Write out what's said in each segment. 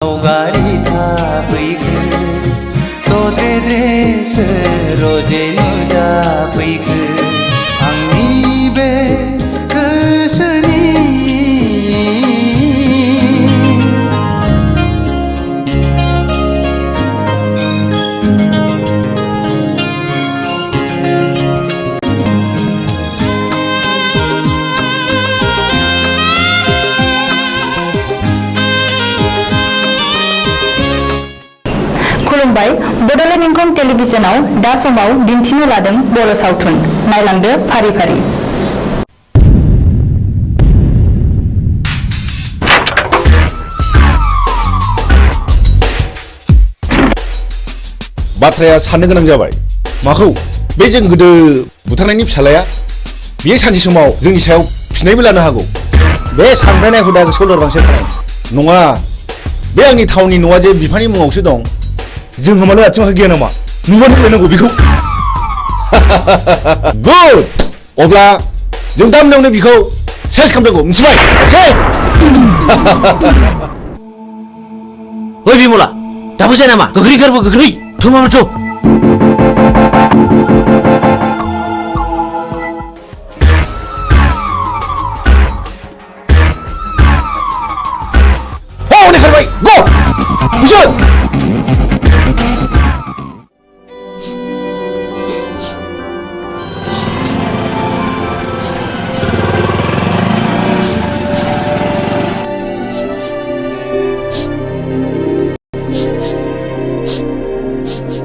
गारि थाफैखो दद्रे द्रेसो रोजे नुजाफैखो आंनि बे गोसोनि खुलुमबाय बड'लेण्ड इंखं टेलिभिजनाव दा समाव दिन्थिनो लादों बर' सावथुन नायलांदो फारि फारि। बाथ्राया साननो गोनां जाबाय माखौ बे जों गोदो बुथारनायनि फिसालाया बेयो सानसे समाव जोंनि सायाव फिनायबो लानो हागौ। बे सानब्रायनाय हुदा गोसोखौ लोरबांसो खालामो। नङा, बे आंनि थावनि न'आ जे बिफानि मुङावसो दं। जों होमानो आथिं आखाइ गैया नामा? नुबानो होलायनांगौ बेखौ। गुड, अब्ला जों दा मोनायावनो बिखौ सेस खालामनांगौ, मिथिबाय? अके? ओइ बिमला, दाबो जाया नामा? गोख्रै गारबो गोख्रै, थुमामाथ'। हनै खारबाय, गो! बुसोन!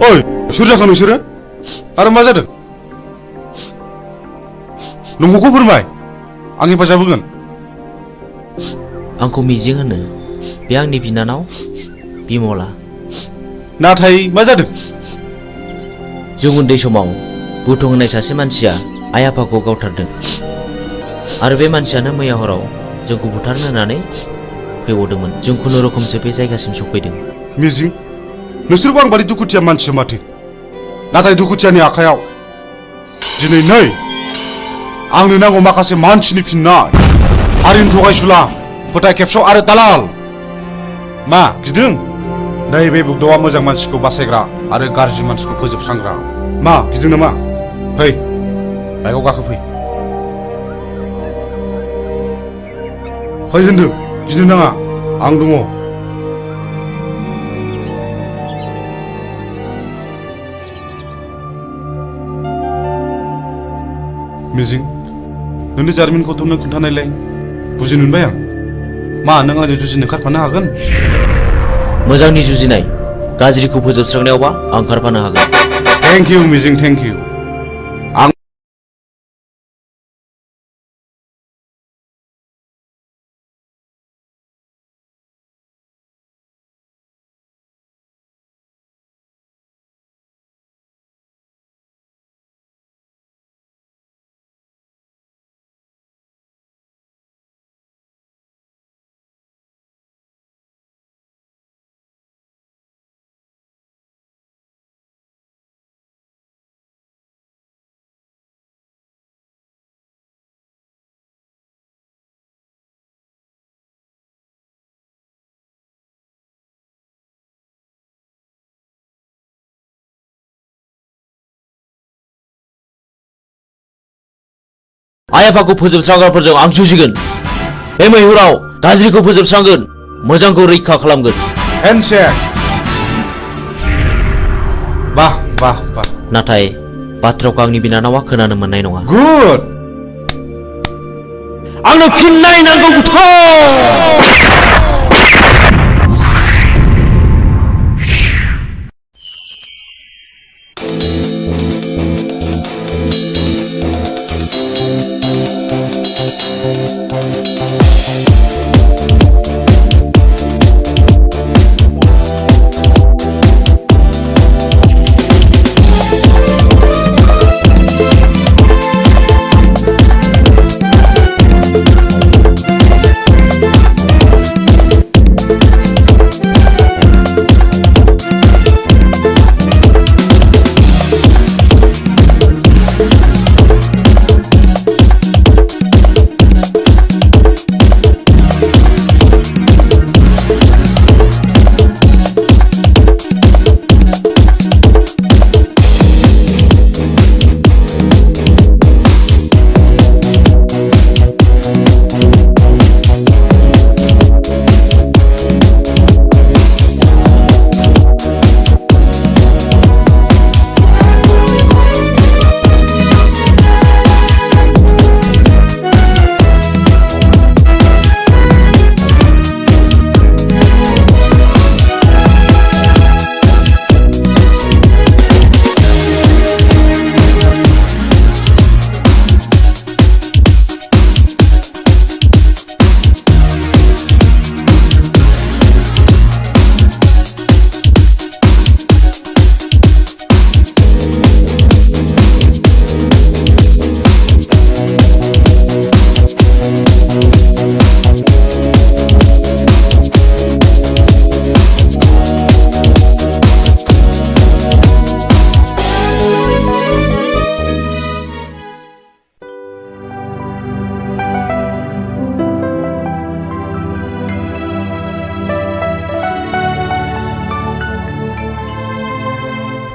ओइ, सोर जाखो नोंसोरो? आरो मा जादों? नंगौखौ फोरमाय, आं हेफाजाब होगोन। आंखौ मिजिं होनो, बे आंनि बिनानाव बिमला। नाथाय मा जादों? जों उन्दै समाव बुथुं होननाय सासे मानसिया आइ आफाखौ गावथारदों आरो बे मानसियानो मैया हराव जोंखौ बुथारनो होननानै फैबावदोंमोन। जों खुनुरुखुमसो बे जायगासिम सफैदों। मिजिं, नोंसोरबो आं बादि दुखुथिया मानसि माथो। नाथाय दुखुथियानि आखायाव दिनै नै आंनो नांगौ माखासे मानसिनि फिननाय। हारिनि थगायसुला, फोथाय खेबस' आरो दालाल। मा गिदों? नैबे बुग्दावा मोजां मानसिखौ बासायग्रा आरो गाज्रि मानसिखौ फोजोबस्रांग्रा। मा गिदों नामा? फै, बाइकआव गाखोफै। फै होनदों, गिनो नाङा, आं दङ। मिजिं, नोंनि जारिमिनखौथ' नों खोन्थानायलाय बुजिनो मोनबाय आं। मा नों आंजों जुजिनो खारफानो हागोन? मोजांनि जुजिनाय, गाज्रिखौ फोजोबस्रांनायावबा आं खारफानो हागोन। थेंक इउ मिजिं, थेंक इउ। आं आइ आफाखौ फोजोबस्रांग्राफोरजों आं जुजिगोन। बे मैहुराव गाज्रिखौ फोजोबस्रांगोन, मोजांखौ रैखा खालामगोन। हेन्डशेक। बाह बाह बाह। नाथाय बाथ्राखौ आंनि बिनानावा खोनानो मोननाय नङा। गुड। आंनो फिननाय नांगौ बुथार।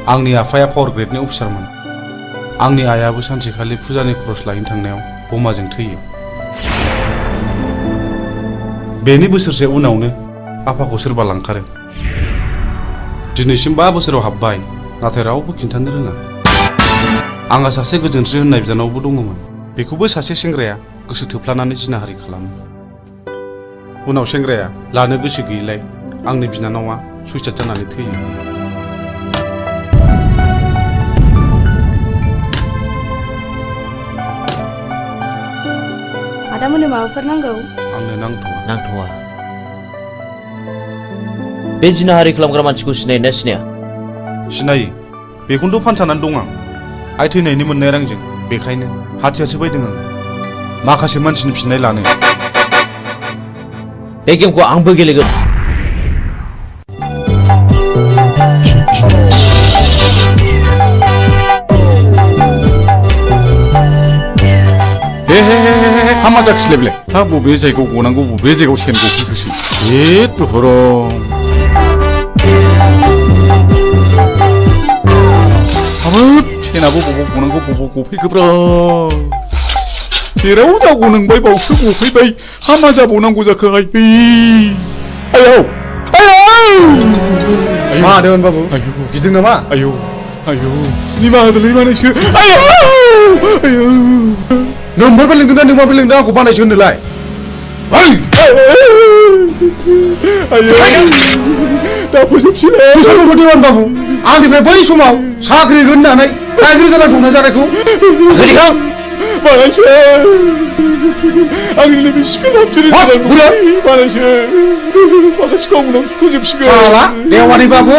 आंनि आफाया पावार ग्रेडनि अफिसारमोन। आंनि आइयाबो सानसेखालि फुजानि खरस लायनो थांनायाव बमाजों थैयो। बेनि बोसोरसे उनावनो आफाखौ सोरबा लांखारो। दिनैसिम 5 बोसोराव हाबबाय, नाथाय रावबो खिन्थानो रोङा। आंहा सासे गोजोनस्रि होननाय बिनानावबो दङमोन। बेखौबो सासे सेंग्राया गोसो थोफ्लानानै जिनाहारि खालामो। उनाव सेंग्राया लानो गोसो गैयैलाय आंनि बिनानावा सुइसाइड जानानै थैयो। आदामोननो माबाफोर नांगौ? आंनो नांथ'वा। बे जिनाहारि खालामग्रा मानसिखौ सिनायोना सिनाया? सिनायो, बेखौनोथ' फानसानानै दं आं। आइ थैनायनि मोननाय रांजों, बेखायनो हाथियारसो बायदों आं माखासे मानसिनि फिननाय लानो। बे गेमखौ आंबो गेलेगोन। हामा जाखिसैलाय बेलाय। हा बबे जायगायाव गनांगौ बबे जायगायाव सेन गफैखोसै। हाबाब सेनाबो बबाव गनांगौ बबाव गफैखोब्रा। जेराव जागौ नोंबाय बावसो गफैबाय। हामा जाबावनांगौ जाखो आयौ मा होदों बाबु? गिदों नामा? आयौ निमाहा होदोलै मानैसो। आयौ नोंबो लिंदोंना नोंबो लिंदों आंखौ बानायसो होनोलाय। दा फोजोबसै बाबु। आंनिफ्राय बै समाव साख्रि होननानै गाज्रि जानानै दंना जानायखौ बानायसो। आंनि लोगो सिखा हाबसोरै बानायसो। माखासे गावनाव सुख'जोबसिगोन। देवानि बाबु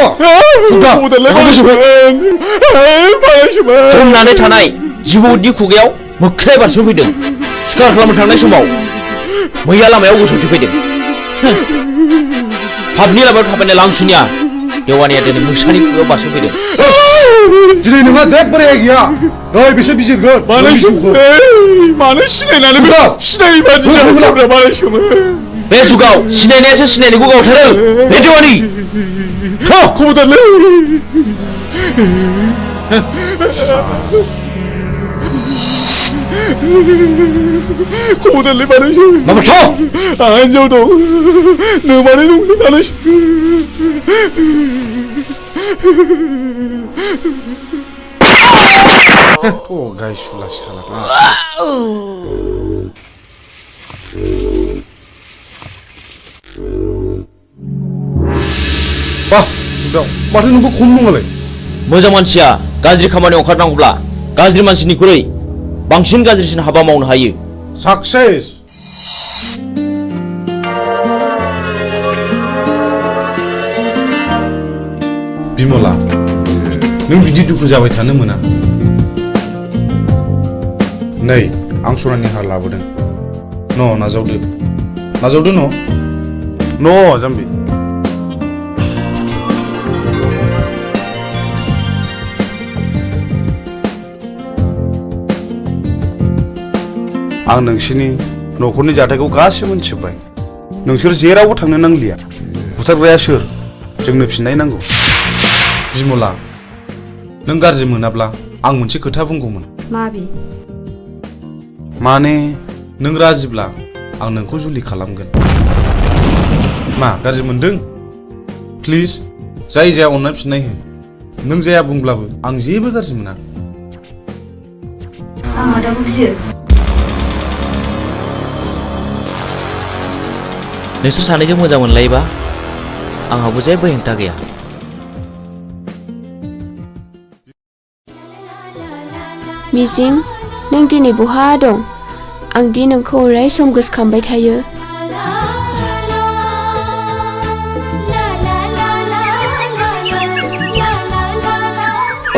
जमनानै थानाय जिबौनि खुगायाव मोख्राया बारस'फैदों। सिखार खालामनो थांनाय समाव मैया लामायाव गसंथेफैदों। पाबनि लामायाव थाबायनाय लांसुनिया देवानिया दिनै मोसानि खुगायाव बारस'फैदों। दिनै नोंहा जेबो रेहाय गैया। नै बिसोर बिजिरगोन। मानो सिनायनानै सिनायै बादि बानायसोमोन। बे जुगाव सिनायनायासो सिनायनायखौ गावथारो। बे देवानि खबरदारलै। खबरदारलै बानायसो। आंहा हिनजाव दं, नोमानै दं बानायसो। गायसुला साला। माथो नोंखौ खम नङालाय। मोजां मानसिया गाज्रि खामानियाव ओंखारनांगौब्ला गाज्रि मानसिनिख्रुइ बांसिन गाज्रिसिन हाबा मावनो हायो। साक्सेस। बिमला, नों बिदि दुखु जाबाय थानो मोना। नै आं सनानि हार लाबोदों। नाजावदो जाम्बि। आं नोंसिनि न'खरनि जाथायखौ गासिबो मोनथिजोब्बाय। नोंसोर जेरावबो थांनो नांलिया। बुथारग्राया सोर? जोंनो फिननाय नांगौ। बिमला, नों गाज्रि मोनाब्ला आं मोनसे खोथा बुंगौमोन। माने नों राजिब्ला आं नोंखौ जुलि खालामगोन। मा गाज्रि मोनदों? प्लिज जाया अननानै फिननाय हो। नों जाया बुंब्लाबो आं जेबो गाज्रि मोना। नोंसोर सानैजों मोजां मोनलायोबा आंहाबो जेबो हेंथा गैया। मिजिं, नों दिनै बहा दं? आं दि नोंखौ अराय सम गोसोखांबाय थायो।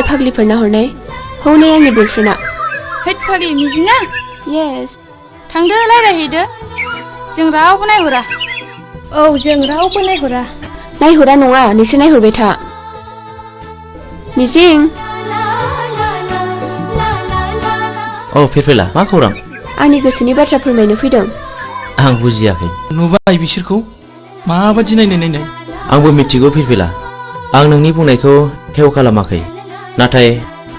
फाग्लिफोरना हरनाय हौनै आंनि बयफ्रेन्डआ। हैद फाग्लि मिजिङा? येस। थांदो रायज्लायहैदो। जों रावबो नायहरा। औ जों रावबो नायहरा। नायहरा नङा, नोंसोर नायहरबाय था। मिजिं। औ फेरफेला, मा खौरां? आंनि गोसोनि बाथ्रा फोरमायनो फैदों। आं बुजियाखै। नुबाय बिसोरखौ माबादि नायनाय। आंबो मिथिगौ फेरफेला। आं नोंनि बुंनायखौ हेव खालामाखै। नाथाय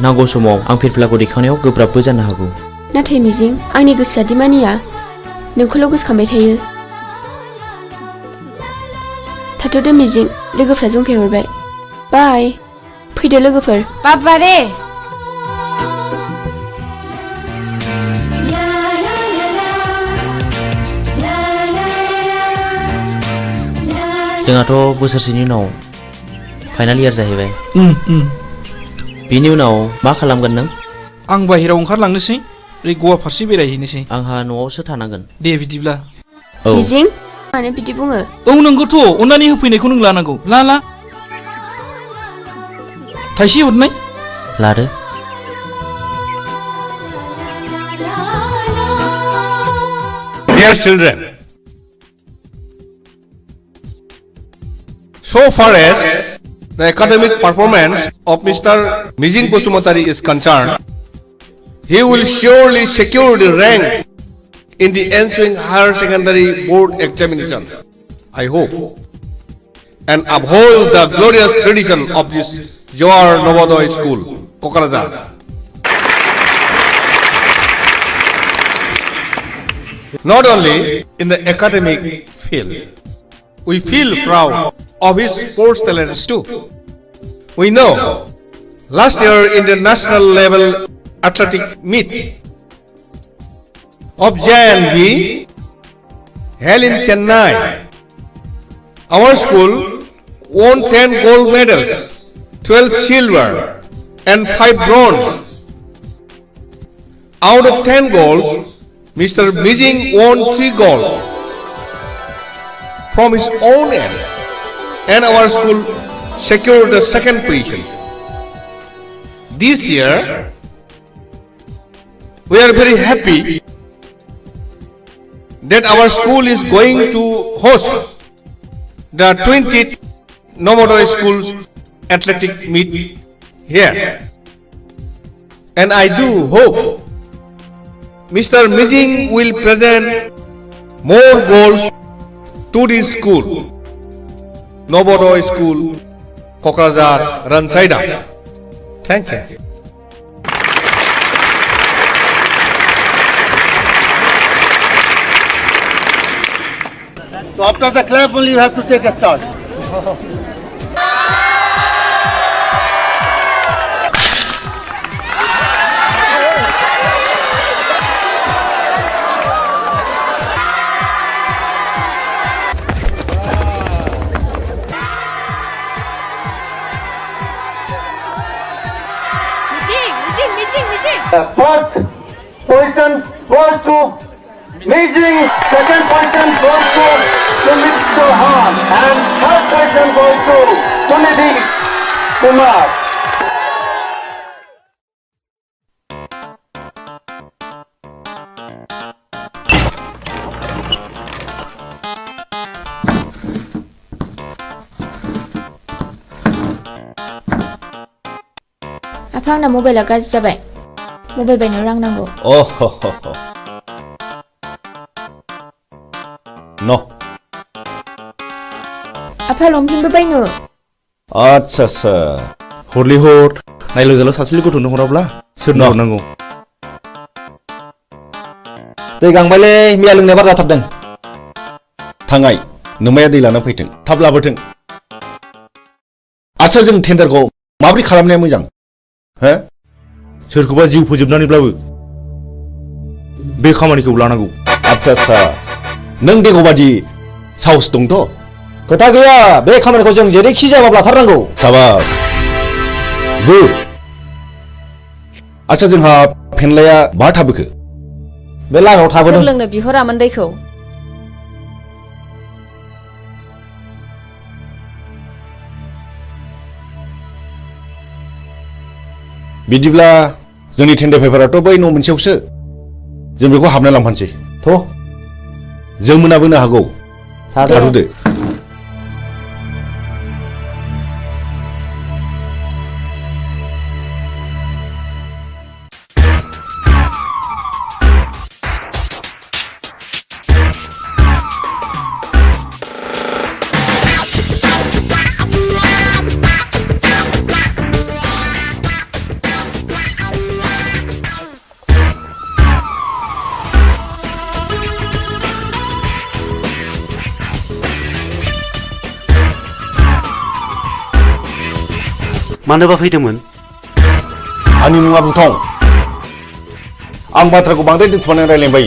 नांगौ समाव आं फिरफिलाखौ दैखांनायाव गोब्राबबो जानो हागौ। नाथाय मिजिं आंनि गोसोआ दि मानिया नोंखौल' गोसोखांबाय थायो। थाथ'दो मिजिं लोगोफ्रा जंखायहरबाय। बाय फैदो लोगोफोर। बाबारे जोंहाथ' बोसोरसेनि उनाव फाइनाल इयार जाहैबाय। बिनि उनाव मा खालामगोन नों? आं बाहेरायाव ओंखारलांनोसै ओरै गवा फारसे बेरायहैनोसै। आंहा न'आवसो थानांगोन। दे बिदिब्ला। औ मिजिं मानो बिदि बुङो? औ नंगौथ' अननानै होफैनायखौ नों लानांगौ। ला थाइसे हरनाय। लादो। Dear children, so far as the academic performance of Mr. Mijing Bosumatari is concerned, he will surely secure the rank in the ensuing higher secondary board examination, I hope, and uphold the glorious tradition of this Johar Novodoy School, Kokarajar. Not only in the academic field, we feel proud of his sports talents too. We know last year in the national level athletic meet of JNB held in Chennai, our school won 10 gold medals, 12 silver and 5 bronze. Out of 10 golds, Mr. Mijing won 3 gold from his own end, and our school secured the second position. This year, we are very happy that our school is going to host the 20th Novodoy Schools athletic meet here, and I do hope Mr. Mijing will present more goals to this school, Novodoy School, Kokrazar, Ransaida. Thank you. So after the clap only you have to take a start. The first position goes to Mijing, second position goes to Mr. Han, and third position goes to Sunidhi Kumar. आफा आंना मबाइला गाज्रि जाबाय। Mobile बायनो रां नांगौ। No. आफा लंपेन्टबो बायनो। आच्छा हरलि हर नायलो जाला सासेल गथ'नो हराब्ला सोरनो हरनांगौ? दै गांबायलै मिया लोंनाय बार जाथारदों। थांगाय नोमाया दै लाना फैथों, थाब लाबोथों। आच्छा जों टेन्डारखौ माबोरै खालामनाया मोजां? हो? सोरखौबा जिउ फोजोबनानैब्लाबो बे खामानिखौ लानांगौ। आच्छा नों देगबादि साहस दंथ'? खोथा गैया, बे खामानिखौ जों जेरैखि जायाबाबो लाथारनांगौ। साबास गुड। आच्छा जोंहा फेनलाया बहा थाबोखो? बे लामायाव थाबोदों। सोर लोंनो बिहरामोन दैखौ? बिदिब्ला जोंनि टेन्डार पेपाराथ' बै न' मोनसेयावसो, जों बेखौ हाबना लांफानोसै। जों मोनाबोनो हागौ। थाथ'दो। मानोबा फैदोंमोन? आंनि मुङा बुथं। आं बाथ्राखौ बांद्राय दोनथुमनानै रायलायबाय।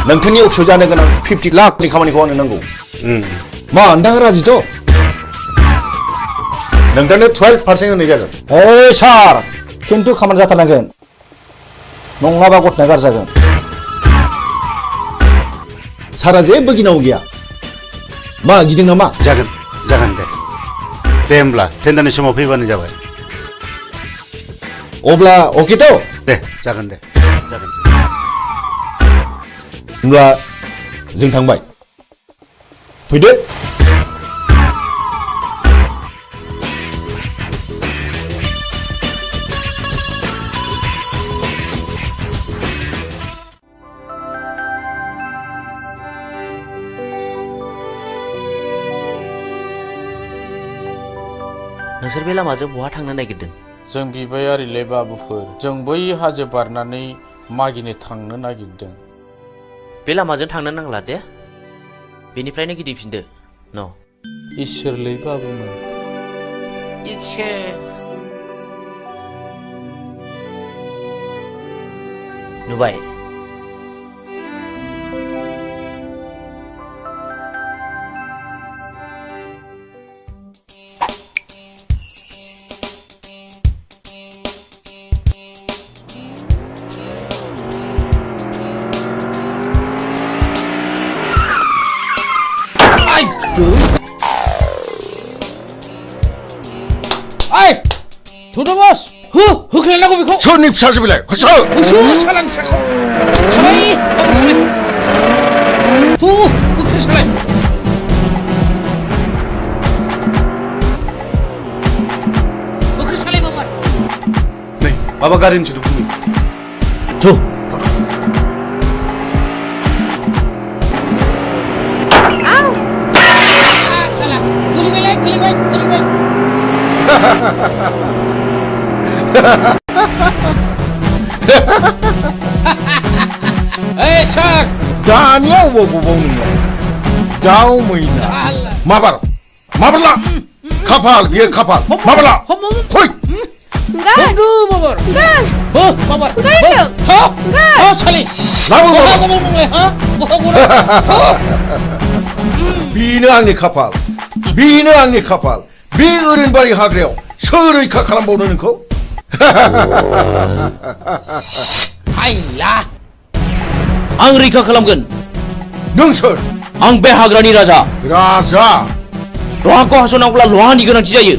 नोंथांनि अफिसाव जानो गोनां 50 लाखनि खामानिखौ आंनो नांगौ। मा नोंथाङा राजिथ'? नोंथांनो 12% होनाय जागोन। ओइ सार, खिन्थु खामानि जाथारनांगोन। नङाबा गथ'ना गारजागोन। सारा जेबो गिनांगौ गैया। मा गिदों नामा? जागोन दे। दे होमब्ला टेन्डारनि समाव फैबानो जाबाय। अब्ला अकेथ'? दे जागोन दे। होमब्ला जों थांबाय। फैदो। नोंसोर बे लामाजों बहा थांनो नागिरदों? जों बिबायारिले बाबुफोर, जों बै हाजो बारनानै मागिनो थांनो नागिरदों। बे लामाजों थांनो नांला दे, बेनिफ्रायनो गिदिंफिनदो। न' इसोरलै बाबुमोन। नुबाय? Ai! Tudo bos! Hoख्लायनांगौ बेखौ! सोरनि फिसाजो बिलाय? होसो! सालान फिसाखौ! सालाय! होख्लाय सालाय! होख्लाय सालाय बाबा! नै माबा गारिनि सोदोब खोनायो। Hey, Chuck! दानिया अबाव गबाव नोङो? दाउ मैना। माबारला! खाफाल बियो खाफाल। माबारला! फै! बेनो आंनि खाफाल। बे ओरैनबारि हाग्रायाव सोर रैखा खालामबावनो नोंखौ? आं रैखा खालामगोन। नों सोर? आं बे हाग्रानि राजा। लहाखौ हास'नांगौब्ला लहानि गोनांथि जायो।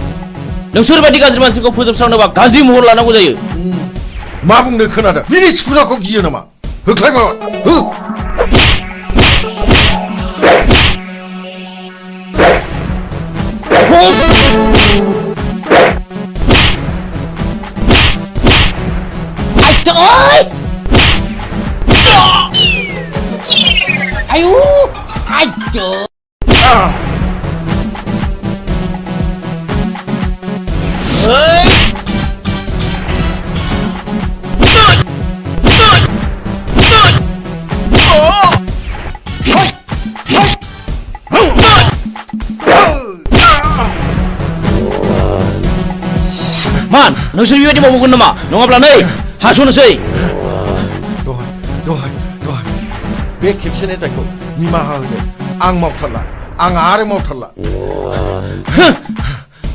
नोंसोर बायदि गाज्रि मानसिखौ फोजोबस्रांनोबा गाज्रि महर लानांगौ जायो। मा बुंनो खोनादों? बिनि थिफुनाखौ गियो नामा? होख्लाय माबा! हो! मान, नोंसोर बेबायदि मावगोन नामा? नङाब्ला नै हास'नोसै। दहाय बे खेबसेनि दायखौ निमाहा होदो। आं मावथारला। आं आरो मावथारला।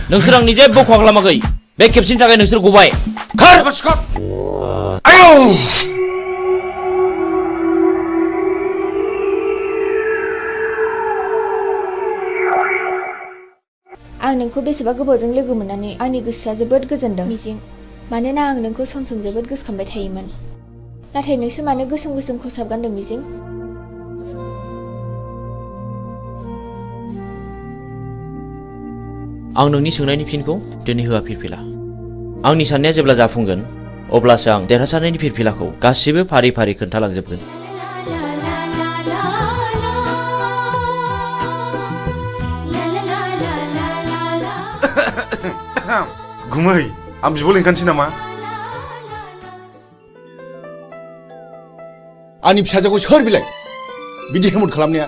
नोंसोर आंनि जेबो खहा खालामाखै। बे खेबसेनि थाखाय नोंसोर गबाय। खार! आयौ! आं नोंखौ बेसेबा गोबावजों लोगो मोननानै आंनि गोसोआ जोबोद गोजोनदों मिजिं। मानोना आं नोंखौ सम सम जोबोद गोसोखांबाय थायोमोन। नाथाय नोंसोर मानो गोसोम खसाब गानदों मिजिं? आं नोंनि सोंनायनि फिनखौ दिनै होआ फिरफिला। आंनि साननाया जेब्ला जाफुंगोन अब्लासो आं देरहासारनायनि फिरफिलाखौ गासिबो फारि फारि खोन्थालांजोबगोन। गुमै, आं बिब' लिंखानोसै नामा? आंनि फिसाजोखौ सोर बिलाय? बिदि हेमत खालामनाया?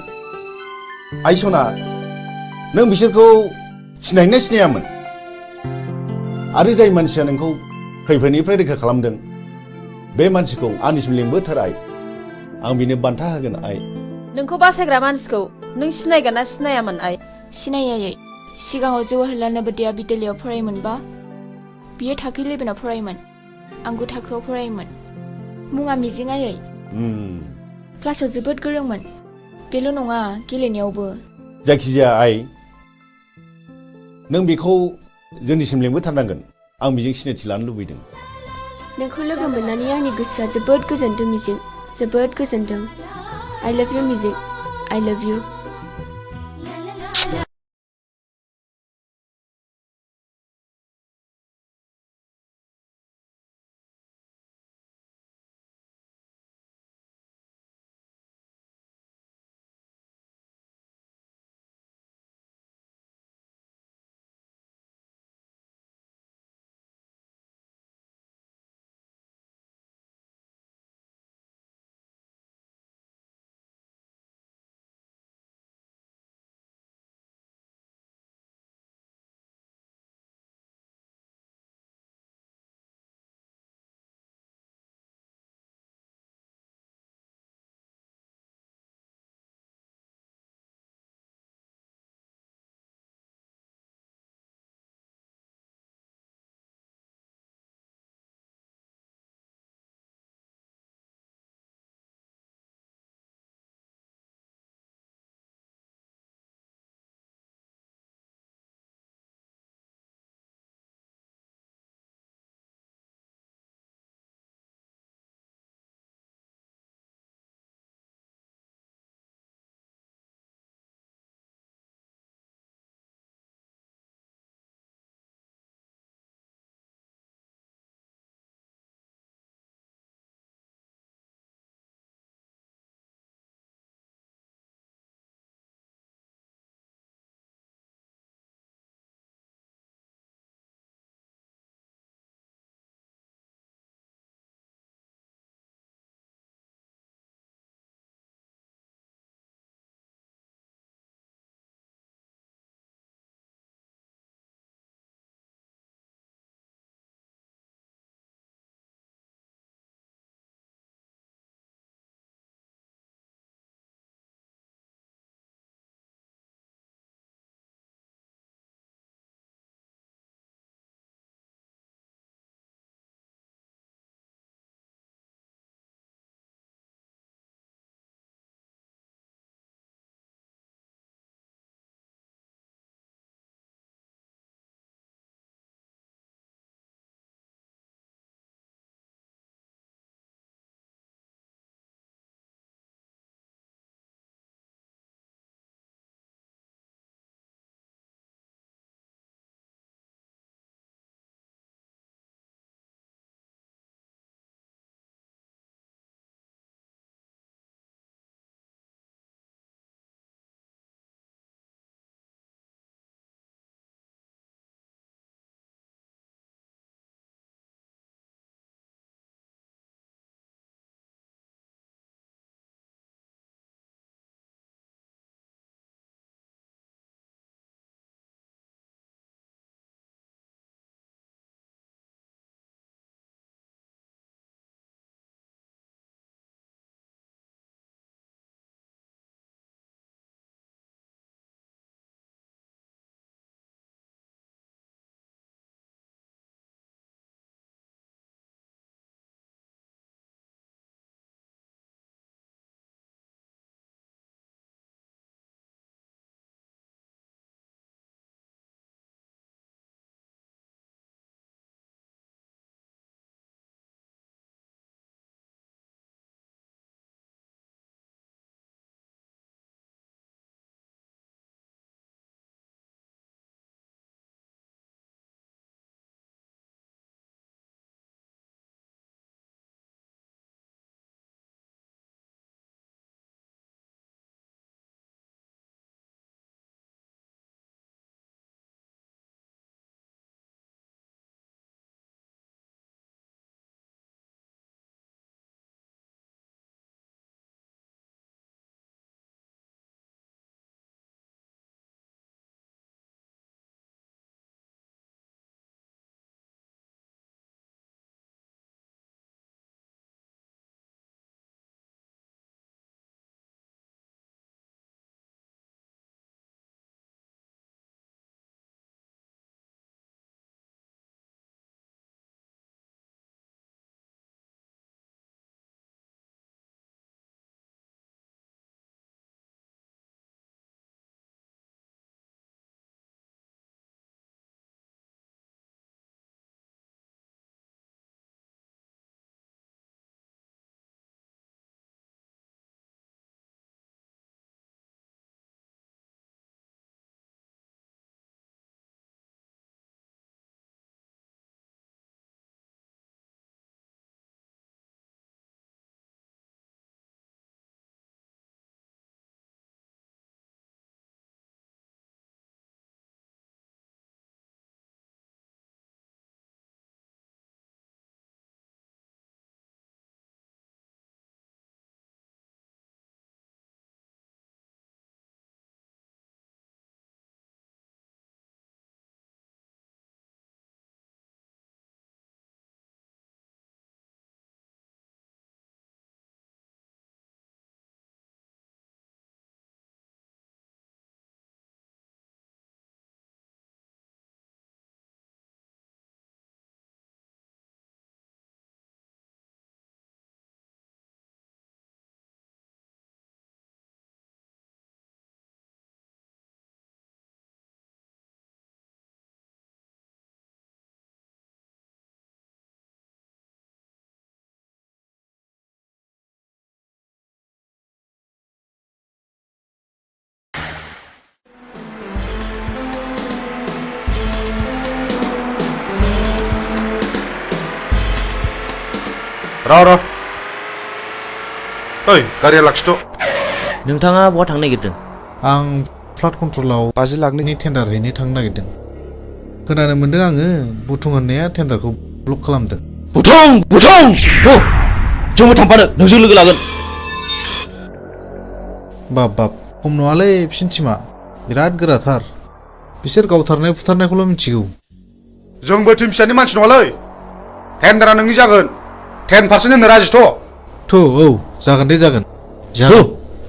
आइ सना, नों बिसोरखौ सिनायना सिनायामोन? आरो जाय मानसिया नोंखौ खैफोदनिफ्राय रैखा खालामदों बे मानसिखौ आंनिसिम लिंबोथार आइ आं बिनो बान्था होगोन आइ नोंखौ बासायग्रा मानसिखौ नों सिनायगोन ना सिनायामोन आइ सिनायै सिगाङाव जवाहरलाल नवोदया बिद्यालयाव फरायोमोनबा बियो थाखो 11आव फरायोमोन आं 9 थाखोआव फरायोमोन मुङा मिजिं आयै क्लासाव जोबोद गोरोंमोन बेल' नङा गेलेनायावबो जायखिजाया आइ नों बेखौ जोंनिसिम लिंबोथारनांगोन आं बेजों सिनायथि लानो लुबैदों नोंखौ लोगो मोननानै आंनि गोसोआ जोबोद गोजोनदों मिजिं जोबोद गोजोनदों I love you मिजिं I love you र' ओइ गारिया लाखिथ' नोंथाङा बहा थांनो नागिरदों? आं फ्लाड कन्ट्रलाव 50 लाखनि टेन्डार हैनो थांनो नागिरदों। खोनानो मोनदों आङो बुथुं होननाया टेन्डारखौ ब्लक खालामदों। बुथुं जोंबो थांफानो नोंजों लोगो लागोन। बाब खम नङालै बिसिनि टिमा बिराद गोराथार। बिसोर गावथारनाय फुथारनायखौल' मिथिगौ। जोंबो टिम फिसानि मानसि नङालै। टेन्डारा नोंनि जागोन। 10% होनो राजिथ'। औ जागोन दे जागोन।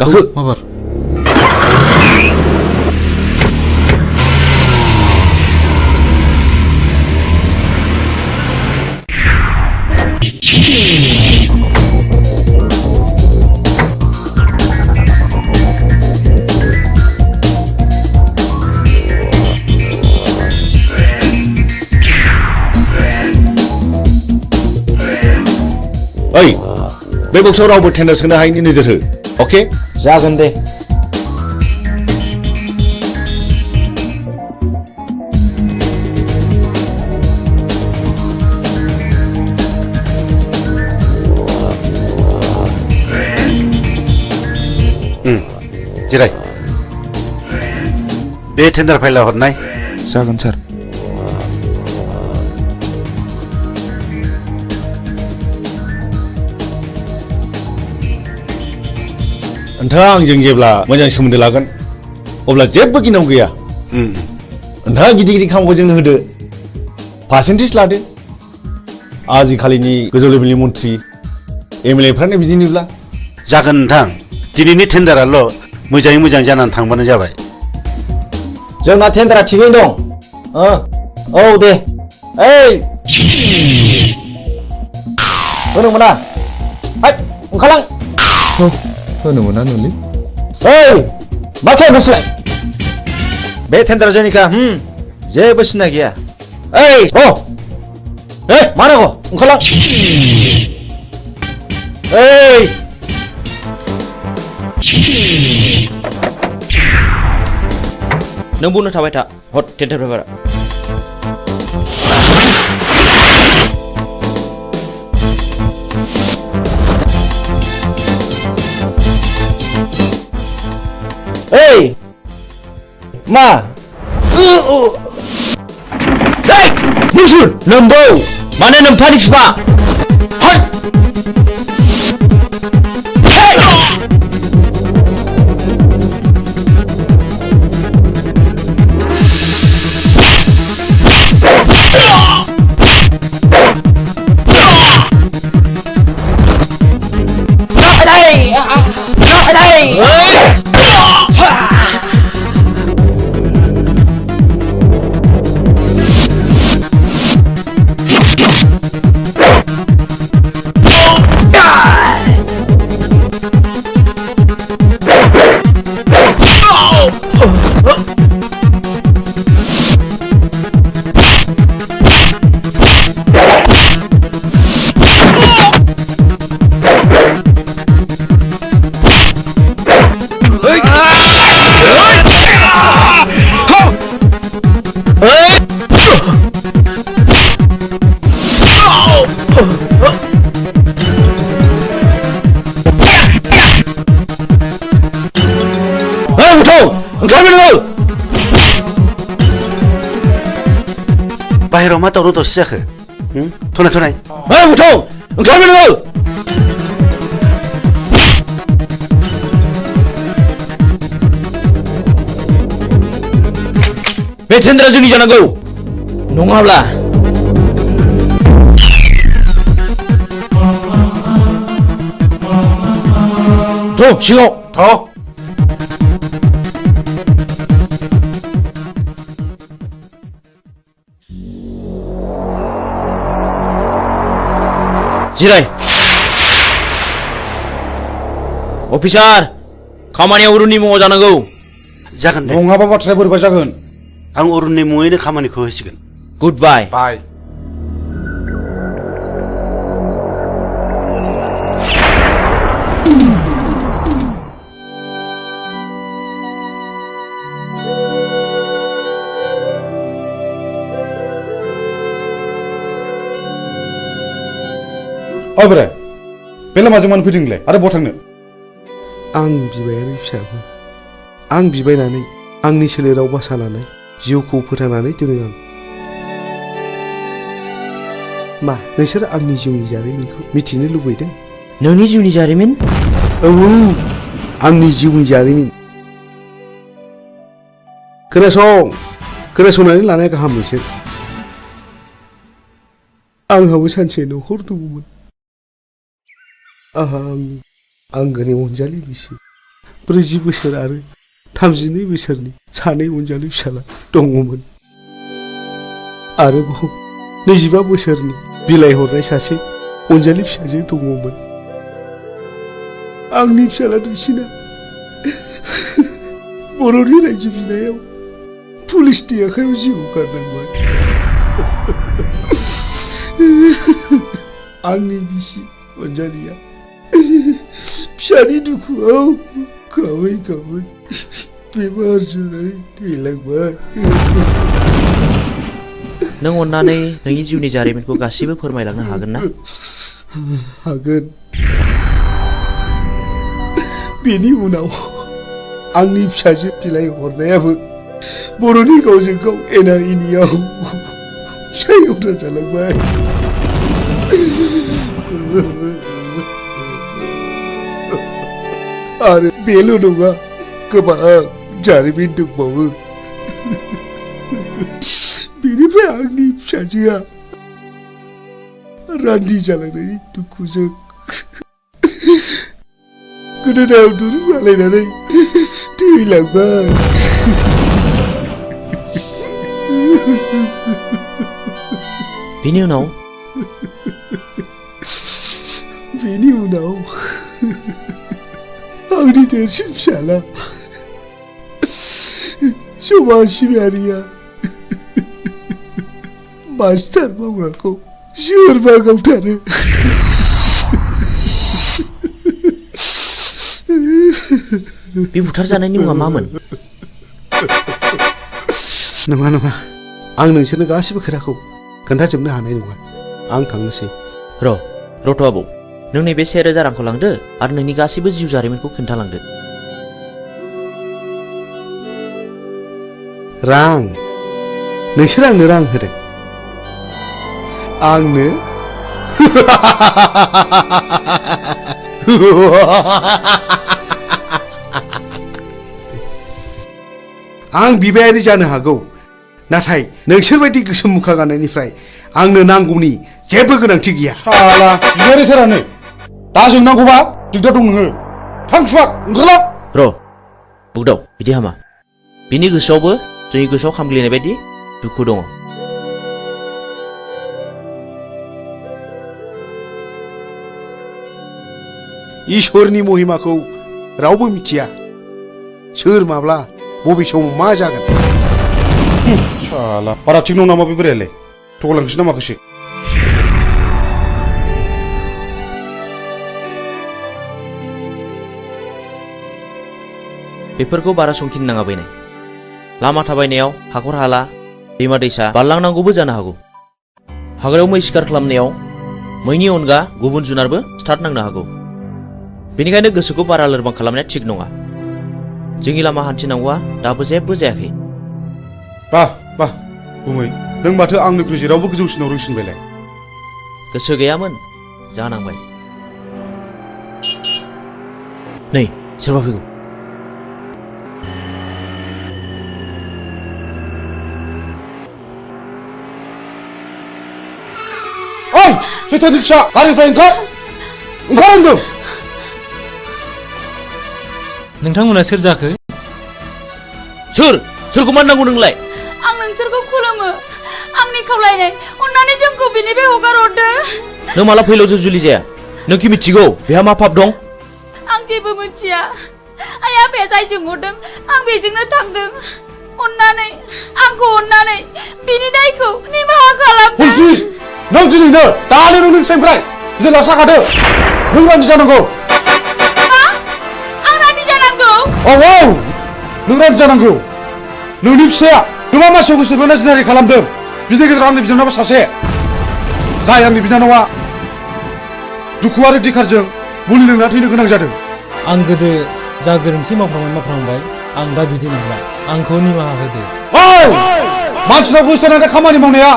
गाखो माबार। ओइ बे बक्सआव रावबो टेन्डार सोनो हायैनि नोजोर हो अके जागोन दे जिराय बे टेन्डार फाइला हरनाय जागोन सार। नोंथाङा आंजों जेब्ला मोजां सोमोन्दो लागोन अब्ला जेबो गिनांगौ गैया। नोंथाङा गिदिर गिदिर खामानिखौ जोंनो होदो पार्सेन्टेज लादो। आजिखालिनि गोजौ लेभेलनि मन्थ्रि एमएलएफ्रानो बिदिनोब्ला जागोन नोंथां दिनैनि टेन्डाराल' मोजाङै मोजां जानानै थांबानो जाबाय। जोंना टेन्डारा थिगैनो दं। औ दे ओइ होनो मोना ओंखारलां होनो मोना नोंलै। ओइ मा खालामो नोंसोरलाय? बे टेन्डारा जोंनिखा जेबो सिन्था गैया। ओइ मा नांगौ ओंखारलां। ओइ नों बुंनो थाबाय था हट टेन्डार पेपारा। ओइ मा नोंसोर नोम्बौ माने नोम्फानि फिफा बाहेराव मा दावराव दावसि जाखो? थनाय बुथुं ओंखारबाय नोङो। बे टेन्डारा जोंनि जानांगौ नङाब्ला सिङाव जिराय। अफिसार खामानिया अरुननि मुङाव जानांगौ। जागोन दे नङाबा बाथ्राया बोरैबा जागोन। आं अरुननि मुङैनो खामानिखौ होसिगोन। गुड बाय। बाय। बोराय बे लामाजों मानो फैदों नोंलाय आरो बहा थांनो आं बिबायारि फिसामोन आं बिबायनानै आंनि सोलेराव बासा लानाय जिउखौ फोथांनानै दोनो आं मा नोंसोर आंनि जिउनि जारिमिनखौ मिथिनो लुबैदों नोंनि जिउनि जारिमिन औ आंनि जिउनि जारिमिन खोनासंनानै लानाया गाहाम नोंसोर आंहाबो सानसे न'खर दङमोन आंहा आंनि आंगोनि अनजालि बिसि 40 बोसोर आरो 32 बोसोरनि सानै अनजालि फिसाला दङमोन आरोबाव 25 बोसोरनि बिलाइ हरनाय सासे अनजालि फिसाजो दङमोन आंनि फिसाला दुइसिना बर'नि रायजो बिनायाव पुलिसनि आखायाव जिउ गारनांबाय आंनि बिसि अनजालिया फिसानि दुखुआव गाबै गाबै बेमार जानानै थैलांबाय नों अन्नानै नोंनि जिउनि जारिमिनखौ गासिबो फोरमायलांनो हागोन ना हागोन बेनि उनाव आंनि फिसाजो बिलाइ हरनायाबो बर'नि गावजों गाव एना एनियाव फिसाय गथा जालांबाय आरो बेल' नङा गोबां जारिमिन दंबावो बेनिफ्राय आंनि फिसाजोआ रान्दि जालांनायनि दुखुजों गोदोनायाव दुरुं आलायनानै थैलांबाय बेनि उनाव आंनि देरसिन फिसाला समाज सिबियारिया मास्टार मावग्राखौ सोरबा गावथारो बे बुथारजानायनि मुङा मामोन नङा आं नोंसोरनो गासिबो खोथाखौ खोन्थाजोबनो हानाय नङा आं थांनोसै रथ' आबौ नों नैबे 1000 रांखौ लांदो आरो नोंनि गासिबो जिउ जारिमिनखौ खोन्थालांदो रां नोंसोर आंनो रां होदों आंनो आं बिबायारि जानो हागौ नाथाय नोंसोरबायदि गोसोम मुखा गाननायनिफ्राय आंनो नांगौनि जेबो गोनांथि गैया साला बिबायारिथारानो दा जोंनांगौबा दिगदार दं नोङो थां सुवाक ओंखारला बुगदाव बिदि हामा बिनि गोसोआवबो जोंनि गोसोआव खामग्लिनाय बायदि दुखु दङ इसोरनि महिमाखौ रावबो मिथिया सोर माब्ला बबे समाव मा जागोन साला बारा थिग नङा नामा बे बोरायालाय थगायलांसै ना माखासे बेफोरखौ बारा संखिनो नाङा बैनाय लामा थाबायनायाव हाखर हाला दैमा दैसा बारलांनांगौबो जानो हागौ हाग्रायाव मै शिकार खालामनायाव मैनि अनगा गुबुन जुनारबो स्टार्ट नांनो हागौ बेनिखायनो गोसोखौ बारा लोरबां खालामनाया थिग नङा जोंनि लामा हान्थिनांगौआ दाबो जेबो जायाखै बा बुमै नों माथो आंनिख्रुइ जेरावबो गोजौसिनाव रोंसिनबायलाय गोसो गैयामोन जानांबाय नै सोरबा फैगौ ओइ सैथोनि फिसा गारिनिफ्राय ओंखार होनदों नोंथांमोना सोर जाखो सोरखौ मान नांगौ नोंलाय आं नोंसोरखौ खुलुमो आंनि खावलायनाय अन्नानै जोंखौ बिनिफ्राय हगार हरदो नों माला फैलाव जुलि जाया नों कि मिथिगौ बेहा मा पाप दं आं जेबो मिथिया आइ आफाया जायजों हरदों आं बेजोंनो थांदों आंखौ अन्नानै बिनि दायखौ निमाहा खालामदो नों दिनैनो दानो नोंनिफ्राय जेला साखादो नों रान्दि जानांगौ आं रान्दि जानांगौ औ नों रान्दि जानांगौ नोंनि फिसाया गोबां मानसियाव गोसो बोना जिनारि खालामदों बिनि गेजेराव आंनि बिनानावा सासे जाय आंनि बिनानावा दुखु आरो दिखारजों मुलि लोंना थैनो गोनां जादों आं गोदो जा गोरोन्थि मावफ्रांबाय आं दा बिदि नंला आंखौ निमाहा होदो ओइ मानसिनाव गोसो होनानै खामानि मावनाया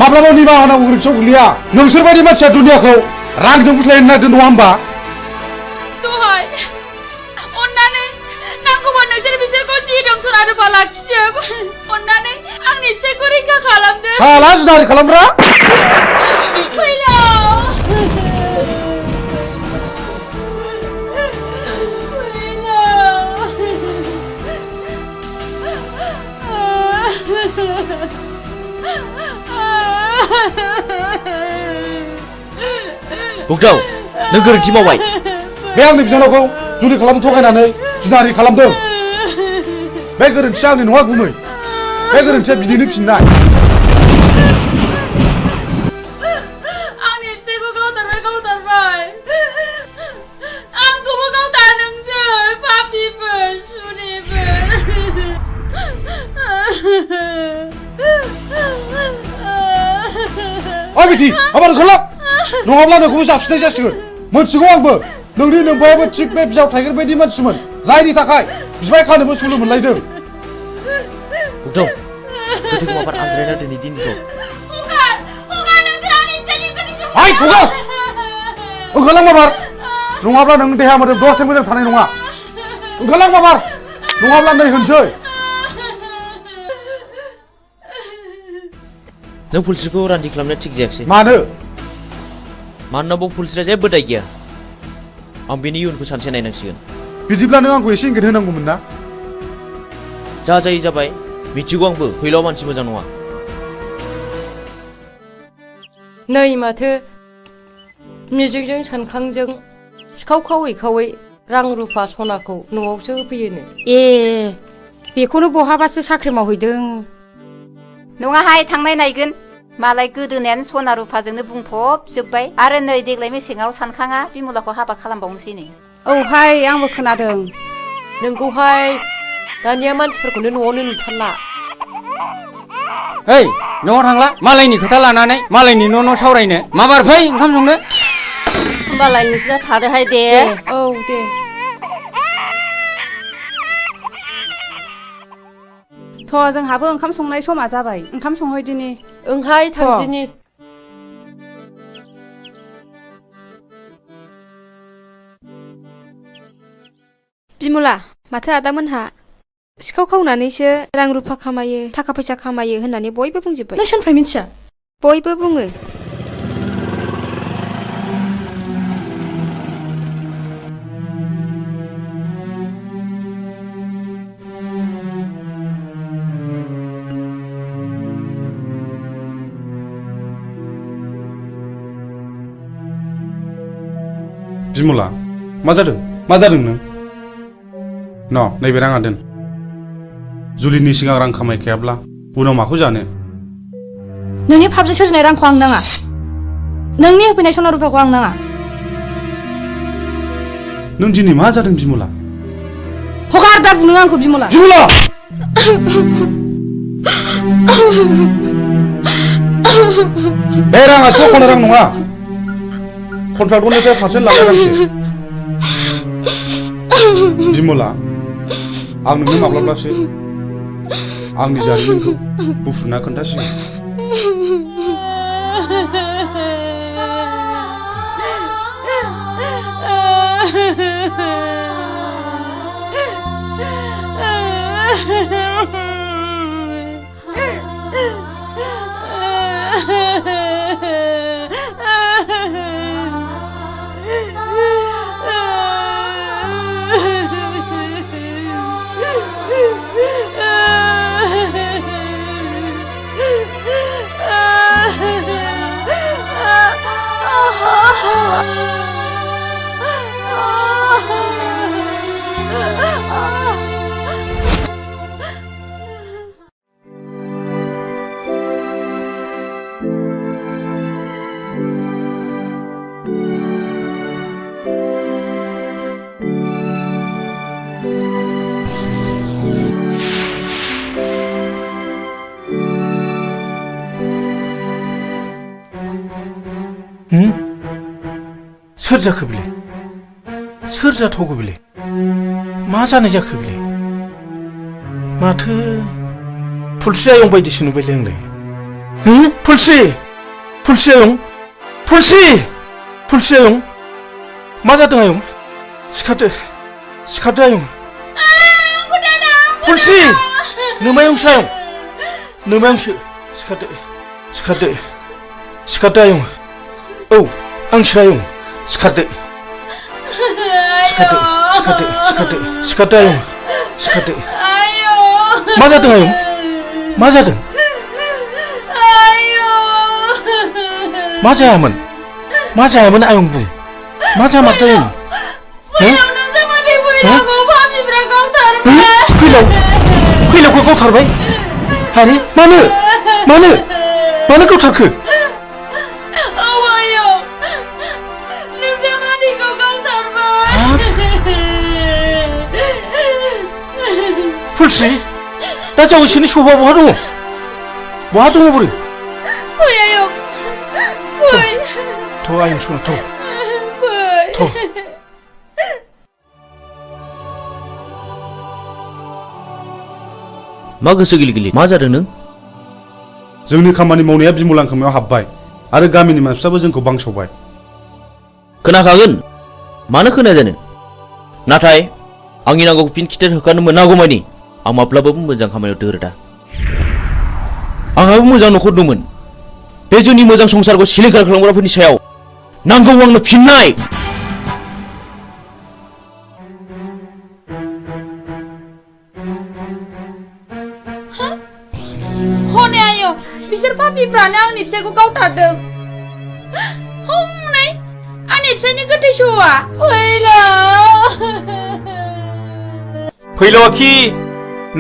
माब्लाबा निमाहा होनांगौ गोरोन्थियाव गोग्लैया नोंसोरबायदि मानसिया दुनियाखौ रांजों बुथलायनो नागिरदों नङा होमबा दहाय अन्नानै नांगौबा नोंसोर बिसोरखौ जि दं सना रुफा लाखिजोब अन्नानै आंनि फिसायखौ रैखा खालामदो हाला जिनाहारि खालामग्रा फैलाव बुगदाव नों गोरोन्थि मावबाय बे आंनि बिनानावखौ जुलि खालामनो थगायनानै जिनाहारि खालामदों बे गोरोन्थिया आंनि नङा गुमै बे गोरोन्थिया बिदिनो फिननाय आंनि फिसायखौ गावथारबाय आंखौबो गावथार नोंसोर पापिफोर सुनिफोर ओइ बिथि आबार ओंखारलां नङाब्ला नोंखौबो जाबसिननाय जासिगोन मोनथिगौ आंबो नोंनि नोमबायाबो थिग बे बिजाव थाइगिर बायदि मानसिमोन जायनि थाखाय बिबाय खानोबो सुलु मोनलायदों बुगदाव गोथौ माबार आनज्रायना दिनै दिनखौ ओइ खुगा ओंखारलां माबार नङाब्ला नों देहा मोदोम दसे मोजां थानाय नङा ओंखारलां माबार नङाब्ला नै होनसै नों पुलिसखौ रान्दि खालामनाया थिग जायाखिसै मानोना बाव पुलिसआ जेबो दाय गैया आं बेनि इयुनखौ सानसे नायनांसिगोन बिदिब्ला नों आंखौ एसे इंगित होनांगौमोन ना जा जायो जाबाय मिथिगौ आंबो फैलाव मानसि मोजां नङा नै माथो मिजिंजों सानखांजों सिखाव खावै रां रुफा सनाखौ न'आवसो होफैयोनो ए बेखौनो बहाबासो साख्रि मावहैदों नङाहाय थांनाय नायगोन मालाय गोदोनायानो सना रुफाजोंनो बुंफबजोब्बाय आरो नै देग्लाय मेसेङाव सानखाङा बिमलाखौ हाबा खालामबावनोसैनो औहाय आंबो खोनादों नोंगौहाय दानिया मानसिफोरखौनो न'आवनो नुथारला ओइ न'आव थांला मालायनि खोथा लानानै मालायनि न' सावरायनो माबार फै ओंखाम संनो होमबालाय नोंसोरा थादोहाय दे औ दे थ' जोंहाबो ओंखाम संनाय समा जाबाय ओंखाम संहैदिनि ओंहाय थांदिनि बिमला माथो आदामोनहा सिखाव खावनानैसो रां रुफा खामायो थाखा फैसा खामायो होननानै बयबो बुंजोब्बाय नों सोरनिफ्राय मिथिया बयबो बुङो बिमला मा जादों नों न नैबे राङा दोन जुलिनि सिगां रां खामायखायाब्ला उनाव माखौ जानो नोंनि फाबजों सोरजिनाय रांखौ आं नाङा नोंनि होफैनाय सना रुफाखौ आं नाङा नों दिनै मा जादों बिमला हगार दा बुनो आंखौ बिमला बे राङा सख'नो रां नङा कन्ट्राक्टरनिफ्राय पारसेन्ट लानाय रांसो बिमला आं नोंनो माब्लाबासो आंनि जारिमिनखौ बुफ्रुना खोन्थासिगोन सोर जाखो बेलाय सोर जाथावगौ बेलाय मा जानाय जाखो बेलाय माथो फुलस्रि आयं बायदिसो नुबायलै आंलाय फुलस्रि फुलस्रि आयं फुलस्रि आयं मा जादों आयं सिखारदो आयं फुलस्रि नोमायंसो आयं नोमायंसो सिखारदो आयं औ आंसो आयं सिखारदो आयं सिखारदो मा जादों आयं मा जादों मा जायामोन आयं बुं मा जामारदों आयं फैलावखौ गावथारबाय आरे मानो गावथारखो फुलस्रि दा जावैसोनि सफा बहा दङ बोरो फै आयं फै थ' आयं सना थ' मा गोसो गिलि मा जादों नों जोंनि खामानि मावनाया बिमलां खोमायाव हाबबाय आरो गामिनि मानसिफ्राबो जोंखौ बांसावबाय खोनाखागोन मानो खोनाया जानो नाथाय आंनि नांगौखौ फिन खिथेर होखानो मोनागौ मानि आं माब्लाबाबो मोजां खामानियाव दोरोदा आंहाबो मोजां न'खर दंमोन बे जोंनि मोजां संसारखौ सिलिंखार खालामग्राफोरनि सायाव नांगौ आंनो फिननाय हनै आयं बिसोर पापिफ्रानो आंनि फिसायखौ गावथारदों हनै आंनि फिसायनि गोथै सहआ फैलावाखि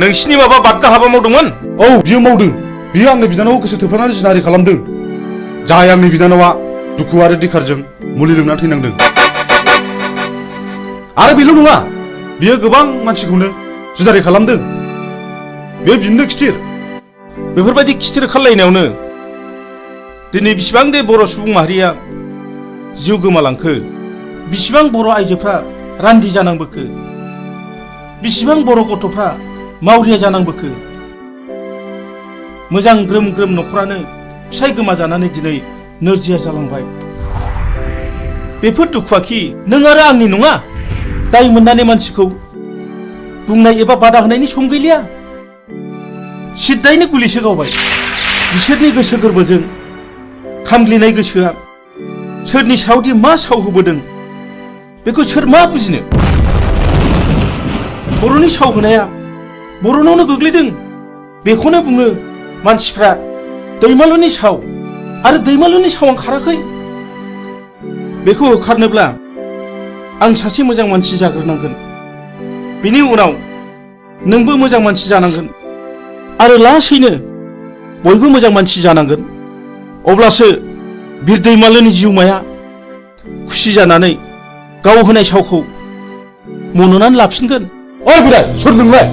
नोंसिनि माबा बादगा हाबा मावदोंमोन औ बियो मावदों बियो आंनि बिनानावखौ गोसो थोफ्लानानै जिनाहारि खालामदों जाय आंनि बिनानावा दुखु आरो दिखारजों मुलि लोंना थैनांदों आरो बेल' नङा बियो गोबां मानसिखौनो जिनाहारि खालामदों बे बिनो खिथिर बेफोरबायदि खिथिर खालायनायावनो दिनै बिसिबां दे बर' सुबुं माहारिया जिउ गोमालांखो बिसिबां बर' आइजोफ्रा रान्दि जानांबोखो बिसिबां बर' गथ'फ्रा मावरिया जानांबोखो मोजां ग्रोम ग्रोम न'खरानो फिसाय गोमाजानानै दिनै नोरजिया जालांबाय बेफोर दुखुआखि नों आरो आंनि नङा दाय मोननानै मानसिखौ बुंनाय एबा बादा होनायनि सम गैलिया सिद्दायैनो गुलिसो गावबाय बिसोरनि गोसो गोरबोजों खामग्लिनाय गोसोआ सोरनि सायावदि मा साव होबोदों बेखौ सोर मा बुजिनो बर'नि साव होनाया बर'नावनो गोग्लैदों बेखौनो बुङो मानसिफ्रा दैमालुनि साव आरो दैमालुनि सावा खाराखै बेखौ होखारनोब्ला आं सासे मोजां मानसि जाग्रोनांगोन बिनि उनाव नोंबो मोजां मानसि जानांगोन आरो लासैनो बयबो मोजां मानसि जानांगोन अब्लासो बिर दैमालुनि जिउमाया खुसि जानानै गाव होनाय सावखौ मन'नानै लाफिनगोन ओइ बिराय सोर नोंलाय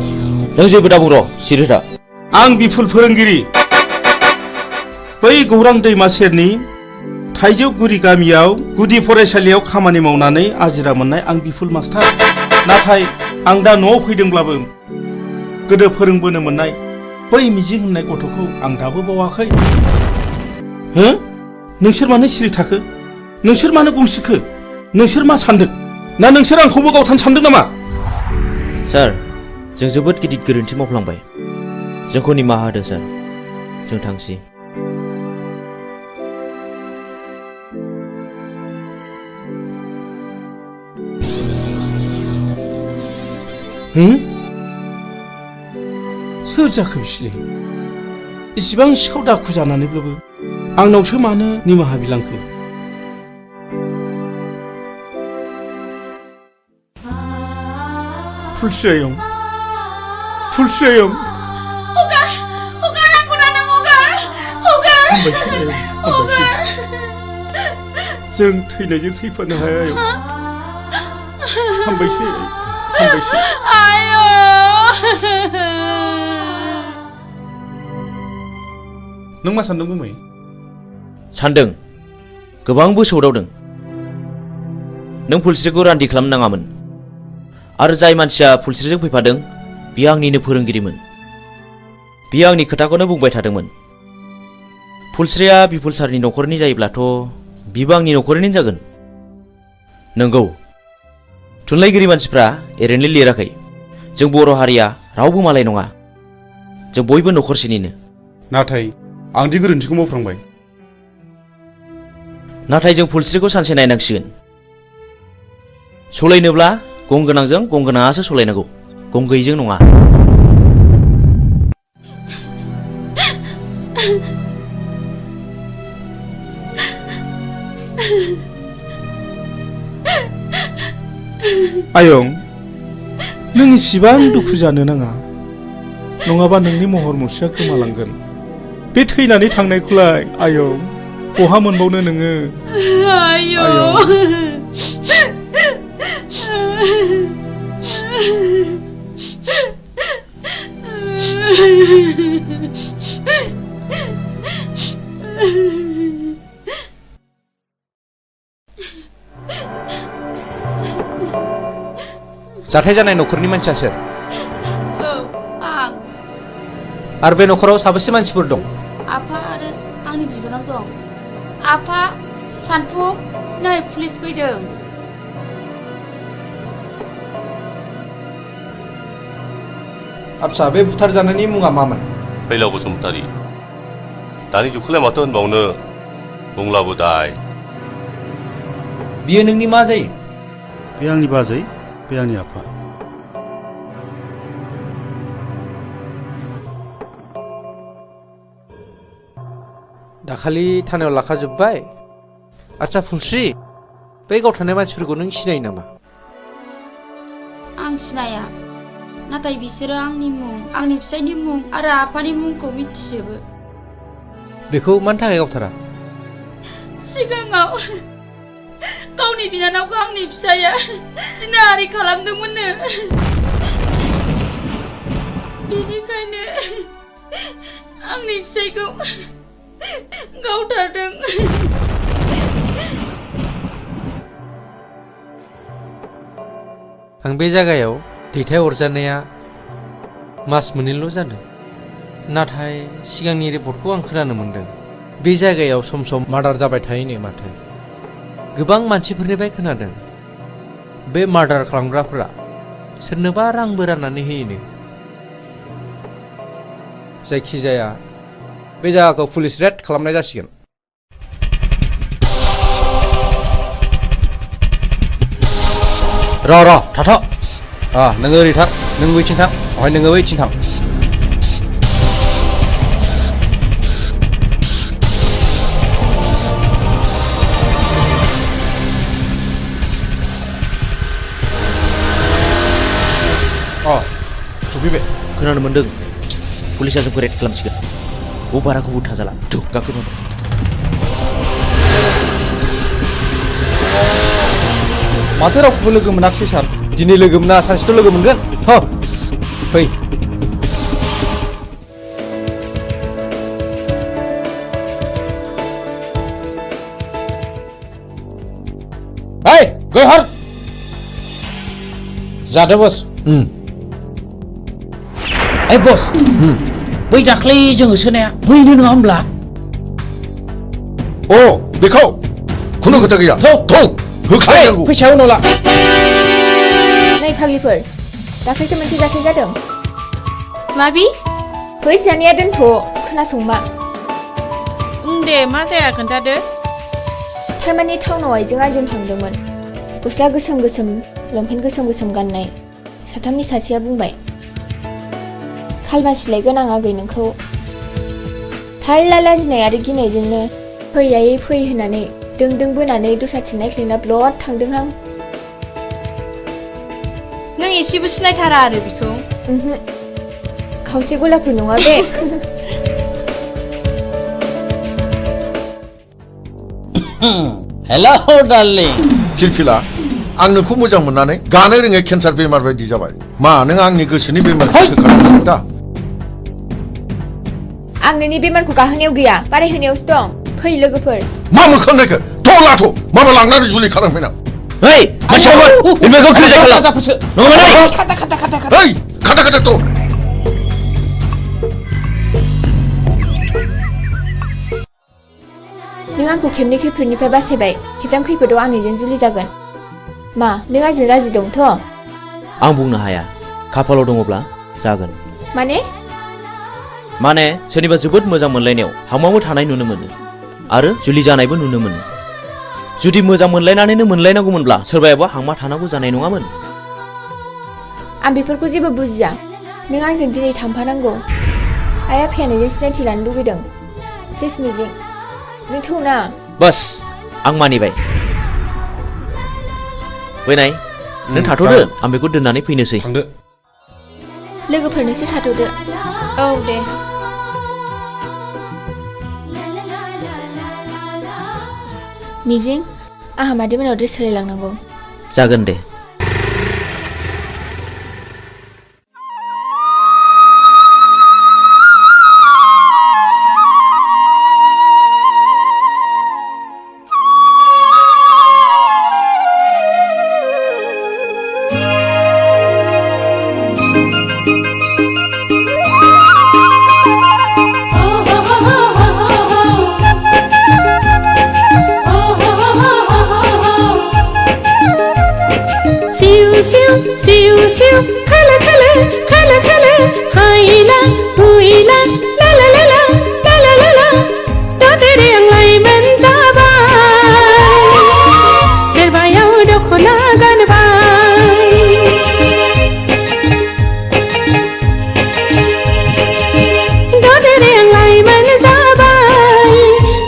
नों जेबो दाबुं र' सिरि था आं बिफुल फोरोंगिरि बै गौरां दैमा सेरनि थाइजौगुरि गामियाव गुदि फरायसालियाव खामानि मावनानै आजिरा मोननाय आं बिफुल मास्टार नाथाय आं दा न'आव फैदोंब्लाबो गोदो फोरोंबोनो मोननाय बै मिजिं होननाय गथ'खौ आं दाबो बावाखै हो नोंसोर मानो सिरि थाखो नोंसोर मानो गंसिखो नोंसोर मा सानदों ना नोंसोर आंखौबो गावथारनो सानदों नामा सार जों जोबोद गिदिर गोरोन्थि मावफ्लांबाय जोंखौ निमाहा होदो सार जों थांसै सोर जाखो बिसोरलाय इसिबां सिखाव दाखु जानानैब्लाबो आंनावसो मानो निमाहा बिलांखो फुलस्रि आयं जों थैनायजों थैफानो हाया आयं हामबायसै नों मा सानदों गुमै सानदों गोबांबो सौदावदों नों फुलस्रिखौ रान्दि खालामनाङामोन आरो जाय मानसिया फुलस्रिजों फैफादों बियो आंनिनो फोरोंगिरिमोन बियो आंनि खोथाखौनो बुंबाय थादोंमोन फुलस्रिया बिपुल सारनि न'खरनि जायोब्लाथ' बिबो आंनि न'खरनिनो जागोन नंगौ थुनलाइगिरि मानसिफ्रा ओरैनो लिराखै जों बर' हारिया रावबो मालाय नङा जों बयबो न'खरसेनिनो नाथाय आं दि गोरोन्थिखौ मावफ्रांबाय नाथाय जों फुलस्रिखौ सानसे नायनांसिगोन सलायनोब्ला गं गोनांजों गं गोनाङासो सलायनांगौ गं गैयैजों नङा आयं नों इसिबां दुखु जानो नाङा नङाबा नोंनि महर मुस्रिया गोमालांगोन बे थैनानै थांनायखौलाय आयं बहा मोनबावनो नोङो जाथाय जानाय न'खरनि मानसिया सोर आं आरो बे न'खराव साबेसे मानसिफोर दं आफा आरो आंनि बिबोनां दं आफा सानफुं नै पुलिस फैदों आच्छा बे बुथारजानायनि मुङा मामोन फैलाव बसुमतारी दानि जुगखौलाय माथो होनबावनो बुंलाबो दाय बियो नोंनि मा जायो बे आंनि बाजै बे आंनि आफा दाखालि थानायाव लाखाजोब्बाय आच्छा फुलस्रि बै गावथारनाय मानसिफोरखौ नों सिनायो नामा आं सिनाया नाथाय बिसोरो आंनि मुं आंनि फिसायनि मुं आरो आफानि मुंखौ मिथिजोबो बेखौ मानि थाखाय गावथारा सिगाङाव गावनि बिनानावखौ आंनि फिसाया नारि खालामदोंमोननो बेनिखायनो आंनि फिसायखौ गावथारदों आं बे जायगायाव दैथायहरजानाया मास मोननैल' जादों नाथाय सिगांनि रिपर्टखौ आं खोनानो मोनदों बे जायगायाव सम सम मार्डार जाबाय थायोनो माथो गोबां मानसिफोरनिफ्राय खोनादों बे मार्डार खालामग्राफोरा सोरनोबा रांबो राननानै होयोनो जायखिजाया बे जायगाखौ पुलिस रेड खालामनाय जासिगोन र' थाथ' नोङो ओरै थां नों बैथिं थां ओमफ्राय नोङो बैथिं थां सफैबाय खोनानो मोन्दों पुलिसा जोंखौ रेड खालामसिगोन बाराखौ थाजाला गाखोनो माथो रावखौबो लोगो मोनाखिसै सार दिनै लोगो मोना सानसेथ' लोगो मोनगोन फै गयहर जादो बस बस बै दाख्लै जोङो सोनाया बैनो नङा होमब्ला बेखौ खुनु खोथा गैया होखानांगौ फैसायाव नला नै फाग्लिफोर दाख्लैसो मोनसे जाथाय जादों माबि फै जानाया दोनथ' खोनासंमा दे मा जाया खोन्थादो थारमाने टाउनाव आइजों आइजों थांदोंमोन गस्ला गोसोम गोसोम लंपेन्ट गोसोम गोसोम गाननाय साथामनि सासेया बुंबाय खालमासिलाय गोनां आगै नोंखौ थारला लाजिनाय आरो गिनायजोंनो फै आयै फै होननानै दों बोनानै दस्राथिं नायख्लायना ब्लद थांदोंहां नों एसेबो सिनायथारा आरो बिखौ खावसे गलाफोर नङा बे हेलौ डार्लिं किरकिला आं नोंखौ मोजां मोननानै गानो रोङै केन्सार बेमार बायदि जाबाय मा नों आंनि गोसोनि बेमारखौ सोखानांगौ दा आं नोंनि बेमारखौ गाहोनायाव गैया बारायहोनायावसो दं फै लोगोफोर मा मोखां नायखो थ' लाथ' माबा लांनानै जुलि खालामफैनां Hei, macam apa? Ini kau kerja kalau. Nongol ni. Hei, kata tu. नों आंखौ खेबनै खैफोदनिफ्राय बासायबाय खेबथाम खैफोदाव आं नोंजों जुलि जागोन मा नों आंजों राजि दंथ' आं बुंनो हाया खाफालाव दङब्ला जागोन माने सोरनिबा जोबोद मोजां मोनलायनायाव हामाबो थानाय नुनो मोनो आरो जुलि जानायबो नुनो मोनो जुदि मोजां मोनलायनानैनो मोनलायनांगौमोनब्ला सोरबायाबा हामा थानांगौ जानाय नङामोन आं बेफोरखौ जेबो बुजिया नों आंजों दिनै थांफानांगौ आइ आफाया नोंजों सिनायथि लानो लुगैदों प्लिज मिजिं नों थौना बस आं मानिबाय फैनाय नों थाथ'दो आं बेखौ दोननानै फैनोसै थांदो लोगोफोरनोसो थाथ'दो औ दे मिजिं आंहा मादैमोनाव ड्रेस सोलायलांनांगौ जागोन दे Siu siu kala kala kala kala haila huila la la la la la la la la đó tới riêng lại bên giá bay trên vai áo đâu khổ na gan bay đó tới riêng lại bên giá bay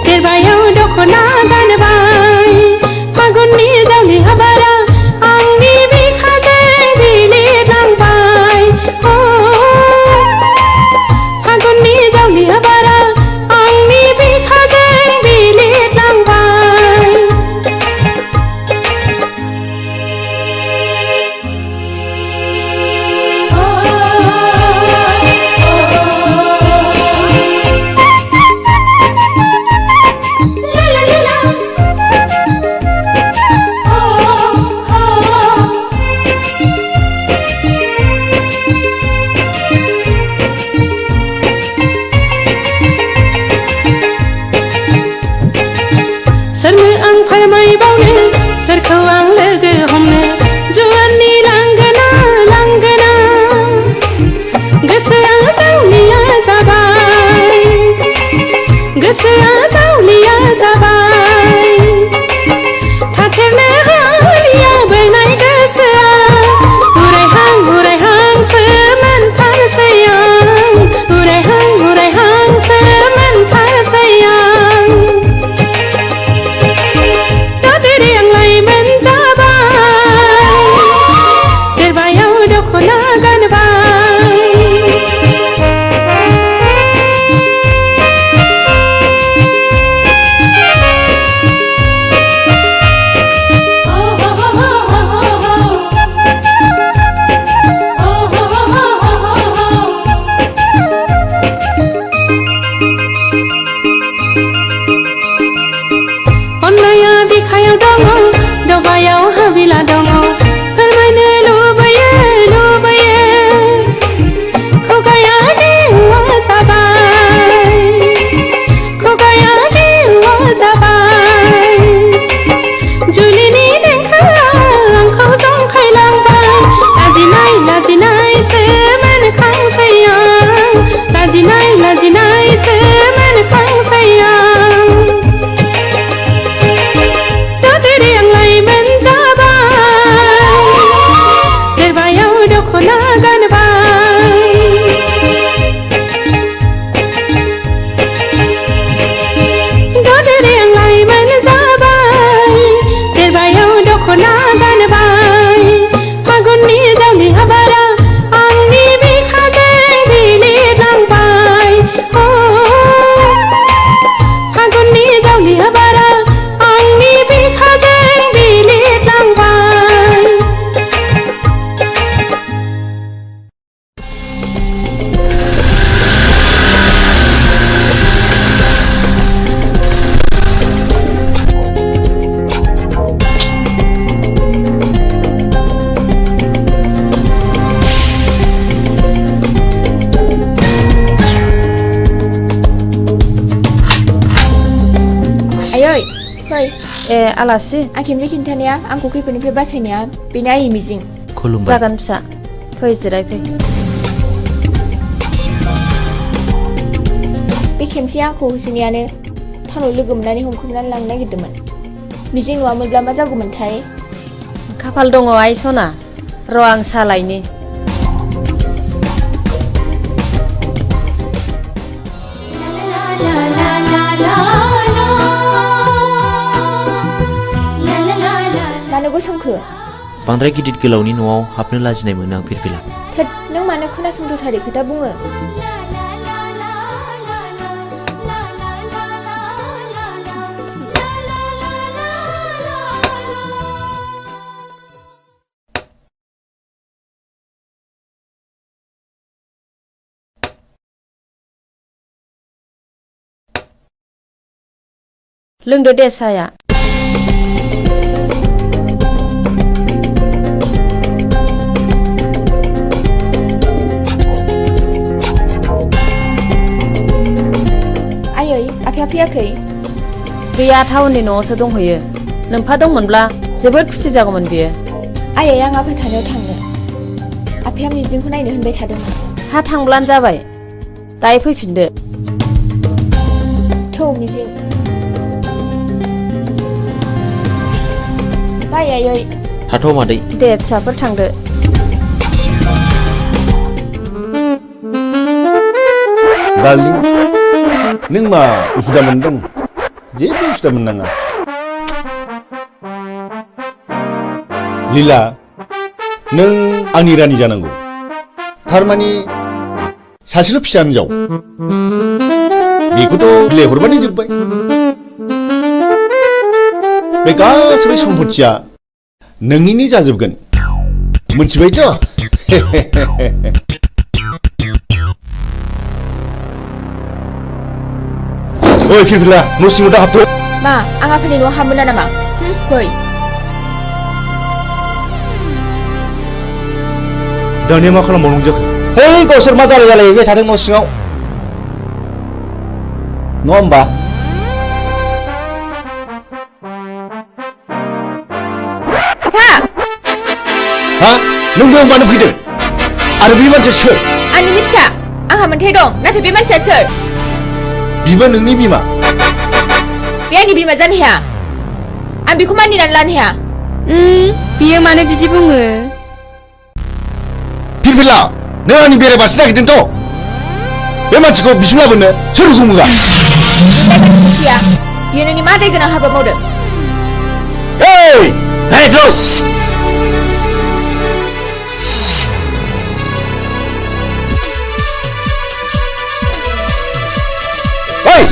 trên vai áo đâu khổ na gan bay magun ni giao li habara Đó tới आयै फै ए आलासि आं खेमसे खिन्थानाया आंखौ खैफोदनिफ्राय बासायनाया बेनो आइ मिजिं खुलुमबाय जागोन फिसा फै जिरायफै बे खेमसे आंखौ होसोनायानो टाउनाव लोगो मोननानै हमख्रुमनानै लांनो नागिरदोंमोन मिजिं नङामोनब्ला मा जागौमोनथाय खाफाल दङ आइ सना र' आं सालायनि मानो गसंखो बांद्राय गिदिर गोलावनि न'आव हाबनो लाजिनाय मोनो आं फिरफिला थोद नों मानो खोनासंथारै खोथा बुङो लोंदो दे साया आयै आफाया फैयाखै गैया टाउननि न'आवसो दंहैयो नोमफा दंमोनब्ला जोबोद खुसि जागौमोन बियो आयै आं आफा थानायाव थांनो आफाया मिजिंखौ नायनो होनबाय थादोंमोन हा थांब्लानो जाबाय दायो फैफिनदो थौ मिजिं बाय आयै थाथ' मादै दे फिसाफोर थांदो डार्लिं नों मा उसुदा मोनदों जेबो उसुदा मोननाङा लीला नों आंनि रानि जानांगौ थारमानि सासेल' फिसा हिनजाव बेखौथ' बिलाइ हरबानो जोब्बाय बे गासैबो सम्पथिया नोंनिनो जाजोबगोन मोनथिबायथ' ओइ फिरफिला न' सिङाव दा हाबथ' मा आं आफानि न'आव हाबमोना नामा फै दानिया मा खालामबावनांगौ जाखो है गावसोर मा जालायबाय थादों न' सिङाव नङा होमबा हा नों बेयाव मानो फैदों आरो बे मानसिया सोर आंनिनो फिसा आंहा मोनथाय दं नाथाय बे मानसिया सोर बिबो नोंनि बिमा बे आंनि बिमा जानो हाया आं बेखौ मानिनानै लानो हाया बियो मानो बिदि बुङो फिरफिला नों आंनि बेरायबासो नागिरदोंथ' बे मानसिखौ बिसिम लाबोनो सोर हुकुमोगा बियो नोंनि मा दाय गोनां हाबा मावदों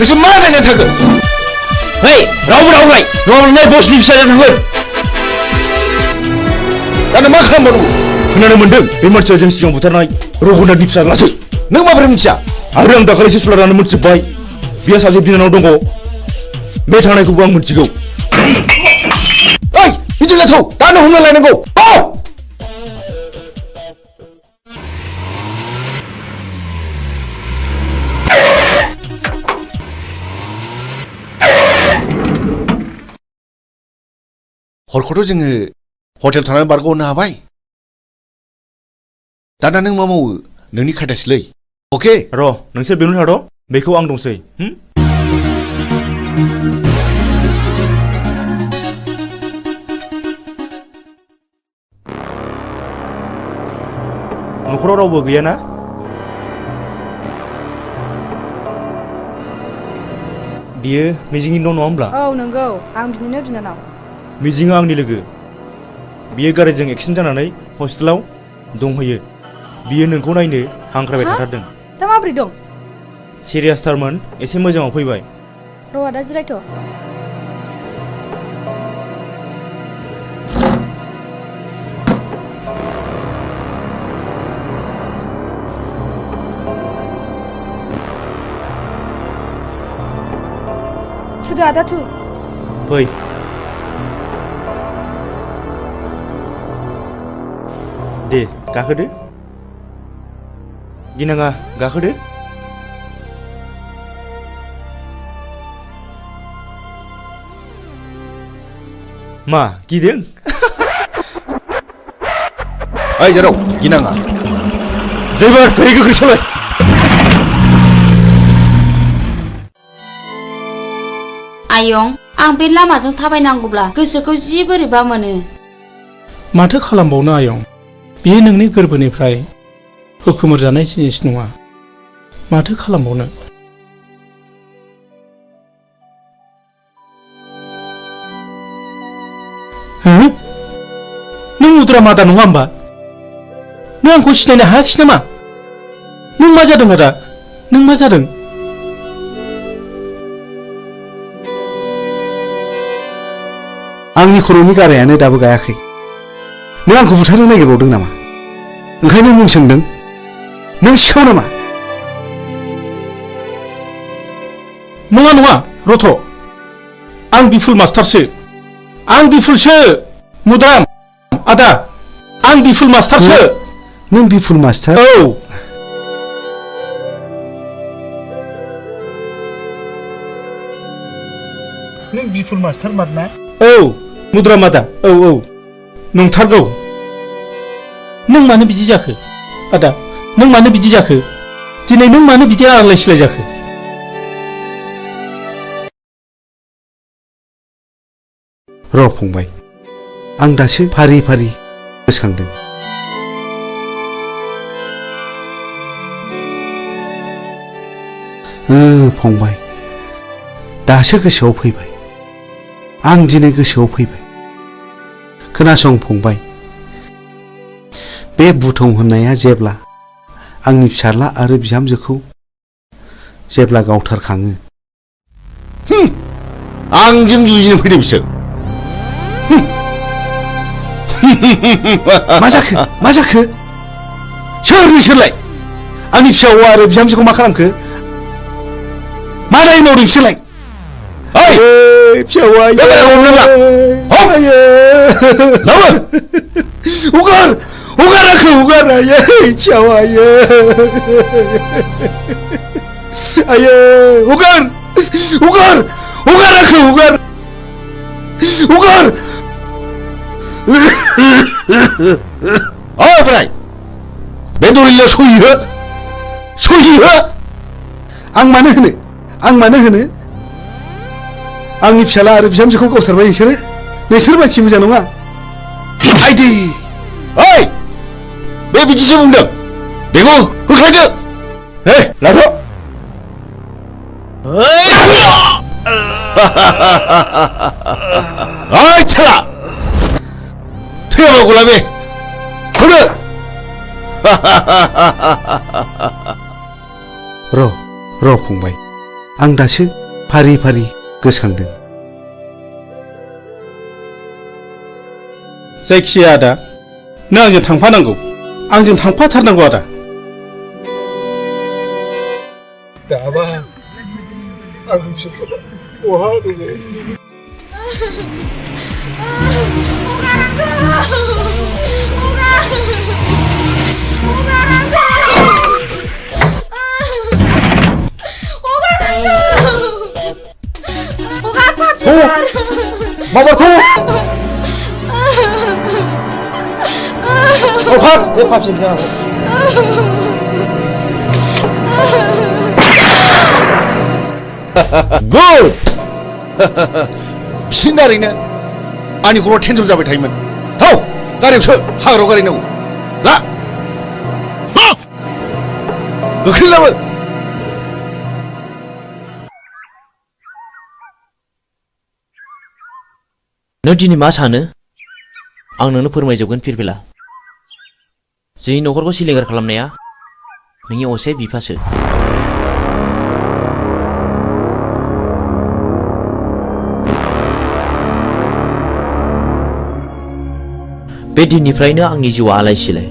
नोंसोर मा नायनानै थाखो रावबो रावबाय नङाब्ला बसनि फिसाजों थांगोन दाना मा खालामबावनांगौ खोनानो मोनदों बे मानसिया जों सिगां बुथारनाय रघुनाथनि फिसाज्लासो नों माबोरै मिथिया आरो आं दाखालिसो सुलारानो मोनथिबाय बियो सासे बिनानाव दङ बे थांनायखौबो आं मोनथिगौ ओइ बिदिब्ला थौ दानो हमना लायनांगौ हरखौथ' जोङो हटेल थानानै बारग'होनो हाबाय दाना नों मा मावो नोंनि खायदासैलै अके र' नोंसोर बेयावनो थाद' बेखौ आं दंसै न'खराव रावबो गैयाना बियो मिजिंनि न' नङा होमब्ला औ नंगौ आं बिनिनो बिनानाव मिजिङा आंनि लोगो बियो गारिजों एक्सिडेन्ट जानानै हस्टेलाव दंहैयो बियो नोंखौ नायनो हांख्रायबाय थाथारदों दा माबोरै दं सिरियासथारमोन एसे मोजाङाव फैबाय र' दा जिरायथ' थुदो आदा थु फै दे गाखोदो गिनाङा मा गिदों ओइ जारौ गिनाङा जेबो गोरै गोख्रै सालाय आयं आं बे लामाजों थाबायनांगौब्ला गोसोखौ जि बोरैबा मोनो माथो खालामबावनो आयं बेयो नोंनि गोरबोनिफ्राय हुखुमोर जानाय जिनिस नङा माथो खालामबावनो नों उद्रा मादा नङा होमबा नों आंखौ सिनायनो हायाखिसै नामा नों मा जादों आदा नों मा जादों आंनि खर'नि गारायानो दाबो गायाखै नों आंखौ बुथारनो नागिरबावदों नामा ओंखायनो मुं सोंदों नों सिखाव नामा नङा नङा रथ' आं बिफुल मास्टारसो आं बिफुलसो मुदाम आदा आं बिफुल मास्टारसो नों बिफुल मास्टार औ नों बिफुल मास्टार मारना औ मुद्रा मादा औ औ नंथारगौ नों मानो बिदि जाखो आदा नों मानो बिदि जाखो दिनै नों मानो बिदि आलाय सिलाय जाखो र' फंबाय आं दासो फारि फारि गोसोखांदों फंबाय दासो गोसोआव फैबाय आं दिनै गोसोआव फैबाय खोनासं फंबाय बे बुथं होननाया जेब्ला आंनि फिसाज्ला आरो बिहामजोखौ जेब्ला गावथारखाङो आंजों जुजिनो फैदों बिसोर मा जाखो सोर नोंसोरलाय आंनि फिसा हौवा आरो बिहामजोखौ मा खालामखो मा दाय मावदों बिसोरलाय ओइ फिसा हौवा हगार आंखौ हगार आयै फिसा हौवा आयै हगार आंखौ हगार ओमफ्राय बे दलिलाव सहि हो आं मानो होनो आंनि फिसाला आरो बिहामजोखौ गावथारबाय नोंसोर मानसि मोजां नङा आइदै ओइ बे बिदिसो बुंदों बेखौ होख्लायदो हे लाथ' ओइ छाला थैयाबा गलाबे होनो र' फंबाय आं दासो फारि फारि गोसोखांदों जायखिया आदा नों आंजों थांफानांगौ आंजों थांफाथारनांगौ आदा दाबा आंनि फिसाज्ला बहा दङ माबाथ' गुड बिसिनि दारैनो आंनि खर'आ टेनसन जाबाय थायोमोन थौ गारियावसो हाग्रायाव गारिनांगौ ला गोख्रै लाबो नों दिनै मा सानो आं नोंनो फोरमायजोबगोन फिरफिला जोंनि न'खरखौ सिलिंखार खालामनाया नोंनि असे बिफासो बे दिननिफ्रायनो आंनि जिउआ आलाय सिलाय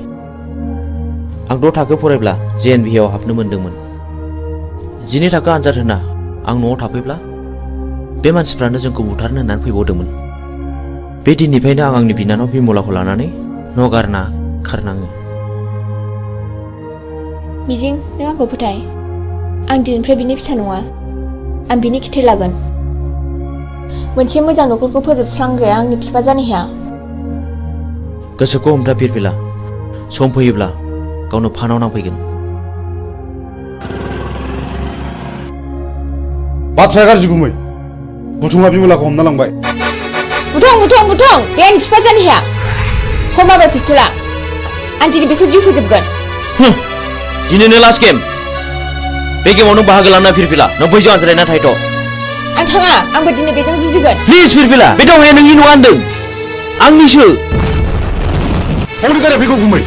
आं 6 थाखो फरायब्ला JNV आव हाबनो मोनदोंमोन 12 थाखो आनजाद होना आं न'आव थाफैब्ला बे मानसिफ्रानो जोंखौ बुथारनो होननानै फैबावदोंमोन बे दिननिफ्रायनो आं आंनि बिनानाव बिमलाखौ लानानै न' गारना खारनाङो मिजिं नों आंखौ फोथाय आं दिनैनिफ्राय बिनि फिसा नङा आं बिनि खिथेर लागोन मोनसे मोजां न'खरखौ फोजोबस्रांग्राया आंनि बिफा जानो हाया। गोसोखौ हमथा फिरफिला सम फैयोब्ला गावनो फानाव नांफैगोन। बाथ्राया गाज्रि गुमै बुथुङा बिमलाखौ हमना लांबाय। बुथं बे आंनि बिफा जानो हाया। हमाबाय पिस्तला आं दिनै बेखौ जिउ फोजोबगोन। दिनैनो लास्ट गेम। बे गेमाव नों बाहागो लाना फिरफिला नों बैजों आनज्रायना थाहैथ'। आं थाङा आंबो दिनै बेजों जुजिगोन। प्लिज फिरफिला बे दावहाया नोंनि नङा होनदों आंनिसो। हरनि गारे फैगौ गुमै।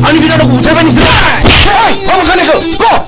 आंनि बिनानावखौ बुथारबाय नोंसोर। मा खानायखौ ग'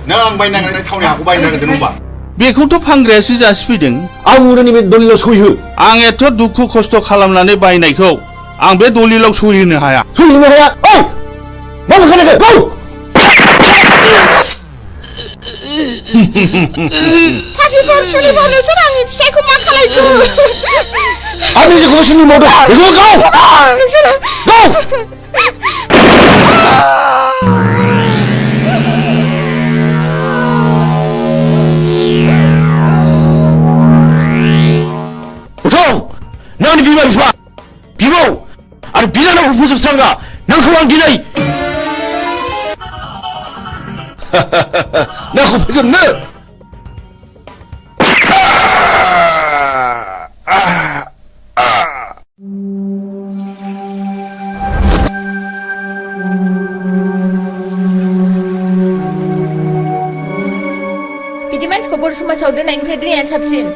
नों आं बायनानै थावनि हाखौ बायनो नागिरदों होनबा बेखौथ' फानग्रायासो जासिफैदों। आं उरनि बे दलिलाव सहिहो। आं एथ' दुखु खस्थ' खालामनानै बायनायखौ आं बे दलिलाव सहिनो हाया। सहिनो हाया? ओइ मा मोखानायखौ गौ पापिफोर सुलिफोर नोंसोर आंनि फिसायखौ मा खालायखो? आंनि जेखौबो सुनि मावदों बेखौबो गौ नोंसोरो गौ नोंनि बिमा बिफा बिबौ आरो बिनानावखौ फोजोबस्रांग्रा नोंखौ आं दिनै नोंखौ फोजोबनो बिदि मानसिखौ बर' समाजाव दोननायनिफ्राय दोननाया साबसिन।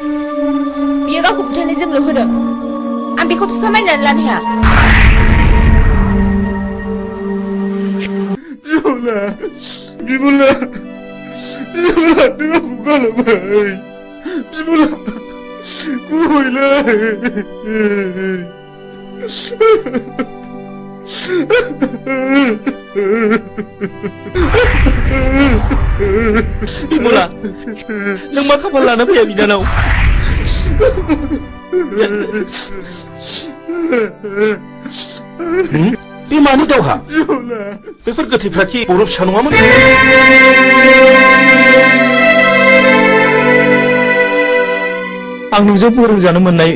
बियो गावखौ बुथारनो जोंल' होदों। आं बेखौ बिफा मानिनानै लानो हाया। बिमला नों आंखौ गालांबाय। बिमला गुबैलै बिमला नों मा खाफाल लाना फैया बिनानाव बे मानि दावहा बेफोर गोथैफ्रा कि बरफ फिसा नङामोन आं नोंजों फोरोंजानो मोननाय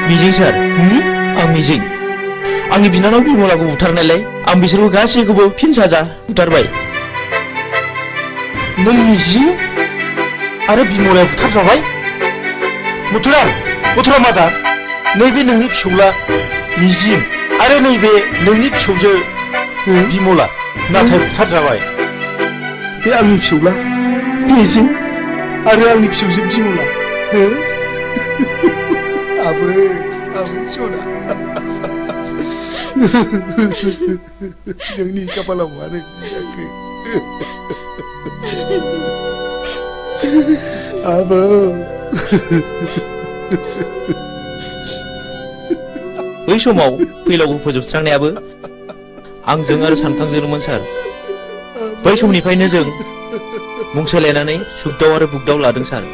मिजिं सार आं मिजिं आंनि बिनानाव बिमलाखौ बुथारनायलाय आं बिसोरखौ गासैखौबो फिन साजा बुथारबाय नों मिजिं आरो बिमलाया बुथारजाबाय मथुरा मादार नैबे नोंनि फिसौला मिजिं आरो नैबे नोंनि फिसौजो बिमला नाथाय बुथारजाबाय बे आंनि फिसौला मिजिं आरो आंनि फिसौजो बिमला आबै सना जोंनि खाफालाव मानो जाखो आबौ बै समाव फैलावखौ फोजोबस्रांनायाबो आंजों आरो सानखांजोंमोन सार बै समनिफ्रायनो जों मुं सोलायनानै सुगदाव आरो बुगदाव लादों सार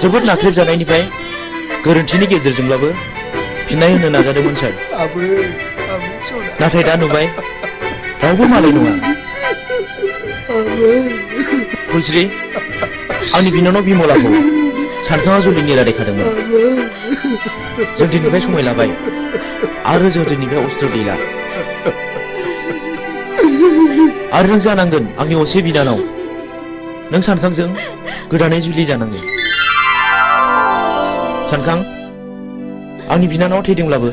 जोबोद नाख्रेबजानायनिफ्राय गोरोन्थिनि गेजेरजोंब्लाबो फिननाय होनो नाजादोंमोन सार नाथाय दा नुबाय रावबो मालाय नङा फुलस्रि आंनि बिनानाव बिमलाखौ सानखाङा जुलिनि रादायखादोंमोन जों दिनैनिफ्राय समाय लाबाय आरो जों दिनैनिफ्राय अस्त्र गैला आरो नों जानांगोन आंनि असे बिनानाव नों सानखांजों गोदानै जुलि जानांगोन सानखां आंनि बिनानाव थैदोंब्लाबो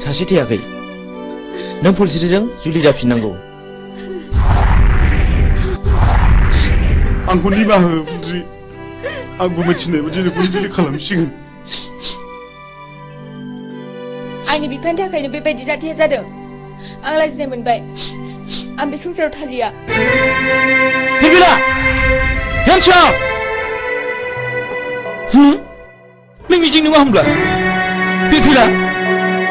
सासे थैयाखै नों फुलस्रिजों जुलि जाफिननांगौ आंखौ निमाहा हो फुलस्रि आंबो मिथिनाय बायदि नोंखौ जुलि खालामसिगोन आंनि बिफानि थाखायनो बेबायदि जाथाया जादों आं लाजिनाय मोनबाय आं बे संसाराव थालिया बिरबिला हेन्डसाम नों मिजिं नङा होमब्ला बिरबिला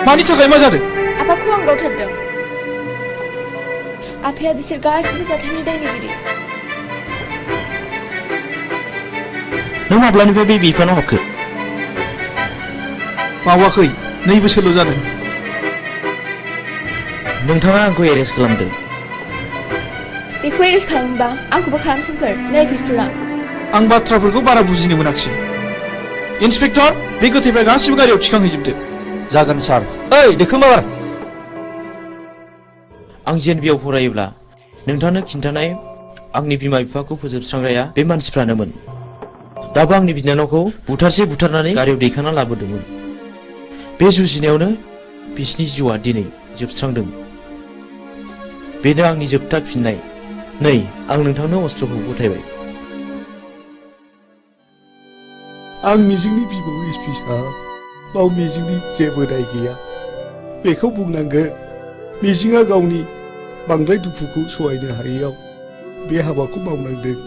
मानि थाखाय मा जादों आफाखौ आं गावथारदों आफाया बिसोर गासिबो जाथायनि दायनिगिरि नों माब्लानिफ्राय बे बिफानाव हाबखो मावाखै 2 बोसोरल' जादों नोंथाङा आंखौ एरेस्ट खालामदों बेखौ एरेस्ट खालामोबा आंखौबो खालामसोमफोर नै पिस्तुला आं बाथ्राफोरखौ बारा बुजिनो मोनाखिसै इन्सपेक्टर बे गोथैफ्रा गासिबो गारियाव थिखांहैजोबदो जागोन सार ओइ देखो माबार आं जेएनबिआव फरायोब्ला नोंथांनो खिन्थानाय आंनि बिमा बिफाखौ फोजोबस्रांग्राया बे मानसिफ्रानोमोन दाबो आंनि बिनानावखौ बुथारनानै गारियाव दैखांना लाबोदोंमोन बे जुजिनायावनो बिसिनि जिउआ दिनै जोबस्रांदों बेनो आंनि जोबथा फिननाय नै आं नोंथांनो अस्त्रखौ गथायबाय आं मिजिंनि बिबौ एसपि साहब बाव मिजिंनि जेबो दाय गैया बेखौ बुंनांगोन मिजिंआ गावनि बांद्राय दुखुखौ सहायनो हायैयाव बे हाबाखौ मावनांदों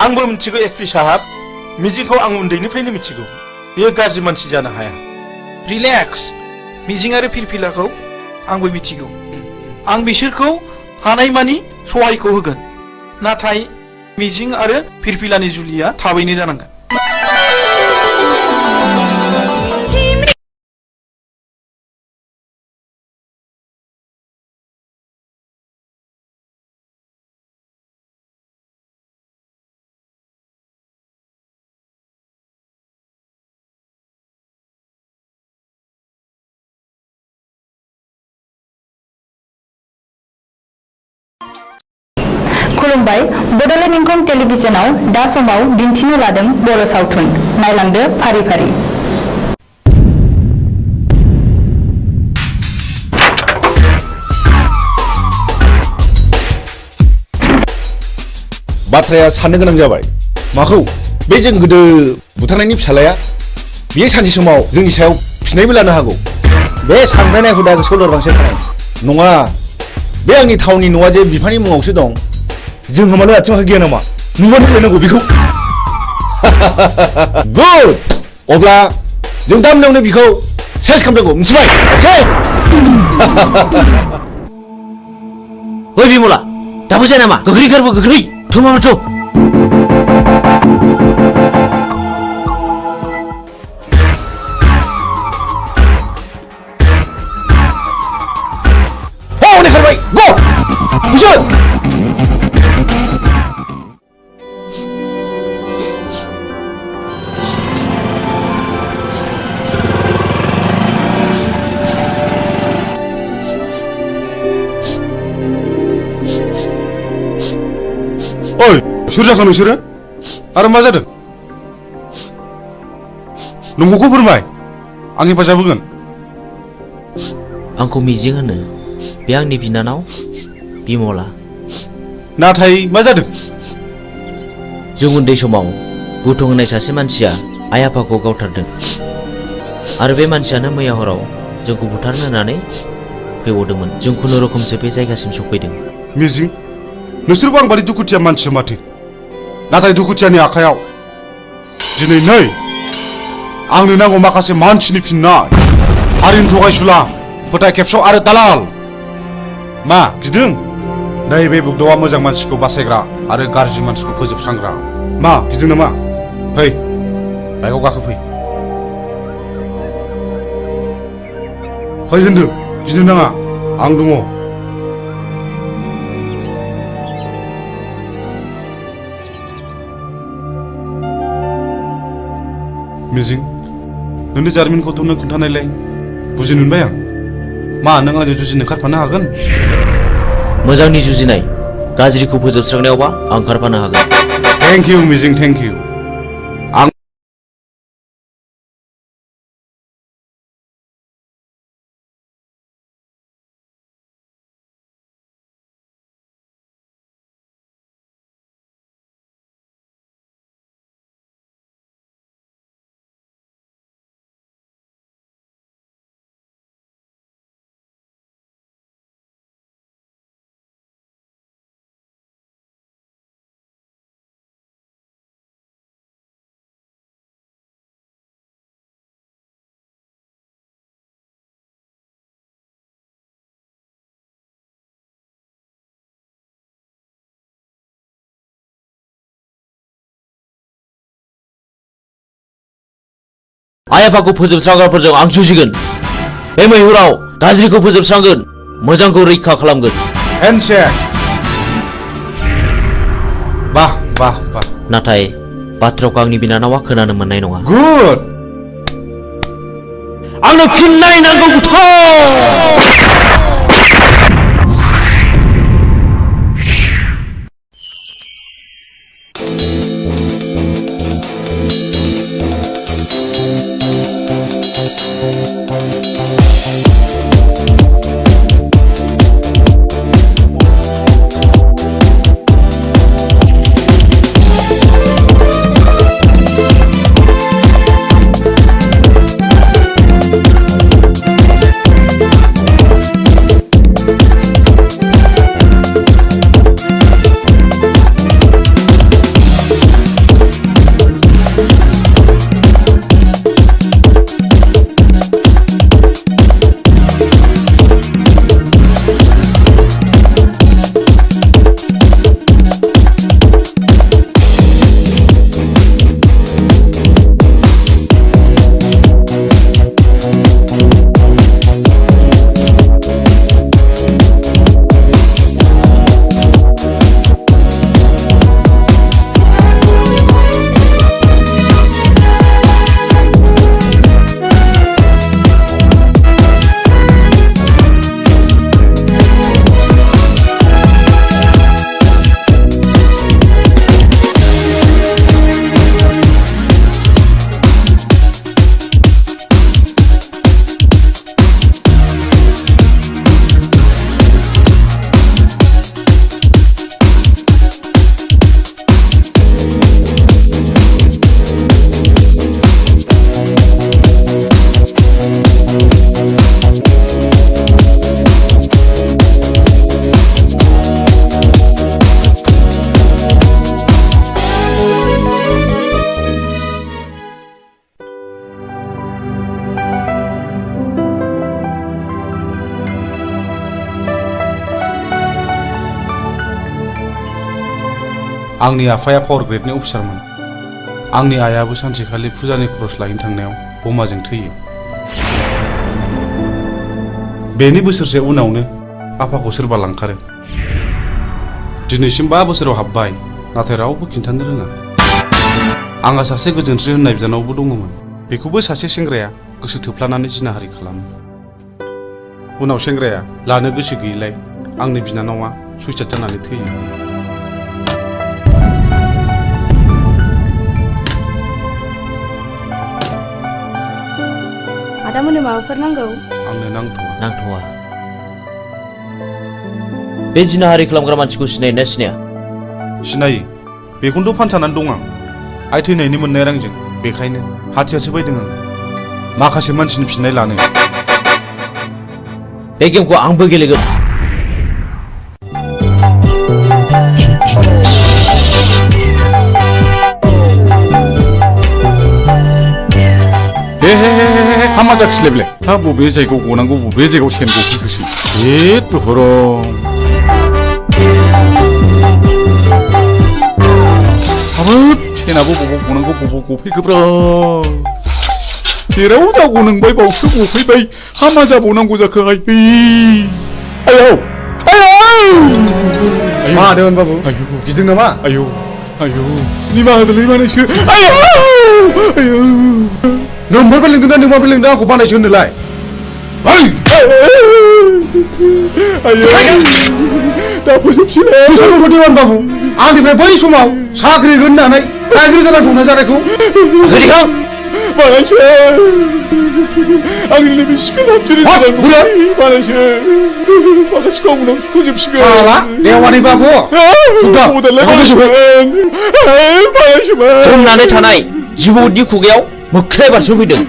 आंबो मिथिगौ एसपि साहब मिजिंखौ आं उन्दैनिफ्रायनो मिथिगौ बेयो गाज्रि मानसि जानो हाया रिलेक्स मिजिं आरो फिरफिलाखौ आंबो मिथिगौ आं बिसोरखौ हानायमानि सहायखौ होगोन नाथाय मिजिं आरो फिरफिलानि जुलिया थाबैनो जानांगोन खुलुमबाय बड'लेण्ड इंखं टेलिभिजनाव दा समाव दिन्थिनो लादों बर' सावथुन नायलांदो फारि फारि बाथ्राया साननो गोनां जाबाय माखौ बे जों गोदो बुथारनायनि फिसालाया बियो सानसे समाव जोंनि सायाव फिनायबो लानो हागौ बे साननाय हुदा गोसोआव लोरबांसो थानाय नङा बे आंनि थावनि न'आ जे बिफानि मुङावसो दं जों होमालाय आथिं आखाइ गैया नामा नुबानो होलायनांगौ बेखौ गुड अब्ला जों दा मोनायावनो बिखौ सेस खालामनांगौ मिथिबाय अके ओइ बिमला दाबो जाया नामा गोख्रै गारबो गोख्रै थमामाथ' हनै खारबाय गो बुसोन ओइ सोर जाखो नोंसोरो आरो मा जादों नंगौखौ फोरमाय आं हेफाजाब होगोन आंखौ मिजिं होनो बे आंनि बिनानाव बिमला नाथाय मा जादों जों उन्दै समाव बुथुं होननाय सासे मानसिया आइ आफाखौ गावथारदों आरो बे मानसियानो मैया हराव जोंखौ बुथारनो होननानै फैबावदोंमोन जों खुनुरुखुमसो बे जायगासिम सफैदों मिजिं नोंसोरबो आं बादि दुखुथिया मानसि माथो नाथाय दुखुथियानि आखायाव दिनै नै आंनो नांगौ माखासे मानसिनि फिननाय हारिनि थगायसुला फोथाय खेबस' आरो दालाल मा गिदों नैबे बुगदावा मोजां मानसिखौ बासायग्रा आरो गाज्रि मानसिखौ फोजोबस्रांग्रा मा गिदों नामा फै बाइकआव गाखो फै होनदों गिनो नाङा आं दङ मिजिं नोंनि जारिमिनखौथ' नों खोन्थानायलाय बुजिनो मोनबाय आं मा नों आंजों जुजिनो ओंखारफानो हागोन मोजांनि जुजिनाय गाज्रिखौ फोजोबस्रांनायावबा आं ओंखारफानो हागोन थेंक इउ मिजिं थेंक इउ आं आइ आफाखौ फोजोबस्रांग्राफोरजों आं जुजिगोन बे मैहुराव गाज्रिखौ फोजोबस्रांगोन मोजांखौ रैखा खालामगोन हेन्डशेक बाह बाह बाह नाथाय बाथ्राखौ आंनि बिनानावा खोनानो मोननाय नङा गुड आंनो फिननाय नांगौ आंनि आफाया पावार ग्रेडनि अफिसारमोन। आंनि आइयाबो सानसेखालि फुजानि खरस लायनो थांनायाव बमाजों थैयो। बेनि बोसोरसे उनावनो आफाखौ सोरबा लांखारो। दिनैसिम 5 बोसोराव हाबबाय, नाथाय रावबो खिन्थानो रोङा। आंहा सासे गोजोनस्रि होननाय बिनानावबो दङमोन। बेखौबो सासे सेंग्राया गोसो थोफ्लानानै जिनाहारि खालामो। उनाव सेंग्राया लानो गोसो गैयिलाय आंनि बिनानावा सुइसाइड जानानै थैयो। आदामोननो माबाफोर नांगौ? आंनो नांथ'वा। बे जिनाहारि खालामग्रा मानसिखौ सिनायोना सिनाया? सिनायो। बेखौनोथ' फानसानानै दं आं। आइ थैनायनि मोननाय रांजों। बेखायनो हाथियारसो बायदों आं माखासे मानसिनि फिननाय लानो। बे गेमखौ आंबो गेलेगोन। हामा जाखिलायबाय हा बबे जायगायाव गनांगौ बबे जायगायाव सेन गफैखोसै हाबाब सेनाबो बबाव गनांगौ बबाव गफैखोब्रा जेराव जागौ नोंबाय बावसो गफैबाय हामा जाबावनांगौ जाखो आयौ मा होन बाबु गिदों नामा? आयौ निमाहा होदोलै मानैसो नोंबो लोंदोंना नोंबो लोंदों आंखौ बानायसो होनोलाय दा फोजोबसिगोन बाबु आंनिफ्राय बै समाव साख्रि होननानै रायजो जाना दंना जानायखौ बानायसो आंनि लोगो सिखोन बानायसो माखासेखौ उनाव सुख'जोबसिगोन देवानि बाबु जमनानै थानाय जिबौनि खुगायाव मोख्राया बारस'फैदों।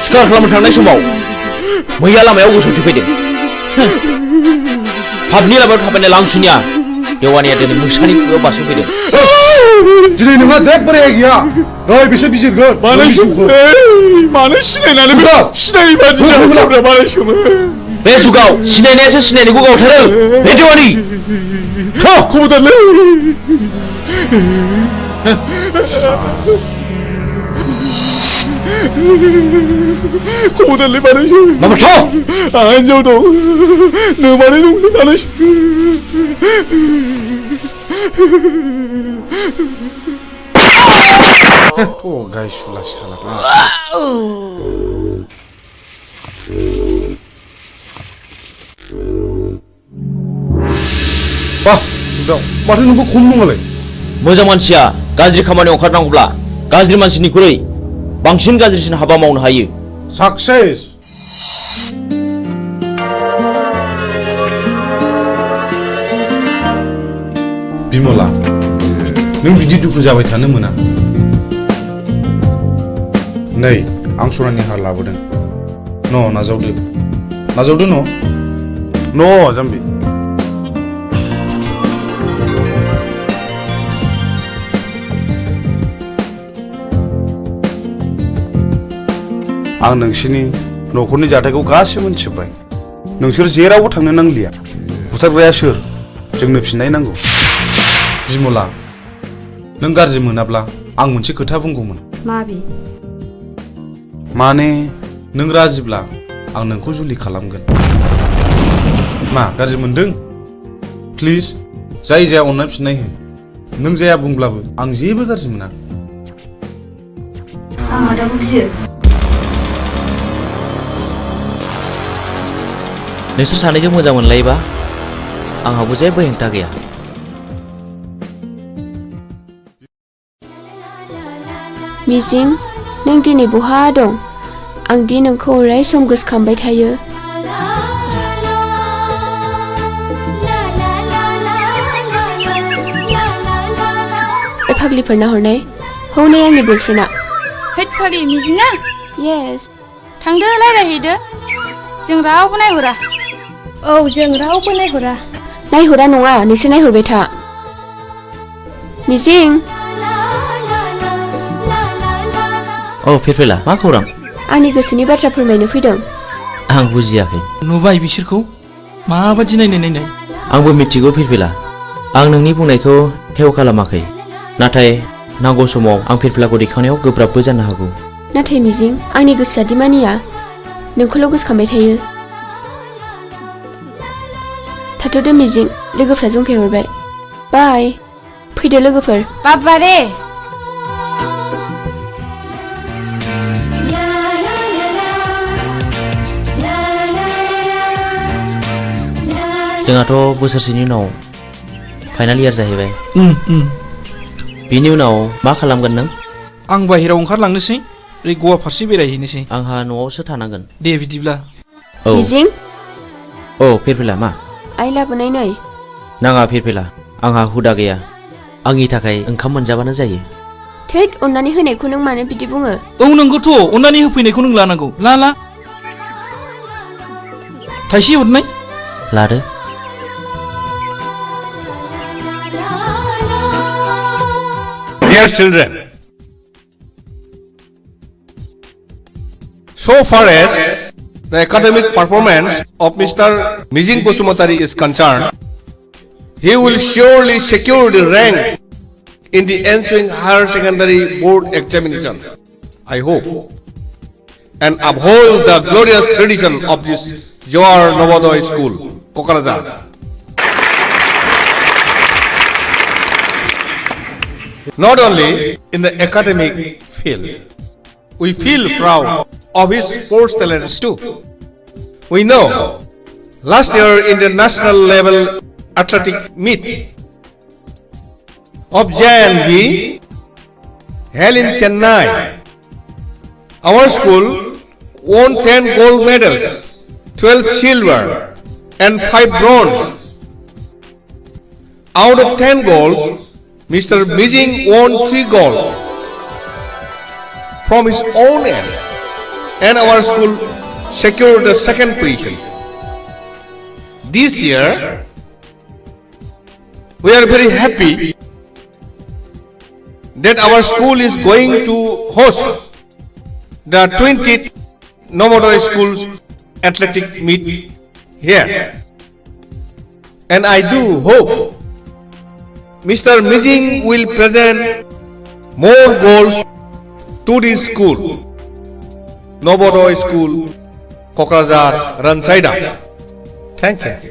सिखार खालामनो थांनाय समाव मैया लामायाव गसंथि फैदों। पाबनि लामायाव थाबायनाय लांसुनिया देवानिया दिनै मोसानि खुगायाव बारस'फैदों। दिनै नोंहा जेबो रेहाय गैया। नै बिसोर बिजिरगोन मानो सिनायनानै सिनायै बादि जाब्रा बानायसोमोन। बे जुगाव सिनायनायासो सिनायनायखौ गावथारो बे देवानि। खबरदारलै खबरदारलै बानायसो आंहा हिनजाव दं नोमानै दंलै बानायसो गायसुला साला माथो नोंखौ खम नङालाय मोजां मानसिया गाज्रि खामानियाव ओंखारनांगौब्ला गाज्रि मानसिनिख्रुइ बांसिन गाज्रिसिन हाबा मावनो हायो। साक्सेस बिमला नों बिदि दुखु जाबाय थानो मोना। नै आं सनानि हार लाबोदों नाजावदो जाम्बि आं नोंसिनि न'खरनि जाथायखौ गासिबो मिथिजोब्बाय। नोंसोर जेरावबो थांनो नांलिया। बुथारग्राया सोर जोंनो फिननाय नांगौ। बिमला नों गाज्रि मोनाब्ला आं मोनसे खोथा बुंगौमोन। माने नों राजिब्ला आं नोंखौ जुलि खालामगोन। मा गाज्रि मोनदों? प्लिज जाया अननानै फिननाय हो। नों जाया बुंब्लाबो आं जेबो गाज्रि मोना। आं आदाखौ गियो। नोंसोर सानैजों मोजां मोनलायोबा आंहाबो जेबो हेंथा गैया। मिजिं नों दिनै बहा दं? आं दि नोंखौ अराय सम गोसोखांबाय थायो। फाग्लिफोरना हरनाय हौनै आंनि बयफ्रेन्डआ। हैद फाग्लि मिजिङा? येस। थांदो रायज्लायहैदो। जों रावबो नायहरा। औ जों रावबो नायहरा। नायहरा नङा नोंसोर नायहरबाय था। मिजिं। औ फिरफिला मा खौरां? आंनि गोसोनि बाथ्रा फोरमायनो फैदों। आं बुजियाखै। नुबाय बिसोरखौ माबादि नायनाय। आंबो मिथिगौ फिरफिला। आं नोंनि बुंनायखौ हेव खालामाखै। नाथाय नांगौ समाव आं फिरफिलाखौ दैखांनायाव गोब्राबबो जानो हागौ। नाथाय मिजिं आंनि गोसोआ दि मानिया नोंखौल' गोसोखांबाय थायो। थाथ'दो मिजिं लोगोफ्रा जंखायहरबाय। बाय फैदो लोगोफोर। बाबा रे जोंहाथ' बोसोरसेनि उनाव फाइनाल इयार जाहैबाय। बिनि उनाव मा खालामगोन नों? आं बाहेराव ओंखारलांनोसै ओरै गवा फारसे बेरायहैनोसै। आंहा न'आवसो थानांगोन। दे बिदिब्ला। औ मिजिं औ फिरफिला मा? आइ लाबोनाय नै। नाङा फिरफिला आंहा हुदा गैया। आंनि थाखाय ओंखाम मोनजाबानो जायो। थैद अननानै होनायखौ नों मानो बिदि बुङो? औ नंगौथ' अननानै होफैनायखौ नों लानांगौ। ला थाइसे हरनाय। लादो। Dear children, so far as the academic performance of Mr. Mijing Bosumatari is concerned, he will surely secure the rank in the ensuing higher secondary board examination, I hope, and uphold the glorious tradition of this Johar Novodoy School, Kokarajar. Not only in the academic field, we feel proud of his sports talents too. We know last year in the national level athletic meet of JNV held in Chennai, our school won 10 gold medals, 12 silver and 5 bronze. Out of 10 golds, Mr. Mijing won 3 gold from his own end, and our school secured the second position. This year, we are very happy that our school is going to host the 20th Novodoy Schools athletic meet here, and I do hope Mr. Mijing will present more goals to this school, Novodoy School, Kokrazar, Ransaida. Thank you.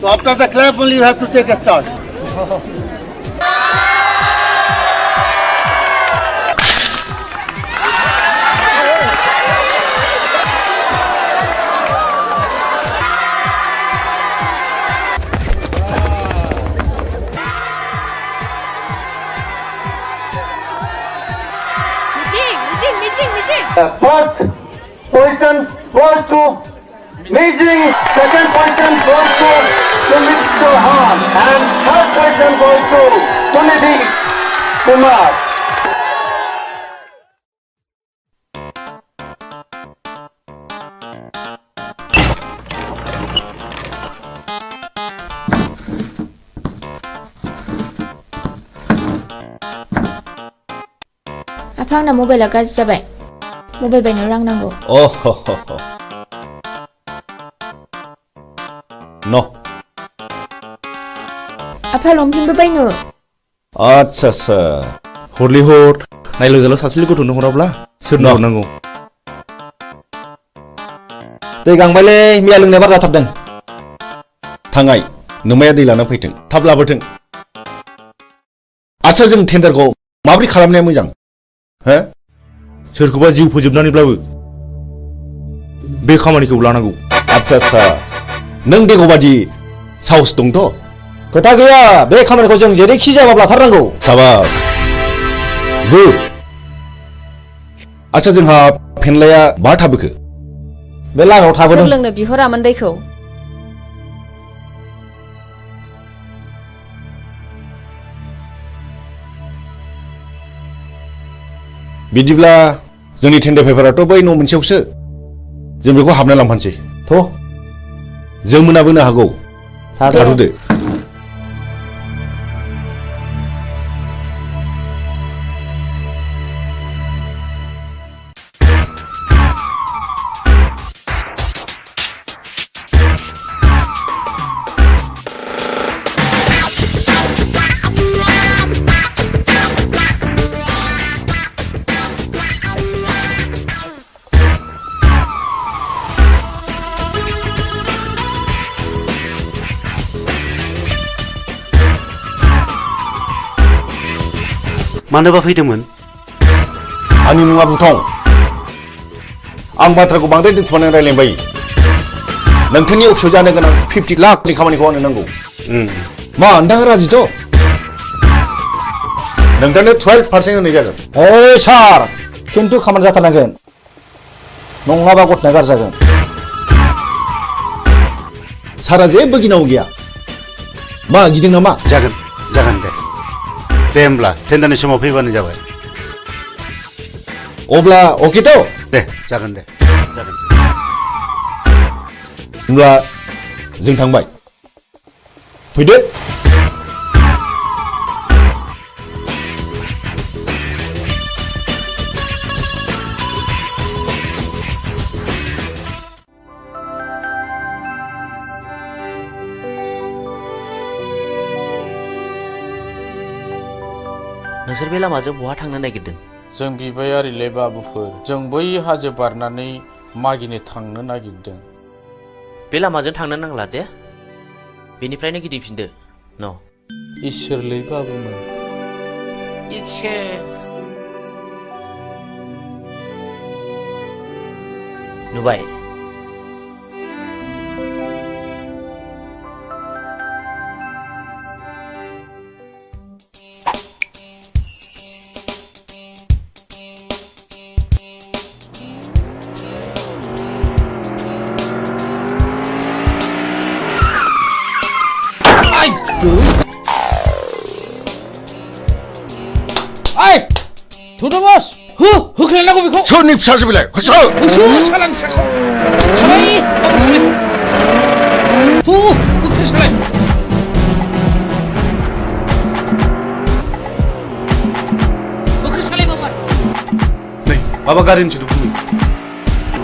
So after the clap only you have to take a start. First position goes to Mijing, second position goes to Mr. Han, and third position goes to Sunidhi Kumar. आफा आंना मबाइला गाज्रि जाबाय। Mobile बायनो रां नांगौ। न आफा लंपेन्टबो बायनो। आच्छा हरलि हर नायलोजाल' सासेल गथ'नो हराब्ला सोरनो हरनांगौ? दै गांबायलै मैया लोंनाय बार जाथारदों। थांगाय नोमाया दै लाना फैथों, थाब लाबोथों। आच्छा जों टेन्डारखौ माबोरै खालामनाया मोजां? हो? सोरखौबा जिउ फोजोबनानैब्लाबो बे खामानिखौ लानांगौ। आच्छा नों देगौबादि साहस दंथ'? खोथा गैया, बे खामानिखौ जों जेरैखि जायाबाबो लाथारनांगौ। साबास गुड। आच्छा जोंहा फेनलाया बहा थाबोखो? बे लामायाव थाबोदों। सोर लोंनो बिहरामोन दैखौ? बिदिब्ला जोंनि टेन्डार पेपाराथ' बै न' मोनसेयावसो, जों बेखौ हाबना लांफानोसै। थ' जों मोनाबोनो हागौ। थाथ'दो। मानोबा फैदोंमोन? आंनि मुङा बुथं। आं बाथ्राखौ बांद्राय दोनथुमनानै रायलायबाय। नोंथांनि अफिसाव जानो गोनां 50 लाखनि खामानिखौ आंनो नांगौ। मा नोंथाङा राजिथ'? नोंथांनो 12% होनाय जागोन। ओइ सार, खिन्थु खामानि जाथारनांगोन। नङाबा गथ'ना गाज्रि जागोन। सारा जेबो गिनांगौ गैया। मा गिदों नामा? जागोन दे। दे होमब्ला टेन्डारनि समाव फैबानो जाबाय। अब्ला अकेथ'? दे जागोन दे। जागोन। होमब्ला जों थांबाय। फैदो। नोंसोर बे लामाजों बहा थांनो नागिरदों? जों बिबायारिले बाबुफोर, जों बै हाजो बारनानै मागिनो थांनो नागिरदों। बे लामाजों थांनो नांला दे। बेनिफ्रायनो गिदिंफिनदो। न' इसोरलै बाबुमोन। नुबाय? ओइ थुदो बस होख्लायनांगौ बेखौ सोरनि फिसासो बेलाय होसो सालान फिसाखौ सालाय थु होख्लाय सालाय होख्लाय सालाय बाबा नै माबा गारिनि सोदोब खोनायो।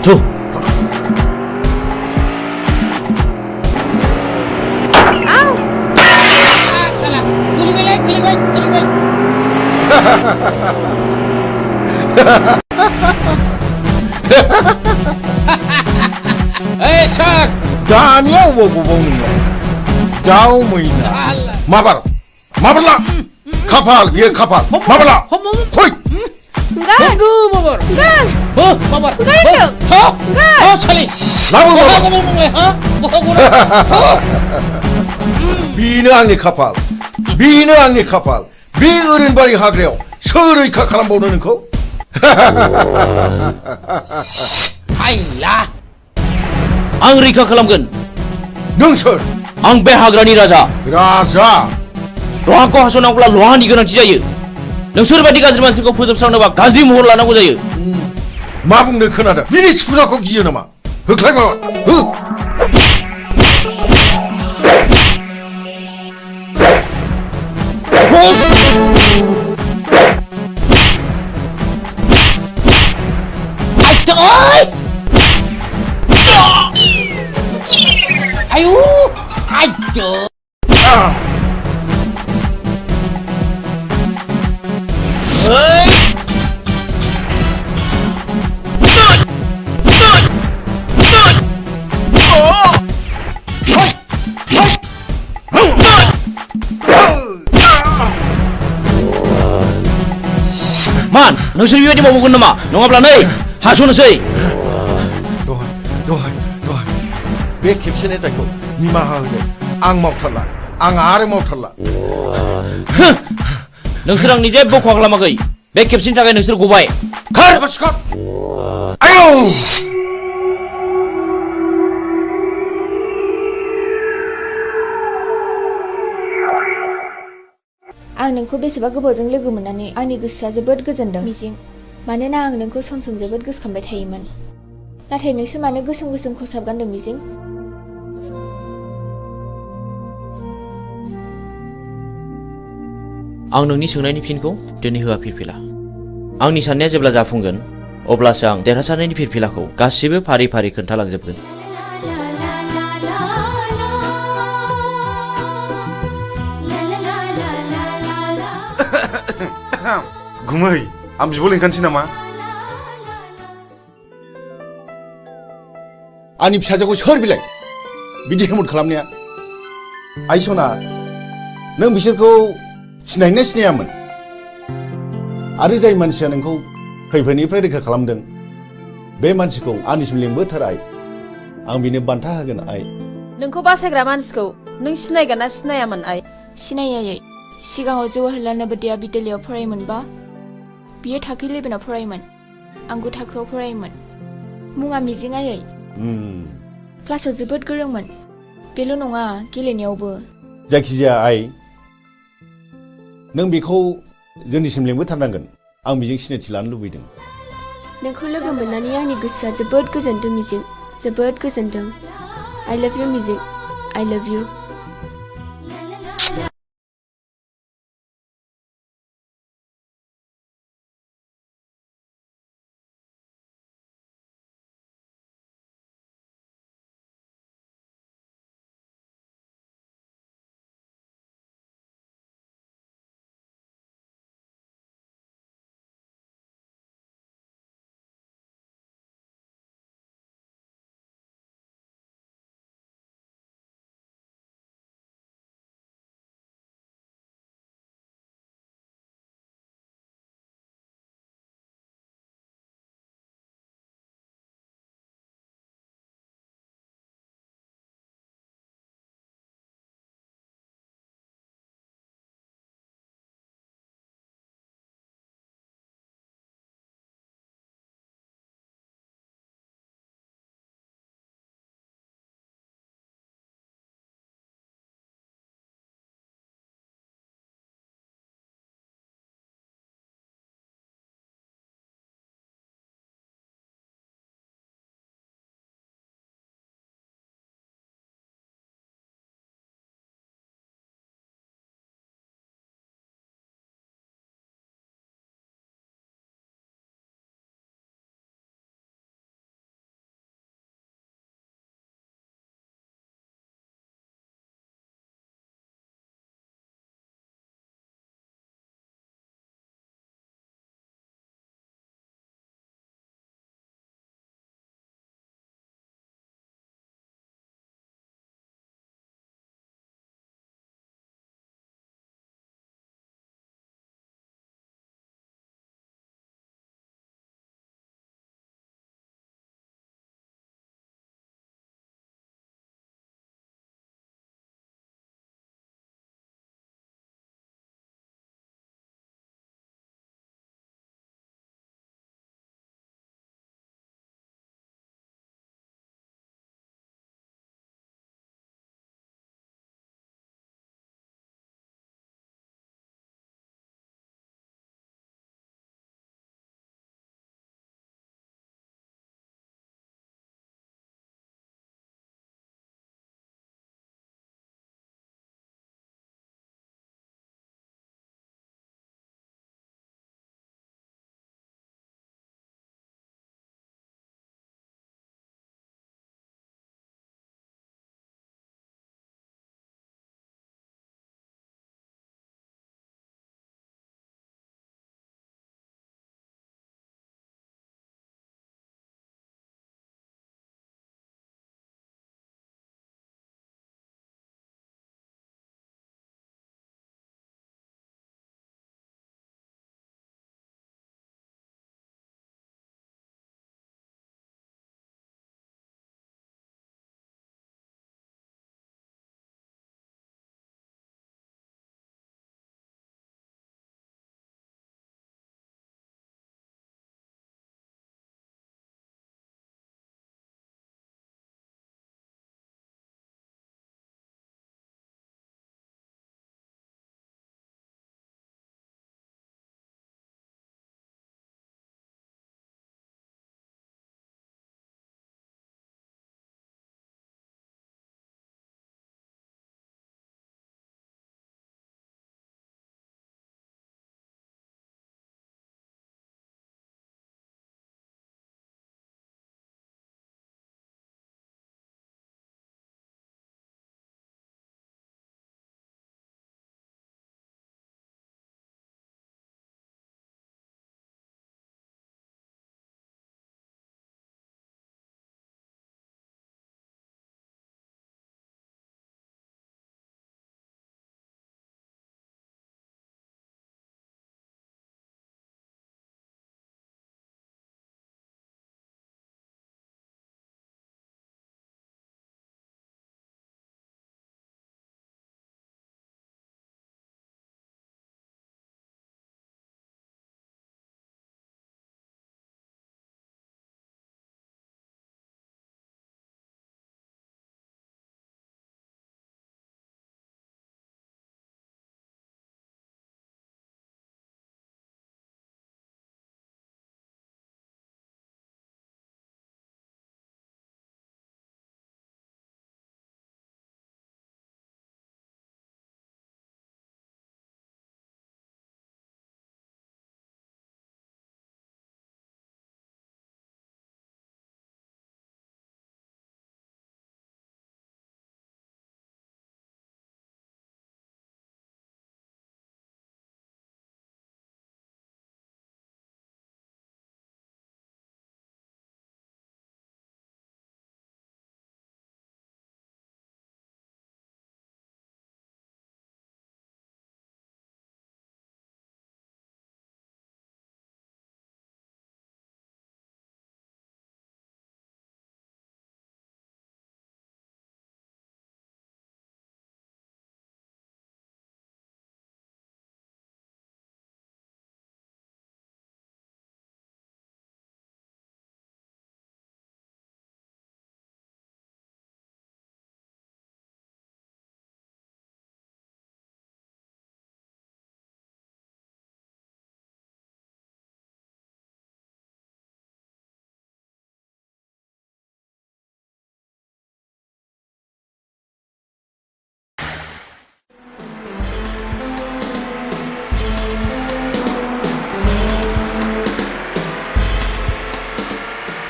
थु Hey, Chuck! दानिया अबाव गबाव नोङो दाउ मैना माबारला खाफाल बियो खाफाल माबारला फै Tunggu, Babar. Babar. Sali. बेनो आंनि खाफाल बेनो आंनि खाफाल बे ओरैनबारि हाग्रायाव सोर रैखा खालामबावनो नोंखौ हायला आं रैखा खालामगोन। नों सोर? आं बे हाग्रानि राजा। लहाखौ हास'नांगौब्ला लहानि गोनांथि जायो। नोंसोर बायदि गाज्रि मानसिखौ फोजोबस्रांनोबा गाज्रि महर लानांगौ जायो। मा बुंनो खोनादों? बिनि फुजाखौ गियो नामा? होख्लाय माबा हो Ayo, ayo. Man, नोंसोर बेबायदि मावगोन नामा? नङाब्ला नै हास'नोसै। दहाय बे खेबसेनि दायखौ निमाहा होदो। आं मावथारला आं आरो मावथारला। नोंसोर आंनि जेबो खहा खालामाखै। बे खेबसेनि थाखाय नोंसोर गबाय। खार आयौ आं नोंखौ बेसेबा गोबावजों लोगो मोननानै आंनि गोसोआ जोबोद गोजोनदों मिजिं। मानोना आं नोंखौ सम सम जोबोद गोसोखांबाय थायोमोन। नाथाय नोंसोर मानो गोसोम गोसोम खसाब गानदों मिजिं? आं नोंनि सोंनायनि फिनखौ दिनै होआ फिरफिला। आंनि साननाया जेब्ला जाफुंगोन अब्लासो आं देरहासारनायनि फिरफिलाखौ गासिबो फारि फारि खोन्थालांजोबगोन। गुमै आं बिब' लिंखानोसै नामा? आंनि फिसाजोखौ सोर बिलाय बिदि हेमत खालामनाया? आइ सना नों बिसोरखौ सिनायना सिनायामोन? आरो जाय मानसिया नोंखौ खैफोदनिफ्राय रैखा खालामदों बे मानसिखौ आंनिसिम लिंबोथार आइ आं बिनो बान्था होगोन आइ नोंखौ बासायग्रा मानसिखौ नों सिनायगोन ना सिनायामोन आइ सिनायै सिगाङाव जवाहरलाल नवोदया बिद्यालयआव फरायोमोनबा बियो थाखो 11आव फरायोमोन आंबो थाखोआव फरायोमोन मुङा मिजिं आयै क्लासाव जोबोद गोरोंमोन बेल' नङा गेलेनायावबो जायखिजाया आइ नों बेखौ जोंनिसिम लिंबोथारनांगोन आं बेजों सिनायथि लानो लुबैदों नोंखौ लोगो मोननानै आंनि गोसोआ जोबोद गोजोनदों मिजिं जोबोद गोजोनदों I love you मिजिं I love you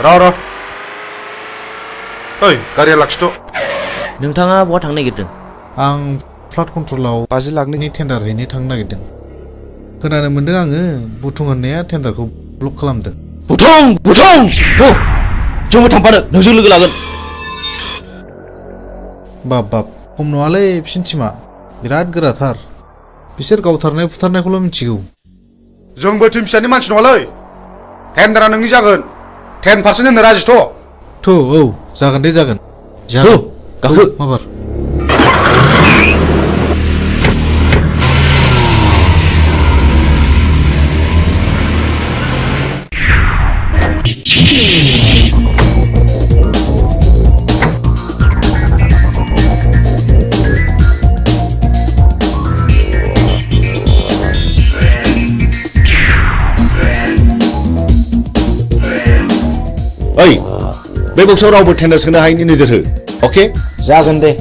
र' ओइ गारिया लाखिथ' नोंथाङा बहा थांनो नागिरदों? आं फ्लाड कन्ट्रलाव 50 लाखनि टेन्डार हैनो थांनो नागिरदों। खोनानो मोन्दों आङो बुथुं होननाया टेन्डारखौ ब्लक खालामदों। बुथुं जोंबो थांफानो नोंजों लोगो लागोन। बाब खम नङालै बिसिनि टिमा बिराद गोराथार। बिसोर गावथारनाय फुथारनायखौल' मिथिगौ। जोंबो टिम फिसानि मानसि नङालै। टेन्डारा नोंनि जागोन। 10% होनो राजिथ'। औ जागोन दे जागोन। गाखो माबार। ओइ बे बक्सआव रावबो टेन्डार सोनो हायैनि नोजोर हो। अके जागोन दे।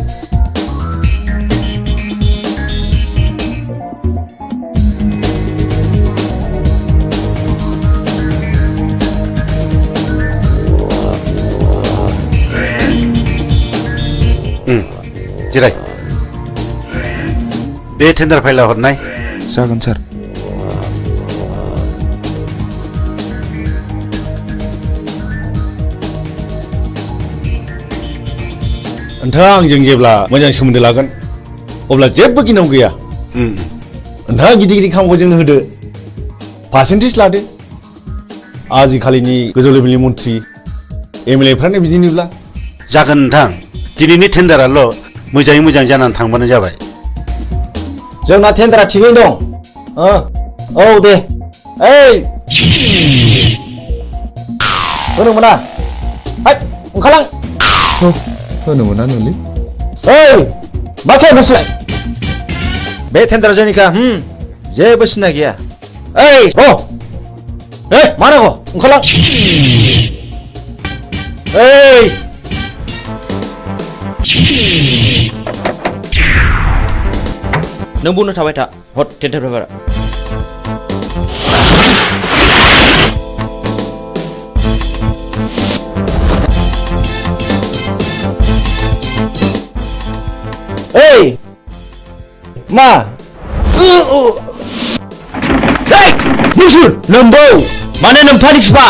जिराय बे टेन्डार फाइला हरनाय। जागोन सार। नोंथाङा आंजों जेब्ला मोजां सोमोन्दो लागोन अब्ला जेबो गिनांगौ गैया। नोंथाङा गिदिर गिदिर खामानिखौ जोंनो होदो, पार्सेन्टेज लादो। आजिखालिनि गोजौ लेभेलनि मन्थ्रि MLA फ्रानो बिदिनोब्ला। जागोन नोंथां, दिनैनि टेन्डाराल' मोजाङै मोजां जानानै थांबानो जाबाय। जोंना टेन्डारा थिगैनो दं। औ दे। ओइ होनो मोना। ओंखारलां। होनो मोना नोंलै। ओइ मा खालामनोसै? बे टेन्डारा जोंनिखा। जेबो सिन्था गैया। ओइ मा नांगौ? ओंखारलां। ओइ नों बुंनो थाबाय था। हट टेन्डार पेपारा। ओइ मा? नोंसोर नोम्बौ माने नोम्फानि बिफा।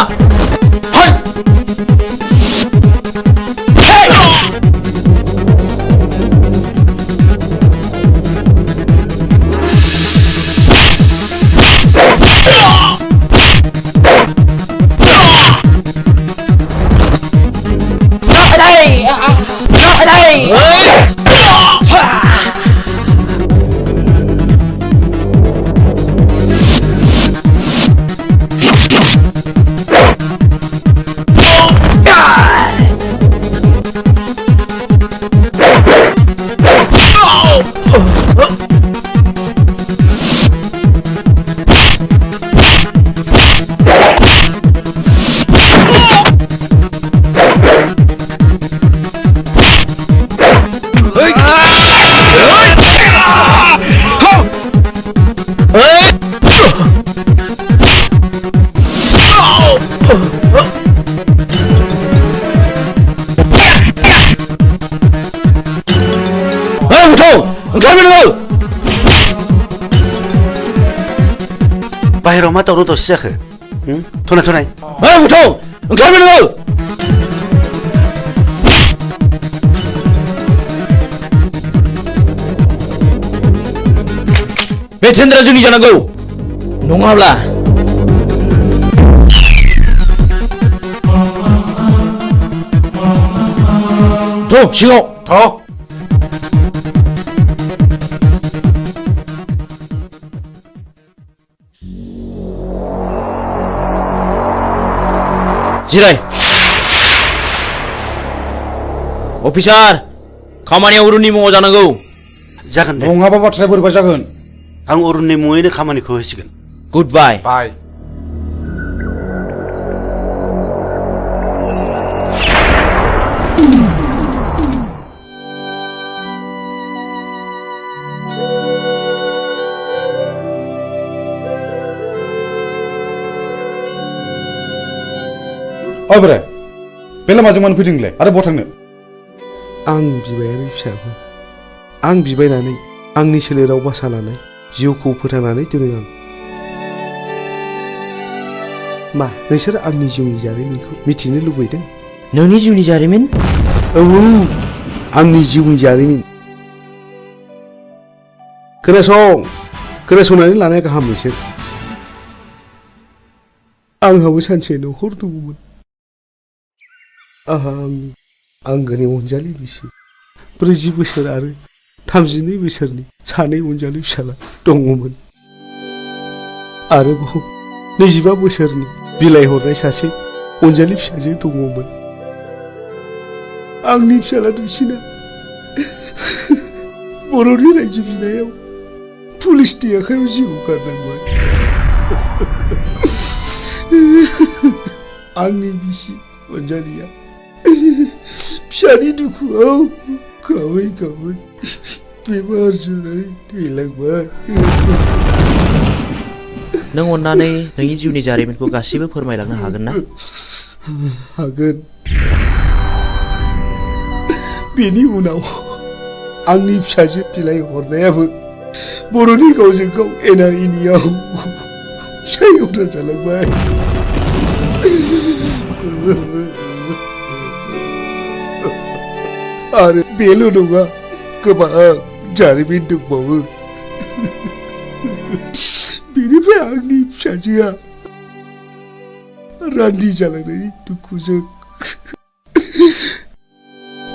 बाहेराव मा दावराव दावसि जाखो? थनाय ओंखारबाय नोङो। बे टेन्डारा जोंनि जानांगौ नङाब्ला सिङाव जिराय। अफिसार खामानिया अरुणनि मुङाव जानांगौ। जागोन दे। नङाबा बाथ्राया बोरैबा जागोन। आं अरुणनि मुङैनो खामानिखौ होसिगोन। गुड बाय। बाय। ओइ बोराय बे लामाजों मानो फैदों नोंलाय आरो बहा थांनो आं बिबायारि फिसाबो आं बिबायनानै आंनि सोलेराव बासा लानाय जिउखौ फोथांनानै दोनो आं मा नोंसोर आंनि जिउनि जारिमिनखौ मिथिनो लुबैदों नोंनि जिउनि जारिमिन औ आंनि जिउनि जारिमिन खोनासंनानै लानाया गाहाम नोंसोर आंहाबो सानसे न'खर दङमोन आंहा आंनि आंगोनि अनजालि बिसि 40 बोसोर आरो 32 बोसोरनि सानै अनजालि फिसाला दङमोन आरोबाव 25 बोसोरनि बिलाइ हरनाय सासे अनजालि फिसाजो दङमोन आंनि फिसाला दुइसिना बर'नि रायजो बिनायाव पुलिसनि आखायाव जिउ गारनांबाय आंनि बिसि अनजालिया फिसानि दुखुआव गाबै गाबै बेमार जानानै थैलांबाय नों अन्नानै नोंनि जिउनि जारिमिनखौ गासिबो फोरमायलांनो हागोन ना हागोन बेनि उनाव आंनि फिसाजो बिलाइ हरनायाबो बर'नि गावजों गाव एना एनियाव सायग'था जालांबाय आरो बेल' नङा गोबां जारिमिन दंबावो बेनिफ्राय आंनि फिसाजोआ रान्दि जालांनायनि दुखुजों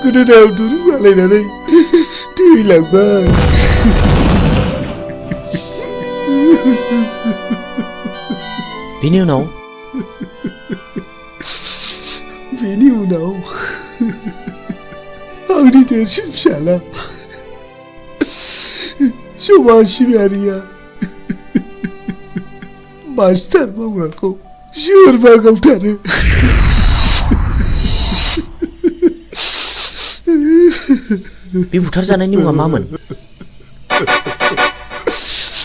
गोदोनायाव दुरुं आलायनानै थैलांबाय बेनि उनाव आंनि देरसिन फिसाला समाज सिबियारिया मास्टार मावग्राखौ सोरबा गावथारो बे बुथारजानायनि मुङा मामोन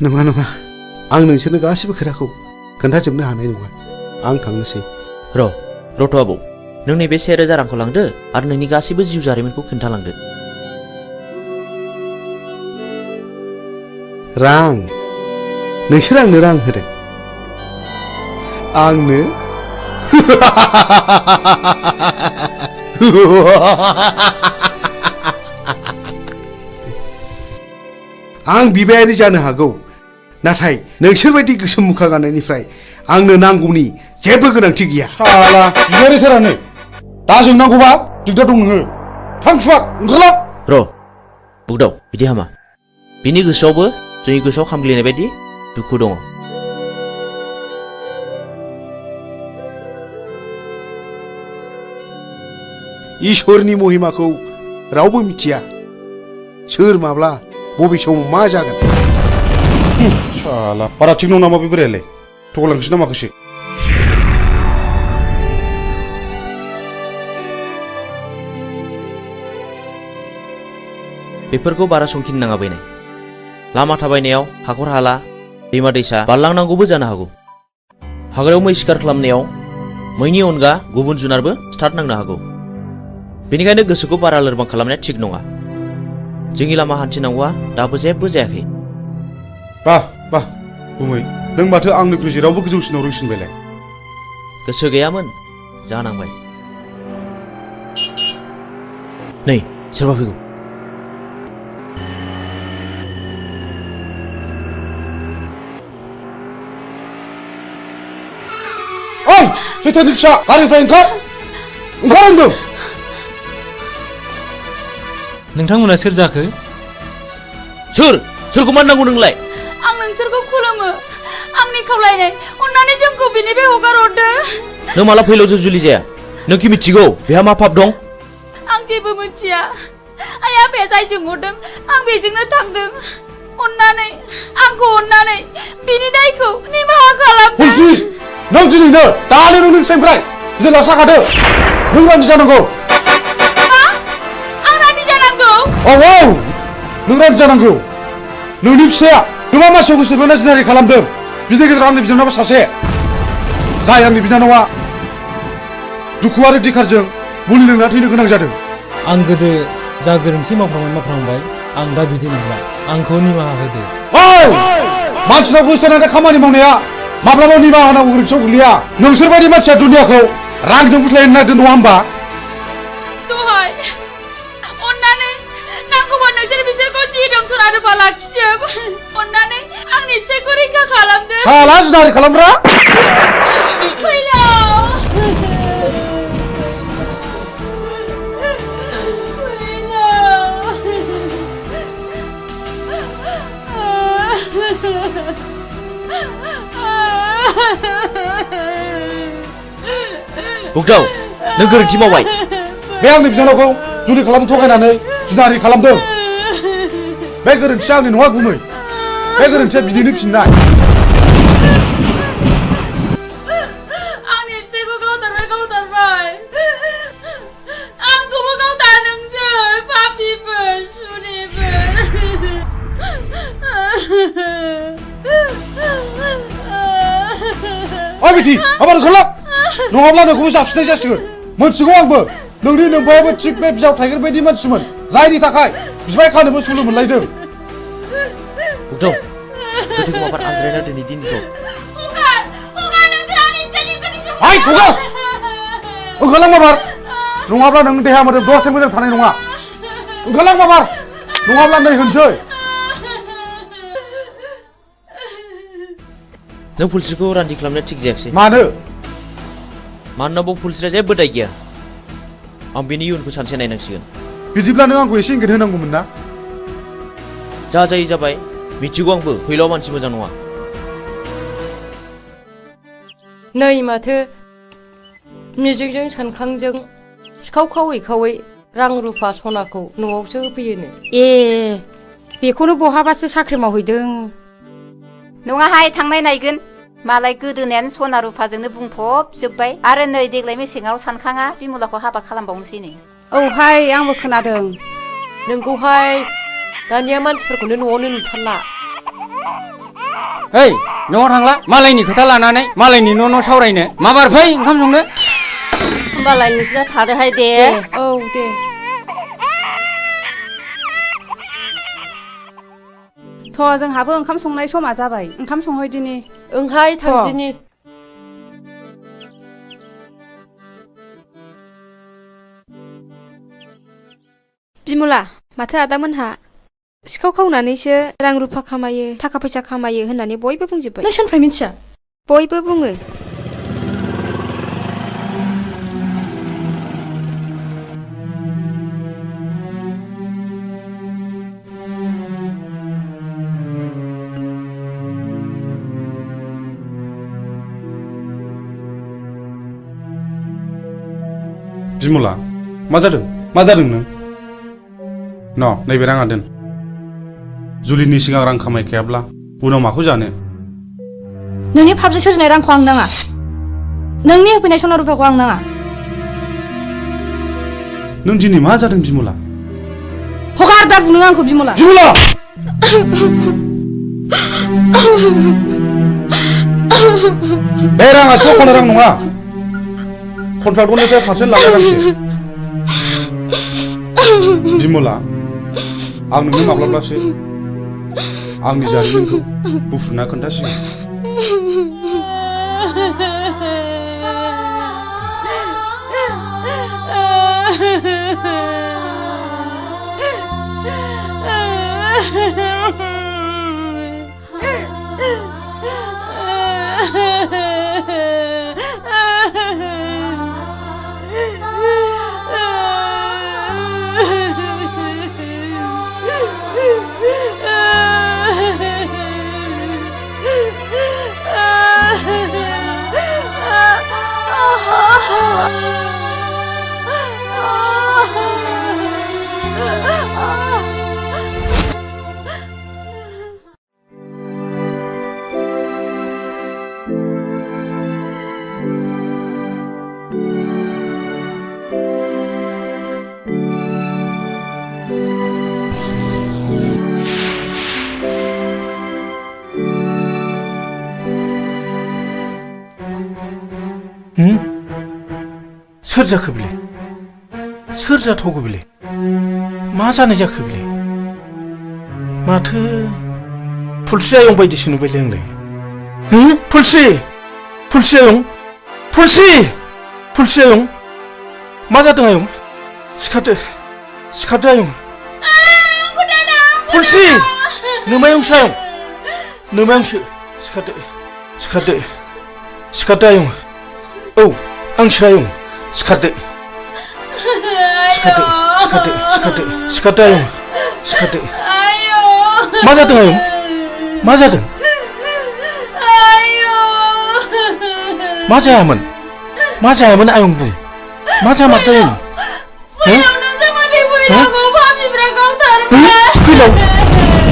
नङा नङा आं नोंसोरनो गासिबो खोथाखौ खोन्थाजोबनो हानाय नङा आं थांनोसै रथ' आबौ नों नैबे 1000 रांखौ लांदो आरो नोंनि गासिबो जिउ जारिमिनखौ खोन्थालांदो रां नोंसोर आंनो रां होदों आंनो आं बिबायारि जानो हागौ नाथाय नोंसोर बायदि गोसोम मुखा गाननायनिफ्राय आंनो नांगौनि जेबो गोनांथि गैया साला बिबायारिथारानो दा जोंनांगौबा दिगदार दं नोङो थां सुवाद ओंखारला बुगदाव बिदि हामा बिनि गोसोआवबो जोंनि गोसोआव खामग्लिनाय बायदि दुखु दङ इसोरनि महिमाखौ रावबो मिथिया सोर माब्ला बबे समाव मा जागोन साला बारा थिग नङा नामा बे बोरायालाय थगायलांसै ना माखासे बेफोरखौ बारा संखिनो नाङा बैनाय लामा थाबायनायाव हाखर हाला दैमा दैसा बारलांनांगौबो जानो हागौ हाग्रायाव मै शिकार खालामनायाव मैनि अनगा गुबुन जुनारबो स्टार्ट नांनो हागौ बेनिखायनो गोसोखौ बारा लोरबां खालामनाया थिग नङा जोंनि लामा हान्थिनांगौआ दाबो जेबो जायाखै बाह गुमै नों माथो आंनिख्रुइ जेरावबो गोजौसिनाव रोंसिनबायलाय गोसो गैयामोन जानांबाय नै सोरबा फैगौ ओइ सैथोनि फिसा गारिनिफ्राय ओंखार होनदों नोंथांमोना सोर जाखो सोरखौ मान नांगौ नोंलाय आं नोंसोरखौ खुलुमो आंनि खावलायनाय अन्नानै जोंखौ बिनिफ्राय हगार हरदो नों माला फैलाव जुलि जाया नोंखि मिथिगौ बेहा मा पाप दं आं जेबो मिथिया आइया बे जायजों हरदों आं बेजोंनो थांदों अन्नानै आंखौ अन्नानै बिनि दायखौ निमाहा खालामदो नों दिनैनो दानो नोंनि फिसाइनिफ्राय जेला साखादो नों रान्दि जानांगौ आं रान्दि जानांगौ औ नों रान्दि जानांगौ नोंनि फिसाया गोबां मानसियाव गोसो बोना जिनारि खालामदों बिनि गेजेराव आंनि बिनानावा सासे जाय आंनि बिनानावा दुखु आरो दिखारजों मुलि लोंना थैनो गोनां जादों आं गोदो जा गोरोन्थि मावफ्रांबाय आं दा बिदि नंला आंखौ निमाहा होदो मानसिनाव गोसोनानै खामानि मावनाया माब्लाबा निमाहा होनांगौ गोरोन्थियाव गोग्लैया नोंसोरबायदि मानसिया दुनियाखौ रांजों बुथलायनो नागिरदों नङा होमबा दहाय अन्नानै नांगौबा नोंसोर बिसोरखौ जि दं सना रुफा लाखिजोब अन्नानै आंनि फिसायखौ रैखा खालामदो हाला जिनाहारि खालामग्रा फैलाव बुगदाव नों गोरोन्थि मावबाय बे आंनि बिनानावखौ जुलि खालामनो थगायनानै जिनाहारि खालामदों बे गोरोन्थिया आंनि नङा गुमै बे गोरोन्थिया बिदिनो फिननाय आंनि फिसायखौ गावथारबाय आंखौबो गावथा नोंसोर पापिफोर सुनिफोर ओइ बिथि आबार ओंखारला नङाब्ला नोंखौबो जाबसिननाय जासिगोन मोनथिगौ आंबो नोंनि नोमफायाबो थिग बे बिजाव थाइगिर बायदि मानसिमोन जायनि थाखाय बिबाय खानोबो सुलु मोनलायदों बुगदाव गोथौ माबार आनज्रायना दिनै दिनखौ हाय खुगा ओंखारलां माबार नङाब्ला नों देहा मोदोम दसे मोजां थानाय नङा ओंखारलां माबार नङाब्ला नै होनसै नों पुलिसखौ रान्दि खालामनाया थिग जायाखिसै मानो मानोना बाव पुलिसआ जेबो दाय गैया आं बेनि इयुनखौ सानसे नायनांसिगोन बिदिब्ला नों आंखौ एसे इंगित होनांगौमोन ना जा जायो जाबाय मिथिगौ आंबो फैलाव मानसि मोजां नङा नै माथो मिजिंजों सानखांजों सिखाव खावै रां रुफा सनाखौ न'आवसो होफैयोनो ए बेखौनो बहाबासो साख्रि मावहैदों नङाहाय थांनाय नायगोन मालाय गोदोनायानो सना रुफाजोंनो बुंफबजोब्बाय आरो नै देग्लाय मेसेङाव सानखाङा बिमलाखौ हाबा खालामबावनोसैनो औहाय आंबो खोनादों नोंगौहाय दानिया मानसिफोरखौनो न'आवनो नुथारला ओइ न'आव थांला मालायनि खोथा लानानै मालायनि न' सावरायनो माबार फै ओंखाम संनो होमबालाय नोंसोर थादोहाय दे औ दे थ' जोंहाबो ओंखाम संनाय समा जाबाय ओंखाम संहैदिनि ओंहाय थांदिनि बिमला माथो आदामोनहा सिखाव खावनानैसो रां रुफा खामायो थाखा फैसा खामायो होननानै बयबो बुंजोब्बाय नों सोरनिफ्राय मिथिया बयबो बुङो बिमला मा जादों नों न नैबे राङा दोन जुलिनि सिगां रां खामायखायाब्ला उनाव माखौ जानो नोंनि फाबजों सोरजिनाय रांखौ आं नाङा नोंनि होफैनाय सना रुफाखौ आं नाङा नों दिनै मा जादों बिमला हगार दा बुनो आंखौ बिमला बे राङा चखना रां नङा कन्ट्राक्टरनिफ्राय पारसेन्ट लागायनांसो बिमला आं नोंनो माब्लाबासो आंनि जारिमिनखौ बुफ्रुना खोन्थासिगोन सोर जाखो बेलाय सोर जाथावगौ बेलाय मा जानाय जाखो बेलाय माथो फुलस्रि आयं बायदिसो नुबायलै आंलाय फुलस्रि फुलस्रि आयं फुलस्रि आयं मा जादों आयं सिखारदो आयं फुलस्रि नोमायंसो आयं नोमायंसो सिखारदो आयं औ आंसो आयं सिखारदो आयं मा जादों आयं मा जादों मा जायामोन आयं बुं मा जामारदों आयं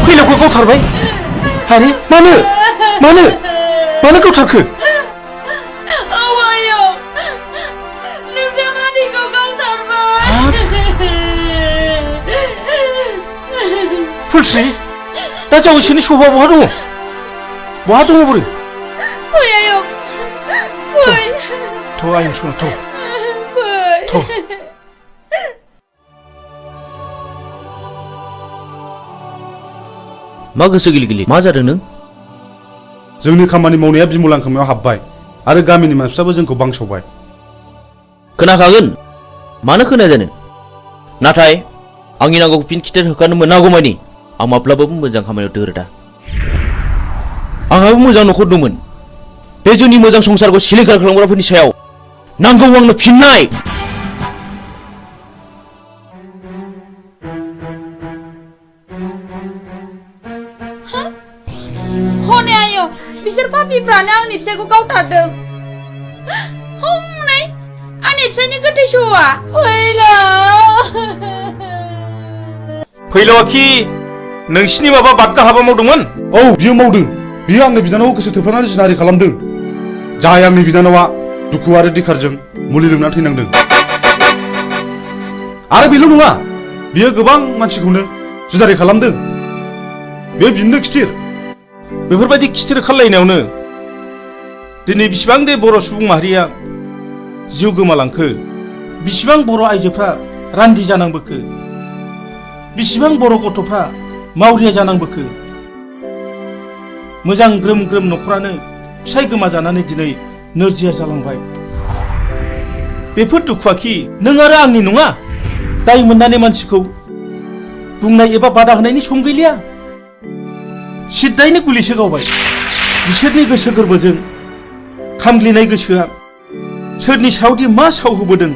फैलावखौ गावथारबाय आरे मानो गावथारखो फुलस्रि दा जावैसोनि सफा बहा दङ बोरो फै आयं फै थ' आयं सना थ' मा गोसो गिलि मा जादों नों जोंनि खामानि मावनाया बिमलां खोमायाव हाबबाय आरो गामिनि मानसिफ्राबो जोंखौ बांसावबाय खोनाखागोन मानो खोनाया जानो नाथाय आंनि नांगौखौ फिन खिथेर होखानो मोनागौमानि आं माब्लाबाबो मोजां खामानियाव दोरोदा आंहाबो मोजां न'खर दंमोन बे जोंनि मोजां संसारखौ सिलिंखार खालामग्राफोरनि सायाव नांगौ आंनो फिननाय हनै आयं बिसोर पापिफ्रानो आंनि फिसायखौ गावथारदों हनै आंनि फिसायनि गोथै सहआ फैलावाखि नोंसिनि माबा बादगा हाबा मावदोंमोन औ बियो मावदों बियो आंनि बिनानावखौ गोसो थोफ्लानानै जिनाहारि खालामदों जाय आंनि बिनानावा दुखु आरो दिखारजों मुलि लोंना थैनांदों आरो बेल' नङा बियो गोबां मानसिखौनो जिनाहारि खालामदों बे बिनो खिथिर बेफोरबायदि खिथिर खालायनायावनो दिनै बिसिबां दे बर' सुबुं माहारिया जिउ गोमालांखो बिसिबां बर' आइजोफ्रा रान्दि जानांबोखो बिसिबां बर' गथ'फ्रा मावरिया जानांबोखो मोजां ग्रोम ग्रोम न'खरानो फिसाय गोमाजानानै दिनै नोरजिया जालांबाय बेफोर दुखुआखि नों आरो आंनि नङा दाय मोननानै मानसिखौ बुंनाय एबा बादा होनायनि सम गैलिया सिद्दायैनो गुलिसो गावबाय बिसोरनि गोसो गोरबोजों खामग्लिनाय गोसोआ सोरनि सायावदि मा सावहोबोदों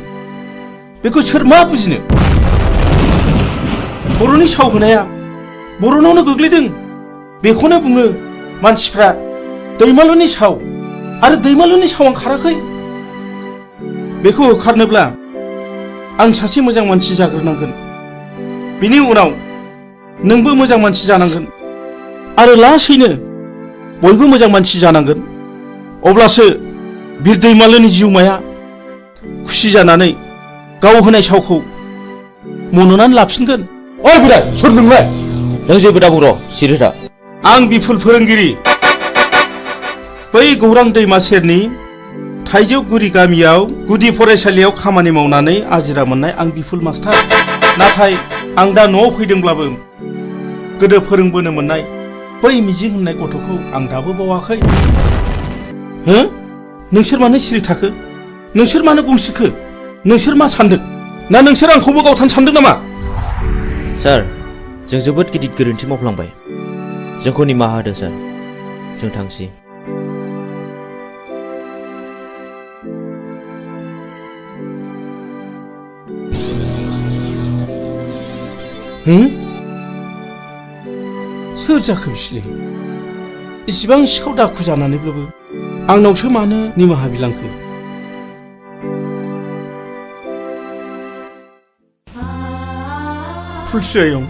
बेखौ सोर मा बुजिनो बर'नि सावहोनाया बर'नावनो गोग्लैदों बेखौनो बुङो मानसिफ्रा दैमालुनि साव आरो दैमालुनि सावा खाराखै बेखौ होखारनोब्ला आं सासे मोजां मानसि जाग्रोनांगोन बिनि उनाव नोंबो मोजां मानसि जानांगोन आरो लासैनो बयबो मोजां मानसि जानांगोन अब्लासो बिर दैमालुनि जिउमाया खुसि जानानै गाव होनाय सावखौ मन'नानै लाफिनगोन ओइ बोराय सोर नोंलाय नों जेबो दाबुं र' सिरि था आं बिफुल फोरोंगिरि बै गौरां दैमा सेरनि थाइजौगुरि गामियाव गुदि फरायसालियाव खामानि मावनानै आजिरा मोननाय आं बिफुल मास्टार नाथाय आं दा न'आव फैदोंब्लाबो गोदो फोरोंबोनो मोननाय बै मिजिं होननाय गथ'खौ आं दाबो बावाखै हो नोंसोर मानो सिरि थाखो नोंसोर मानो गंसिखो नोंसोर मा सानदों ना नोंसोर आंखौबो गावथानो सानदों नामा सार जों जोबोद गिदिर गोरोन्थि मावफ्लांबाय जोंखौ निमाहा होदो सार जों थांसै सोर जाखो बिसोरलाय इसिबां सिखाव दाखु जानानैब्लाबो आंनावसो मानो निमाहा बिलांखो फुलस्रि आयं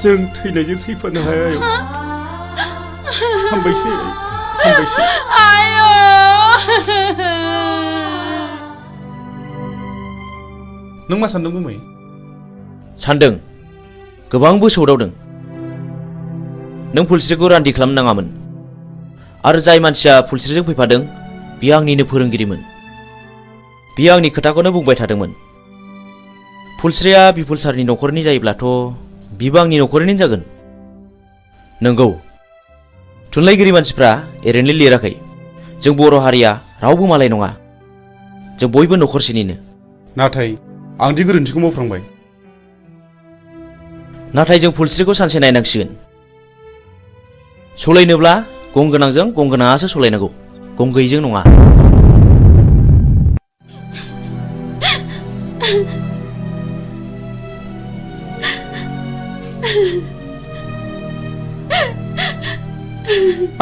जों थैनायजों थैफानो हाया आयं हामबायसै नों मा सानदों गुमै सानदों गोबांबो सौदावदों नों फुलस्रिखौ रान्दि खालामनो नाङामोन आरो जाय मानसिया फुलस्रिजों फैफादों बियो आंनिनो फोरोंगिरिमोन बियो आंनि खोथाखौनो बुंबाय थादोंमोन फुलस्रिया बिपुल सारनि न'खरनि जायोब्लाथ' बिबो आंनि न'खरनिनो जागोन नंगौ थुनलाइगिरि मानसिफ्रा ओरैनो लिराखै जों बर' हारिया रावबो मालाय नङा जों बयबो न'खरसेनिनो नाथाय आंदि गोरोन्थिखौ मावफ्रांबाय नाथाय जों फुलस्रिखौ सानसे नायनांसिगोन सलायनोब्ला गं गोनांजों गं गोनाङासो सलायनांगौ गं गैयैजों नङा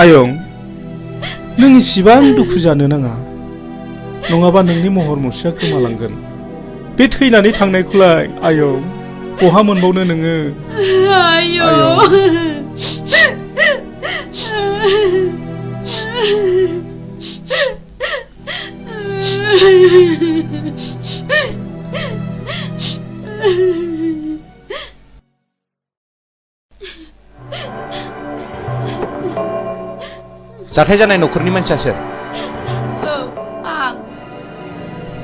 आयं नों इसिबां दुखु जानो नाङा नङाबा नोंनि महर मुस्रिया गोमालांगोन बे थैनानै थांनायखौलाय आयं बहा मोनबावनो नोङो जाथाय जानाय न'खरनि मानसिया सोर आं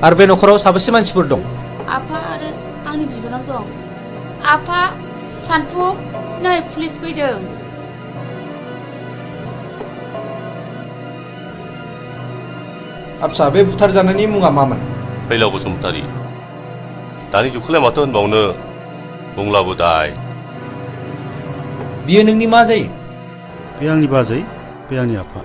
आरो बे न'खराव साबेसे मानसिफोर दं आफा आरो आंनि बिबोनां दं आफा सानफुं नै पुलिस फैदों आच्छा बे बुथारजानायनि मुङा मामोन फैलाव बसुमतारी दानि जुगखौलाय माथो होनबावनो बुंलाबो दाय बियो नोंनि मा जायो बे आंनि बाजै बे आंनि आफा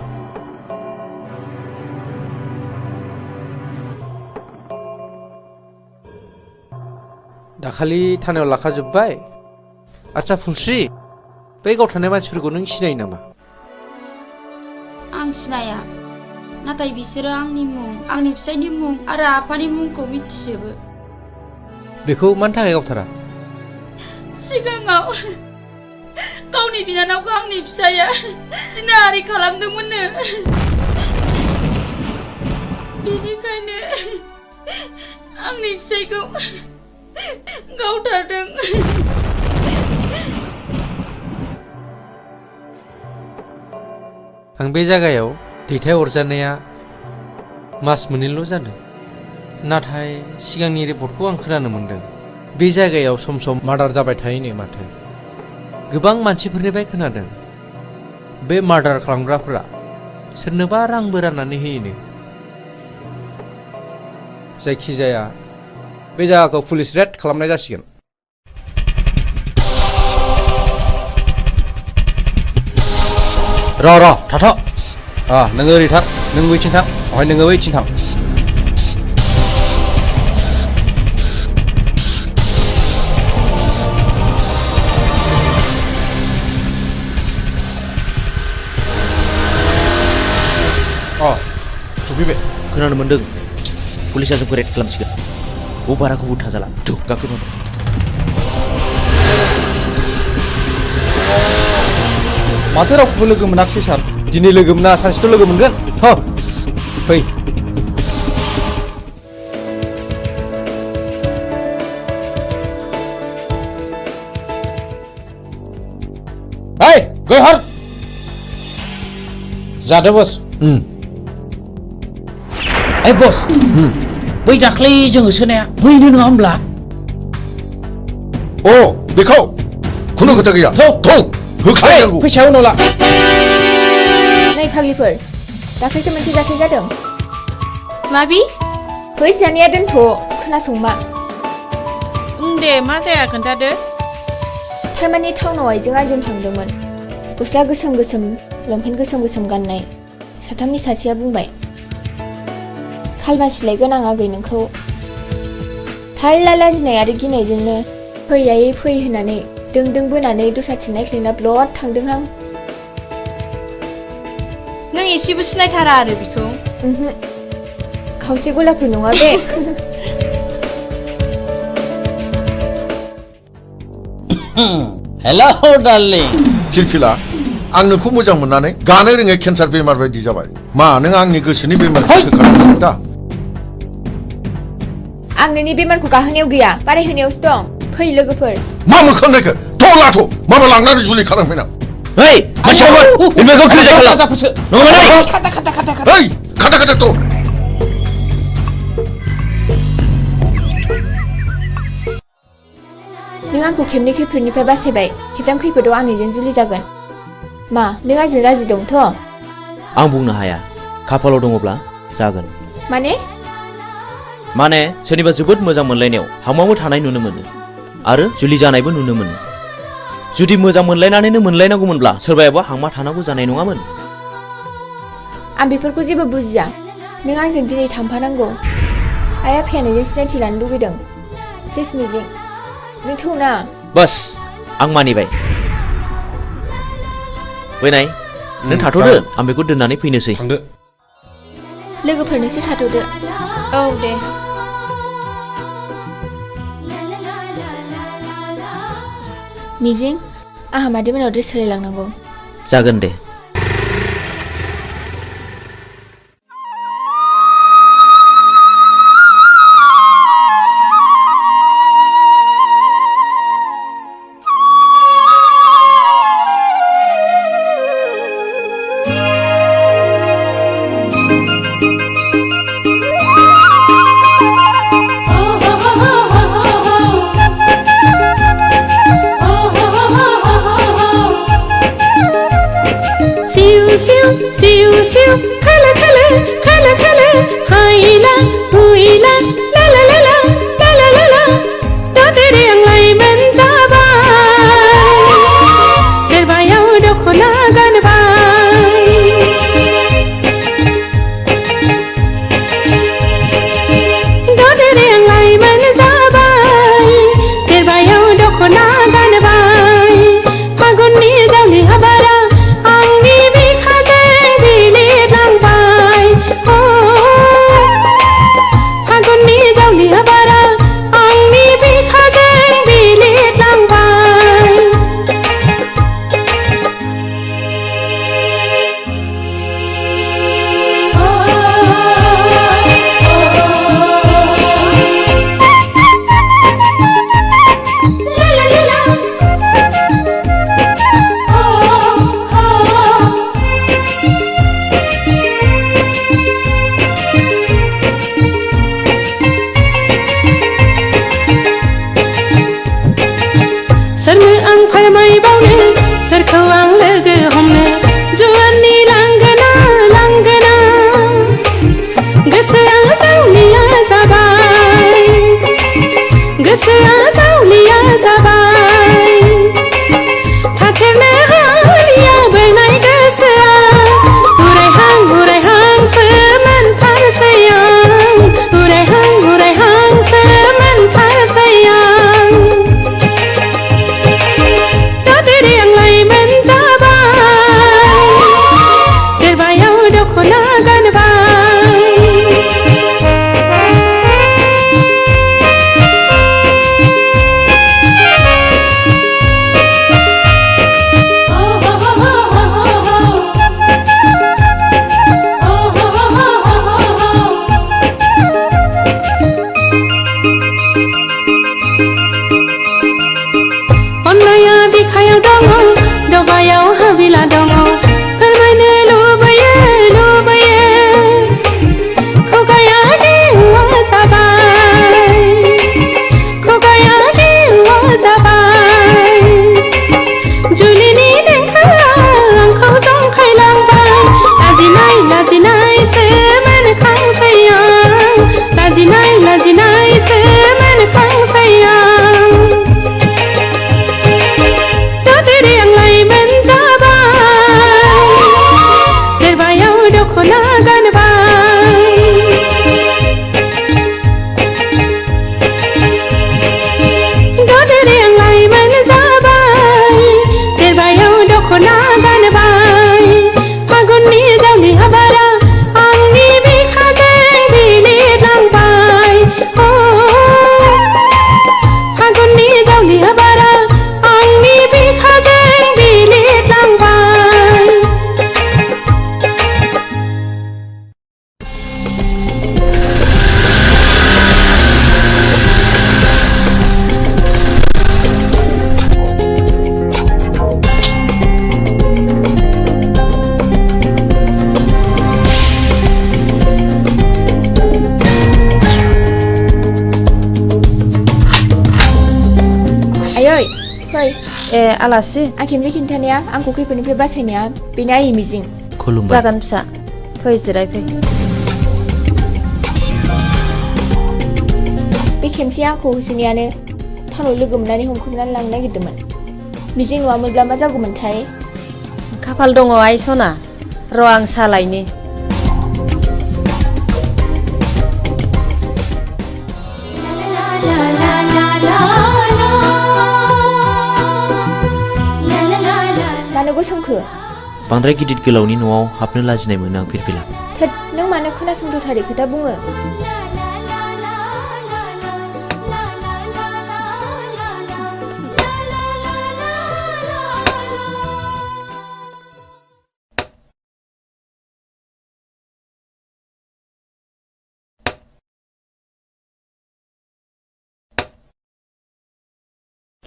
दाखालि थानायाव लाखाजोब्बाय आच्छा फुलस्रि बै गावथारनाय मानसिफोरखौ नों सिनायो नामा आं सिनाया नाथाय बिसोरो आंनि मुं आंनि फिसायनि मुं आरो आफानि मुंखौ मिथिजोबो बेखौ मानि थाखाय गावथारा सिगाङाव गावनि बिनानावखौ आंनि फिसाया जिनाहारि खालामदोंमोननो बेनिखायनो आंनि फिसायखौ गावथारदों आं बे जायगायाव दैथाय हरजानाया मास मोननैल' जादों नाथाय सिगांनि रिपर्टखौ आं खोनानो मोनदों बे जायगायाव सम सम मार्डार जाबाय थायोनो माथो गोबां मानसिफोरनिफ्राय खोनादों बे मार्डार खालामग्राफोरा सोरनोबा रांबो राननानै होयोनो जायखिजाया बे जायगाखौ पुलिस रेड खालामनाय जासिगोन र' थाथ' नोङो ओरै थां नों बैथिं थां ओमफ्राय नोङो बैथिं थां सफैबाय खोनानो मोन्दों पुलिसा जोंखौ रेड खालामसिगोन बाराखौबो थाजाला गाखोनो माथो रावखौबो लोगो मोनाखिसै सार दिनै लोगो मोना सानसेथ' लोगो मोनगोन फै गयहर जादो बस बस बै दाख्लै जोङो सोनाया बैनो नङा होमब्ला बेखौ खुनु खोथा गैया होखानांगौ फैसायाव नला नै फाग्लिफोर दाख्लैसो मोनसे जाथाय जादों माबि फै जानाया दोनथ' खोनासंमा दे मा जाया खोन्थादो थारमाने टाउनाव आइजों आइजों थांदोंमोन गस्ला गोसोम गोसोम लंपेन्ट गोसोम गोसोम गाननाय साथामनि सासेया बुंबाय खालमासि लायगोन आं आगै नोंखौ थारला लाजिनाय आरो गिनायजोंनो फै आयै फै होननानै दों बोनानै दस्राथिं नायख्लायना ब्लद थांदोंहां नों एसेबो सिनायथारा आरो बिखौ खावसे गलाफोर नङा बे हेलौ डार्लिं किरकिला आं नोंखौ मोजां मोननानै गानो रोङै केन्सार बेमार बायदि जाबाय मा नों आंनि गोसोनि बेमारखौ सोखानो दा आं नोंनि बेमारखौ गाहोनायाव गैया बारायहोनायावसो दं फै लोगोफोर मा मोखां नायखो थ' लाथ' माबा लांनानै जुलि खालामफैना Hei, macam apa? Ini kau kerja kalau. Nongol lagi. Hei, kata tu. नों आंखौ खेबनै खैफोदनिफ्राय बासायबाय खेबथाम खैफोदाव आंनिजों जुलि जागोन मा नों आंजों राजि दंथ' आं बुंनो हाया खाफालाव दङब्ला जागोन माने सोरनिबा जोबोद मोजां मोनलायनायाव हामाबो थानाय नुनो मोनो आरो जुलि जानायबो नुनो मोनो जुदि मोजां मोनलायनानैनो मोनलायनांगौमोनब्ला सोरबायाबा हांमा थानांगौ जानाय नङामोन आं बेफोरखौ जेबो बुजिया नों आंजों दिनै थांफानांगौ आइ आफाया नोंजों सिनायथि लानो लुगैदों प्लिज मिजिं नों थौना बस आं मानिबाय बैनाय नों थाथ'दो आं बेखौ दोननानै फैनोसै थांदो लोगोफोरनोसो थाथ'दो औ दे मिजिं आंहा मादैमोनाव ड्रेस सोलायलांनांगौ जागोन दे Siu siu kala kala kala kala haila huila la la la la la la la la ta tere anglai menjaba terbayau dokhona ganbai ta tere anglai menjaba terbayau dokhona ganbai pagonni jauli habara फै ए आलासि आं खेमसे खिन्थानाया आंखौ खैफोदनिफ्राय बासायनाया बेनो आइ मिजिं खुलुमबाय जागोन फिसा फै जिरायफै बे खेमसे आंखौ होसोनायानो टाउनाव लोगो मोननानै हमख्रुमनानै लांनो नागिरदोंमोन मिजिं नङामोनब्ला मा जागौमोनथाय खाफाल दङ आइ सना र' आं सालायनि मानो गसंखो बांद्राय गिदिर गोलावनि न'आव हाबनो लाजिनाय मोनो आं फिरफिला थोद नों मानो खोनासंथारै खोथा बुङो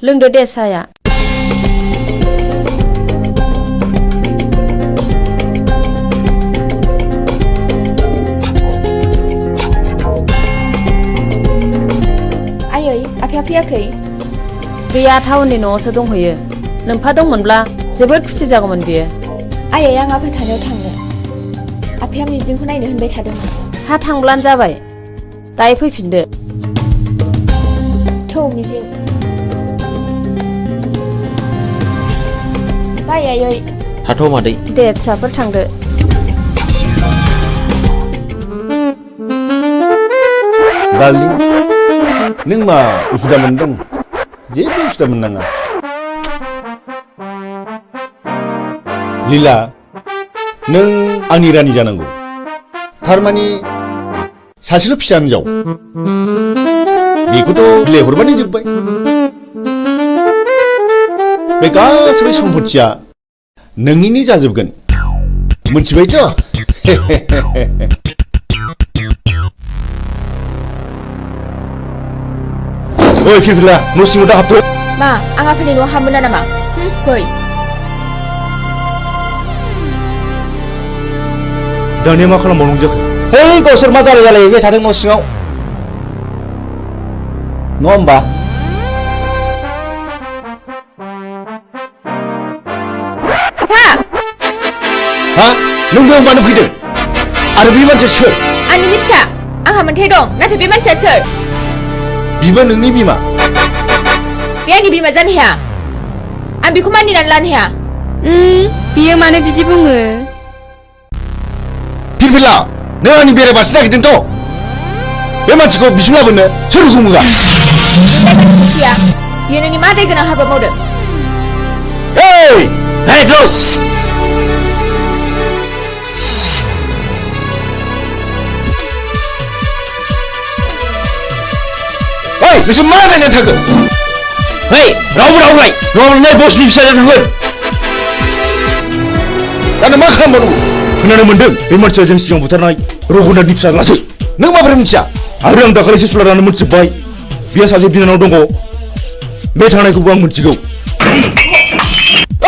लोंदो दे साया आयै आफाया फैयाखै गैया टाउननि न'आवसो दंहैयो नोंफा दंमोनब्ला जोबोद खुसि जागौमोन बियो आयै आं आफा थानायाव थांनो आफाया मिजिंखौ नायनो होनबाय थादोंमोन हा थांब्लानो जाबाय दायो फैफिनदो थौ मिजिं बाय आयै थाथ' मादै दे फिसाफोर थांदो डार्लिं नों मा उसुदा मोनदों जेबो उसुदा मोननाङा लीला नों आंनि रानि जानांगौ थारमानि सासेल' फिसा हिनजाव बेखौथ' बिलाइ हरबानो जोब्बाय बे गासैबो सम्पथिया नोंनिनो जाजोबगोन मोनथिबायथ' ओइ फिरफिला न' सिङाव दा हाबथ' मा आं आफानि न'आव हाबमोना नामा फै दानिया मा खालामबावनांगौ जाखो है गावसोर मा जालायबाय थादों न' सिङाव नङा होमबा हा नों बेयाव मानो फैदों आरो बे मानसिया सोर आंनिनो फिसा आंहा मोनथाय दं नाथाय बे मानसिया सोर बिबो नोंनि बिमा बे आंनि बिमा जानो हाया आं बेखौ मानिनानै लानो हाया बियो मानो बिदि बुङो फिरफिला नों आंनि बेराय बासि नागिरदोंथ' बे मानसिखौ बिसिम लाबोनो सोर हुकुमुगा बियो नोंनि मा दाय गोनां हाबा मावदों नोंसोर मा नायनानै थाखो रावबो रावलाय नङाब्ला बसनि फिसाजों थांगोन दानो मा खालामबावनांगौ खोनानो मोनदों बे मानसिया जों सिगां बुथारनाय रघुनाथनि फिसाज्लासो नों माबोरै मिथिया आरो आं दाखालिसो सुलारानो मोनथिजोब्बाय बिहा सासे बिनानाव दङ बे थांनायखौबो आं मोनथिगौ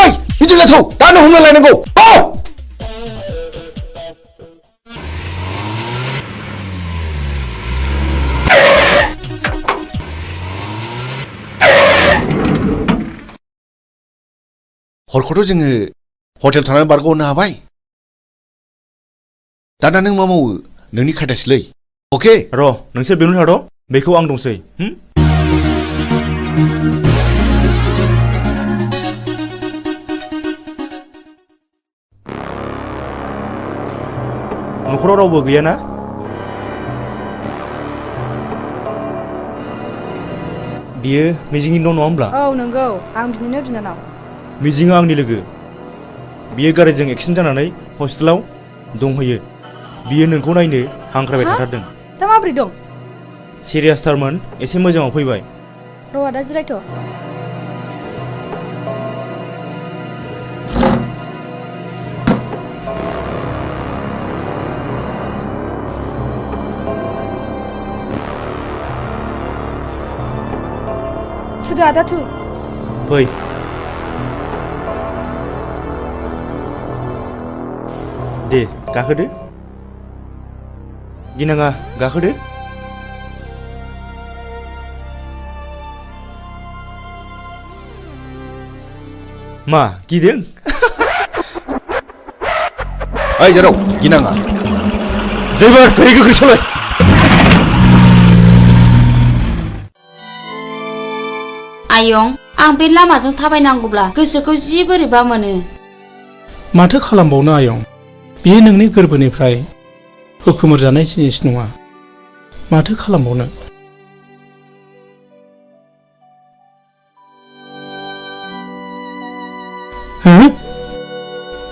ओइ बिदिब्ला थौ दानो हमना लायनांगौ हरखौथ' जोङो हटेल थानानै बारग'नो हाबाय दाना नों मा मावो नोंनि खायदासैलै अके र' नोंसोर बेयावनो थाद' बेखौ आं दंसै न'खराव रावबो गैयाना बियो मिजिंनि न' नङा होमब्ला औ नंगौ आं बिनिनो बिनानाव मिजिङा आंनि लोगो बियो गारिजों एक्सिडेन्ट जानानै हस्पिटालाव दंहैयो बियो नोंखौ नायनो हांख्रायबाय थाथारदों दा माबोरै दं सिरियासथारमोन एसे मोजाङाव फैबाय र' आदा जिरायथ' थुदो आदा थु फै दे गाखोदो गिनाङा गाखोदो मा गिदों? ओइ जेराव गिनाङा ड्राइभार गारि गोख्रै सालाय। आयं आं बे लामाजों थाबायनांगौब्ला गोसोखौ जि बोरैबा मोनो। माथो खालामबावनो आयं, बेयो नोंनि गोरबोनिफ्राय होखोमोरजानाय जिनिस नङा। माथो खालामबावनो।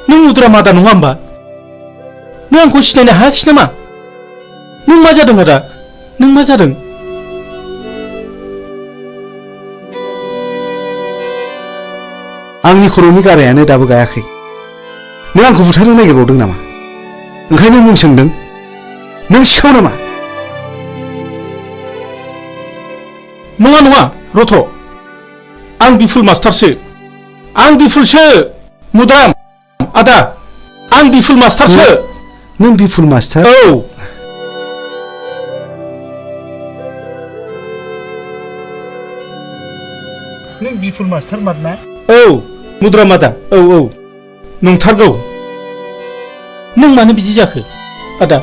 नों उद्रा मादा नङा होमबा? नों आंखौ सिनायनो हायाखिसै नामा? नों मा जादों आदा? नों मा जादों? आंनि खर'नि गारायानो दाबो गायाखै। नों आंखौ बुथारनो नागिरबावदों नामा? ओंखायनो मुं सोंदों? नों सिखाव नामा? नङा नङा रथ', आं बिफुल मास्टारसो। आं बिफुलसो मुद्राम आदा, आं बिफुल मास्टारसो। नों बिफुल मास्टार? औ। नों बिफुल मास्टार मारना? औ मुद्राम आदा, औ औ नंथारगौ। नों मानो बिदि जाखो आदा?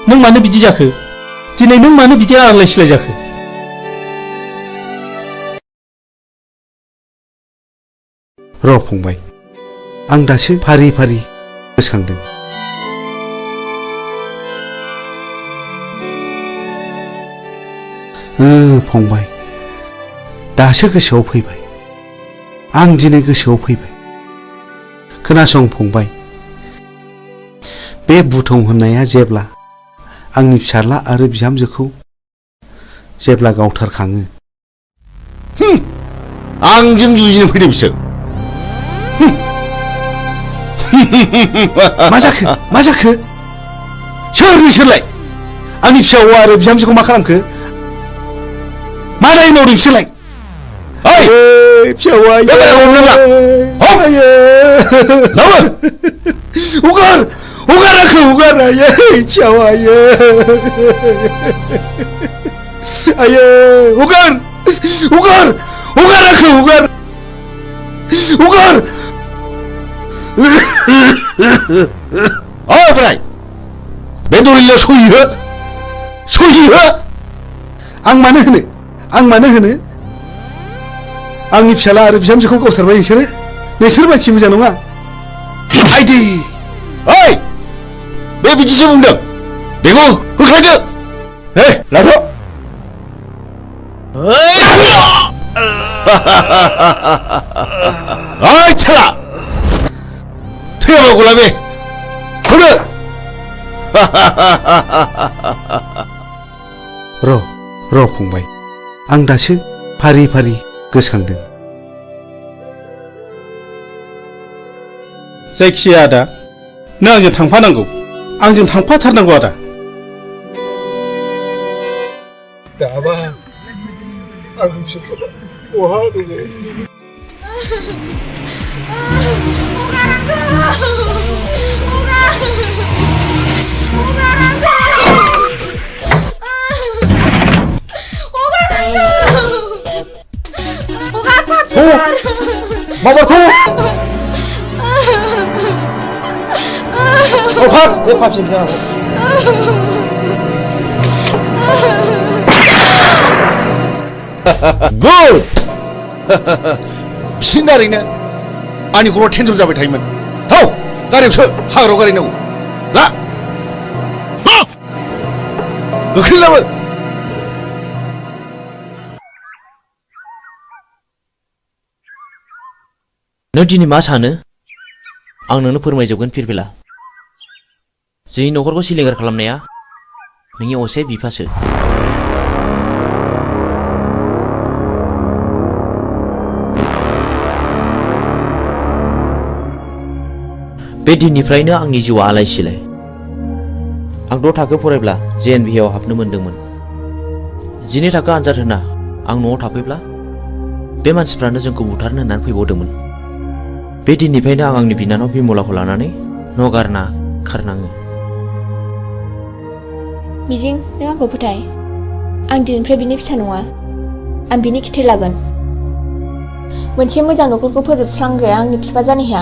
नों मानो बिदि जाखो? दिनै नों मानो बिदि आलाय सिलाय जाखो? र' फंबाय, आं दासो फारि फारि गोसोखांदों। फंबाय, दासो गोसोआव फैबाय। आं दिनै गोसोआव फैबाय। खोनासं फंबाय, बे बुथं होननाया जेब्ला आंनि फिसाज्ला आरो बिहामजोखौ जेब्ला गावथारखाङो, आंजों जुजिनो फैदों बिसोर। मा जाखो? मा जाखो? सोर नोंसोरलाय? आंनि फिसा हौवा आरो बिहामजोखौ मा खालामखो? मा दाय मावदों बिसोरलाय? ओइ फिसा हौवा, हगार हगार आंखौ हगार। आयै फिसा हौवा, आयै हगार हगार हगार आंखौ हगार हगार। ओमफ्राय बे दलिलाव सहि हो, सहि हो। आं मानो होनो? आं मानो होनो? आंनि फिसाला आरो बिहामजोखौ गावथारबाय नोंसोरो? नोंसोर मानसि मोजां नङा। आइदि ओइ, बे बिदिसो बुंदों। बेखौ होख्लायदो। हे लाथ'। ओइ साला, थैयाबा गला बे होनो। र' फंबाय, आं दासो फारि फारि गोसोखांदों। जायखिया आदा, नों आंजों थांफानांगौ। आंजों थांफाथारनांगौ आदा। दाबा आं बहा दङ? Mabartu! Ohan! Hep siya. Good! Sinarina! Ani ko tension jabai thaiman. Hau! Gari so, hagro gari nago. La! Ha! Gokhila! नों दिनै मा सानो? आं नोंनो फोरमायजोबगोन फिरफिला। जोंनि न'खरखौ सिलिंखार खालामनाया नोंनि असे बिफासो। बे दिननिफ्रायनो आंनि जिउआ आलाय सिलाय। आं 6 थाखो फरायब्ला JNVआव हाबनो मोनदोंमोन। 12 थाखो आनजाद होना आं न'आव थाफैब्ला बे मानसिफ्रानो जोंखौ बुथारनो होननानै फैबावदोंमोन। बे दिननिफ्रायनो आं आंनि बिनानाव बिमलाखौ लानानै न' गारना खारनाङो। मिजिं, नों आंखौ फोथाय। आं दिनैनिफ्राय बिनि फिसा नङा। आं बिनि खिथेर लागोन। मोनसे मोजां न'खरखौ फोजोबस्रांग्राया आंनि बिफा जानो हाया।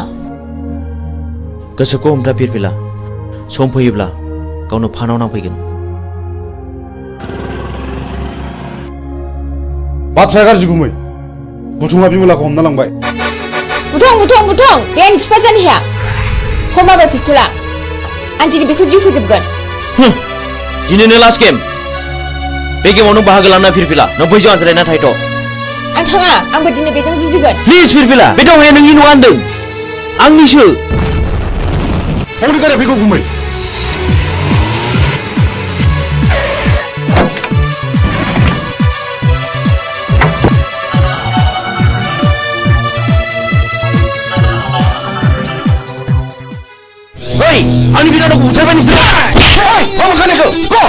गोसोखौ हमथा फिरफिला सम फैयोब्ला गावनो फानाव नांफैगोन। बाथ्राया गाज्रि गुमै बुथुङा बिमलाखौ हमना लांबाय। बुथं बे आंनि बिफा जानो हाया। हरमाबाय पिस्तला आं दिनै बेखौ जिउ फोजोबगोन। दिनैनो लास्ट गेम। बे गेमाव नों बाहागो लाना फिरफिला नों बैजों आनज्रायना थाहैथ'। आं थाङा आंबो दिनै बेजों जुजिगोन। प्लिज फिरफिला बे दावहाया नोंनि नङा होनदों आंनिसो। हौरै गारे फैगौ गुमै। Hei, आंनि बिनानावखौ बुथारबाय नोंसोरो। मा खानायखौ go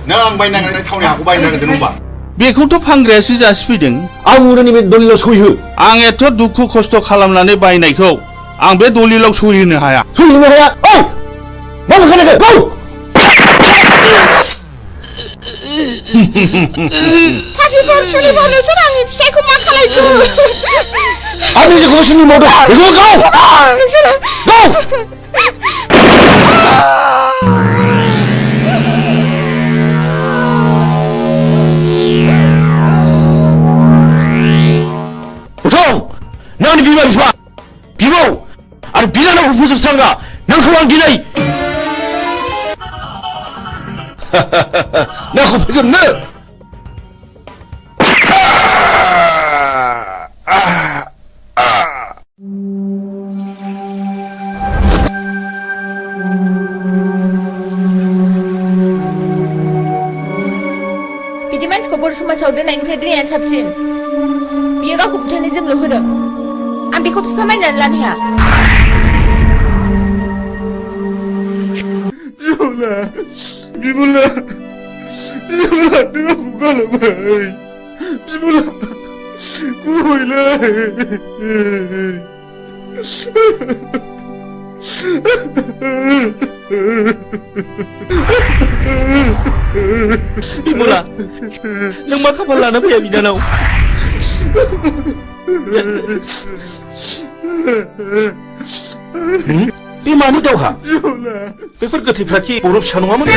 नों आं बायनानै थावनि हाखौ बायनो नागिरदों होनबा बेखौथ' फानग्रायासो जासिफैदों। आं उरनि बे दलिलाव सहिहो। आं एथ' दुखु खस्थ' खालामनानै बायनायखौ आं बे दलिलाव सहिहोनो हाया। सहिहोनो हाया? ओइ मा खानायखौ गौ थाफिफोर सुलिफोर नोंसोर आंनि फिसायखौ मा खालायखो? आंनि जेखौबो सुनि मावदों बेखौ गौ नोंसोरो गौ नों बिमा बिफा बिबौ आरो बिनानावखौ फोजोबस्रांगा नोंखौ आं दिनै नोंखौ फोजोबनो बिदि मानसिखौ बर' समाजाव दोननायनिफ्राय दोननाया साबसिन। बियो गावखौ बुथारनो जोंल' होदों। आं बेखौ बिफा मानिनानै लानो हाया। बिमला नों आंखौ गालांबाय। बिमला गुबैलै बिमला नों मा खाफाल लाना फैया बिनानाव बे मानि दावहा बेफोर गोथैफ्रा कि बरफ फिसा नङामोन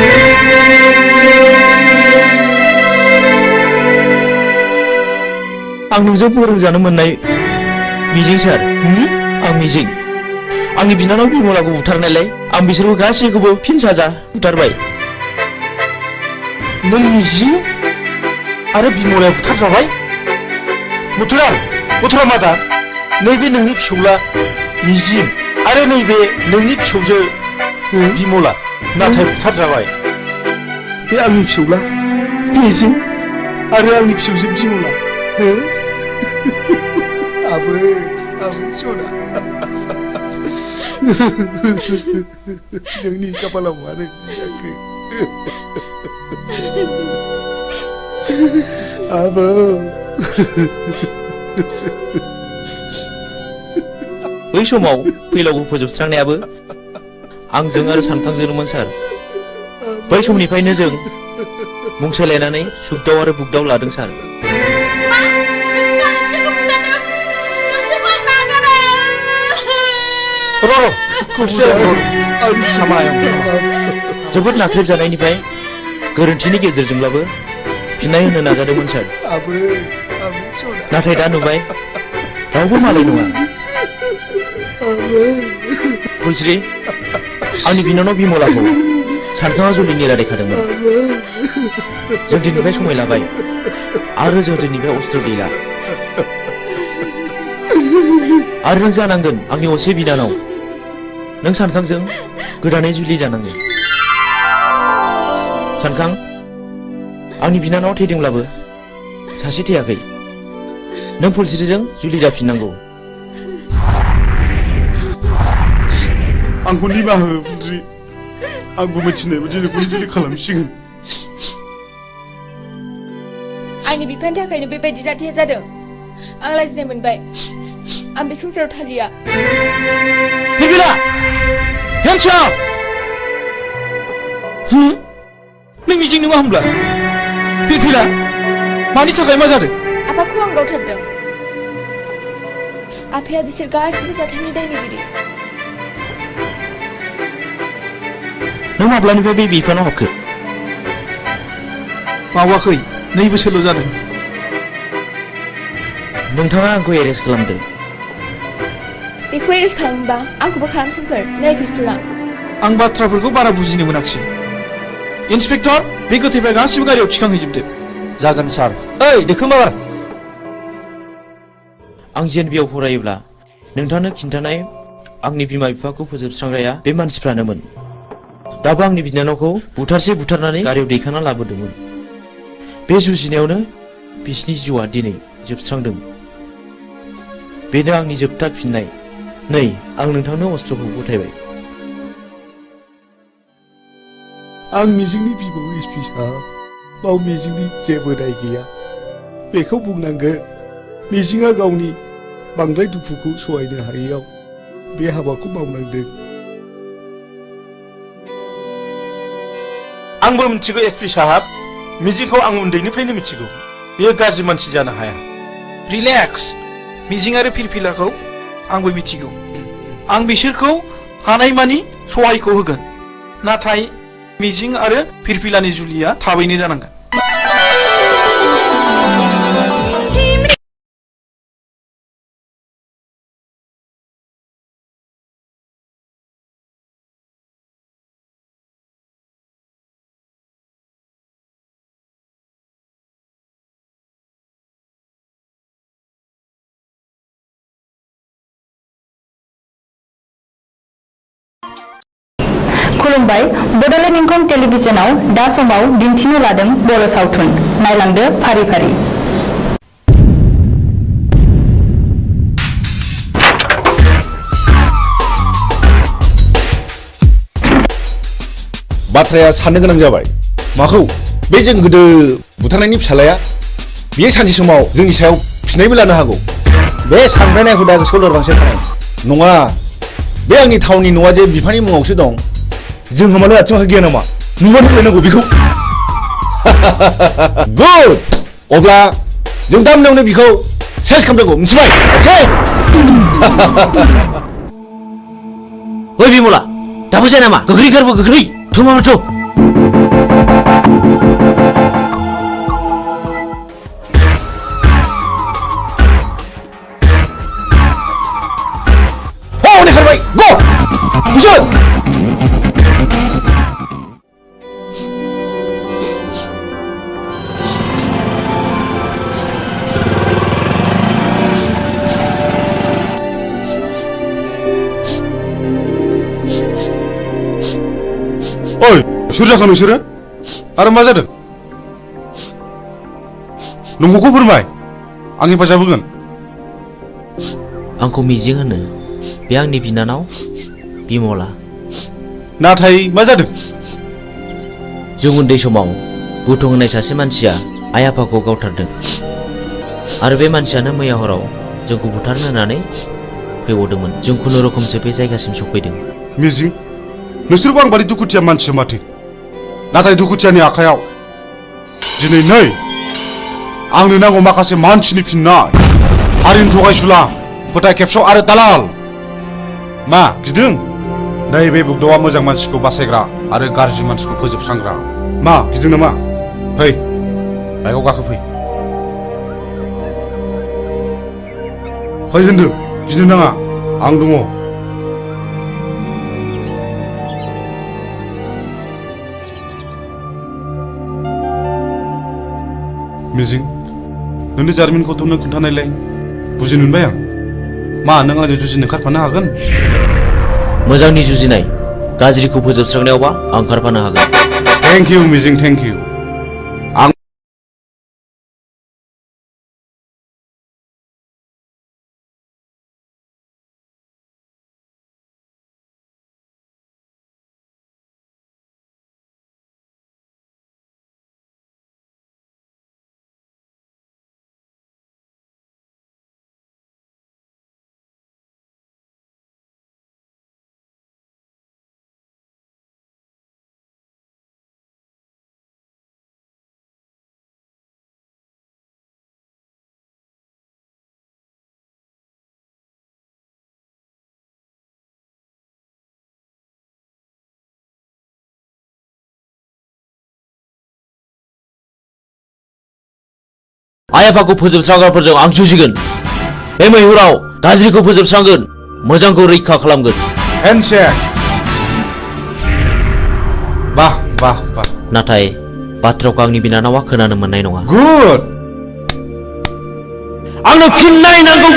आं नोंजों फोरोंजानो मोननाय मिजिं सार आं मिजिं आंनि बिनानाव बिमलाखौ बुथारनायलाय आं बिसोरखौ गासैखौबो फिन साजा बुथारबाय नों मिजिं आरो बिमलाया बुथारजाबाय मथुरा मादा नैबे नोंनि फिसौला मिजिं आरो नैबे नोंनि फिसौजो बिमला नाथाय बुथारजाबाय बे आंनि फिसौला मिजिं आरो आंनि फिसौजो बिमला आबै सना जोंनि खाफालाव मानो जाखो आबौ बै समाव फैलावखौ फोजोबस्रांनायाबो आंजों आरो सानखांजोंमोन सार बै समनिफ्रायनो जों मुं सोलायनानै सुगदाव आरो बुगदाव लादों सार जोबोद नाख्रेबजानायनिफ्राय गोरोन्थिनि गेजेरजोंब्लाबो फिननाय होनो नाजादोंमोन सार नाथाय दा नुबाय रावबो मालाय नङा फुलस्रि आंनि बिनानाव बिमलाखौ सानखाङा जुलिनि रादायखादोंमोन जों दिनैनिफ्राय समाय लाबाय आरो जों दिनैनिफ्राय अस्त्र गैला आरो नों जानांगोन आंनि असे बिनानाव नों सानखांजों गोदानै जुलि जानांगोन सानखां आंनि बिनानाव थैदोंब्लाबो सासे थैयाखै नों फुलस्रिजों जुलि जाफिननांगौ आंखौ निमाहा हो फुलस्रि आंबो मिथिनाय बायदि नोंखौ जुलि खालामसिगोन आंनि बिफानि थाखायनो बेबायदि जाथाया जादों आं लाजिनाय मोनबाय आं बे संसाराव थालिया नों मिजिं नङा होमब्ला फिरफिला मानि थाखाय मा जादों आफाखौ आं गावथारदों आफाया बिसोर गासिबो जाथायनि दायनिगिरि नों माब्लानिफ्राय बे बिफानाव हाबखो बावाखै 2 बोसोरल' जादों नोंथाङा आंखौ एरेस्ट खालामदों बेखौ एरेस्ट खालामोबा आंखौबो खालामसोमखोर नै पिस्तुला आं बाथ्राफोरखौ बारा बुजिनो मोनाखिसै इन्सपेक्टर बे गोथैफ्रा गासिबो गारियाव थिखांहैजोबदो जागोन सार ओइ देखो माबार आं जेएनबिआव फरायोब्ला नोंथांनो खिन्थानाय आंनि बिमा बिफाखौ फोजोबस्रांग्राया बे मानसिफ्रानोमोन दाबो आंनि बिनानावखौ बुथारनानै गारियाव दैखांना लाबोदोंमोन बे जुजिनायावनो बिसिनि जिउआ दिनै जोबस्रांदों बेनो आंनि जोबथा फिननाय नै आं नोंथांनो अस्त्रखौ गथायबाय आं मिजिंनि बिबौ एसपि साहब बाव मिजिंनि जेबो दाय गैया बेखौ बुंनांगोन मिजिंआ गावनि बांद्राय दुखुखौ सहायनो हायैयाव बे हाबाखौ मावनांदों आंबो मिथिगौ एसपि साहब मिजिंखौ आं उन्दैनिफ्रायनो मिथिगौ बेयो गाज्रि मानसि जानो हाया रिलेक्स मिजिं आरो फिरफिलाखौ आंबो मिथिगौ आं बिसोरखौ हानायमानि सहायखौ होगोन नाथाय मिजिं आरो फिरफिलानि जुलिया थाबैनो जानांगोन खुलुमबाय बड'लेण्ड इंखं टेलिभिजनाव दा समाव दिन्थिनो लादों बर' सावथुन नायलांदो फारि फारि बाथ्राया साननो गोनां जाबाय माखौ बे जों गोदो बुथारनायनि फिसालाया बियो सानसे समाव जोंनि सायाव फिनायबो लानो हागौ बे सानब्रायनाय हुदा गोसोआव लोरबांसो थानाय नङा बे आंनि टाउननि न'आ जे बिफानि मुङावसो दं जों होमानो आथिङाव गैया नामा नोंबो होनांगौ बेखौ गुड अब्ला जों दा मोनावनो बिखौ सेस खालामनांगौ मिथिबाय अके ओइ बिमला दाबो जाया नामा गोख्रै गारबो गोख्रै थुमामाथ' हनै खारबाय गो बुझोन ओइ सोर जाखो नोंसोरो आरो मा जादों नंगौखौ फोरमाय आं हेफाजाब होगोन आंखौ मिजिं होनो बे आंनि बिनानाव बिमला नाथाय मा जादों जों उन्दै समाव बुथुं होननाय सासे मानसिया आइ आफाखौ गावथारदों आरो बे मानसियानो मैया हराव जोंखौ बुथारनो होननानै फैबावदोंमोन जों खुनुरुखुमसो बे जायगासिम सफैदों मिजिं नोंसोरबो आं बादि दुखुथिया मानसि माथो नाथाय दुखुथियानि आखायाव दिनै नै आंनो नांगौ माखासे मानसिनि फिननाय हारिनि थगायसुला फोथाय खेबस' आरो दालाल मा गिदों नैबे बुगदावा मोजां मानसिखौ बासायग्रा आरो गाज्रि मानसिखौ फोजोबस्रांग्रा मा गिदों नामा फै बाइकआव गाखो फै होनदों गिनो नाङा आं दङ मिजिं नोंनि जारिमिनखौथ' नों खोन्थानायलाय बुजिनो मोनबाय आं मा नों आंजों जुजिनो ओंखारफानो हागोन मोजांनि जुजिनाय गाज्रिखौ फोजोबस्रांनायावबा आं ओंखारफानो हागोन थेंक इउ मिजिं थेंक इउ आं आइ आफाखौ फोजोबस्रांग्राफोरजों आं जुजिगोन बे मैहुराव गाज्रिखौ फोजोबस्रांगोन मोजांखौ रैखा खालामगोन हेन्डशेक बाह बाह बाह नाथाय बाथ्राखौ आंनि बिनानावा खोनानो मोननाय नङा गुड आंनो फिननाय नांगौ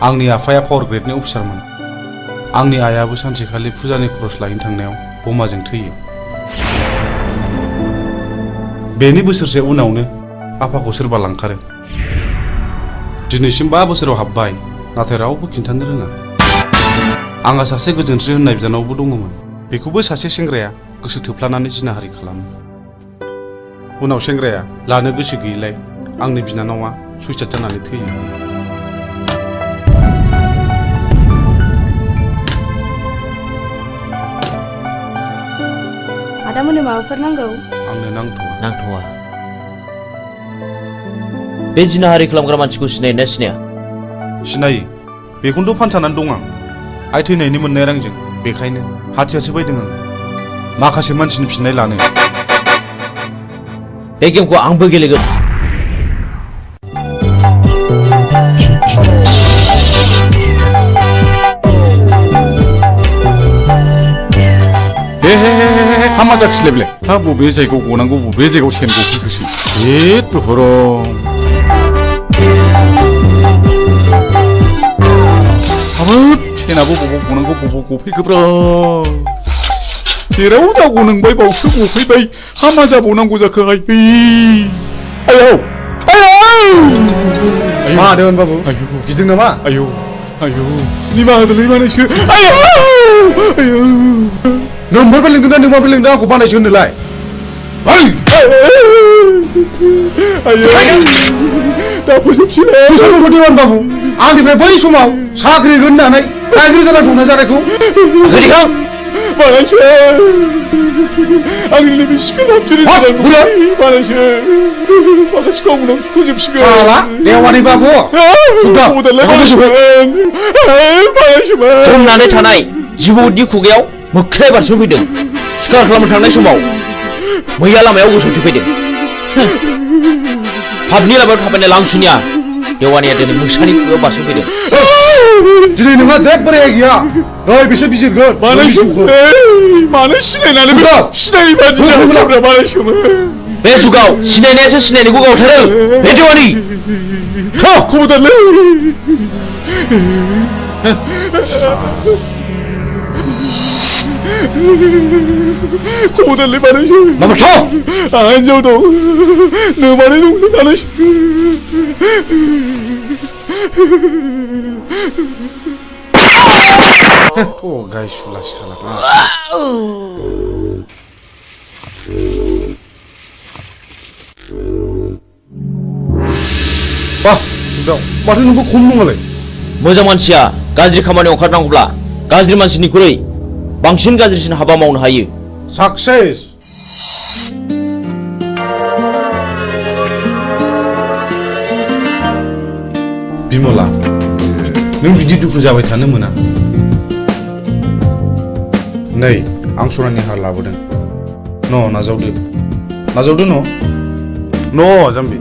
आंनि आफाया पावार ग्रेडनि अफिसारमोन। आंनि आइयाबो सानसेखालि फुजानि खरस लायनो थांनायाव बमाजों थैयो। बेनि बोसोरसे उनावनो आफाखौ सोरबा लांखारो। दिनैसिम 5 बोसोराव हाबबाय, नाथाय रावबो खिन्थानो रोङा। आंहा सासे गोजोनस्रि होननाय बिनानावबो दङमोन। बेखौबो सासे सेंग्राया गोसो थोफ्लानानै जिनाहारि खालामो। उनाव सेंग्राया लानो गोसो गैयिलाय आंनि बिनानावा सुइसाइड जानानै थैयो। आदामोननो माबाफोर नांगौ? आंनो नांथ'वा। बे जिनाहारि खालामग्रा मानसिखौ सिनायोना सिनाया? सिनायो, बेखौनोथ' फानसानानै दं आं। आइ थैनायनि मोननाय रांजों, बेखायनो हाथियारसो बायदों आं माखासे मानसिनि फिननाय लानो। बे गेमखौ आंबो गेलेगोन। हामा जाखिलायब्ले हा बबे जायगायाव गनांगौ बबे जायगायाव सेन गफैखोसै हाबाब सेनाबो बबाव गनांगौ बबाव गफैखोब्रा जेराव जागौ नोंबाय बावसो गफैबाय हामा जाबावनांगौ जाखोहाय आयौ मा होदों बाबु गिदों नामा आयौ निमाहा होदोलै मानैसो आयौ नोंबो लिंदों ना नोंबो लिंदों आंखौ बानायसो होनोलाय दा फोजोबसिगोन बाबु आंनिफ्राय बै समाव साख्रि होननानै रायजो जाना संना जानायखौ बानायसो आंनि नैबे सिखोलाबसो बानायसो माखासे गावनाव फोजोबसिगोन देवानि बाबु जमनानै थानाय जिबौनि खुगायाव मोख्राया बारस'फैदों। सिखार खालामनो थांनाय समाव मैया लामायाव गसंथि फैदों। पाबनि लामायाव थाबायनाय लांसुनिया देवानिया दिनै मोसानि खुगायाव बारस'फैदों। दिनै नोंहा जेबो रेहाय गैया नै बिसोर बिजिरगोन मानो सिनायनानै सिनायै बादि जाहोग्रा बानायसोमोन। बे जुगाव सिनायनायासो सिनायनायखौ गावथारो बे देवानि खबरदारलै खबरदारलै बानायसो आंहा हिनजाव दं नोमानै दं बानायसो गायसुला साला माथो नोंखौ खम नङालाय मोजां मानसिया गाज्रि खामानियाव ओंखारनांगौब्ला गाज्रि मानसिनिख्रुइ बांसिन गाज्रिसिन हाबा मावनो हायो। साक्सेस बिमला नों बिदि दुखु जाबाय थानो मोना। नै आं सनानि हार लाबोदों नाजावदो न' जाम्बि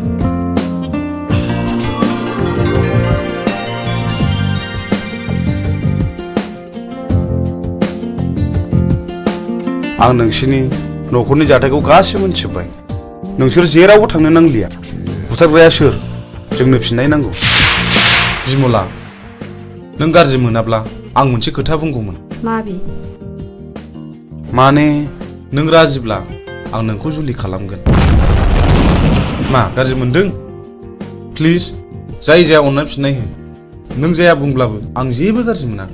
आं नोंसोरनि न'खरनि जाथायखौ गासिबो मिथिजोब्बाय। नोंसोर जेरावबो थांनो नांलिया। बुथारग्राया सोर जोंनो फिननाय नांगौ। बिमला नों गाज्रि मोनाब्ला आं मोनसे खोथा बुंगौमोन। माने नों राजिब्ला आं नोंखौ जुलि खालामगोन। मा गाज्रि मोनदों? प्लिज जाय जाया अननाय फिननाय हो। नों जाया बुंब्लाबो आं जेबो गाज्रि मोना।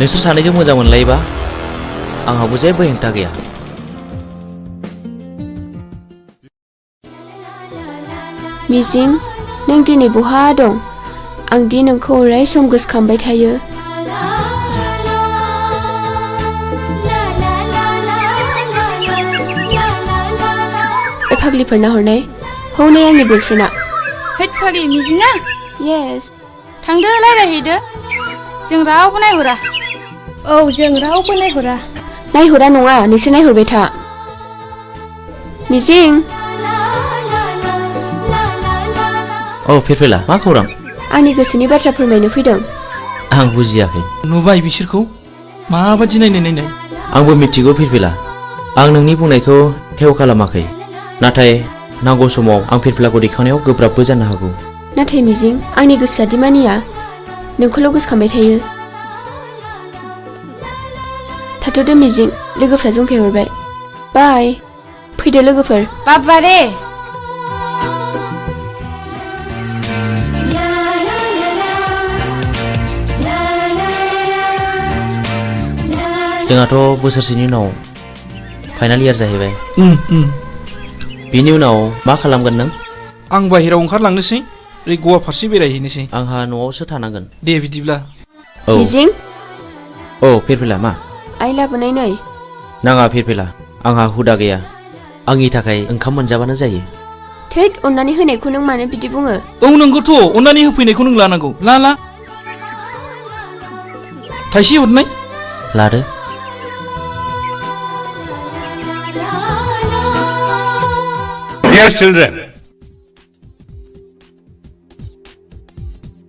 नोंसोर सानैजों मोजां मोनलायोबा आंहाबो जेबो हेंथा गैया। मिजिं नों दिनै बहा दं? आं दि नोंखौ अराय सम गोसोखांबाय थायो। फाग्लिफोरना हरनाय हौनै आंनि बयफ्रेन्डआ। हैद फाग्लि मिजिङा? येस। थांदो रायलायहैदो। जों रावबो नायहरा। औ जों रावबो नायहरा। नायहरा नङा नोंसोर नायहरबाय था। मिजिं। औ फिरफिला मा खौरां? आंनि गोसोनि बाथ्रा फोरमायनो फैदों। आं बुजियाखै। नुबाय बिसोरखौ माबादि नायनाय। आंबो मिथिगौ फिरफिला। आं नोंनि बुंनायखौ हेव खालामाखै। नाथाय नांगौ समाव आं फिरफिलाखौ दैखांनायाव गोब्राबबो जानो हागौ। नाथाय मिजिं आंनि गोसोआ दि मानिया नोंखौल' गोसोखांबाय थायो। थाथ'दो मिजिं, लोगोफ्रा जंखायहरबाय। बाय। फैदो लोगोफोर। बाबा रे। जोंहाथ' बोसोरसेनि उनाव फाइनाल इयार जाहैबाय। बिनि उनाव मा खालामगोन नों? आं बाहेरायाव ओंखारलांनोसै, ओरै गवा फारसे बेरायहैनोसै। आंहा न'आवसो थानांगोन। दे बिदिब्ला। औ मिजिं। औ फिरफिला मा? आइ लाबोनाय नै। नाङा फिरफिला, आंहा हुदा गैया। आंनि थाखाय ओंखाम मोनजाबानो जायो। थैद, अननानै होनायखौ नों मानो बिदि बुङो? औ नंगौथ', अननानै होफैनायखौ नों लानांगौ। ला थाइसे हरनाय। लादो। Dear children,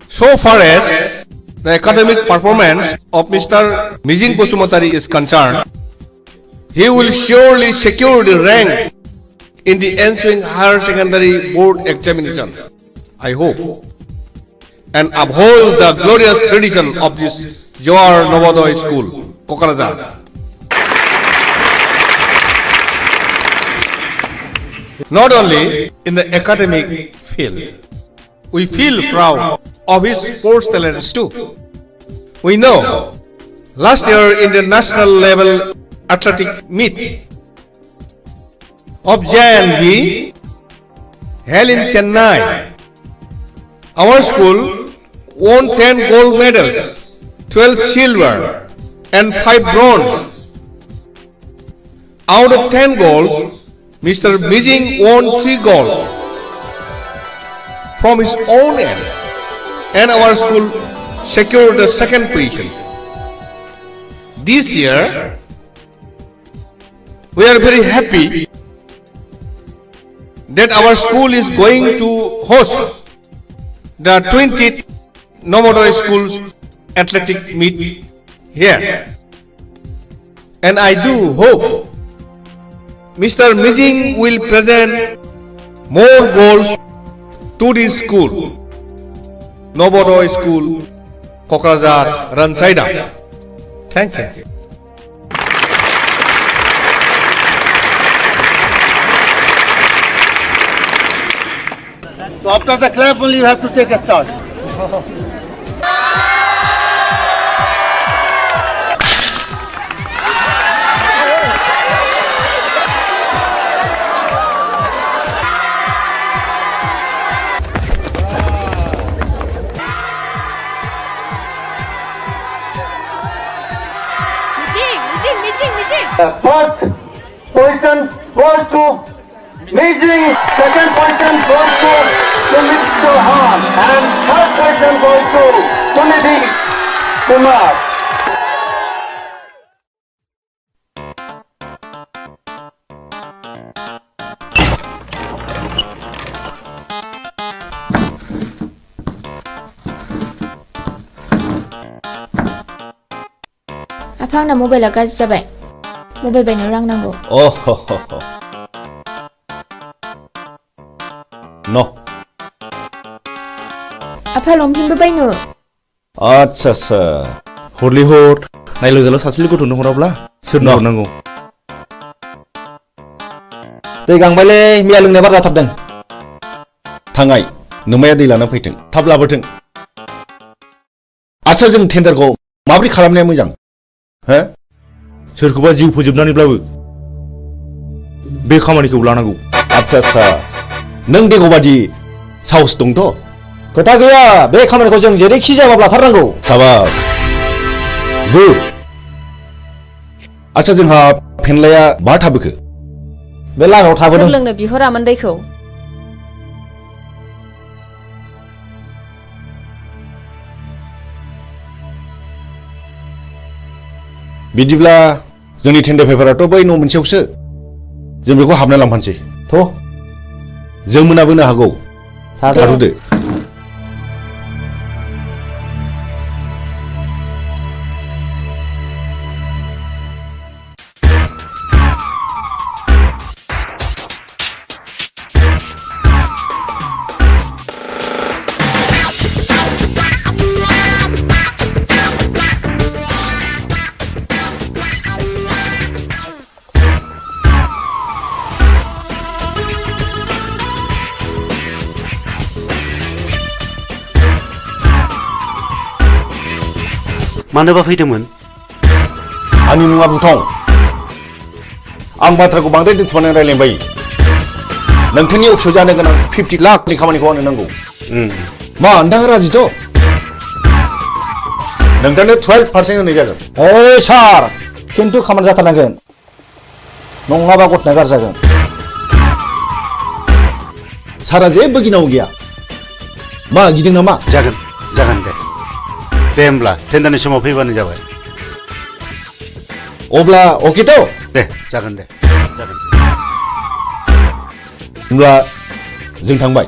so far as the academic performance of Mr. Mijing Bosumatari is concerned, he will surely secure the rank in the ensuing higher secondary board examination, I hope, and uphold the glorious tradition of this Johar Novodoy School, Kokarajar. Not only in the academic field, we feel proud of his sports talents too. We know last year in the national level athletic meet of JNV held in Chennai, our school won 10 gold medals, 12 silver and 5 bronze. Out of 10 golds, Mr. Mijing won 3 gold from his own end, and our school secured the second position. This year, we are very happy that our school is going to host the 20th Novodoy Schools athletic meet here, and I do hope Mr. Mijing will present more goals to this school, Novodoy School, Kokarajar, Ransaida. Thank you. So after the clap only you have to take a start. First position goes to Mijing, second position goes to Mr. Han, and third position goes to Sunidhi Kumar. आफा आंना मबाइला गाज्रि जाबाय। Mobile बायनो रां नांगौ। न' आफा लंपेन्टबो बायनो। आच्छा हरलै हर, नायल' जाल' सासेल' गथ'नो हराब्ला सोरनो हरनांगौ? दै गांबायलै, मैया लोंनाया बारा जाथारदों। थांगाय, नोमाया दै लाना फैथों, थाब लाबोथों। आच्छा, जों टेन्डारखौ माबोरै खालामनाया मोजां? हो? सोरखौबा जिउ फोजोबनानैब्लाबो बे खामानिखौ लानांगौ। आच्छा, नों बेगबादि साहस दंथ'? खोथा गैया, बे खामानिखौ जों जेरैखि जायाबाबो लाथारनांगौ। साबास, गुड। आच्छा, जोंहा फेनलाया बहा थाबोखो? बे लामायाव थाबोदों। सोर लोंनो बिहरामोन दैखौ? बिदिब्ला जोंनि टेन्डार पेपाराथ' बै न' मोनसेयावसो, जों बेखौ हाबना लांफानोसै। जों मोनाबोनो हागौ। थाथ'दो। मानोबा फैदोंमोन? आंनि मुङा बुथं। आं बाथ्राखौ बांद्राय दोनथुमनानै रायलायबाय। नोंथांनि अफिसाव जानो गोनां 50 लाखनि खामानिखौ आंनो नांगौ। मा नोंथाङा राजिथ'? नोंथांनो 12% होनाय जागोन। ओइ सार, खिन्थु खामानि जाथारनांगोन, नङाबा गथ'ना गारजागोन। सारा जेबो गिनांगौ गैया। मा गिदों नामा? जागोन दे। दे होमब्ला टेन्डारनि समाव फैबानो जाबाय। अब्ला अकेथ'? दे जागोन दे। होमब्ला जों थांबाय।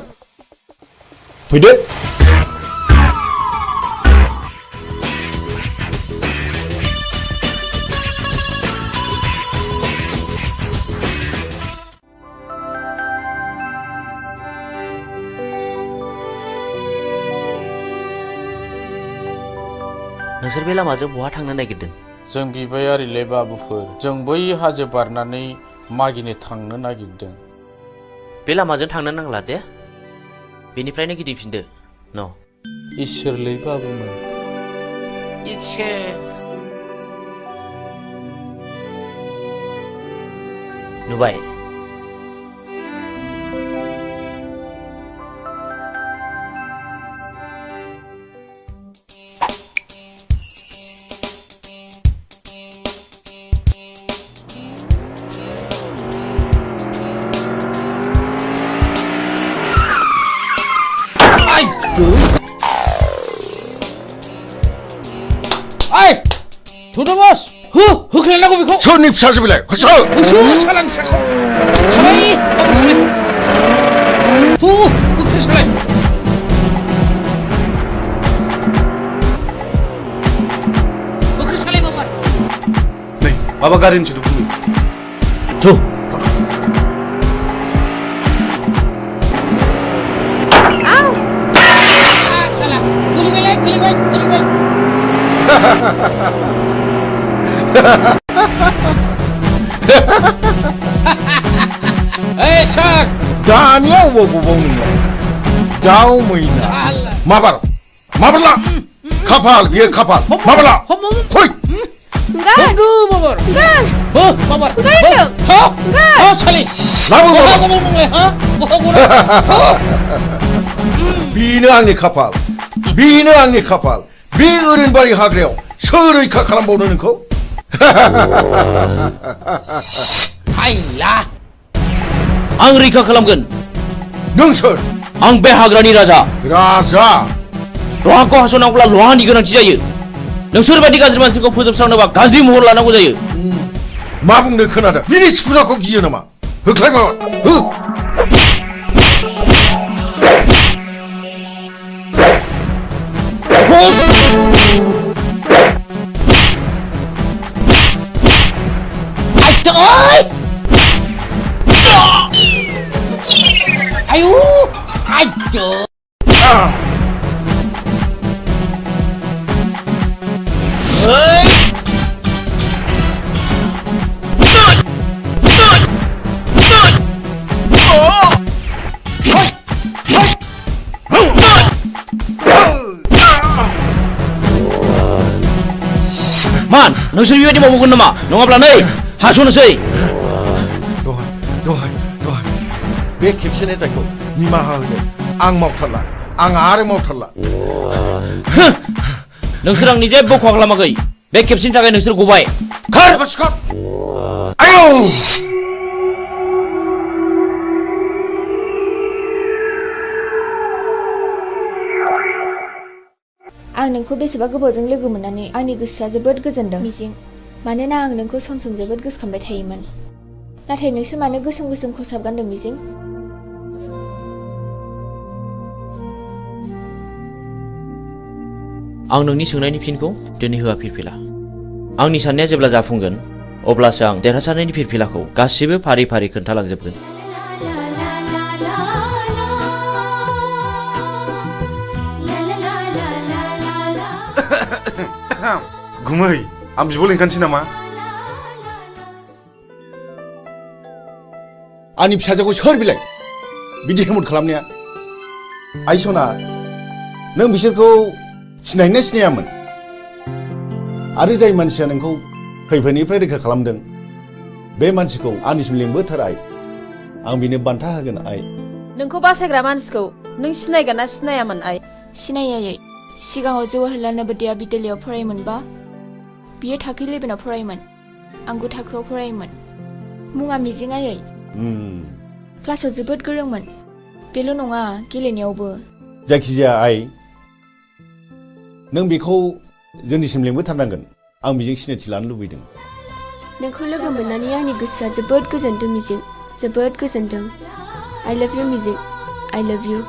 फैदो। नोंसोर बे लामाजों बहा थांनो नागिरदों? जों बिबायारिले बाबुफोर, जों बै हाजो बारनानै मागिनो थांनो नागिरदों। बे लामाजों थांनो नांला दे, बेनिफ्रायनो गिदिंफिनदो। न' इसोरलै बाबुमोन। नुबाय? 도도버스! 흑해내고 비고! 손님 사주빌래! 허서! 사람 사람! 가만히! 흑해살래! 흑해살래 바바! 네, 바바 가린지도 궁금. 저! 아우! 살라! 그리벨! 에이 참! 다니야 뭐 보는 거? 다우무이나. 마바라! 카팔 위에 카팔. 마바라! 토이! Enggak! Aduh, Babar! Enggak! Babar! Enggak! Enggak! Salih! Labu, Babar! Ngomong 비너앙니 카팔. 비너앙니 카팔. 비어른발이 하그래요. 서로이 카칼람 보는 거? Ayolah! आं रैखा खालामगोन। नोंसोर? आं बे हाग्रानि राजा। लहाखौ हास'नांगौब्ला लहानि गोनांथि जायो। नोंसोर बायदि गाज्रि मानसिखौ फोजोबस्रांनोबा गाज्रि महर लानांगौ जायो। मा बुंनो खोनादों? बिनि सिफुराखौ गियो नामा? होख्लायमा! हो! Ayo! Ayo! मान, नोंसोर बेबायदि मावगोन नामा? नङाब्ला नै हास'नोसै। दहाय बे खेबसेनि दायखौ निमाहा होदो। आं मावथारला। आं आरो मावथारला। नोंसोर आंनि जेबो खहा खालामाखै। बे खेबसेनि थाखाय नोंसोर गबाय। खार! आयौ! आं नोंखौ बेसेबा गोबावजों लोगो मोननानै आंनि गोसोआ जोबोद गोजोनदों मिजिं। मानोना आं नोंखौ सम सम जोबोद गोसोखांबाय थायोमोन। नाथाय नोंसोर मानो गोसोम गोसोम खसाब गानदों मिजिं? आं नोंनि सोंनायनि फिनखौ दिनै होआ फिरफिला। आंनि साननाया जेब्ला जाफुंगोन अब्लासो आं देरहासारनायनि फिरफिलाखौ गासिबो फारि फारि खोन्थालांजोबगोन। गुमै, आं बिब' लिंखानोसै नामा? आंनि फिसाजोखौ सोर बिलाय बिदि हेमत खालामनाया? आइ सना, नों बिसोरखौ सिनायना सिनायामोन? आरो जाय मानसिया नोंखौ खैफोदनिफ्राय रैखा खालामदों बे मानसिखौ आंनिसिम लिंबोथार आइ आं बिनो बान्था होगोन आइ नोंखौ बासायग्रा मानसिखौ नों सिनायगोन ना सिनायामोन आइ सिनायै सिगाङाव जवाहरलाल नवोदया बिद्यालयआव फरायोमोनबा बियो थाखो 11आव फरायोमोन आंबो थाखोआव फरायोमोन मुङा मिजिं आयै क्लासाव जोबोद गोरोंमोन बेल' नङा गेलेनायावबो जायखिजाया आइ नों बेखौ जोंनिसिम लिंबोथारनांगोन आं बेजों सिनायथि लानो लुबैदों नोंखौ लोगो मोननानै आंनि गोसोआ जोबोद गोजोनदों मिजिं जोबोद गोजोनदों I love you मिजिं I love you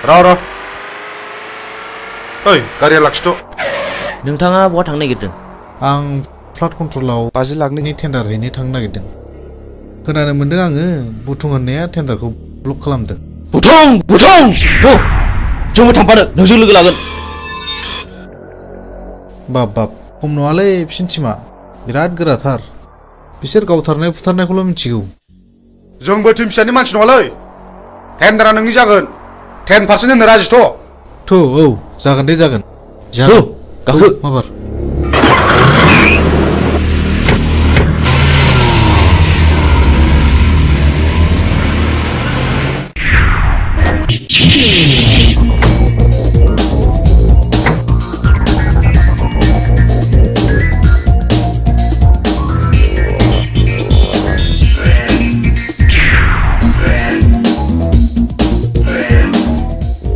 र' ओइ गारिया लाखिथ' नोंथाङा बहा थांनो नागिरदों? आं फ्लाड कन्ट्रलाव 50 लाखनि टेन्डार हैनो थांनो नागिरदों। खोनानो मोनदों आङो बुथुं होननाया टेन्डारखौ ब्लक खालामदों। बुथुं जोंबो थांफानो नोंजों लोगो लागोन। बाब खम नङालै बिसिनि टिमा बिराद गोराथार। बिसोर गावथारनाय फुथारनायखौल' मिथिगौ। जोंबो टिम फिसानि मानसि नङालै। टेन्डारा नोंनि जागोन। 10% होनो राजिथ'। औ जागोन दे जागोन। गाखो माबार।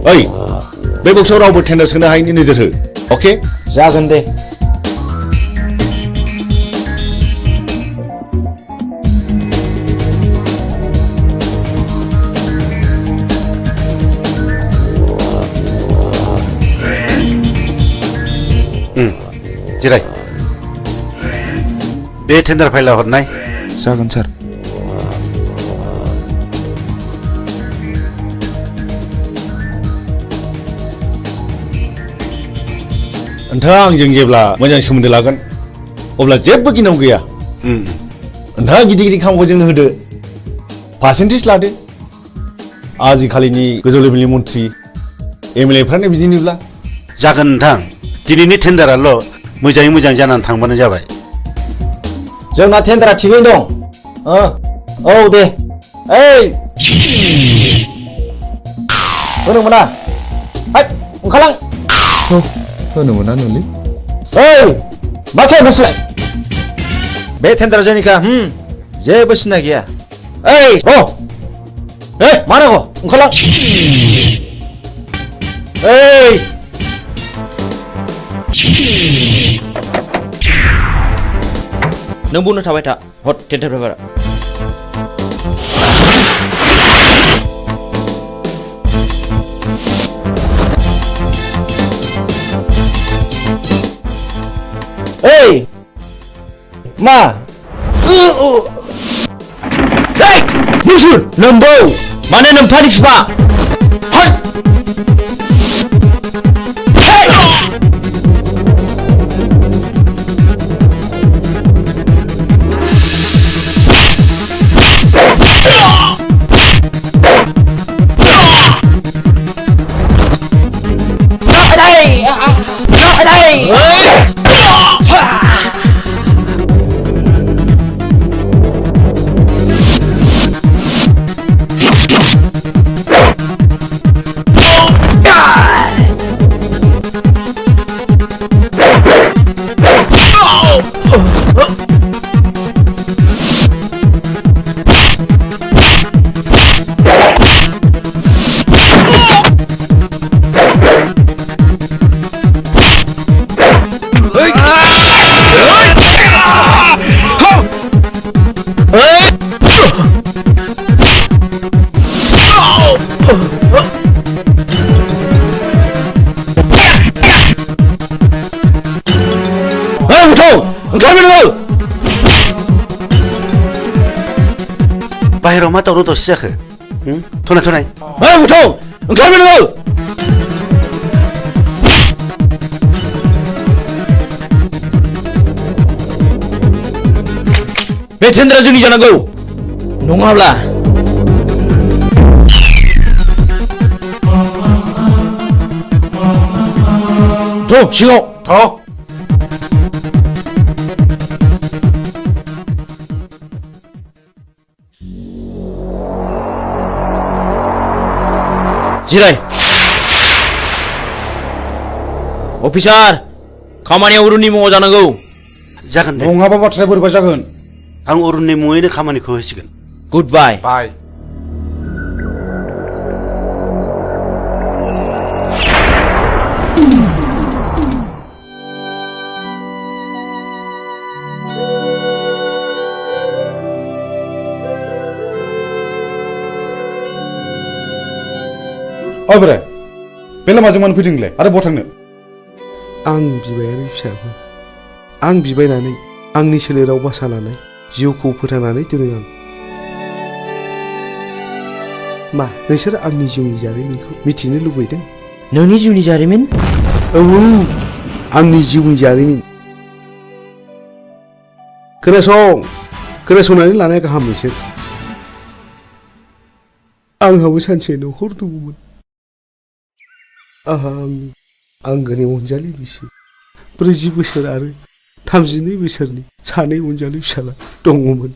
ओइ बे बक्सआव रावबो टेन्डार सोनो हायैनि नोजोर हो। अके जागोन दे। जिराय। बे टेन्डार फाइला हरनाय। जागोन सार। नोंथाङा आंजों जेब्ला मोजां सोमोन्दो लागोन अब्ला जेबो गिनांगौ गैया। नोंथाङा गिदिर गिदिर खामानिखौ जोंनो होदो, पार्सेन्टेज लादो। आजिखालिनि गोजौ लेभेलनि मन्थ्रि एमएलए फ्रानो बिदिनोब्ला। जागोन नोंथां, दिनैनि टेन्डाराल' मोजाङै मोजां जानानै थांबानो जाबाय। जोंना टेन्डारा थिगैनो दं। औ दे। ओइ होनो मोना। ओंखारलां। होनो मोना नोंलै। ओइ माथो नोंसोरलाय? बे टेन्डारा जोंनिखा। जेबो सिन्था गैया। ओइ मा नांगौ? ओंखारलां। ओइ नों बुंनो थाबाय था। हट टेन्डार पेपारा। ओइ मा? नोंसोर नोम्बौ माने नोम्फानि बिफा। बाहेराव मा दावराव दावसि जाखो? थनाय ओंखारबो नोङो। बे टेन्डारा जोंनि जानांगौ नङाब्ला सिङाव जिराय। अफिसार खामानिया अरुननि मुङाव जानांगौ। जागोन दे। नङाबा बाथ्राया बोरैबा जागोन। आं अरुननि मुङैनो खामानिखौ होसिगोन। गुड बाय। बाय। ओइ बोराय बे लामाजों मानो फैदों नोंलाय आरो बहा थांनो आं बिबायारि फिसाबो आं बिबायनानै आंनि सोलेराव बासा लानाय जिउखौ फोथांनानै दोनो आं मा नोंसोर आंनि जिउनि जारिमिनखौ मिथिनो लुबैदों नोंनि जिउनि जारिमिन औ आंनि जिउनि जारिमिन खोनासंनानै लानाया गाहाम नोंसोर आंहाबो सानसे न'खर दङमोन आंहा आंनि आंगोनि अनजालि बिसि 40 बोसोर आरो 32 बोसोरनि सानै अनजालि फिसाला दङमोन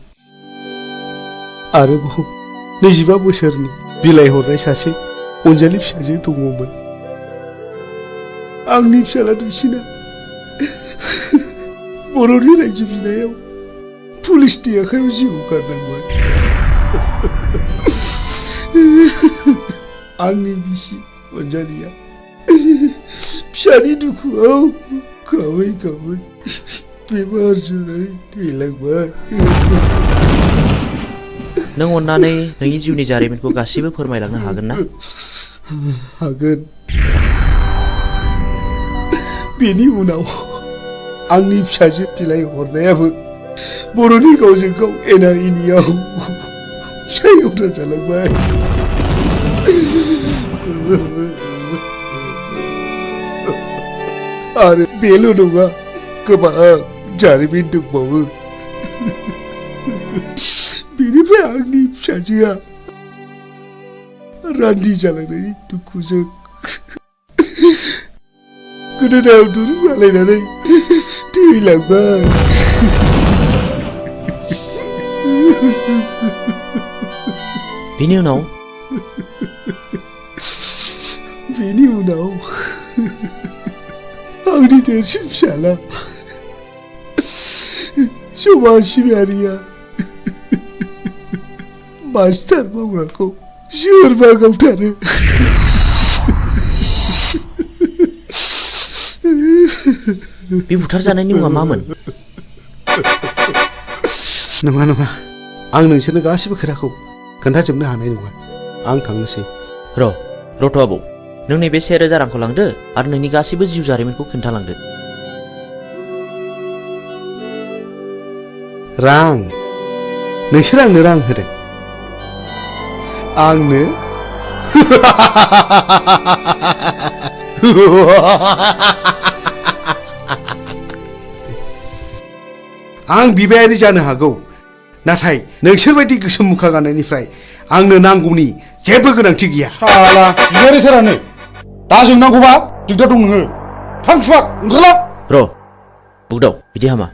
आरोबाव 25 बोसोरनि बिलाइ हरनाय सासे अनजालि फिसाजो दङमोन आंनि फिसाला दुइसिना बर'नि रायजो बिनायाव पुलिसनि आखायाव जिउ गारनांबाय आंनि बिसि अनजालिया फिसानि दुखुआव गाबै गाबै बेमार जानानै थैलांबाय नों अन्नानै नोंनि जिउनि जारिमिनखौ गासिबो फोरमायलांनो हागोन ना हागोन बेनि उनाव आंनि फिसाजो बिलाइ हरनायाबो बर'नि गावजों गाव एना एनियाव फिसायगथा जालांबाय आरो बेल' नङा गोबां जारिमिन दंबावो बेनिफ्राय आंनि फिसाजोआ रान्दि जालांनायनि दुखुजों गोदोनायाव दुरुं आलायनानै थैलांबाय बेनि उनाव आंनि देरसिन फिसाला समाज सिबियारिया मास्टार मावग्राखौ सोरबा गावथारो बे बुथारजानायनि मुङा मामोन नङा आं नोंसोरनो गासिबो खोथाखौ खोन्थाजोबनो हानाय नङा आं थांनोसै रथ' आबौ नों नैबे 1000 रांखौ लांदो आरो नोंनि गासिबो जिउ जारिमिनखौ खोन्थालांदो रां नोंसोर आंनो रां होदों आंनो आं बिबायारि जानो हागौ नाथाय नोंसोर बायदि गोसोम मुखा गाननायनिफ्राय आंनो नांगौनि जेबो गोनांथि गैया साला बिबायारिथारानो दा जोंनांगौबा दिगदार दं नोङो थां सुवाद ओंखारला बुगदाव बिदि हामा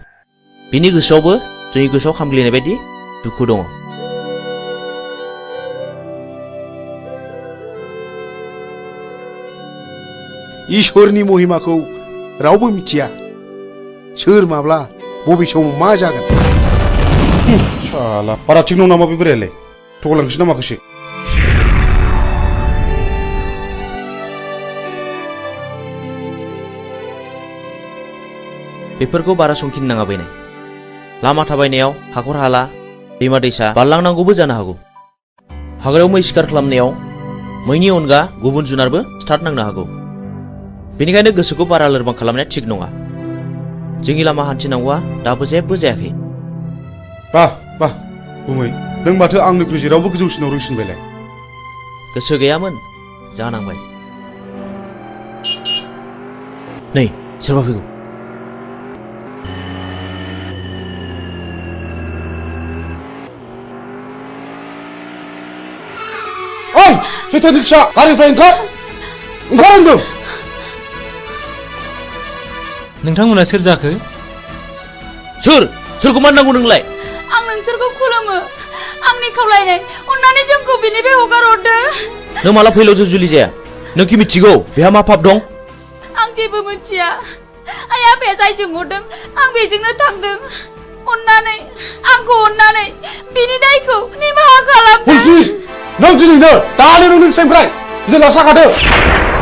बिनि गोसोआवबो जोंनि गोसोआव खामग्लिनाय बायदि दुखु दङ इसोरनि महिमाखौ रावबो मिथिया सोर माब्ला बबे समाव मा जागोन साला बारा थिग नङा नामा बे बोरायालाय थगायलांसै ना माखासे बेफोरखौ बारा संखिनो नाङा बैनाय लामा थाबायनायाव हाखर हाला दैमा दैसा बारलांनांगौबो जानो हागौ हाग्रायाव मै शिकार खालामनायाव मैनि अनगा गुबुन जुनारबो स्टार्ट नांनो हागौ बेनिखायनो गोसोखौ बारा लोरबां खालामनाया थिग नङा जोंनि लामा हान्थिनांगौआ दाबो जेबो जायाखै बाह बुमै नों माथो आंनिख्रुइ जेरावबो गोजौसिनाव रोंसिनबायलाय गोसो गैयामोन जानांबाय नै सोरबा फैगौ ओइ सैथोनि फिसा गारिनिफ्राय ओंखार होनदों नोंथांमोना सोर जाखो सोरखौ मान नांगौ नोंलाय आं नोंसोरखौ खुलुमो आंनि खावलायनाय अन्नानै जोंखौ बिनिफ्राय हगार हरदो नों माला फैलावजों जुलि जाया नों कि मिथिगौ बेहा मा पाप दं आं जेबो मिथिया आइ आफाया जायजों हरदों आं बेजोंनो थांदों आंखौ अन्नानै बिनि दायखौ निमाहा खालामदो नों दिनैनो दानो नोंनि फिसाइनिफ्राय जेला साखादो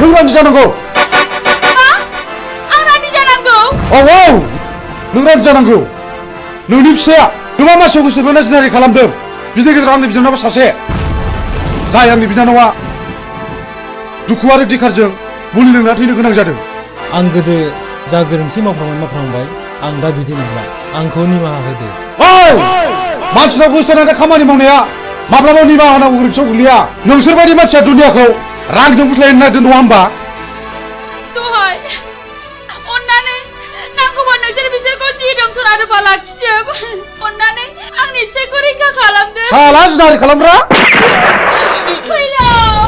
नों रान्दि जानांगौ आं रान्दि जानांगौ औ नों रान्दि जानांगौ नोंनि फिसाया गोबां मानसियाव गोसो बोना जिनारि खालामदों बिनि गेजेराव आंनि बिनानावा सासे जाय आंनि बिनानावा दुखु आरो दिखारजों मुलि लोंना थैनो गोनां जादों आं गोदो जा गोरोन्थि मावफ्रांबाय आं दा बिदि नंला आंखौ निमाहा होदो मानसिनाव गोसो होनानै खामानि मावनाया माब्लाबा निमाहा होनांगौ गोरोन्थियाव गोग्लैया नोंसोर बायदि मानसिया दुनियाखौ रांजों बुथलायनो नागिरदों नङा होमबा दहाय अन्नानै नांगौबा नोंसोर बिसोरखौ जि दं सना रुफा लाखिजोब अन्नानै आंनि फिसायखौ रैखा खालामदो हाला जुनारि खालामग्रा फैलाव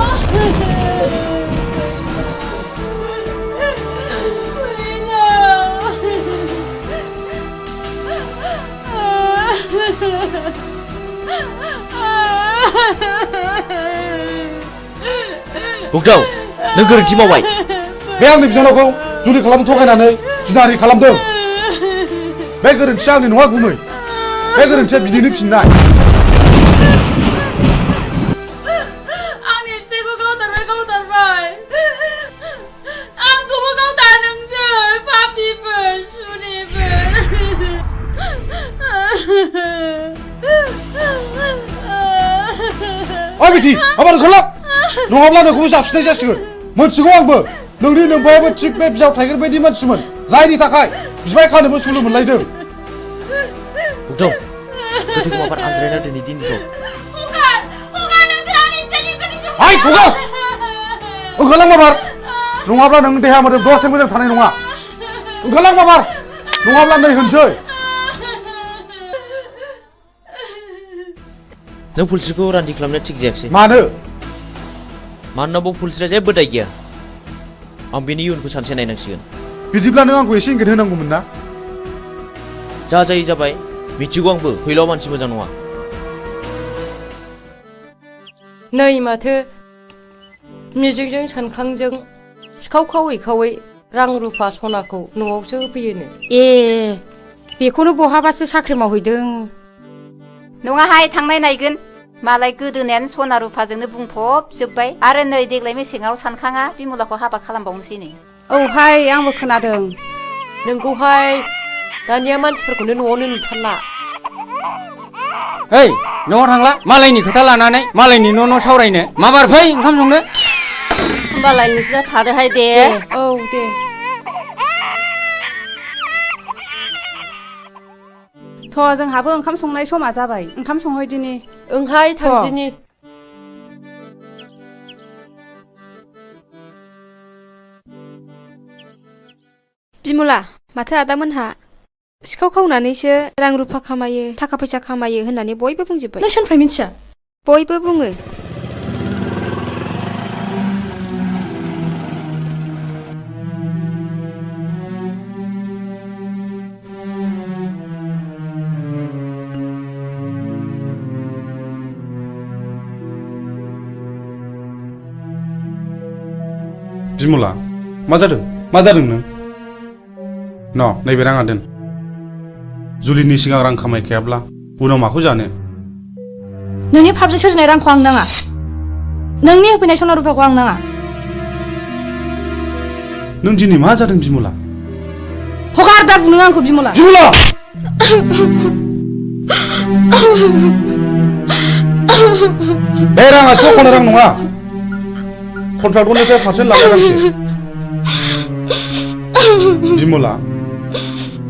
बुगदाव नों गोरोन्थि मावबाय बे आंनि बिनानावखौ जुलि खालामनो थगायनानै जिनाहारि खालामदों बे गोरोन्थिया आंनि नङा गुमै बे गोरोन्थिया बिदिनो फिननाय आंनि फिसायखौ गावथारबाय आंखौबो गावथा नोंसोर पापिफोर सुनिफोर ओइ बिथि आबार ओंखारलां नङाब्ला नोंखौबो जाबसिननाय जासिगोन मोनथिगौ आंबो नोंनि नोंबायाबो थिग बे बिजाव थाइगेर बायदि मानसिमोन जायनि थाखाय बिबाय खानोबो सुलु मोनलायदों बुगदाव गोथै माबार आनज्रायना दिनै दिनखौ हाय खुगा ओंखारलां माबार नङाब्ला नों देहा मोदोम दसे मोजां थानाय नङा ओंखारलां माबार नङाब्ला नै होनसै नों पुलिसखौ रान्दि खालामनो थिग जायाखिसै मानो मानोना बाव पुलिसआ जेबो दाय गैया आं बेनि इयुनखौ सानसे नायनांसिगोन बिदिब्ला नों आंखौ एसे इंगित होनांगौमोन ना जा जायो जाबाय मिथिगौ आंबो फैलाव मानसि मोजां नङा नै माथो मिजिंजों सानखांजों सिखाव खावै रां रुफा सनाखौ न'आवसो होफैयोनो ए बेखौनो बहाबासो साख्रि मावहैदों नङाहाय थांनाय नायगोन मालाय गोदोनायानो सना रुफाजोंनो बुंफबजोब्बाय आरो नै देग्लाय मेसेङाव सानखाङा बिमलाखौ हाबा खालामबावनोसैनो औहाय आंबो खोनादों नोंगौहाय दानिया मानसिफोरखौनो न'आवनो नुथारला ओइ न'आव थांला मालायनि खोथा लानानै मालायनि न' सावरायनो माबार फै ओंखाम संनो होमबालाय नोंसोर थादोहाय दे औ दे थ' जोंहाबो ओंखाम संनाय समा जाबाय ओंखाम संहैदिनि ओंहाय थांदिनि बिमला माथो आदामोनहा सिखाव खावनानैसो रां रुफा खामायो थाखा फैसा खामायो होननानै बयबो बुंजोब्बाय नों सोरनिफ्राय मिथिया बयबो बुङो बिमला मा जादों नों न नैबे राङा दोन जुलिनि सिगां रां खामायखायाब्ला उनाव माखौ जानो नोंनि फाबजों सोरजिनाय रांखौ आं नाङा नोंनि होफैनाय सना रुफाखौ आं नाङा नों दिनै मा जादों बिमला हगार दा बुनो आंखौ बिमला बे राङा सख'नो रां नङा कन्ट्राक्टरनिफ्राय पारसेन्ट लानाय रांसो बिमला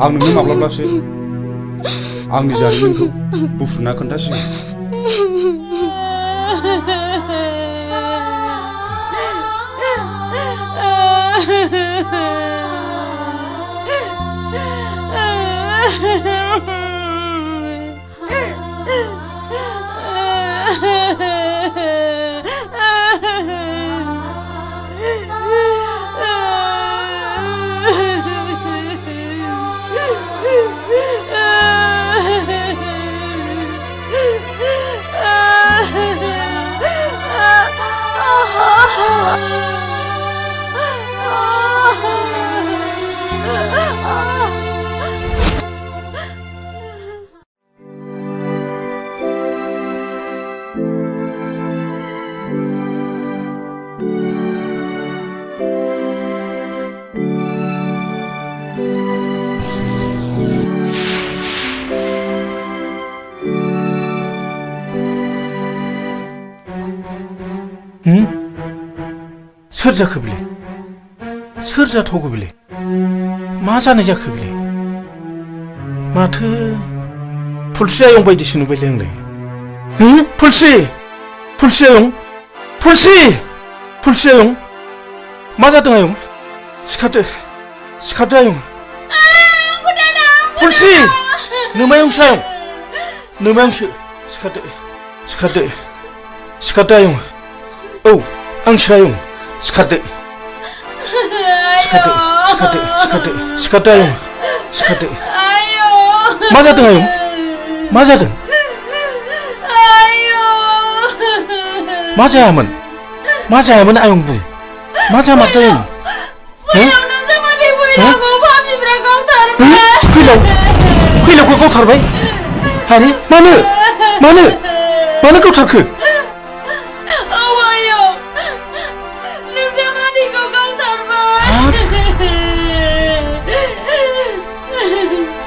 आं नोंनो माब्लाब्लासो आंनि जारिमिनखौ बुफ्रुना खोन्थासिगोन सोर जाखो बेलाय सोर जाथावगौ बेलाय मा जानाय जाखो बेलाय माथो फुलस्रि आयं बायदिसो नुबायलै आंलाय फुलस्रि फुलस्रि आयं फुलस्रि आयं मा जादों आयं सिखारदो आयं फुलस्रि नोमायंसो आयं नोमायंसो सिखारदो आयं औ आंसो आयं सिखारदो आयं सिखारदो मा जादों आयं मा जादों मा जायामोन आयं बुं मा जामारदों आयं फैलावखौ गावथारबाय आरे मानो गावथारखो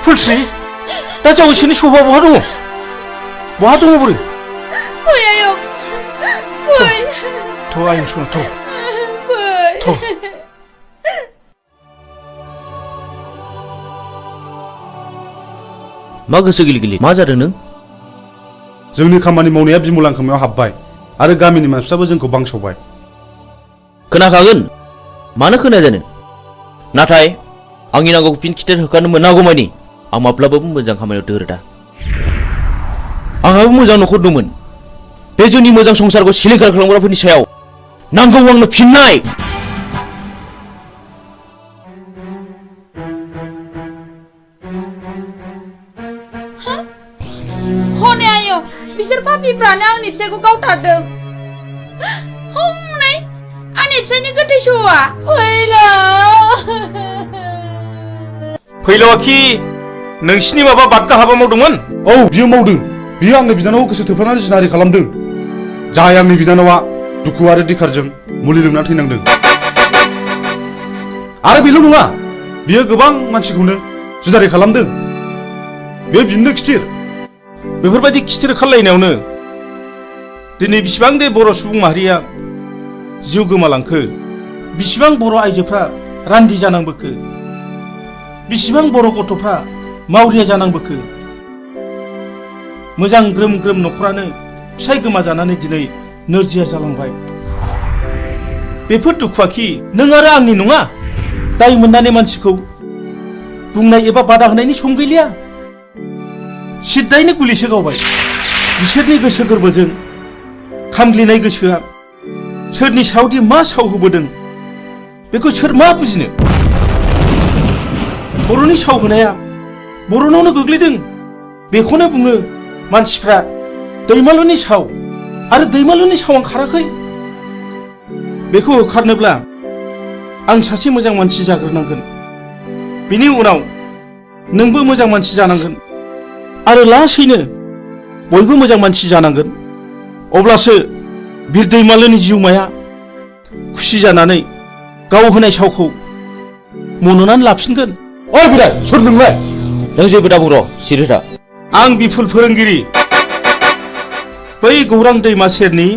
फुलस्रि दा जावैसोनि सफा बहा दङ बोरो फै आयं फै थ' आयं सना थ' मा गोसो गिलि मा जादों नों जोंनि खामानि मावनाया बिमलां खोमायाव हाबबाय आरो गामिनि मानसिफ्राबो जोंखौ बांसावबाय खोनाखागोन मानो खोनाया जानो नाथाय आंनि नांगौखौ फिन खिथेर होखानो मोनागौमानि आं माब्लाबाबो मोजां खामानियाव दोरोदा आंहाबो मोजां न'खर दंमोन बे जोंनि मोजां संसारखौ सिलिंखार खालामग्राफोरनि सायाव नांगौ आंनो फिननाय हनै आयं बिसोर पापिफ्रानो आंनि फिसायखौ गावथारदों हनै आंनि फिसायनि गोथै सहआ फैलावाखि नोंसिनि माबा बादगा हाबा मावदोंमोन औ बियो मावदों बियो आंनि बिनानावखौ गोसो थोफ्लानानै जिनाहारि खालामदों जाय आंनि बिनानावा दुखु आरो दिखारजों मुलि लोंना थैनांदों आरो बेल' नङा बियो गोबां मानसिखौनो जिनाहारि खालामदों बे बिनो खिथिर बेफोरबायदि खिथिर खालायनायावनो दिनै बिसिबां दे बर' सुबुं माहारिया जिउ गोमालांखो बिसिबां बर' आइजोफ्रा रान्दि जानांबोखो बिसिबां बर' गथ'फ्रा मावरिया जानांबोखो मोजां ग्रोम ग्रोम न'खरानो फिसाय गोमाजानानै दिनै नोरजिया जालांबाय बेफोर दुखुआखि नों आरो आंनि नङा दाय मोननानै मानसिखौ बुंनाय एबा बादा होनायनि सम गैलिया सिद्दायैनो गुलिसो गावबाय बिसोरनि गोसो गोरबोजों खामग्लिनाय गोसोआ सोरनि सायावदि मा साव होबोदों बेखौ सोर मा बुजिनो बर'नि साव होनाया बर'नावनो गोग्लैदों बेखौनो बुङो मानसिफ्रा दैमालुनि साव आरो दैमालुनि सावा खाराखै बेखौ होखारनोब्ला आं सासे मोजां मानसि जाग्रोनांगोन बिनि उनाव नोंबो मोजां मानसि जानांगोन आरो लासैनो बयबो मोजां मानसि जानांगोन अब्लासो बिर दैमालुनि जिउमाया खुसि जानानै गाव होनाय सावखौ मन'नानै लाफिनगोन ओइ बोराय सोर नोंलाय नों जेबो दाबुं र' सिरिथा आं बिफुल फोरोंगिरि बै गौरां दैमा सेरनि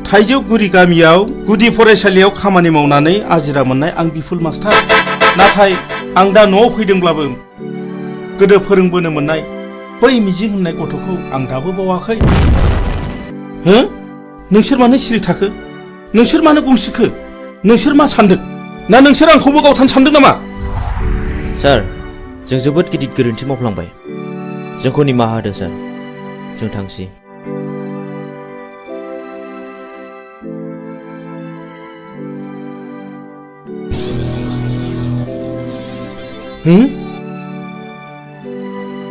थाइजौगुरि गामियाव गुदि फरायसालियाव खामानि मावनानै आजिरा मोननाय आं बिफुल मास्टार नाथाय आं दा न'आव फैदोंब्लाबो गोदो फोरोंबोनो मोननाय बै मिजिं होननाय गथ'खौ आं दाबो बावाखै हो नोंसोर मानो सिरि थाखो नोंसोर मानो गंसिखो नोंसोर मा सानदों ना नोंसोर आंखौबो गावथानो सानदों नामा सार जों जोबोद गिदिर गोरोन्थि मावफ्लांबाय जोंखौ निमाहा होदो सार जों थांसै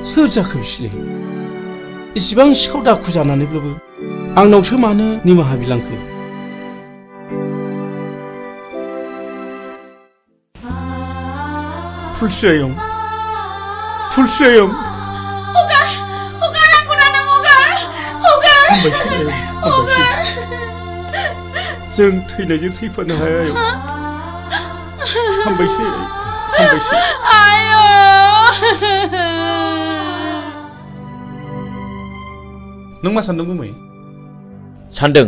सोर जाखो बिसोरलाय इसिबां सिखाव दाखु जानानैब्लाबो आंनावसो मानो निमाहा बिलांखो फुलस्रि आयं जों थैनायजों थैफानो हाया आयं हामबायसै नों मा सानदों गुमै सानदों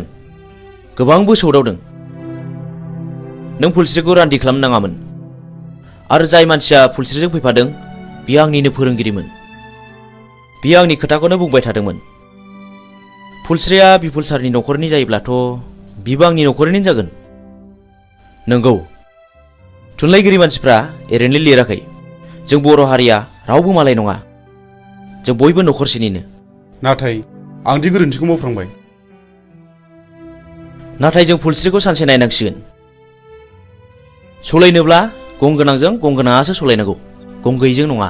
गोबांबो सौदावदों नों फुलस्रिखौ रान्दि खालामनो नाङामोन आरो जाय मानसिया फुलस्रिजों फैफादों बियो आंनिनो फोरोंगिरिमोन बियो आंनि खोथाखौनो बुंबाय थादोंमोन फुलस्रिया बिपुल सारनि न'खरनि जायोब्लाथ' बिबो आंनि न'खरनिनो जागोन नंगौ थुनलाइगिरि मानसिफ्रा ओरैनो लिराखै जों बर' हारिया रावबो मालाय नङा जों बयबो न'खरसेनिनो नाथाय आंदि गोरोन्थिखौ मावफ्रांबाय नाथाय जों फुलस्रिखौ सानसे नायनांसिगोन सलायनोब्ला गंगोनांजों गंगोनाङासो सलायनांगौ गंगैजों नङा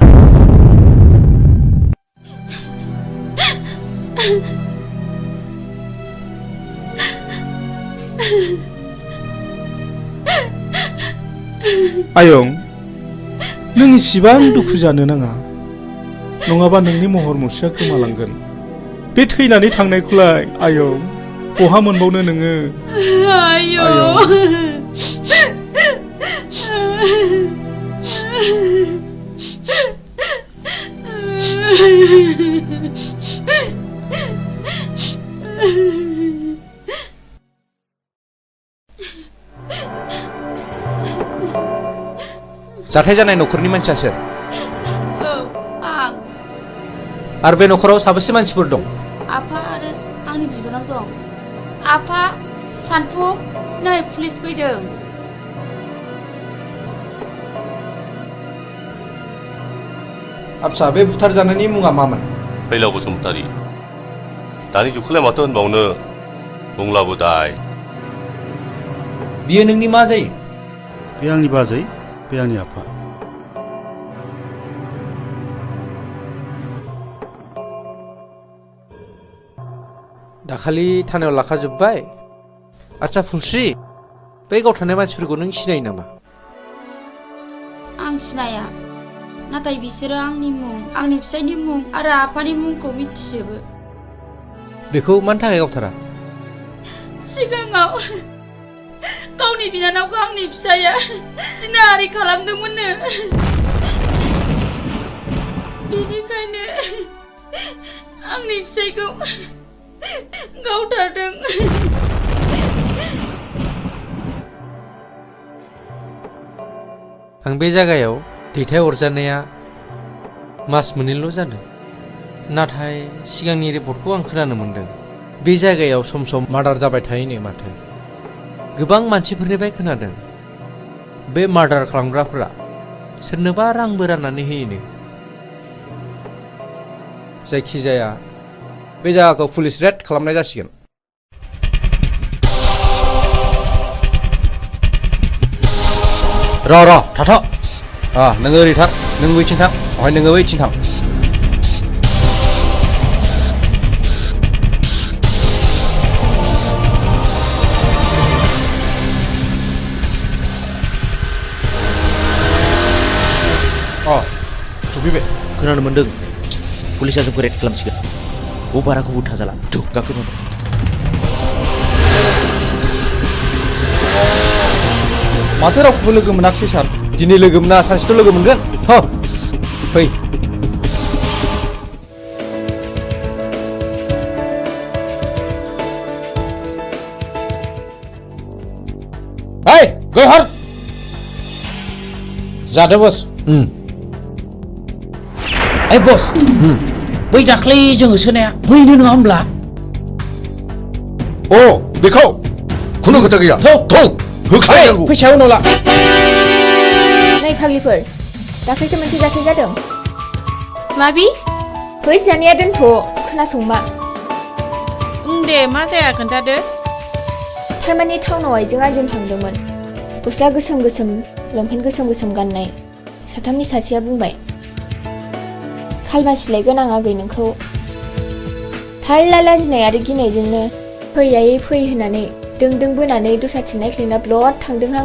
आयं नों इसिबां दुखु जानो नाङा नङाबा नोंनि महर मुस्रिया गोमालांगोन बे थैनानै थांनायखौलाय आयं बहा मोनबावनो नोङो जाथाय जानाय न'खरनि मानसिया सोर आं आरो बे न'खराव साबेसे मानसिफोर दं आफा आरो आंनि बिबोनां दं आफा सानफुं नै पुलिस फैदों आच्छा बे बुथारजानायनि मुङा मामोन फैलाव बसुमतारी दानि जुगखौलाय माथो होनबावनो बुंलाबो दाय बियो नोंनि मा जायो बे आंनि बाजै बे आंनि आफा दाखालि थानायाव लाखाजोब्बाय आच्छा फुलस्रि बै गावथारनाय मानसिफोरखौ नों सिनायो नामा आं सिनाया नाथाय बिसोरो आंनि मुं आंनि फिसायनि मुं आरो आफानि मुंखौ मिथिजोबो बेखौ मानि थाखाय गावथारा सिगाङाव गावनि बिनानावखौ आंनि फिसाया जिनाहारि खालामदोंमोननो बेनिखायनो आंनि फिसायखौ गावथारदों आं बे जायगायाव दैथायहरजानाया मास मोननैल' जादों नाथाय सिगांनि रिपर्टखौ आं खोनानो मोनदों बे जायगायाव सम सम मार्डार जाबाय थायोनो माथो गोबां मानसिफोरनिफ्राय खोनादों बे मार्डार खालामग्राफोरा सोरनोबा रांबो राननानै होयोनो जायखिजाया बे जायगाखौ पुलिस रेड खालामनाय जासिगोन र' थाथ' नोङो ओरै थां नों बैथिं थां ओमफ्राय नोङो बैथिं थां सफैबाय खोनानो मोन्दों पुलिसा जोंखौ रेड खालामसिगोन ब बाराखौ उल्था जाला गाखोनो माथो रावखौबो लोगो मोनाखिसै सार दिनै लोगो मोना सानसेथ' लोगो मोनगोन फै गयहर जादो बस बस बै दाख्लै जोङो सोनाया बैनो नङा होमब्ला बेखौ खुनु खोथा गैया होखानांगौ फैसायाव उनाव ला नै फाग्लिफोर दाख्लैसो मोनसे जाथाय जादों माबि फै जानाया दोनथ' खोनासंमा दे मा जाया खोन्थादो थारमाने टाउनाव आइजों आंजों थांदोंमोन गस्ला गोसोम गोसोम लंपेन्ट गोसोम गोसोम गाननाय साथामनि सासेया बुंबाय खालमासि गोनां आगै नोंखौ थारला लाजिनाय आरो गिनायजोंनो फै आयै फै होननानै दों बोनानै दस्राथिं नायख्लायना ब्लद थांदोंहां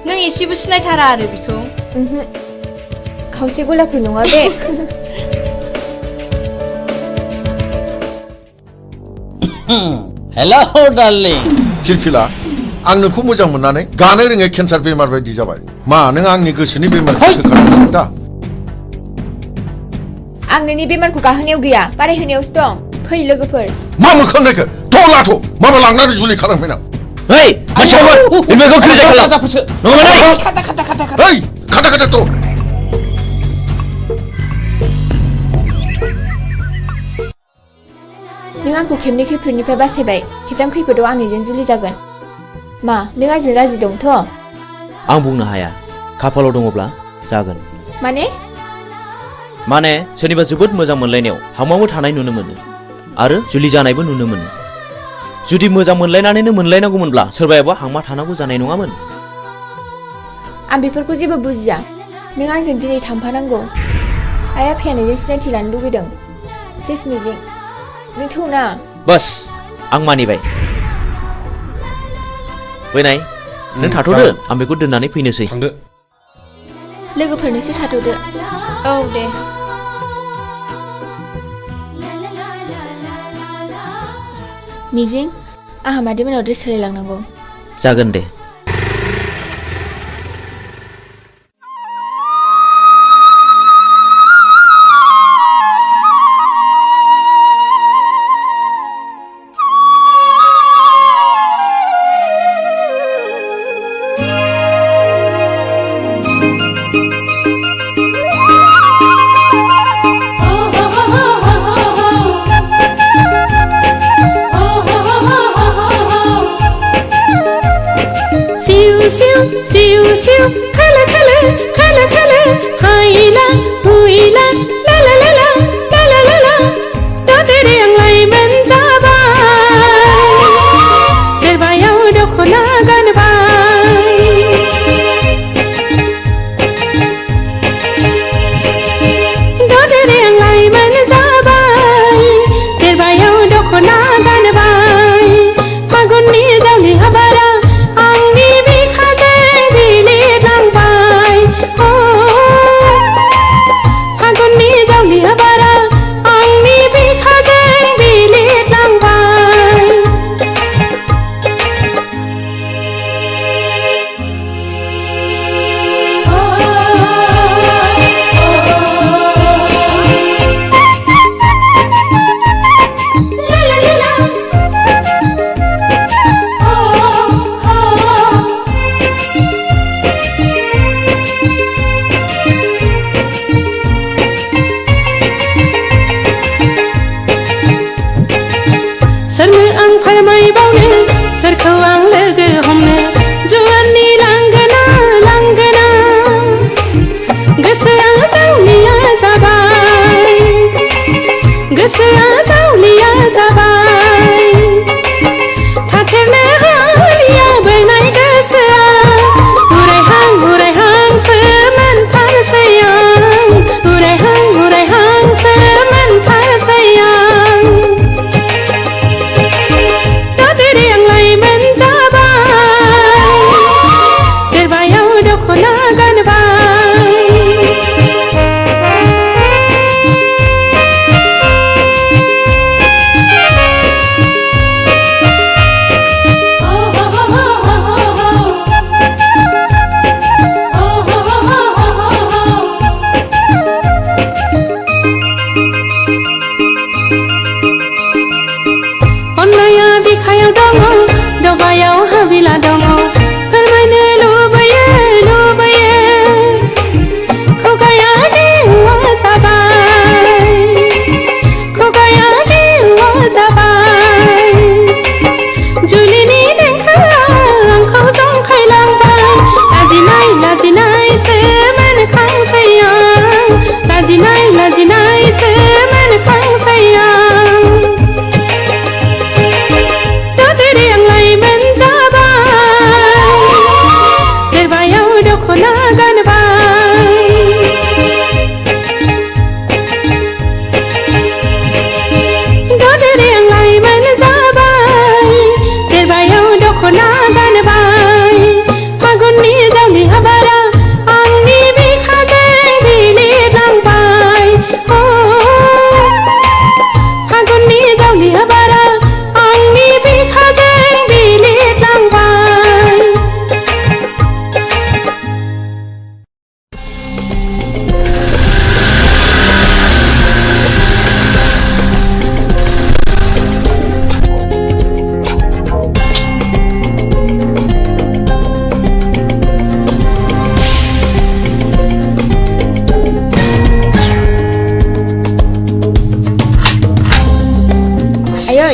नों एसेबो सिनायथारा आरो बिखौ खावसे गलाफोर नङा बे हेलौ डार्लिं फिलफिला आं नोंखौ मोजां मोननानै गानो रोङै केन्सार बेमार बायदि जाबाय मा नों आंनि गोसोनि बेमारखौ सोखानो दा आं नोंनि बेमारखौ गाहोनायाव गैया बारायहोनायावसो दं फै लोगोफोर मा मोखां नायखो थ' लाथ' माबा लांनानै जुलि खालामफैनां Hei, masyarakat, ini kau kerja kalau. Nongai. Hei, kata tuh. नों आंखौ खेबनै खैफोदनिफ्राय बासायबाय खेबथाम खैफोदाव आंनिजों जुलि जागोन मा नों आंजों राजि दंथ' आं बुंनो हाया खाफालाव दङब्ला जागोन माने सोरनिबा जोबोद मोजां मोनलायनायाव हामाबो थानाय नुनो मोनो आरो जुलि जानायबो नुनो मोनो जुदि मोजां मोनलायनानैनो मोनलायनांगौमोनब्ला सोरबायाबा हामा थानांगौ जानाय नङामोन आं बेफोरखौ जेबो बुजिया नों आंजों दिनै थांफानांगौ आइ आफाया नोंजों सिनायथि लानो लुगैदों प्लिज मिजिं नों थौना बस आं मानिबाय फैनाय नों थाथ'दो आं बेखौ दोननानै फैनोसै थांदो लोगोफोरनोसो थाथ'दो औ दे मिजिं आंहा मादैमोनाव ड्रेस सोलायलांनांगौ जागोन दे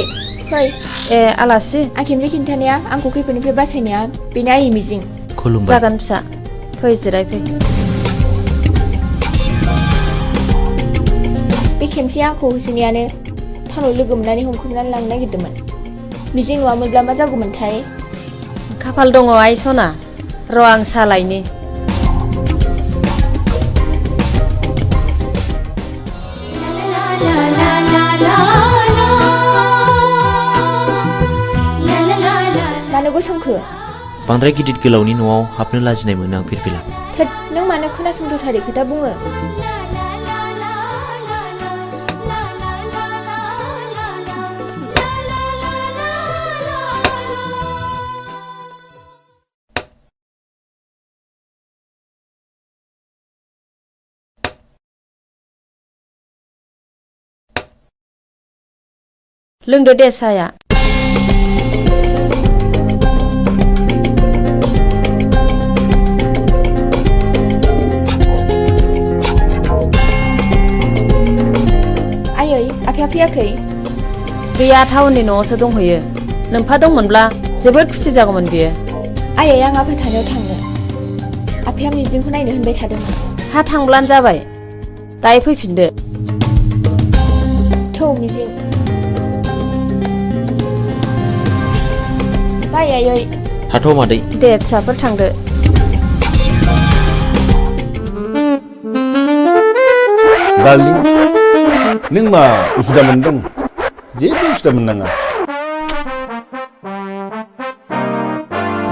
फै फै ए आलासि आं खेबसे खिन्थानाया आंखौ खैफोदनिफ्राय बासायनाया बेनो आइ मिजिं खुलुमबाय जागोन फिसा फै जिरायफै बे खेमसे आंखौ होसोनायानो टाउनाव लोगो मोननानै हमख्रुमनानै लांनो नागिरदोंमोन मिजिं नङामोनब्ला मा जागौमोनथाय खाफाल दङ आइ सना र' आं सालायनि मानो गसंखो बांद्राय गिदिर गोलावनि न'आव हाबनो लाजिनाय मोनो आं फिरफिला थोद नों मानो खोनासंथारै खोथा बुङो लोंदो दे साया आयै आफाया फैयाखै गैया टाउननि न'आवसो दंहैयो नोंफा दंमोनब्ला जोबोद खुसि जागौमोन बियो आयै आं आफा थानायाव थांनो आफाया मिजिंखौ नायनो होनबाय थादोंमोन हा थांब्लानो जाबाय दायो फैफिनदो थौ मिजिं बाय आयै थाथ' मादै दे फिसाफोर थांदो डार्लिं नों मा उसुदा मोनदों जेबो उसुदा मोननाङा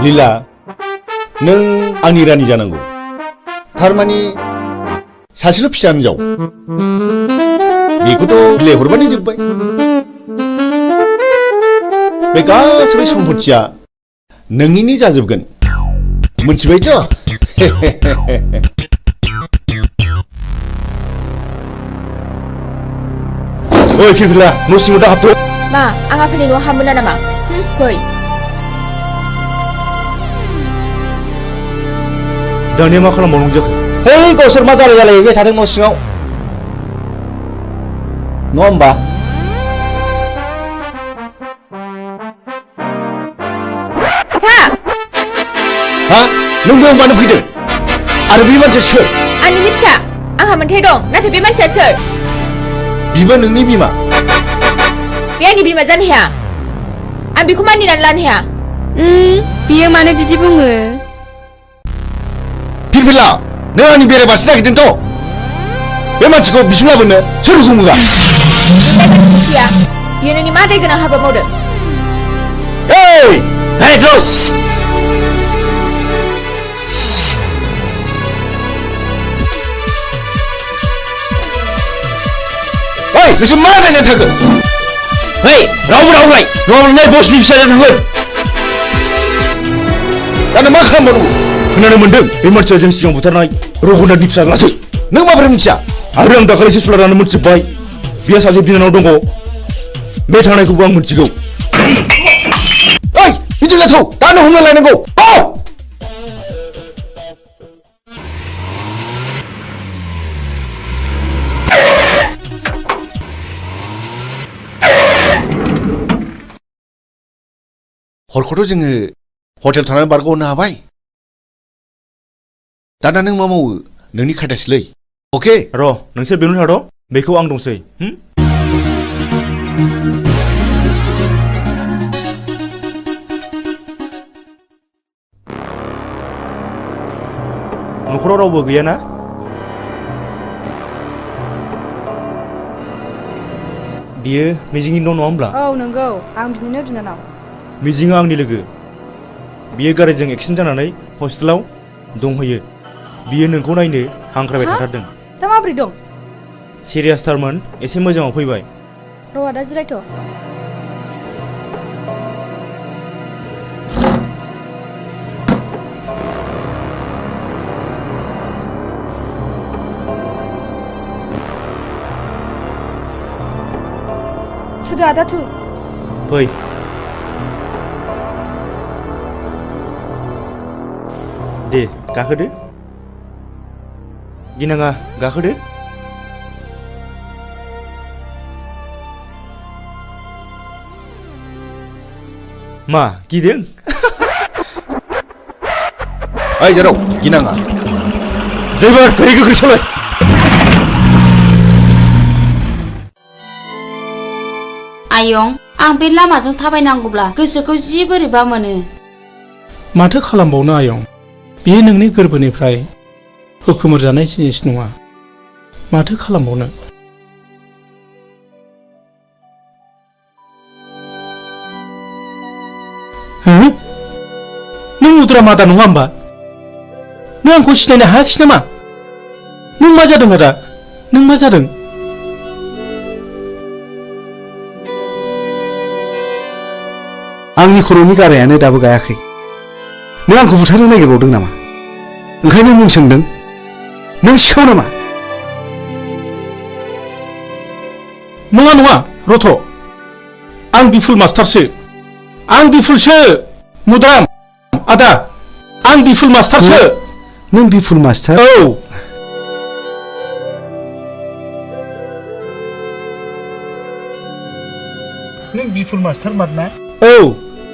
लीला नों आंनि रानि जानांगौ थारमानि सासेल' फिसा हिनजाव बेखौथ' बिलाइ हरबानो जोब्बाय बे गासैबो सम्पथिया नोंनिनो जाजोबगोन मोनथिबायथ' ओइ फिरफिला न' सिङाव दा हाबथ' मा आं आफानि न'आव हाबमोना नामा फै दानिया मा खालामबावनांगौ जाखो है गावसोर मा जालायबाय थादों न' सिङाव नङा होमबा हा नों बेयाव मानो फैदों आरो बे मानसिया सोर आंनिनो फिसा आंहा मोन्थाय दं नाथाय बे मानसिया सोर बिबो नोंनि बिमा बे आंनि बिमा जानो हाया आं बेखौ मानिनानै लानो हाया बियो मानो बिदि बुङो फिरफिला नों आंनि बेरायबासो नागिरदोंथ' बे मानसिखौ बिसिम लाबोनो सोर हुकुम होआ बियो नोंनि मा दाय गोनां हाबा मावदों नोंसोर मा नायनानै थाखो रावबो रावलाय नङाब्ला बसनि फिसाजों थांगोन दानो मा खालामबावनांगौ खोनानो मोनदों बे मानसिया जों सिगां बुथारनाय रघुनाथनि फिसाज्लासो नों माबोरै मिथिया आरो आं दाखालिसो सुलानानै मोनथिबाय बिहा सासे बिनानाव दङ बे थांनायखौबो आं मिथिगौ ओइ बिदिब्ला थौ दानो हमना लायनांगौ हरखौथ' जोङो हटेल थानानै बारग'हरनो हाबाय दाना नों मा मावो नोंनि खायदासैलै अके र' नोंसोर बेयावनो थाद' बेखौ आं दंसै न'खराव रावबो गैयाना बियो मिजिंनि न' नङा होमब्ला औ नंगौ आं बिनिनो बिनानाव मिजिङा आंनि लोगो बियो गारिजों एक्सिडेन्ट जानानै हस्पिटालाव दंहैयो बियो नोंखौ नायनो हांख्रायबाय थाथारदों दा माबोरै दं सिरियासथारमोन एसे मोजाङाव फैबाय र'आ दा जिरायथ' थुदो आदा थु फै दे गाखोदो गिनाङा गाखोदो मा गिदों? ओइ जेराव गिनाङा ड्राइभार गारि गोख्रै सालाय। आयं आं बे लामाजों थाबायनांगौब्ला गोसोखौ जि बोरैबा मोनो। माथो खालामबावनो आयं, बेयो नोंनि गोरबोनिफ्राय हुखुमोर जानाय जिनिस नङा। माथो खालामबावनो। नों उद्रा मादा नङा होमबा? नों आंखौ सिनायनो हायाखिसै नामा? नों मा जादों आदा? नों मा जादों? आंनि खर'नि गारायानो दाबो गायाखै। नों आंखौ बुथारनो नागिरबावदों नामा? ओंखायनो मुं सोंदों? नों सिखाव नामा? नङा नङा रथ', आं बिफुल मास्टारसो। आं बिफुलसो मुदाम आदा, आं बिफुल मास्टारसो। नों बिफुल मास्टार? औ। नों बिफुल मास्टार मारना? औ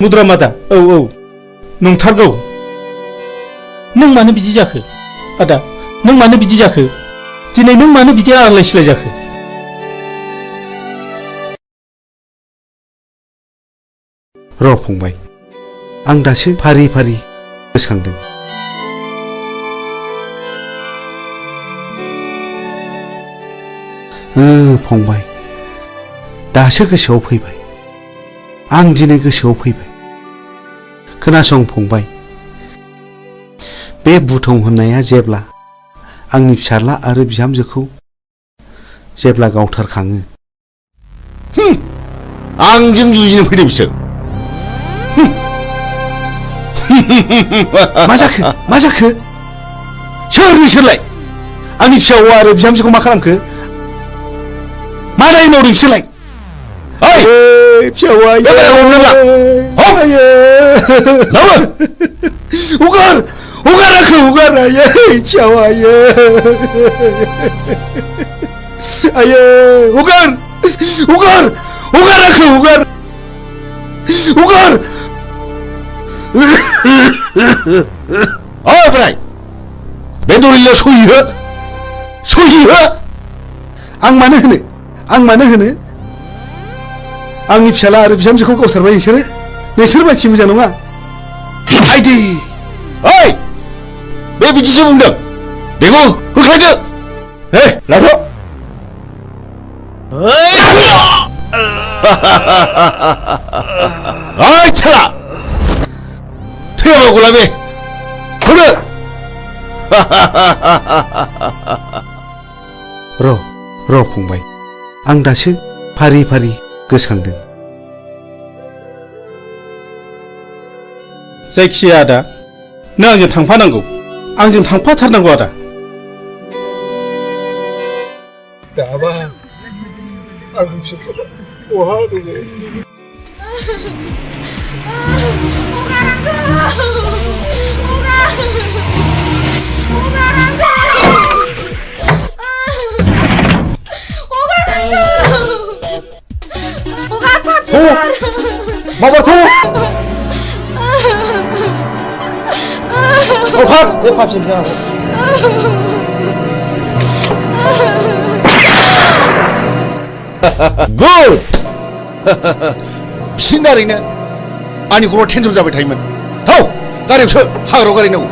मुद्राम आदा, औ औ नंथारगौ। नों मानो बिदि जाखो आदा? नों मानो बिदि जाखो? दिनै नों मानो बिदि आलाय सिलाय जाखो? र' फंबाय, आं दासो फारि फारि गोसोखांदों। फंबाय, दासो गोसोआव फैबाय। आं दिनै गोसोआव फैबाय। खोनासं फंबाय, बे बुथं होननाया जेब्ला आंनि फिसाज्ला आरो बिहामजोखौ जेब्ला गावथारखाङो, आंजों जुजिनो फैदों बिसोर। मा जाखो? मा जाखो? सोर बिसोरलाय? आंनि फिसा हौवा आरो बिहामजोखौ मा खालामखो? मा दाय मावदों बिसोरलाय? ओइ फिसा हौवा, हगार हगार आंखौ हगार। आयै फिसा हौवा, आयै हगार हगार हगार आंखौ हगार हगार। ओमफ्राय बे दलिलाव सहि हो, सहि हो। आं मानो होनो? आं मानो होनो? आंनि फिसाला आरो बिहामजोखौ गावथारबाय नोंसोरो? नोंसोर मानसि मोजां नङा। आइदि ओइ बे बिदिसो बुंदों। बेखौ होख्लायदो। हे लाथ'। ओइ साला थैयाबा गलाबे होनो। र' फंबाय, आं दासो फारि फारि गोसोखांदों। जायखिजाया आदा, नों आंजों थांफानांगौ। आंजों थांफाथारनांगौ आदा। दाबा आं बिसोरखौ बहा दङ? Mabar tuh. Oh hap, dia pap sih sana. Good. बिसिनारैनो आंनि खर'आव टेनसन जाबाय थायोमोन। हौ गारियावसो हाग्रायाव गारिनांगौ।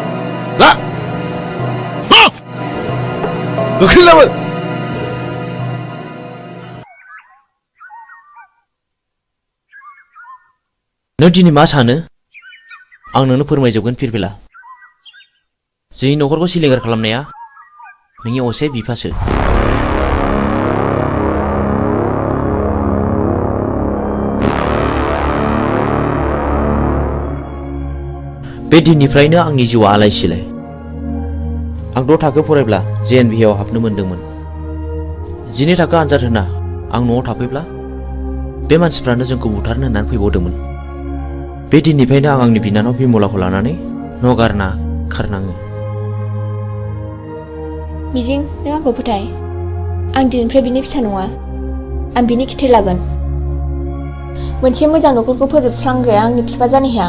ला गोख्रै लाबो। नों दिनै मा सानो? आं नोंनो फोरमायजोबगोन फिरफिला। जोंनि न'खरखौ सिलिंखार खालामनाया नोंनि असे बिफासो। बे दिननिफ्रायनो आंनि जिउआ आलाय सिलाय। आं 6 थाखो फरायब्ला JNVआव हाबनो मोनदोंमोन। 12 थाखो आनजाद होना आं न'आव थाफैब्ला बे मानसिफ्रानो जोंखौ बुथारनो होननानै फैबावदोंमोन। बे दिननिफ्रायनो आं आंनि बिनानाव बिमलाखौ लानानै न' गारना खारनाङो। मिजिं, नों आंखौ फोथाय। आं दिनैनिफ्राय बिनि फिसा नङा। आं बिनि खिथेर लागोन। मोनसे मोजां न'खरखौ फोजोबस्रांग्राया आंनि बिफा जानो हाया।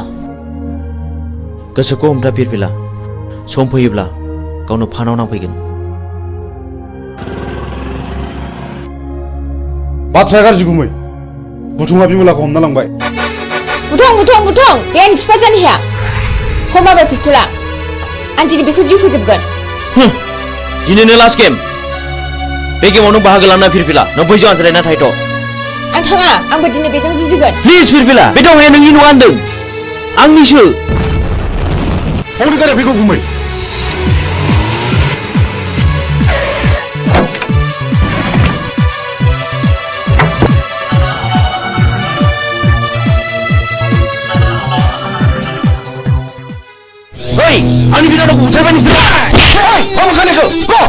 गोसोखौ हमथा फिरफिला सम फैयोब्ला गावनो फानाव नांफैगोन। बाथ्राया गाज्रि गुमै बुथुङा बिमलाखौ हमना लांबाय। बुथुं बे आंनि बिफा जानो हाया। हमाबाय पिस्तला आं दिनै बेखौ जिउ फोजोबगोन। दिनैनो लास्ट गेम। बे गेमाव नों बाहागो लाना फिरफिला नों बैजों आनज्रायना थाहैथ'। आं थाङा आंबो दिनै बेजों जुजिगोन। प्लिज फिरफिला बे दावहाया नोंनि नङा होनदों आंनिसो। हौनि गारिया फैगौ गुमै। Hei, ani bilang aku buta ni sudah. Hei, kamu kan aku. Go.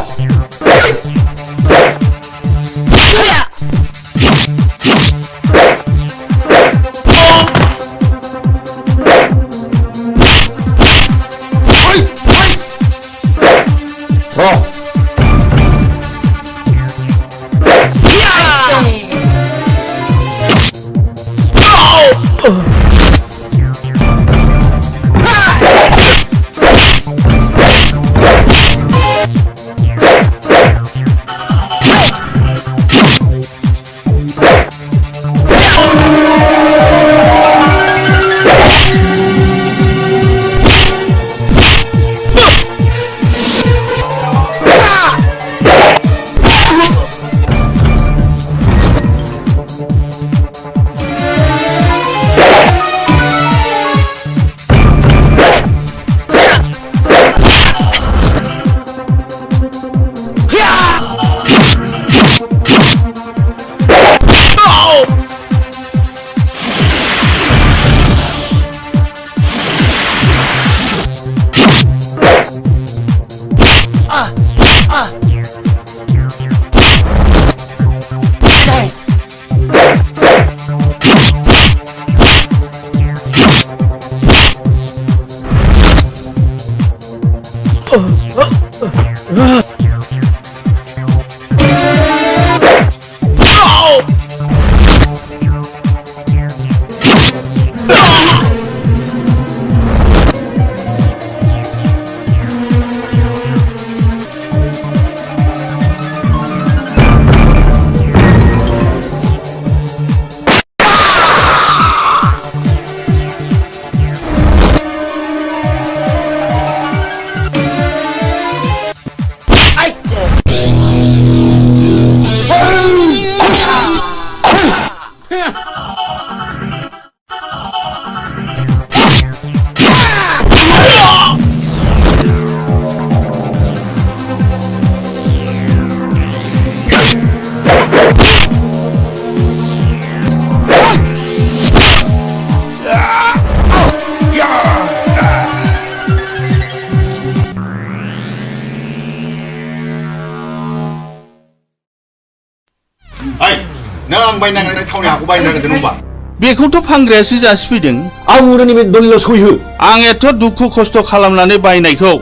बेखौथ' फानग्रायासो जासिफैदों। आं उरनि बे दलिलाव सहि हो। आं एथ' दुखु खस्थ' खालामनानै बायनायखौ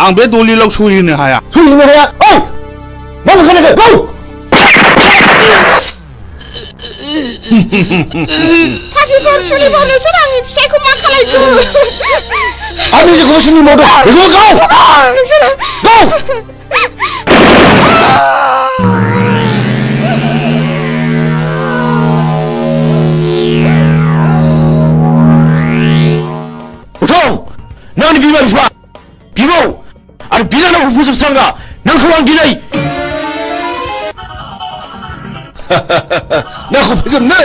आं बे दलिलाव सहि होनो हाया। सहि होनो हाया? ओइ! मा बुंखानायखौ? गौ! पापिफोर सुलिफोर नोंसोर आंनि फिसायखौ मा खालायखो? आं जेखौबो सिनि मावदों। बेखौ गौ! नोंसोर गौ! नोंनि बिमा बिफा बिबौ आरो बिनानावखौ फोजोबस्रांगा नोंखौ आं दिनै नोंखौ फोजोबनो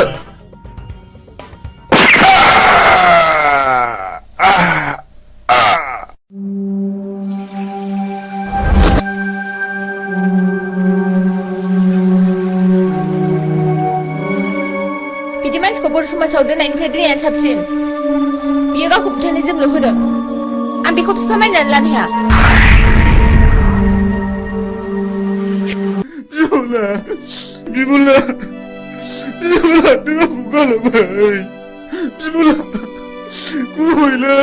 बिदि मानसिखौ बर' समाजाव दोननायनिफ्राय दोननाया साबसिन। बियो गावखौ बुथारनो जोंल' होदों। आं बेखौ बिफा मानिनानै लानो हाया। बिमला नों आंखौ गालांबाय। बिमला गुबैलै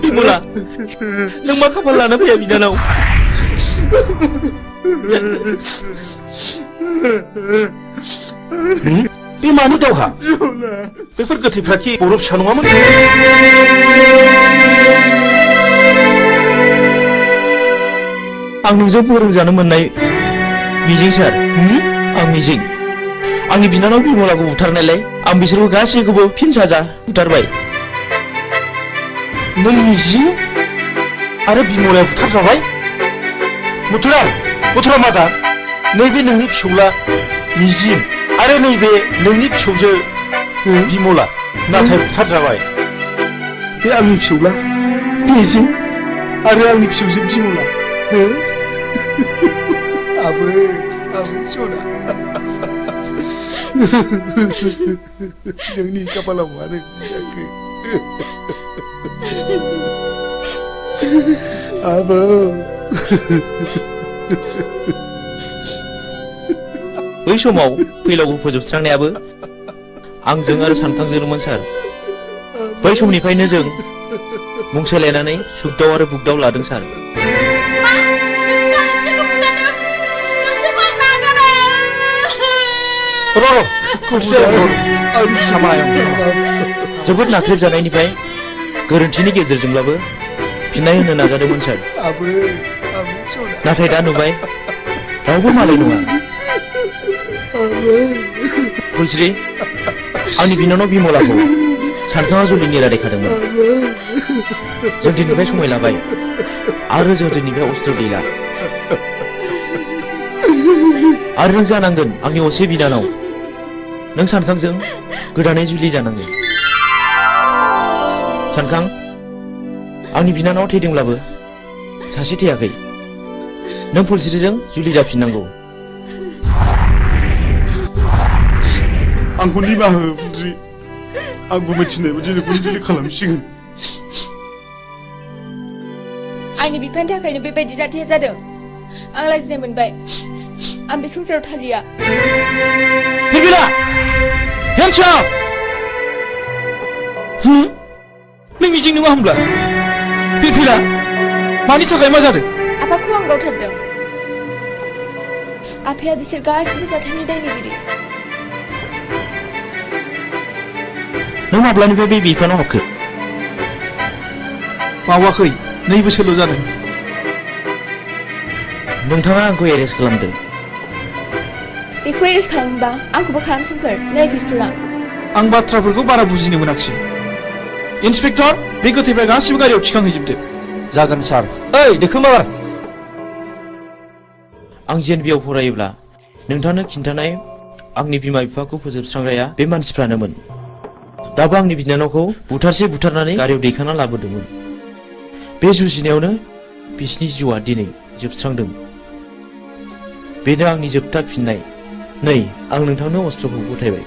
बिमला नों मा खाफाल लाना फैया बिनानाव बे मानि दावहा बेफोर गोथैफ्रा कि बर' फिसा नङामोन आं नोंजों फोरोंजानो मोननाय मिजिं सार आं मिजिं आंनि बिनानाव बिमलाखौ बुथारनायलाय आं बिसोरखौ गासैखौबो फिन साजा बुथारबाय नों मिजिं आरो बिमलाया बुथारजाबाय मथुरा मादा नैबे नोंनि फिसौला मिजिं आरो नैबे नोंनि फिसौजो बिमला नाथाय बुथारजाबाय बे आंनि फिसौला मिजिं आरो आंनि फिसौजो बिमला आबै सना जोंनि खाफालाव मानो जाखो आबौ बै समाव फैलावखौ फोजोबस्रांनायाबो आंजों आरो सानखांजोंमोन सार बै समनिफ्रायनो जों मुं सोलायनानै सुगदाव आरो बुगदाव लादों सार जोबोद नाख्रेबजानायनिफ्राय गोरोन्थिनि गेजेरजोंब्लाबो फिननाय होनो नाजादोंमोन सार नाथाय दा नुबाय रावबो मालाय नङा फुलस्रि आंनि बिनानाव बिमलाखौ सानखाङा जुलिनि रादायखादोंमोन जों दिनैनिफ्राय समाय लाबाय आरो जों दिनैनिफ्राय अस्त्र गैला आरो नों जानांगोन आंनि असे बिनानाव नों सानखांजों गोदानै जुलि जानांगोन सानखां आंनि बिनानाव थैदोंब्लाबो सासे थैयाखै नों फुलस्रिजों जुलि जाफिननांगौ आंखौ निमाहा हो फुलस्रि आंबो मिथिनाय बायदि नोंखौ जुलि खालामसिगोन आंनि बिफानि थाखायनो बेबायदि जाथाया जादों आं लाजिनाय मोनबाय आं बे संसाराव थालिया बिबिला हेन्सआप नों मिजिं नङा होमब्ला बिबिला मानि थाखाय मा जादों आफाखौ आं गावथारदों आफाया बिसोर गासिबो जाथायनि दायनिगिरि नों माब्लानिफ्राय बे बिफानाव हाबखो बावाखै 2 बोसोरल' जादों नोंथाङा आंखौ एरेस्ट खालामदों बेखौ एरेस्ट खालामोबा आंखौबो खालामसोमखोर नै पिस्तुला आं बाथ्राफोरखौ बारा बुजिनो मोनाखिसै इन्सपेक्टर बे गोथैफ्रा गासिबो गारियाव थिखांहैजोबदो जागोन सार ओइ दोखोमार आं जेएनबिआव फरायोब्ला नोंथांनो खिन्थानाय आंनि बिमा बिफाखौ फोजोबस्रांग्राया बे मानसिफ्रानोमोन दाबो आंनि बिनानावखौ बुथारनानै गारियाव दैखांना लाबोदोंमोन बे जुजिनायावनो बिसिनि जिउआ दिनै जोबस्रांदों बेनो आंनि जोबथा फिननाय नै आं नोंथांनो अस्त्रखौ गथायबाय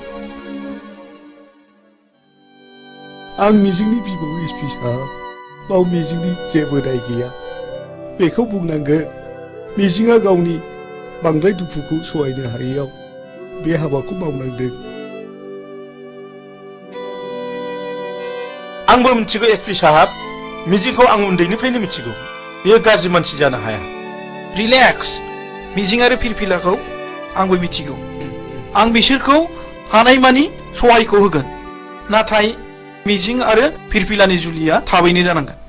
आं मिजिंनि बिबौ एसपि साहब बाव मिजिंनि जेबो दाय गैया बेखौ बुंनांगोन मिजिंआ गावनि बांद्राय दुखुखौ सहायनो हायैयाव बे हाबाखौ मावनांदों आंबो मिथिगौ एसपि साहब मिजिंखौ आं उन्दैनिफ्रायनो मिथिगौ बेयो गाज्रि मानसि जानो हाया रिलेक्स मिजिं आरो फिरफिलाखौ आंबो मिथिगौ आं बिसोरखौ हानायमानि सहायखौ होगोन नाथाय मिजिं आरो फिरफिलानि जुलिया थाबैनो जानांगोन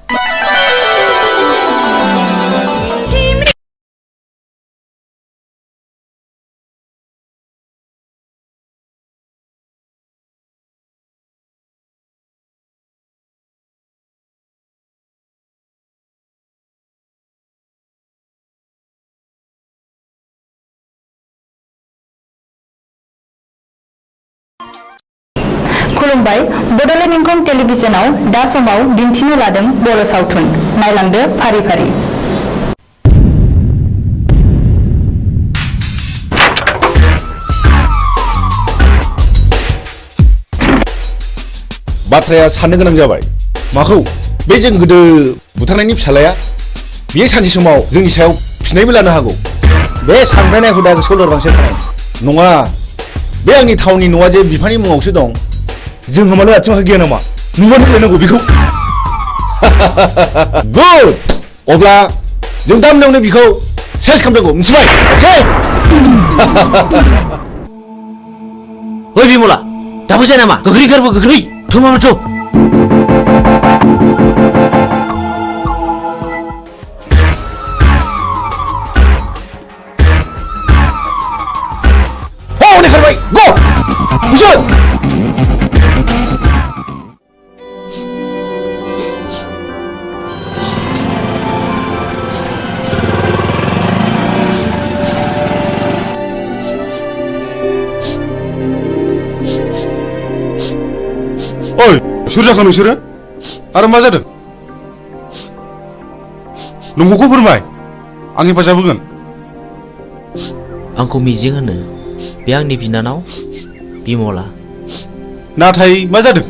खुलुमबाय बड'लेण्ड इंखं टेलिभिजनाव दा समाव दिन्थिनो लादों बर' सावथुन नायलांदो फारि फारि बाथ्राया साननो गोनां जाबाय माखौ बे जों गोदो बुथारनायनि फिसालाया बियो सानसे समाव जोंनि सायाव फिनायबो लानो हागौ बे सानब्रायनाय हुदा गोसोआव लोरबांसो थानाय नङा बे आंनि थावनि न'आ जे बिफानि मुङावसो दं जों मानो आथिं आखाइ गैया नामा नुबानो लायनांगौ बेखौ गुड अब्ला जों दा मोनायावनो बिखौ सेस खालामनांगौ मिथिबाय अके ओइ बिमला दाबो जाया नामा गोख्रै गारबो गोख्रै थ' मामा थ' हनै खारबाय गो बुजोन ओइ सोर जाखो नोंसोरो आरो मा जादों नंगौखौ फोरमाय आं हेफाजाब होगोन आंखौ मिजिं होनो बे आंनि बिनानाव बिमला नाथाय मा जादों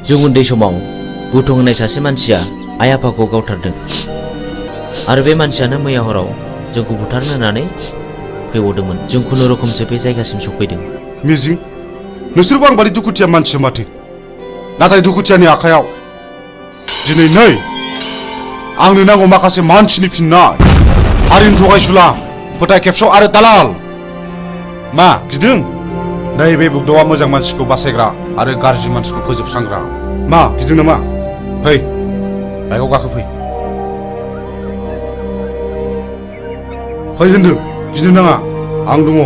जों उन्दै समाव बुथुं होननाय सासे मानसिया आइ आफाखौ गावथारदों आरो बे मानसियानो मैया हराव जोंखौ बुथारनो होननानै फैबावदोंमोन जों खुनुरुखुमसो बे जायगासिम सफैदों मिजिं नोंसोरबो आं बादि दुखुथिया मानसि माथो नाथाय दुखुथियानि आखायाव दिनै नै आंनो नांगौ माखासे मानसिनि फिननाय हारिनि थगायसुला फोथाय खेबस' आरो दालाल मा गिदों नैबे बुग्दावा मोजां मानसिखौ बासायग्रा आरो गाज्रि मानसिखौ फोजोबस्रांग्रा मा गिदों नामा फै बाइकआव गाखोफै फै होनदों गिनो नाङा आं दङ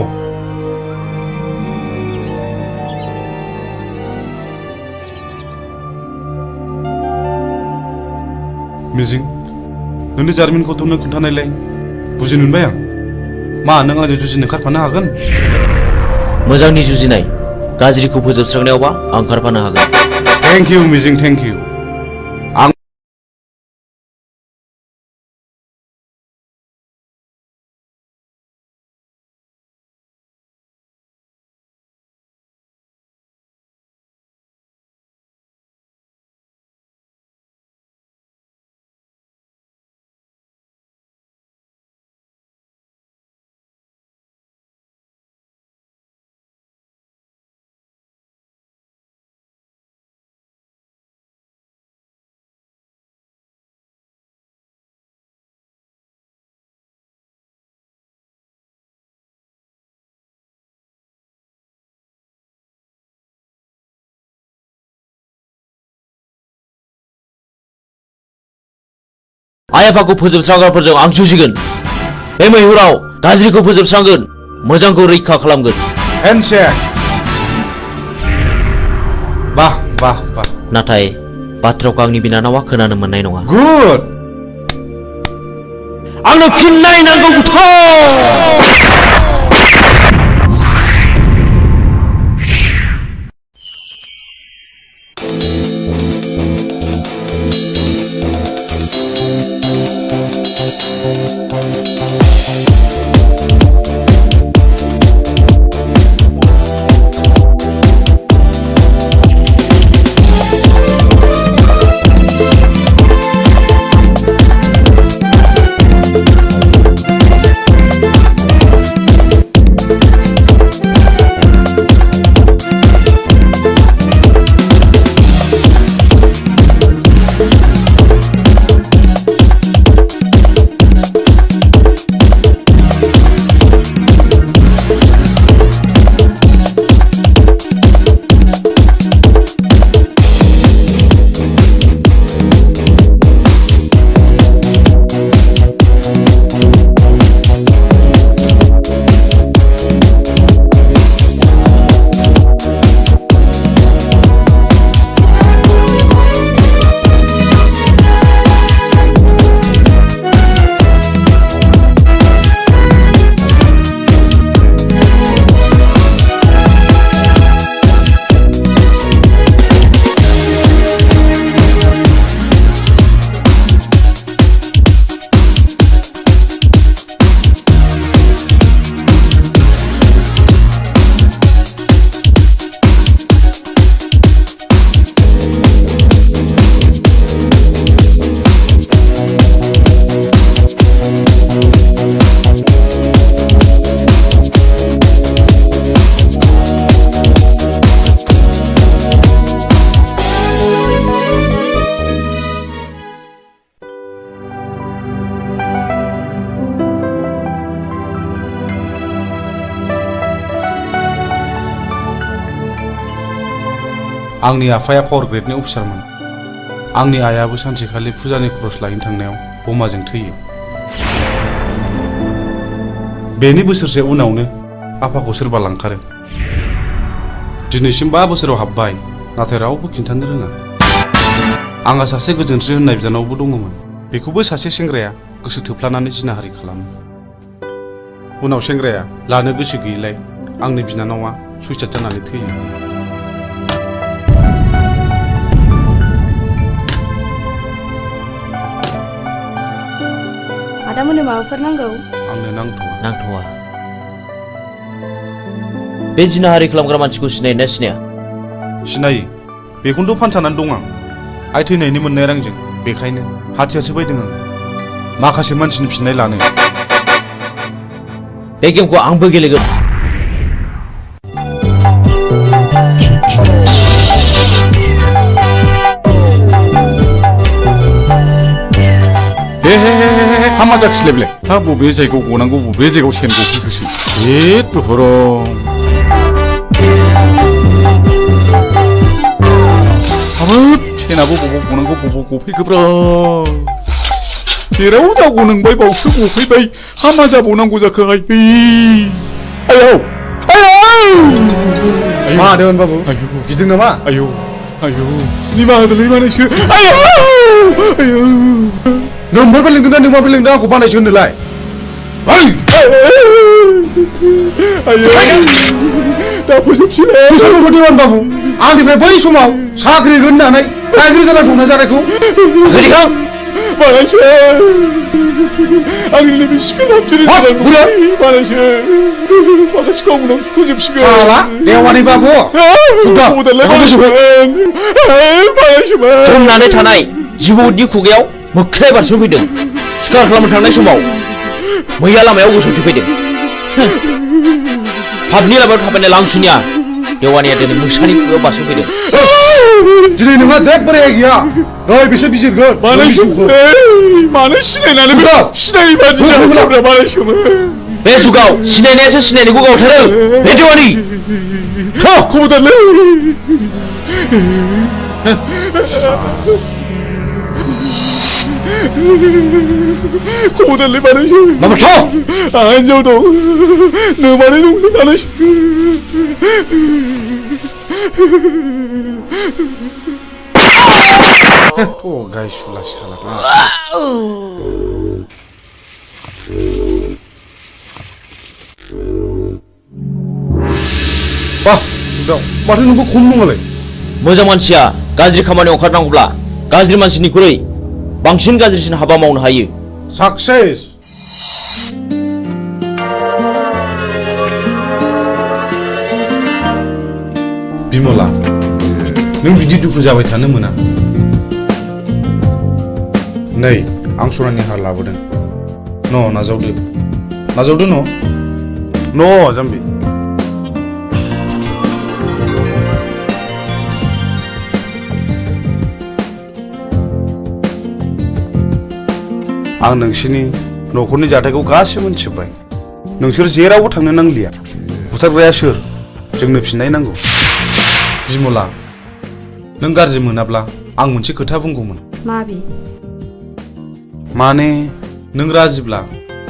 मिजिं नोंनि जारिमिनखौथ' नों खोन्थानायलाय बुजिनो मोनबाय आं मा नों आंजों जुजिनो ओंखारफानो हागोन मोजांनि जुजिनाय गाज्रिखौ फोजोबस्रांनायावबा आं ओंखारफानो हागोन थेंक इउ मिजिं थेंक इउ आं आइ आफाखौ फोजोबस्रांग्राफोरजों आं जुजिगोन बे मैहुराव गाज्रिखौ फोजोबस्रांगोन मोजांखौ रैखा खालामगोन हेन्डशेक बाह बाह बाह नाथाय बाथ्राखौ आंनि बिनानावा खोनानो मोननाय नङा गुड आंनो फिननाय नांगौ आंनि आफाया पावार ग्रेडनि अफिसारमोन। आंनि आइयाबो सानसेखालि फुजानि खरस लायनो थांनायाव बमाजों थैयो। बेनि बोसोरसे उनावनो आफाखौ सोरबा लांखारो। दिनैसिम 5 बोसोराव हाबबाय, नाथाय रावबो खिन्थानो रोङा। आंहा सासे गोजोनस्रि होननाय बिनानावबो दङमोन। बेखौबो सासे सेंग्राया गोसो थोफ्लानानै जिनाहारि खालामो। उनाव सेंग्राया लानो गोसो गैयिलाय आंनि बिनानावा सुइसाइड जानानै थैयो। आदामोननो माबाफोर नांगौ? आंनो नांथ'वा। बे जिनाहारि खालामग्रा मानसिखौ सिनायोना सिनाया? सिनायो। बेखौनोथ' फानथानानै दं आं। आइ थैनायनि मोननाय रांजों। बेखायनो हाथियारसो बायदों आं माखासे मानसिनि फिननाय लानो। बे गेमखौ आंबो गेलेगोन। हामा जाखिसैलाय बेलाय। हा बबे जायगायाव गनांगौ बबे जायगायाव सेन गफैखोसै। हाबाब सेनाबो बबाव गनांगौ बबाव गफैखोब्रा। जेराव जागौ नोंबाय बावसो गफैबाय। हामा जाबावनांगौ जाखोहाय। आयौ मादों बाबु? गिदों नामा? आयौ निमाहा होदोलै मानैसो। नोंबो लिंदों ना नोंबो लिंदों आंखौ बानायसो होनोलाय? दा फोजोबसै बाबु। आंनिफ्राय बै समाव साख्रि होननानै रायजो जाना दंना जानायखौ बानायसो। आंनि नैबे स्पिनाव बानायसो। माखासेखौ उनाव फोजोबसिगोन। देवानि बाबु जमनानै थानाय जिबौनि खुगायाव मोख्राया बारस'फैदों। सिखार खालामनो थांनाय समाव मैया लामायाव गसंथि फैदों। पाबनि लामायाव थाबायनाय लांसुनिया देवानिया दिनै मोसानि खुगायाव बारस'फैदों। दिनै नोंहा जेबो रेहाय गैया। नै बिसोर बिजिरगोन। मानो सिनायनानै सिनायै बादि बानायसोमोन। बे जुगाव सिनायनायासो सिनायनायखौ गावथारो। बे देवानि खबरदारलै। खबरदारलै बानायसो। आंहा हिनजाव दं। नोमानै दं बानायसो। गायसुला साला। माथो नोंबो खम नङालाय? मोजां मानसिया गाज्रि खामानियाव ओंखारनांगौब्ला गाज्रि मानसिनिख्रुइ बांसिन गाज्रिसिन हाबा मावनो हायो। साक्सेस। बिमला, नों बिदि दुखु जाबाय थानो मोना। नै आं सनानि हार लाबोदों। नाजावदो जाम्बि। आं नोंसिनि न'खरनि जाथायखौ गासिबो मिथिजोब्बाय। नोंसोर जेरावबो थांनो नांलिया। बुथारग्राया सोर? जोंनो फिननाय नांगौ। बिमला, नों गाज्रि मोनाब्ला आं मोनसे खोथा बुंगौमोन। माने नों राजिब्ला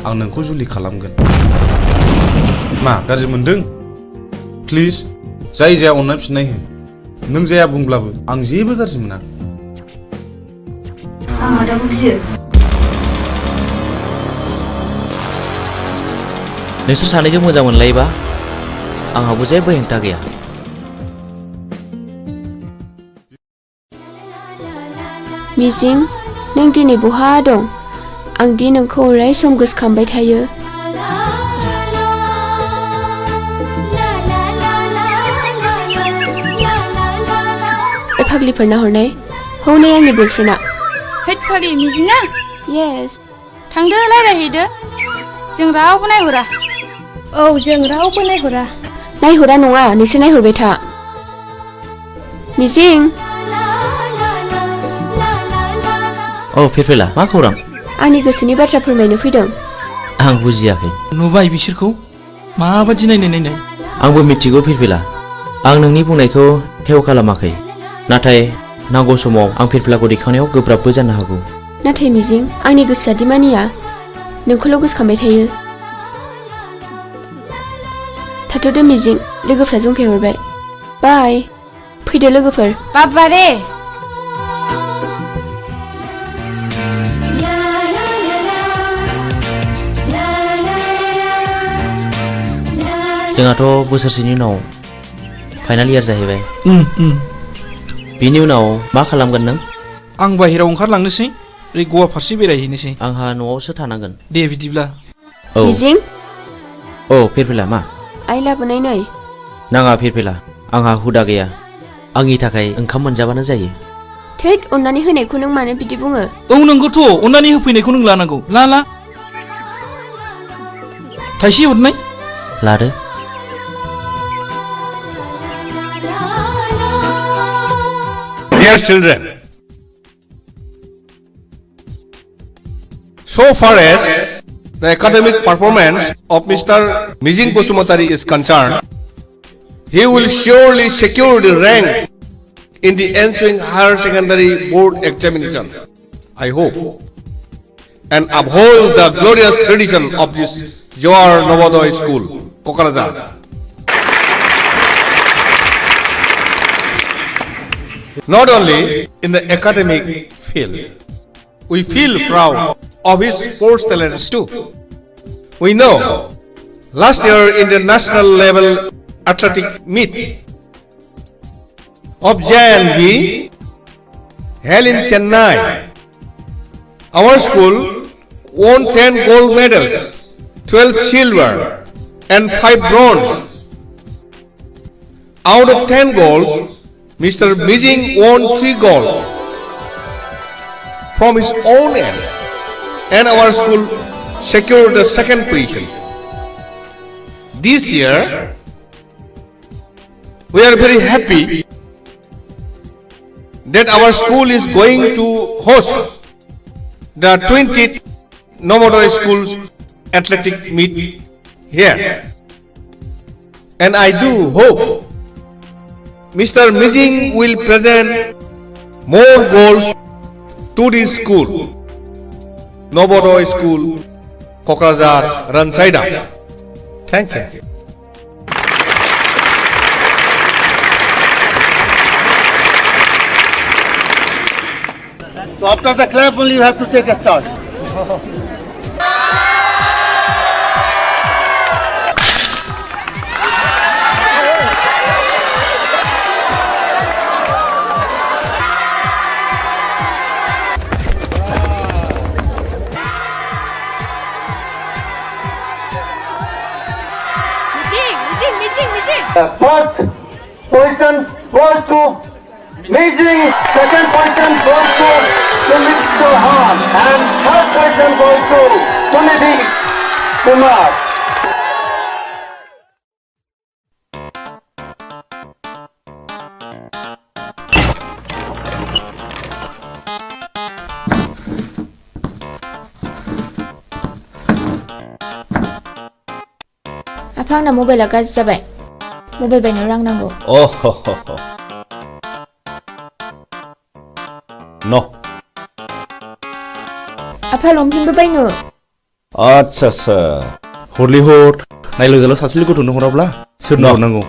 आं नोंखौ जुलि खालामगोन। मा गाज्रि मोनदों? प्लिज जाय जाया अननानै फिननाय हो। नों जाया बुंब्लाबो आं जेबो गाज्रि मोना। नोंसोर सानैजों मोजां मोनलायोबा आंहाबो जेबो हेंथा गैया। मिजिं, नों दिनै बहा दं? आं दि नोंखौ अराय सम गोसोखांबाय थायो। फाग्लिफोरना हरनाय हौनै आंनि बयफ्रेन्डआ। हेट फाग्लि मिजिङा? येस। थांदो रायलायहैदो। जों रावबो नायहरा। औ जों रावबो नायहरा। नायहरा नङा, नोंसोर नायहरबाय था। मिजिं। औ फिरफिला, मा खौरां? आंनि गोसोनि बाथ्रा फोरमायनो फैदों। आं बुजियाखै। नुबाय बिसोरखौ माबादि नायनाय। आंबो मिथिगौ फिरफिला। आं नोंनि बुंनायखौ हेव खालामाखै। नाथाय नांगौ समाव आं फिरफिलाखौ दैखांनायाव गोब्राबबो जानो हागौ। नाथाय मिजिं आंनि गोसोआ दि मानिया नोंखौल' गोसोखांबाय थायो। थाथ'दो मिजिं लोगोफ्रा जंखायहरबाय। बाय फैदो लोगोफोर। बाबारे जोंहाथ' बोसोरसेनि उनाव फाइनाल इयार जाहैबाय। बिनि उनाव मा खालामगोन नों? आं बाहेरायाव ओंखारलांनोसै ओरै गवा फारसे बेरायहैनोसै। आंहा न'आवसो थानांगोन। दे बिदिब्ला। औ मिजिं औ फिरफिला मा? आइ लाबोनाय नै। नाङा फिरफिला आंहा हुदा गैया। आंनि थाखाय ओंखाम मोनजाबानो जायो। थैद अननानै होनायखौ नों मानो बिदि बुङो? औ नंगौथ' अननानै होफैनायखौ नों लानांगौ। ला थाइसे हरनाय। लादो। Dear children, so far as the academic performance of Mr. Mijing Bosumatari is concerned, he will surely secure the rank in the ensuing higher secondary board examination, I hope, and uphold the glorious tradition of this Johar Novodoy School, Kokarajan. Not only in the academic field, we feel proud of his sports talents too. We know last year in the national level athletic meet of JNB held in Chennai, our school won 10 gold medals, 12 silver and 5 bronze. Out of 10 golds, Mr. Mijing won 3 gold from his own end, and our school secured the second position. This year, we are very happy that our school is going to host the 20th Novodoy Schools athletic meet here, and I do hope Mr. Mijing will present more goals to this school, Novodoy School, Kokrazar, Ransaida. Thank you. So after the clap only you have to take a start. First position goes to Mijing, second position goes to Mr. Han, and third position goes to Sunidhi Kumar. आफा आंना मबाइला गाज्रि जाबाय। Mobile बायनो रां नांगौ। न' आफा लंपेन्टबो बायनो। आच्छा हरलै हर नायलोजाल' सासेल' गथ'नो हराब्ला सोरनो हरनांगौ?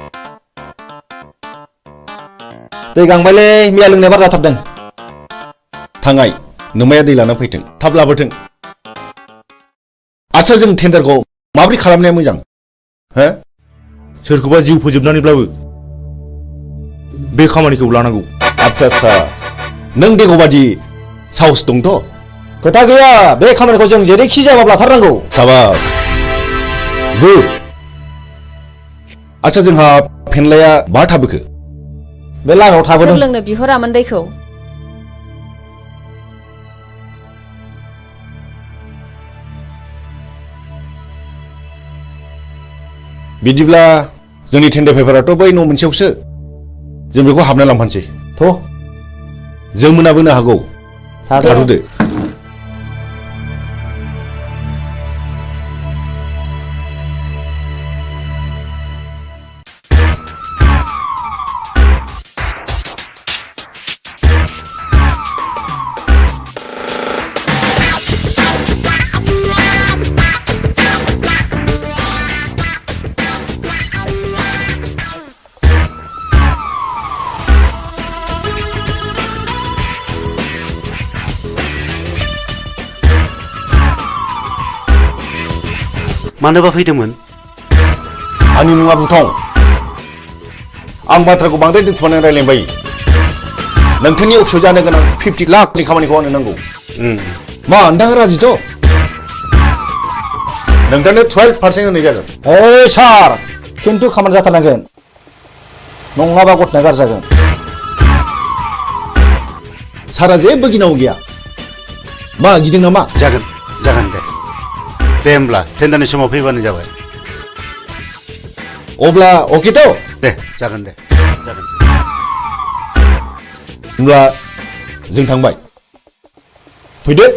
दै गांबायलै मैया लोंनाय बार जाथारदों। थांगाय नोमाया दै लाना फैथों, थाब लाबोथों। आच्छा जों टेन्डारखौ माबोरै खालामनाया मोजां? हो? सोरखौबा जिउ फोजोबनानैब्लाबो बे खामानिखौ लानांगौ। आच्छा नों देगबादि साहस दंथ'? खोथा गैया, बे खामानिखौ जों जेरैखि जायाबाबो लाथारनांगौ। साबास गुड। आच्छा जोंहा फेनलाया बहा थाबोखो? बे लामायाव थाबोदों। सोर लोंनो बिहरामोन दैखौ? बिदिब्ला जोंनि टेन्डार पेपाराथ' बै न' मोनसेयावसो, जों बेखौ हाबना लांफानोसै। जों मोनाबोनो हागौ। थाथ'दो। मानोबा फैदोंमोन? आंनि मुङा बुथं। आं बाथ्राखौ बांद्राय दोनथुमनानै रायलायबाय। नोंथांनि अफिसाव जानो गोनां 50 लाखनि खामानिखौ आंनो नांगौ। मा नोंथाङा राजिथ'? नोंथांनो 12% होनाय जागोन। ओइ सार, खिन्थु खामानि जाथारनांगोन, नङाबा गथ'ना गारजागोन। सारा जेबो गिनांगौ गैया। मा गिदों नामा? जागोन दे। दे होमब्ला टेन्डारनि समाव फैबानो जाबाय। अब्ला अकेथ'? दे जागोन दे। होमब्ला जों थांबाय। फैदो।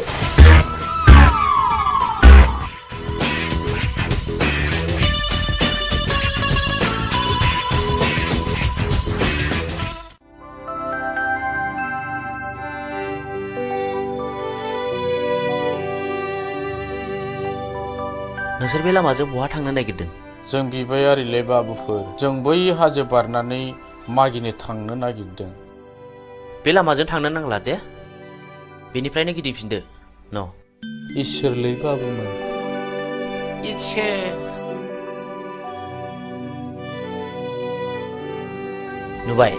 नोंसोर बे लामाजों बहा थांनो नागिरदों? जों बिबायारिले बाबुफोर, जों बै हाजो बारनानै मागिनो थांनो नागिरदों। बे लामाजों थांनो नांला दे, बेनिफ्रायनो गिदिंफिनदो। न' इसोरलै बाबुमोन। इसे नुबाय।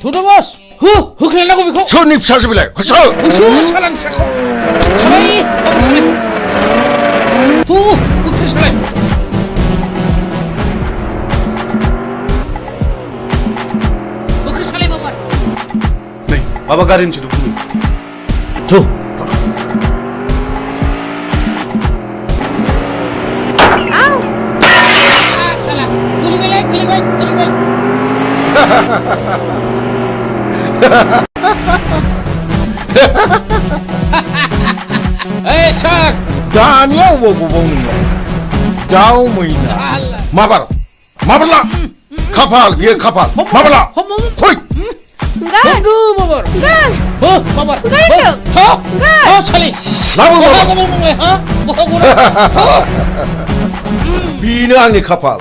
थुदो बस, होख्लायनांगौ बेखौ। सोरनि फिसासो बेलाय? होसो सालान फिसाखौ। सालाय, होख्लाय सालाय। होख्लाय सालाय बाबा। नै माबा गारिनि सोदोब फैयो। थु। Hey, Chuck! दानिया अबाव गबाव नोंलाय? दाउ मैना। माबारला? खाफाल बियो खाफाल। माबारला? फै। Aduh, babar. Babar. Sali. बेनो आंनि खाफाल।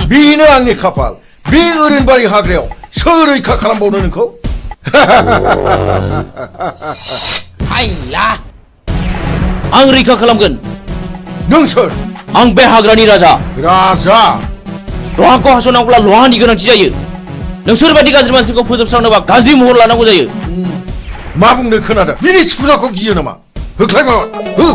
बेनो आंनि खाफाल। बे ओरैनबारि हाग्रायाव सोर रैखा खालामबावनो नोंखौ? आइला। आं रैखा खालामगोन। नों सोर? आं बे हाग्रानि राजा। राजा? लहाखौ हास'नांगौब्ला लहानि गोनांथि जायो। नोंसोर बायदि गाज्रि मानसिखौ फोजोबस्रांनोबा गाज्रि महर लानांगौ जायो। मा बुंनो खोनादों? बिनि थिफुनाखौ गियो नामा? होख्लाय माबा। हो।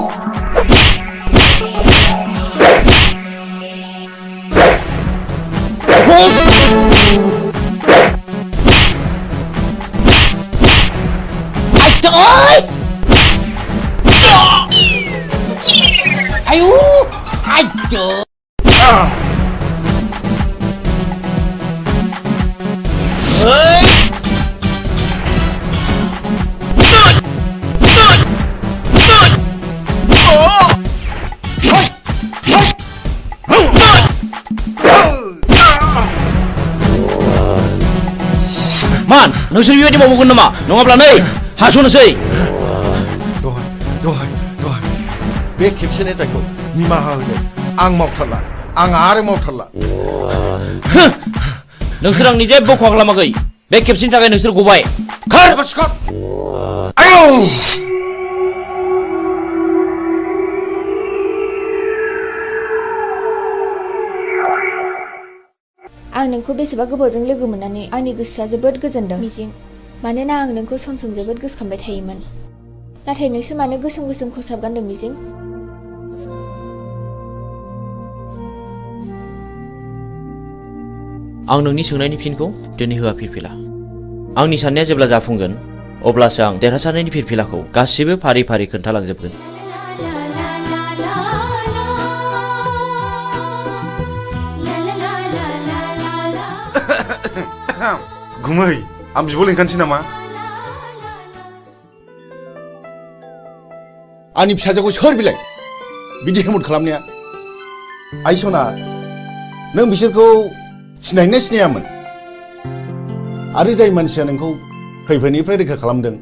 Ayo, ayo. Man, नोंसोर बेबायदि मावगोन नामा? नङाब्ला नै हास'नोसै। दहाय बे खेबसेनि दायखौ निमाहा होदो। आं मावथारला। आं आरो मावथारला। नोंसोर आंनि जेबो खहा खालामाखै। बे खेबसेनि थाखाय नोंसोर गबाय। खार! आयौ! आं नोंखौ बेसेबा गोबावजों लोगो मोननानै आंनि गोसोआ जोबोद गोजोनदों मिजिं। मानोना आं नोंखौ सम सम जोबोद गोसोखांबाय थायोमोन। नाथाय नोंसोर मानो गोसोम गोसोम खसाब गानदों मिजिं? आं नोंनि सोंनायनि फिनखौ दिनै होआ फिरफिला। आंनि साननाया जेब्ला जाफुंगोन अब्लासो आं देरहासारनायनि फिरफिलाखौ गासिबो फारि फारि खोन्थालांजोबगोन। गुमै आं बिब' लिंखानोसै नामा? आंनि फिसाजोखौ सोर बिलाय बिदि हेमत खालामनाया? आइ सना, नों बिसोरखौ सिनायनो सिनायामोन? आरो जाय मानसिया नोंखौ खैफोदनिफ्राय रैखा खालामदों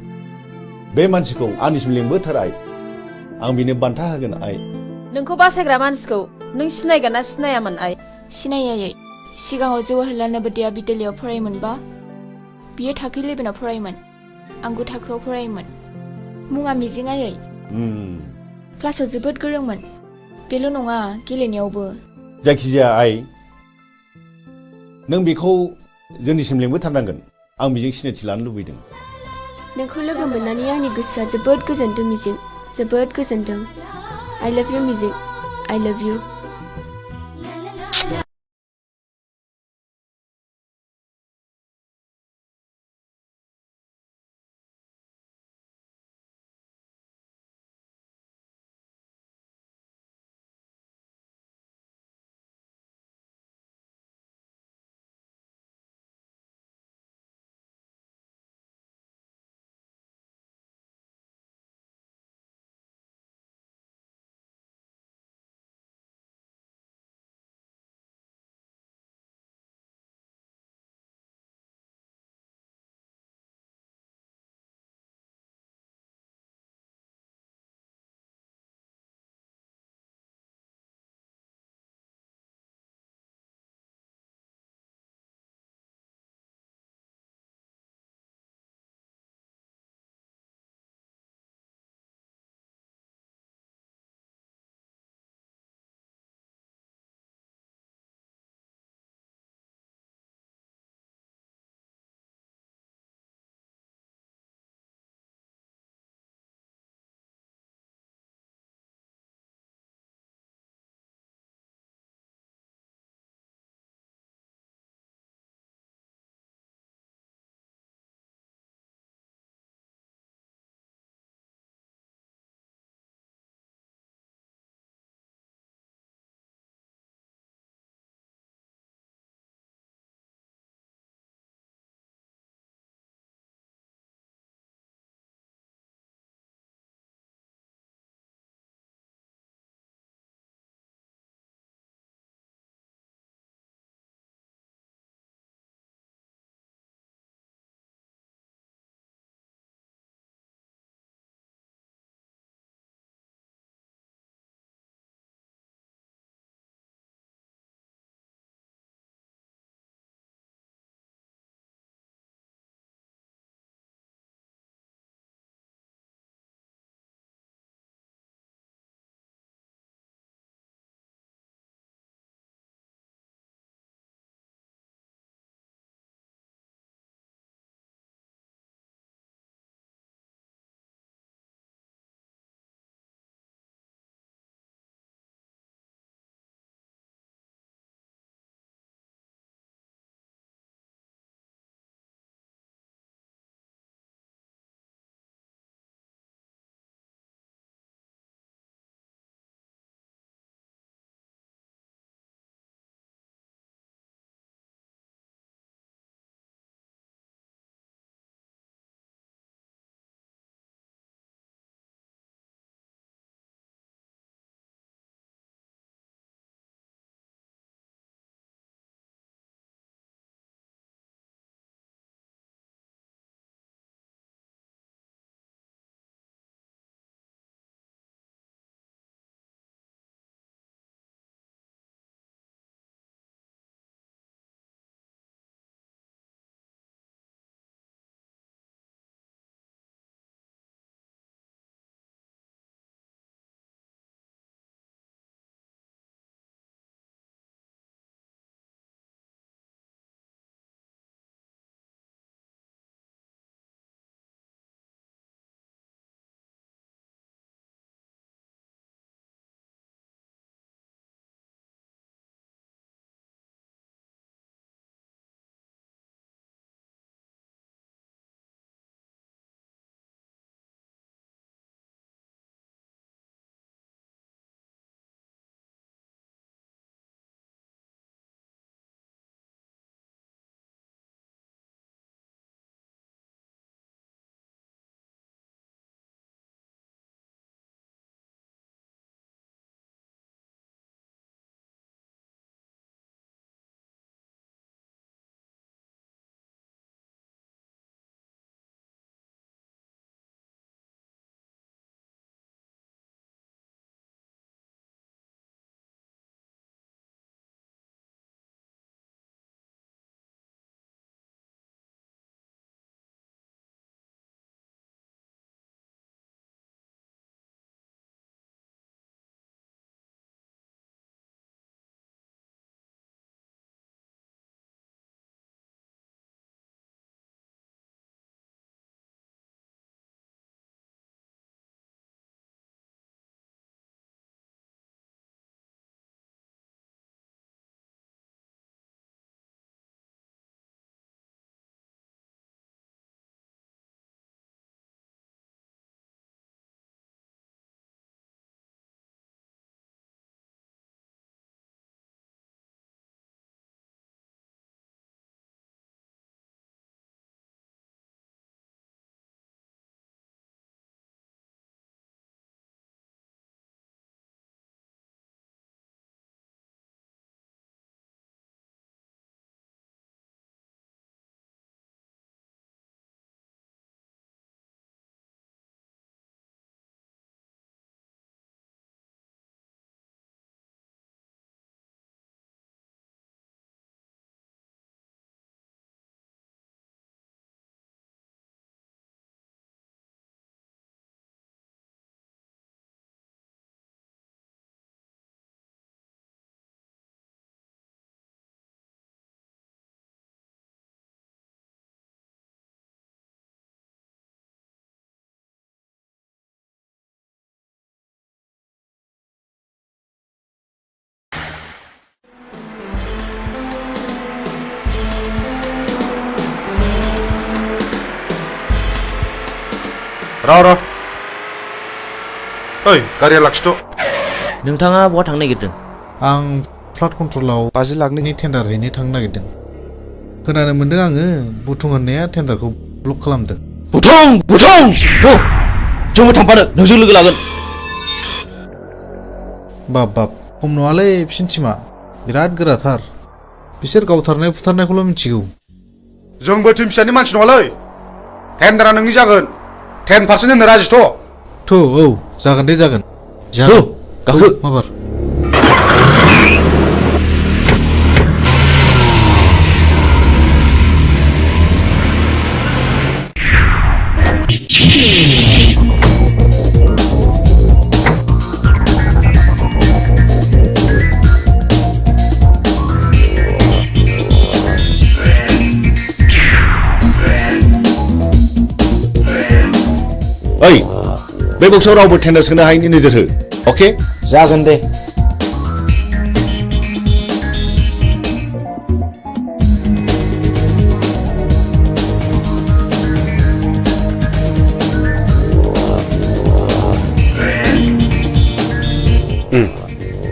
बे मानसिखौ आंनिसिम लिंबोथार आइ आं बिनो बान्था होगोन आइ नोंखौ बासायग्रा मानसिखौ नों सिनायगोन ना सिनायामोन आइ सिनायै सिगाङाव जवाहरलाल नवोदया बिद्यालयआव फरायोमोनबा बियो थाखो 11आव फरायोमोन आं 9 थाखोआव फरायोमोन मुङा मिजिं आयै क्लासाव जोबोद गोरोंमोन बेल' नङा गेलेनायावबो जायखिजाया आइ नों बेखौ जोंनिसिम लिंबोथारनांगोन आं बेजों सिनायथि लानो लुबैदों नोंखौ लोगो मोननानै आंनि गोसोआ जोबोद गोजोनदों मिजिं जोबोद गोजोनदों I love you मिजिं I love you र' ओइ गारिया लाखिथ' नोंथाङा बहा थांनो नागिरदों? आं फ्लाड कन्ट्रलाव 50 लाखनि टेन्डार हैनो थांनो नागिरदों। खोनानो मोनदों आङो बुथुं होननाया टेन्डारखौ ब्लक खालामदों। बुथुं जोंबो थांफानो नोंजों लोगो लागोन। बाब खम नङालै बिसिनि टिमा बिराद गोराथार। बिसोर गावथारनाय फुथारनायखौल' मिथिगौ। जोंबो टिम फिसानि मानसि नङालै। टेन्डारा नोंनि जागोन। 10% होनो राजिथ'। औ जागोन दे जागोन। गाखो माबार। ओइ बे बक्सआव रावबो टेन्डार सोनो हायैनि नोजोर हो। अके जागोन दे।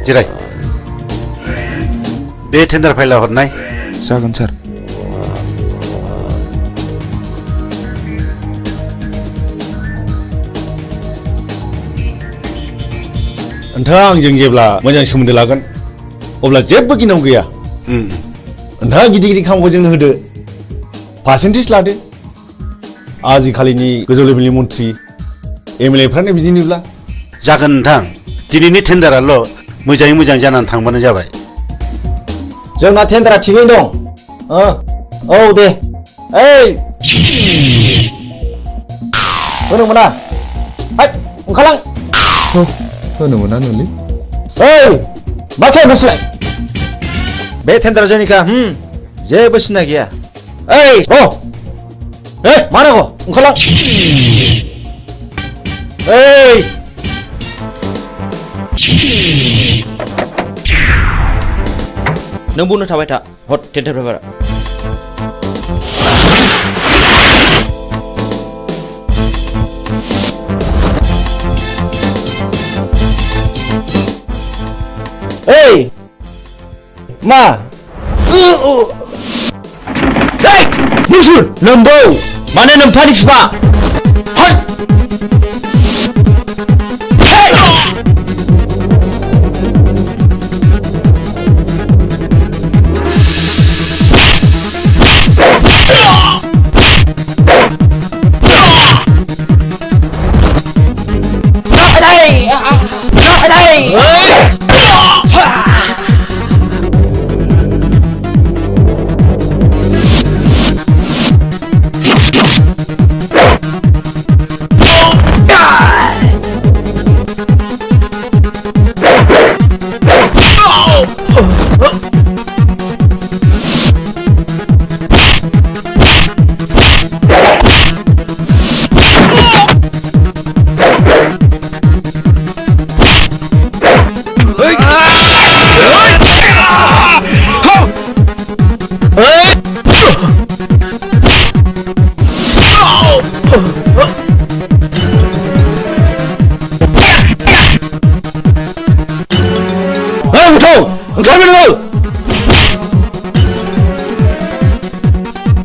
जिराय। बे टेन्डार फाइला हरनाय। जागोन सार। नोंथाङा आंजों जेब्ला मोजां सोमोन्दो लागोन अब्ला जेबो गिनांगौ गैया। नोंथाङा गिदिर गिदिर खामानिखौ जोंनो होदो, पार्सेन्टेज लादो। आजिखालिनि गोजौ लेभेलनि मन्थ्रि एमएलएफ्रानो बिदिनोब्ला। जागोन नोंथां, दिनैनि टेन्डाराल' मोजाङै मोजां जानानै थांबानो जाबाय। जोंना टेन्डारा थिगैनो दं। औ दे। ओइ होनो मोना। ओंखारलां। होनो मोना नोंलै। ओइ मा खालामो नोंसोरलाय? बे टेन्डारा जोंनिखा। जेबो सिन्था गैया। ओइ मा नांगौ ओंखारलां। ओइ नों बुंनो थाबाय था। हट टेन्डार पेपारा। ओइ मा नोंसोर नोम्बौ माने नोम्फानि बिफा।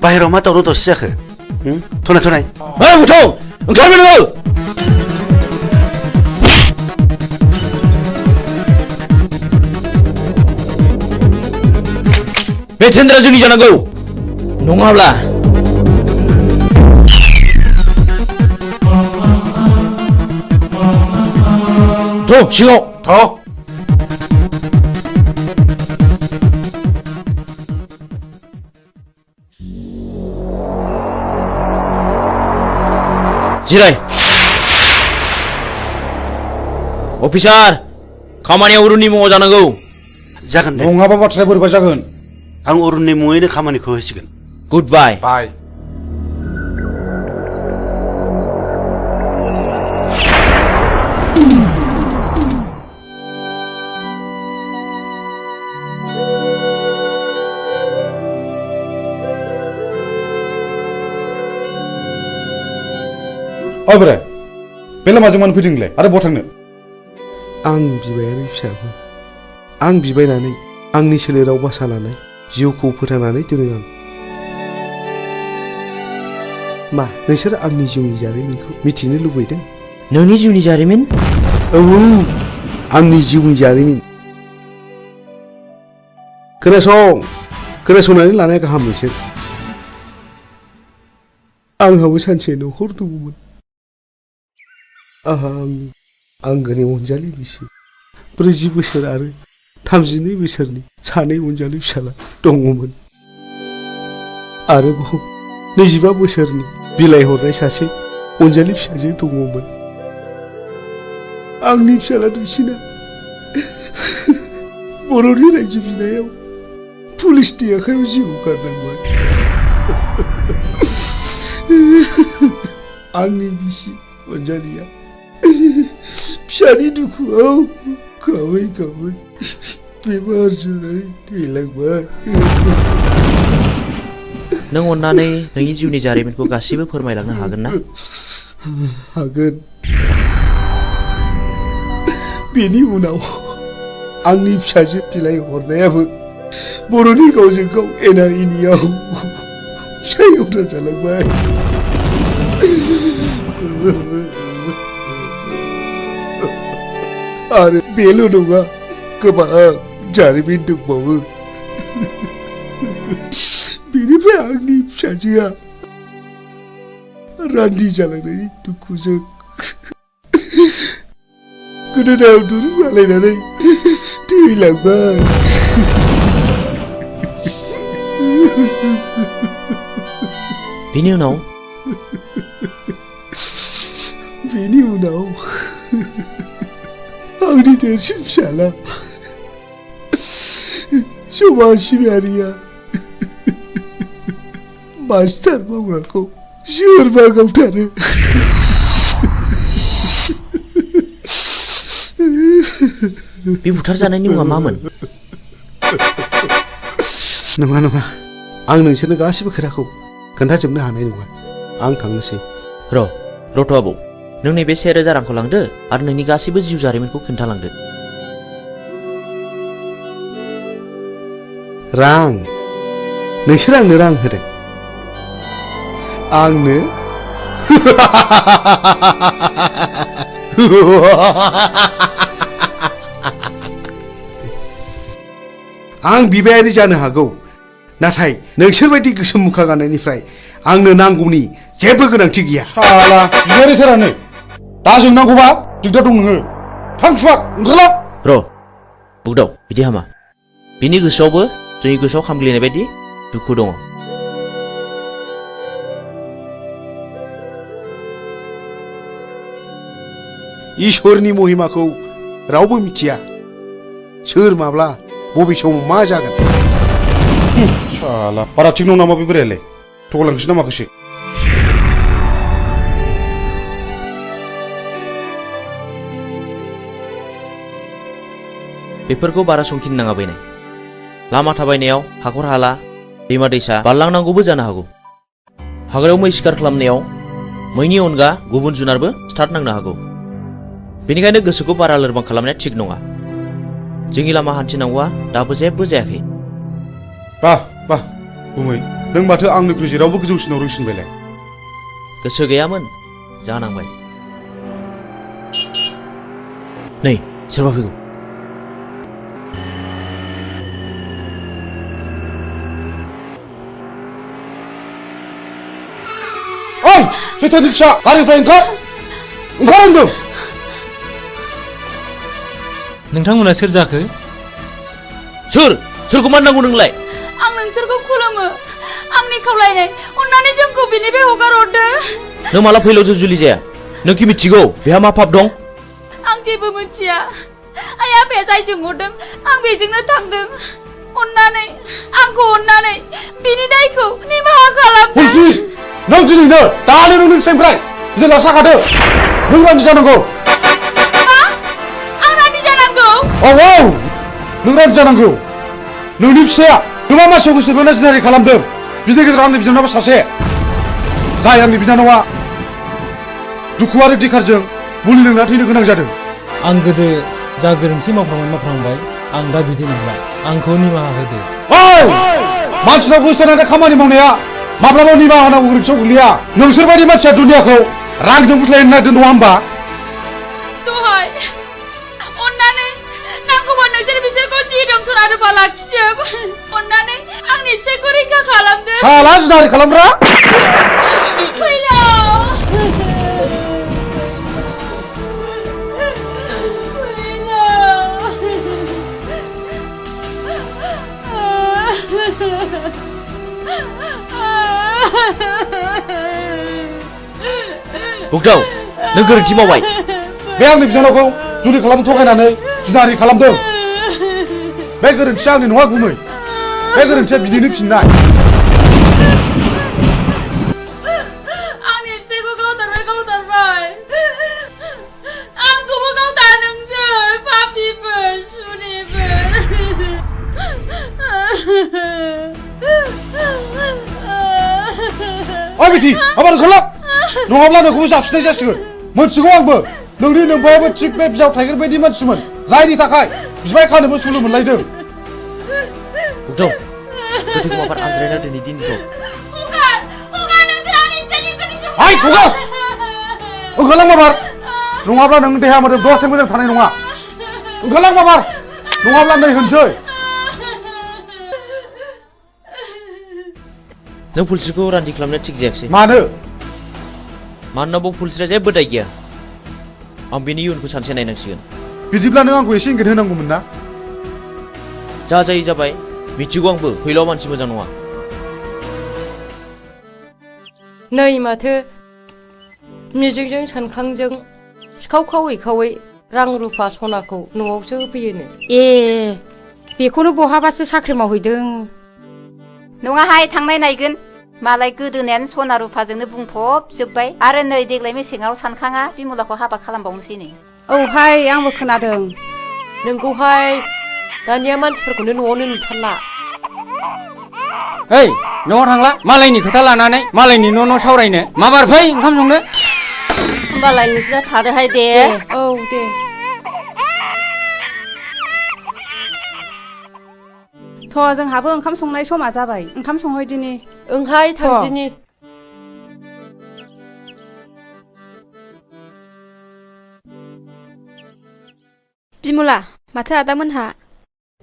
बाहेराव मा दावराव दावसि जाखो? थनाय ओंखारबाय नोङो। बे टेन्डारा जोंनि जानांगौ नङाब्ला सिङाव जिराय। अफिसार खामानियाव अरुननि मुङाव जानांगौ। जागोन दे। नङाबा बाथ्राया बोरैबा जागोन। आं अरुननि मुङैनो खामानिखौ होसिगोन। गुड बाय। बाय। बोराय बे लामाजों मानो फैदों नोंलाय आरो बहा थांनो? आं बिबायारि फिसामोन। आं बिबायनानै आंनि सोलेराव बासा लानाय जिउखौ फोथांनानै दोनो आं। मा नोंसोर आंनि जिउनि जारिमिनखौ मिथिनो लुबैदों? नोंनि जिउनि जारिमिन? औ आंनि जिउनि जारिमिन। खोनासंनानै लानाया गाहाम नोंसोर। आंहाबो सानसे न'खर दङमोन। आंहा आंनि आंगोनि अनजालि बिसि 40 बोसोर आरो 32 बोसोरनि 2 अनजालि फिसाला दङमोन। आरोबाव 25 बोसोरनि बिलाइ हरनाय सासे अनजालि फिसाजो दङमोन। आंनि फिसाला दुइसिना बर'नि रायजो बिनायाव पुलिसनि आखायाव जिउ गारनांबाय। आंनि बिसि अनजालिया फिसानि दुखुआव गाबै गाबै बेमार जानानै थैलांबाय। नों अन्नानै नोंनि जिउनि जारिमिनखौ गासिबो फोरमायलांनो हागोन ना? हागोन। बेनि उनाव आंनि फिसाजो बिलाइ हरनायाबो बर'नि गावजों गाव एना एनियाव फिसाय उदार जालांबाय। आरो बेल' नङा, गोबां जारिमिन दंबावो। बेनिफ्राय आंनि फिसाजोआ रान्दि जालांनायनि दुखुजों गोदोनायाव दुरुं आलायनानै थैलांबाय। बेनि उनाव आंनि देरसिन फिसाला समाज सिबियारिया मास्टार मावग्राखौ सोरबा गावथारो। बे बुथारजानायनि मुङा मामोन? नङा आं नोंसोरनो गासिबो खोथाखौ खोन्थाजोबनो हानाय नङा। आं थांनोसै। रथ' आबौ, नों नैबे 1000 रांखौ लांदो आरो नोंनि गासिबो जिउ जारिमिनखौ खोन्थालांदो। रां? नोंसोर आंनो रां होदों? आंनो? आं बिबायारि जानो हागौ, नाथाय नोंसोरबायदि गोसोम मुखा गाननायनिफ्राय आंनो नांगौनि जेबो गोनांथि गैया। साला बिबायारिथारानो दा जोंनांगौबा दिगदार दं नोङो। थां सुवाद ओंखारला। बुगदाव, बिदि हामा। बिनि गोसोआवबो जोंनि गोसोआव खामग्लिनाय बायदि दुखु दङ। इसोरनि महिमाखौ रावबो मिथिया। सोर माब्ला बबे समाव मा जागोन। साला बारा थिग नङा नामा बे बोरायालाय? थगायलांसै ना माखोसो? बेफोरखौ बारा संखिनो नाङा बैनाय। लामा थाबायनायाव हाखर हाला, दैमा दैसा बारलांनांगौबो जानो हागौ। हाग्रायाव मै शिकार खालामनायाव मैनि अनगा गुबुन जुनारबो स्टार्ट नांनो हागौ। बेनिखायनो गोसोखौ बारा लोरबां खालामनाया थिग नङा। जोंनि लामा हान्थिनांगौआ दाबो जेबो जायाखै। बाह गुमै, नों माथो आंनिख्रुइ जेरावबो गोजौसिनाव रोंसिनबायलाय। गोसो गैयामोन, जानांबाय। नै सोरबा फैगौ। ओइ सैथानि फिसा, गारिनिफ्राय ओंखार होनदों। नोंथांमोना सोर जाखो? सोरखौ मान नांगौ नोंलाय? आं नोंसोरखौ खुलुमो। आंनि खावलायनाय, अन्नानै जोंखौ बिनिफ्राय हगार हरदो। नों माला फैलाव जुलि जाया? नों कि मिथिगौ बेहा मा पाप दं? आं जेबो मिथिया। आइ आफाया जायजों हरदों आं बेजोंनो थांदों। आंखौ अन्नानै बिनि दायखौ निमाहा खालामदो। नों दिनैनो दानो नोंनि फिसानिफ्राय जेला साखादो। नों रान्दि जानांगौ। मा? आं रान्दि जानांगौ? औ नों रान्दि जानांगौ। नोंनि फिसाया गोबां मानसियाव गोसो बोना जिनारि खालामदों। बिनि गेजेराव आंनि बिनानावआ सासे। जाय आंनि बिनानावआ दुखु आरो दिखारजों मुलि लोंना थैनो गोनां जादों आं गोदो जा गोरोन्थि मावफ्रांबाय आं दा बिदि नंला आंखौ निमाहा होदो मानसिनाव गोसोनानै खामानि मावनाया माब्लाबा निमाहा होनांगौ गोरोन्थियाव गोग्लैया नोंसोर बायदि मानसिया दुनियाखौ रांजों बुथलायनो नागिरदों नङा होमबा दहाय अन्नानै नांगौबा नोंसोर बिसोरखौ जि दं सना रुफा लाखिजोब अन्नानै आंनि फिसायखौ रैखा खालामदो साला जुनारि खालामग्रा फैलाव बुगदाव नों गोरोन्थि मावबाय बे आंनि बिनानावखौ जुलि खालामनो थगायनानै जुनारि खालामदों बे गोरोन्थिया आंनि नङा गुमै बे गोरोन्थिया बिदिनो फिननाय आंनि फिसायखौ गावथारबाय आंखौबो गावथार नोंसोर पापिफोर सुनिफोर ओइ बिथि आबार ओंखारलां नङाब्ला नोंखौबो जाबसिननाय जासिगोन मोनथिगौ आंबो नोंनि नोंबायाबो थिग बे बिजाव थाइगिर बायदि मानसिमोन जायनि थाखाय बिबाय खानोबो सुलु मोनलायदों बुगदाव गोथै माबार आनज्रायना दिनै दिनखौ आइ खगा ओंखारलां माबार नङाब्ला नों देहा मोदोम दसे मोजां थानाय नङा ओंखारलां माबार नङाब्ला नै होनसै नों पुलिसखौ रान्दि खालामनो थिग जायाखिसै मानो मानोना बाव पुलिसआ जेबो दाय गैया आं बेनि इयुनखौ सानसे नायनांसिगोन बिदिब्ला नों आंखौ एसे इंगित होनांगौमोन ना जा जायो जाबाय मिथिगौ आंबो फैलाव मानसि मोजां नङा नै माथो मिजिंजों सानखांजों सिखाव खावै रां रुफा सनाखौ न'आवसो होफैयोनो ए बेखौनो बहाबासो साख्रि मावहैदों नङाहाय थांनाय नायगोन मालाय गोदोनायानो सना रुफाजोंनो बुंफबजोब्बाय आरो नै देग्लाय मेसेङाव सानखाङा बिमलाखौ हाबा खालामबावनोसैनो औहाय आंबो खोनादों नोंखौहाय दानिया मानसिफोरखौनो न'आवनो नुथारला ओइ न'आव थांला मालायनि खोथा लानानै मालायनि न' सावरायनो माबार फै ओंखाम संनो होमबालाय नोंसोरा थादोहाय दे औ दे थ' जोंहाबो ओंखाम संनाय समा जाबाय ओंखाम संहैदिनि ओंहाय थांदिनि बिमला माथो आदामोनहा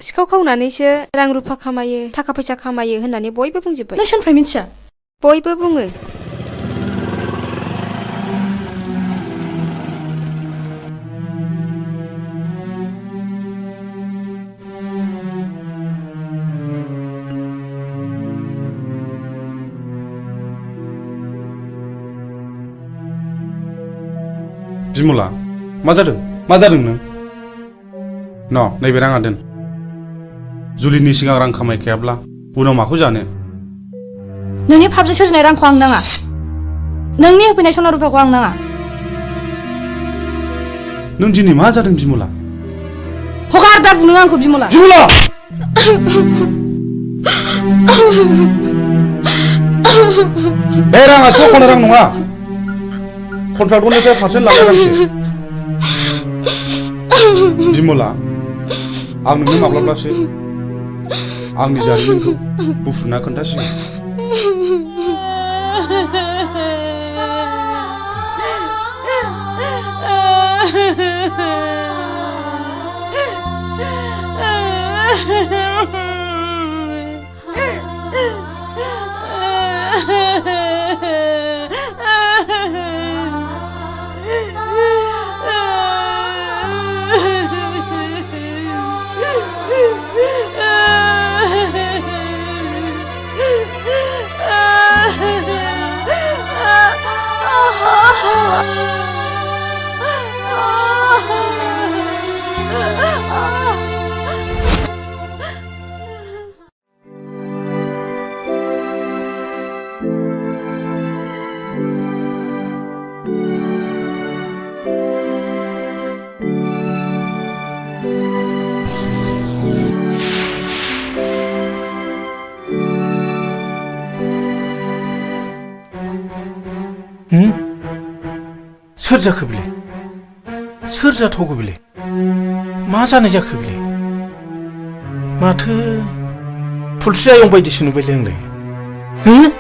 सिखाव खावनानैसो रां रुफा खामायो थाखा फैसा खामायो होननानै बयबो बुंजोब्बाय नों सोरनिफ्राय मिथिया बयबो बुङो बिमला मा जादों नों नैबे राङा दोन जुलिनि सिगां रां खामायखायाब्ला उनाव माखौ जानो नोंनि फाबजों सोरजिनाय रांखौ आं नाङा नोंनि होफैनाय सना रुफाखौ आं नाङा नों दिनै मा जादों बिमला हगार दा बुनो आंखौ बिमला बे राङा सख'नो रां नङा कन्ट्राक्टरनिफ्राय पारसेन्ट लानाय रांसो बिमला आं नोंनो माब्लाब्लासो आंनि जारिमिनखौ बुफ्रुना खोन्थासिगोन सोर जाखो बेलाय सोर जाथावगौ बेलाय मा जानाय जाखो बेलाय माथो फुलस्रि आयं बायदिसो नुबायलै आंलाय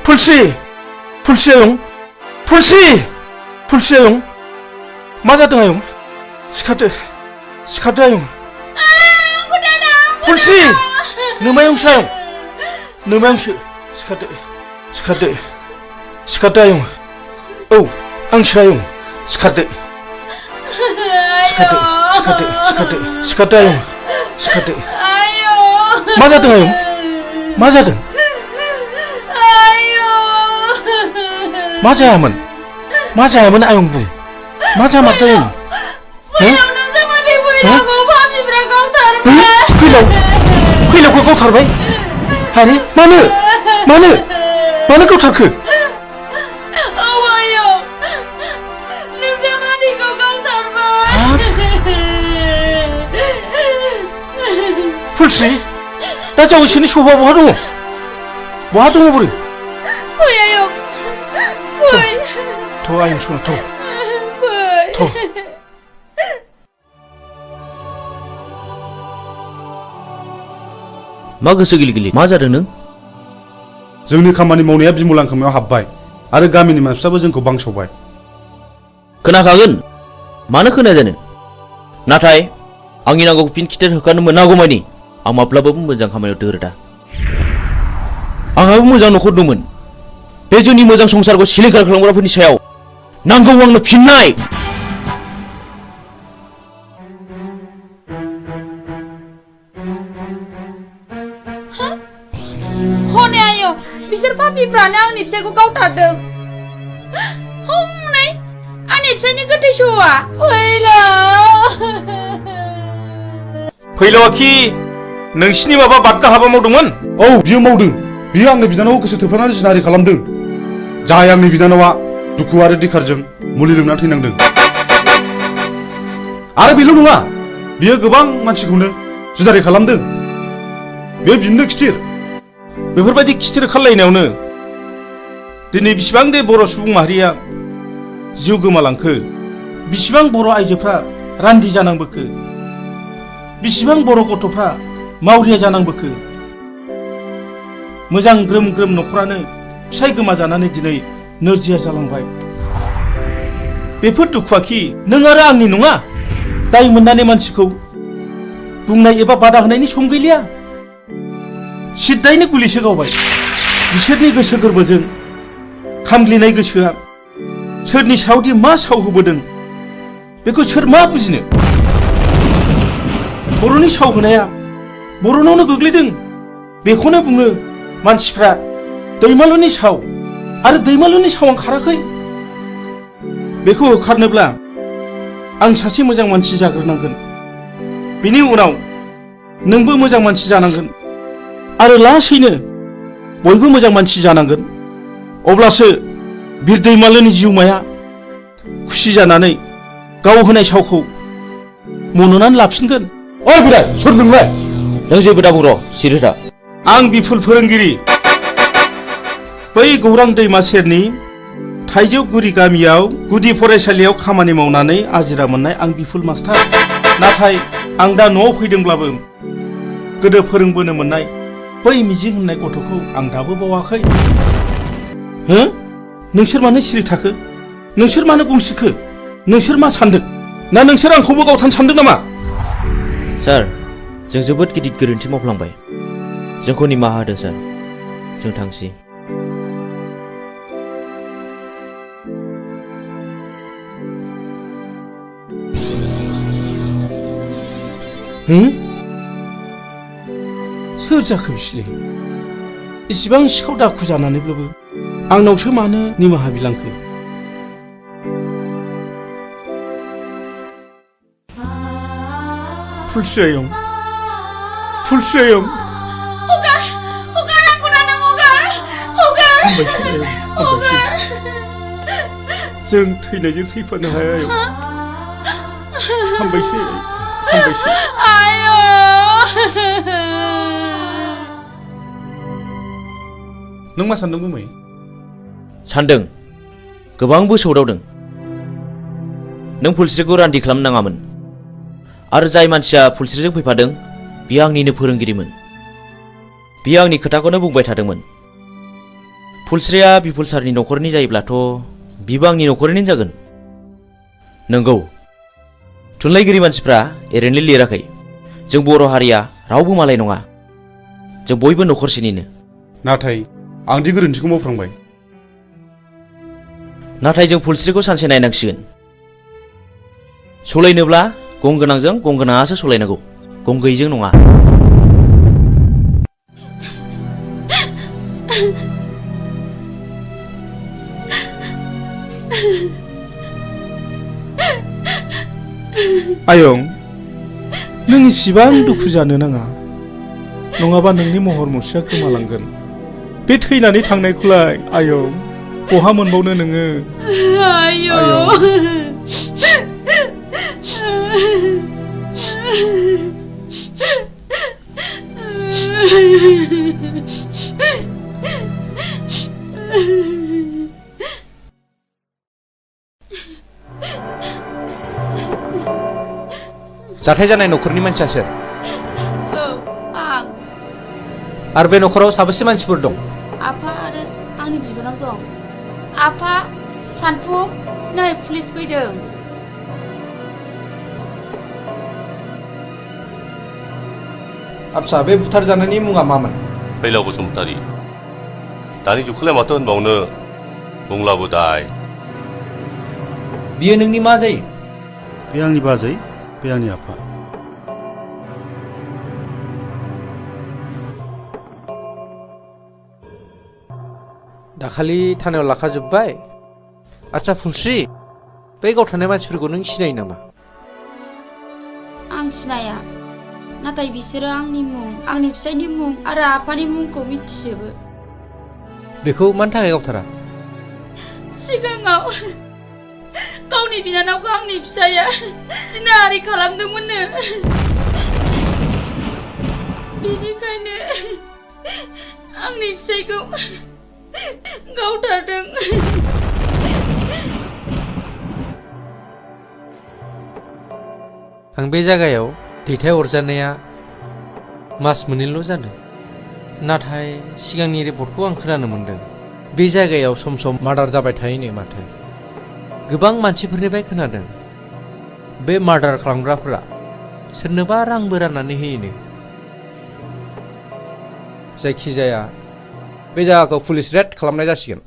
फुलस्रि फुलस्रि आयं फुलस्रि आयं मा जादों आयं सिखारदो आयं फुलस्रि नोमायंसो आयं नोमायंसो सिखारदो आयं औ आंसो आयं सिखारदो आयं सिखारदो मा जादों आयं मा जादों मा जायामोन आयं बुं मा जामारदों आयं फैलावखौ गावथारबाय आरे मानो गावथारखो फुलस्रि दा जावैसोनि सफा बहा दङ बोरो फै आयं फै थ' आयं सना थ' मा गोसो गिलि मा जादों नों जोंनि खामानि मावनाया बिमला खोमायाव हाबबाय आरो गामिनि मानसिफ्राबो जोंखौ बांसावबाय खोनाखागोन मानो खोनाया जानो नाथाय आंनि नांगौखौ फिन खिथेर होखानो मोनागौमानि आं माब्लाबाबो मोजां खामानियाव दोरोदा आंहाबो मोजां न'खर दंमोन बे जोंनि मोजां संसारखौ सिलिंखार खालामग्राफोरनि सायाव नांगौ आंनो फिननाय हनै आयं बिसोर पापिफ्रानो आंनि फिसायखौ गावथारदों हनै आंनि फिसायनि गोथै सहआ फैलावाखि नोंसिनि माबा बादगा हाबा मावदोंमोन औ बियो मावदों बियो आंनि बिनानावखौ गोसो थोफ्लानानै जिनाहारि खालामदों जाय आंनि बिनानावा दुखु आरो दिखारजों मुलि लोंना थैनांदों आरो बेल' नङा बियो गोबां मानसिखौनो जिनाहारि खालामदों बे बिनो खिथिर बेफोरबायदि खिथिर खालायनायावनो दिनै बिसिबां दे बर' सुबुं माहारिया जिउ गोमालांखो बिसिबां बर' आइजोफ्रा रान्दि जानांबोखो बिसिबां बर' गथ'फ्रा मावरिया जानांबोखो मोजां ग्रोम ग्रोम न'खरानो फिसाय गोमाजानानै दिनै नोरजिया जालांबाय बेफोर दुखुआखि नों आरो आंनि नङा दाय मोननानै मानसिखौ बुंनाय एबा बादा होनायनि सम गैलिया सिद्दायैनो गुलिसो गावबाय बिसोरनि गोसो गोरबोजों खामग्लिनाय गोसोआ सोरनि सायावदि मा साव होबोदों बेखौ सोर मा बुजिनो बर'नि साव होनाया बर'नावनो गोग्लैदों बेखौनो बुङो मानसिफ्रा दैमालुनि साव आरो दैमालुनि सावा खाराखै बेखौ होखारनोब्ला आं सासे मोजां मानसि जाग्रोनांगोन बिनि उनाव नोंबो मोजां मानसि जानांगोन आरो लासैनो बयबो मोजां मानसि जानांगोन अब्लासो बिर दैमालुनि जिउमाया खुसि जानानै गाव होनाय सावखौ मन'नानै लाफिनगोन ओइ बोराय सोर नोंलाय नों जेबो दा बुंर' सिरिथा आं बिफुल फोरोंगिरि बै गौरां दैमा सेरनि थाइजौगुरि गामियाव गुदि फरायसालियाव खामानि मावनानै आजिरा मोननाय आं बिफुल मास्टार नाथाय आं दा न'आव फैदोंब्लाबो गोदो फोरोंबोनो मोननाय बै मिजिं होननाय गथ'खौ आं दाबो बावाखै हो नोंसोर मानो सिरि थाखो नोंसोर मानो गंसिखो नोंसोर मा सानदों ना नोंसोर आंखौबो गावथानो सानदों नामा सार जों जोबोद गिदिर गोरोन्थि मावफ्लांबाय जोंखौ निमाहा होदो सार जों थांसै सोर जाखो बिसोरलाय इसिबां सिखाव दाखु जानानैब्लाबो आंनावसो मानो निमाहा बिलांखो फुलस्रि आयं जों थैनायजों थैफानो हाया आयं हामबायसै नों मा सानदों गुमै सानदों गोबांबो सौदावदों नों फुलस्रिखौ रान्दि खालामनाङामोन आरो जाय मानसिया फुलस्रिजों फैफादों बियो आंनिनो फोरोंगिरिमोन बियो आंनि खोथाखौनो बुंबाय थादोंमोन फुलस्रिया बिपुल सारनि न'खरनि जायोब्लाथ' बिबो आंनि न'खरनि जागोन नंगौ थुनलाइगिरि मानसिफ्रा ओरैनो लिराखै जों बर' हारिया रावबो मालाय नङा जों बयबो न'खरसेनिनो नाथाय आंदि गोरोन्थिखौ मावफ्रांबाय नाथाय जों फुलस्रिखौ सानसे नायनांसिगोन सलायनोब्ला गंगोनांजों गंगोनाङासो सलायनांगौ गं गैयिजों नङा आयं नों इसिबां दुखु जानो नाङा नङाबा नोंनि महर मुस्रिया गोमालांगोन बे थैनानै थांनायखौलाय आयं बहा मोनबावनो नोङो जाथाय जानाय न'खरनि मानसिया सोर आं आरो बे न'खराव साबेसे मानसिफोर दं आफा आरो आंनि बिबोनां दं आफा सानफुं नै पुलिस फैदों आच्छा बे बुथारजानायनि मुङा मामोन फैलाव बसुमतारी दानि जुगखौलाय माथो होनबावनो बुंलाबो दाय बियो नोंनि मा जायो बे आंनि बाजै बे आंनि आफा दाखालि थानायाव लाखाजोब्बाय आच्छा फुलस्रि बे गावथारनाय मानसिफोरखौ नों सिनायो नामा आं सिनाया नाथाय बिसोरो आंनि मुं आंनि फिसायनि मुं आरो आफानि मुंखौ मिथिजोबो बेखौ मानि थाखाय गावथारा सिगाङाव गावनि बिनानावखौ आंनि फिसाया जिनाहारि खालामदोंमोननो बेनिखायनो आंनि फिसायखौ गावथारदों आं बे जायगायाव दैथायहरजानाया मास मोननैल' जादों नाथाय सिगांनि रिपर्टखौ आं खोनानो मोनदों बे जायगायाव सम सम मार्डार जाबाय थायोनो माथो गोबां मानसिफोरनिफ्राय खोनादों बे मार्डार खालामग्राफोरा सोरनोबा रांबो राननानै होयोनो जायखिजाया बे जायगाखौ पुलिस रेड खालामनाय जासिगोन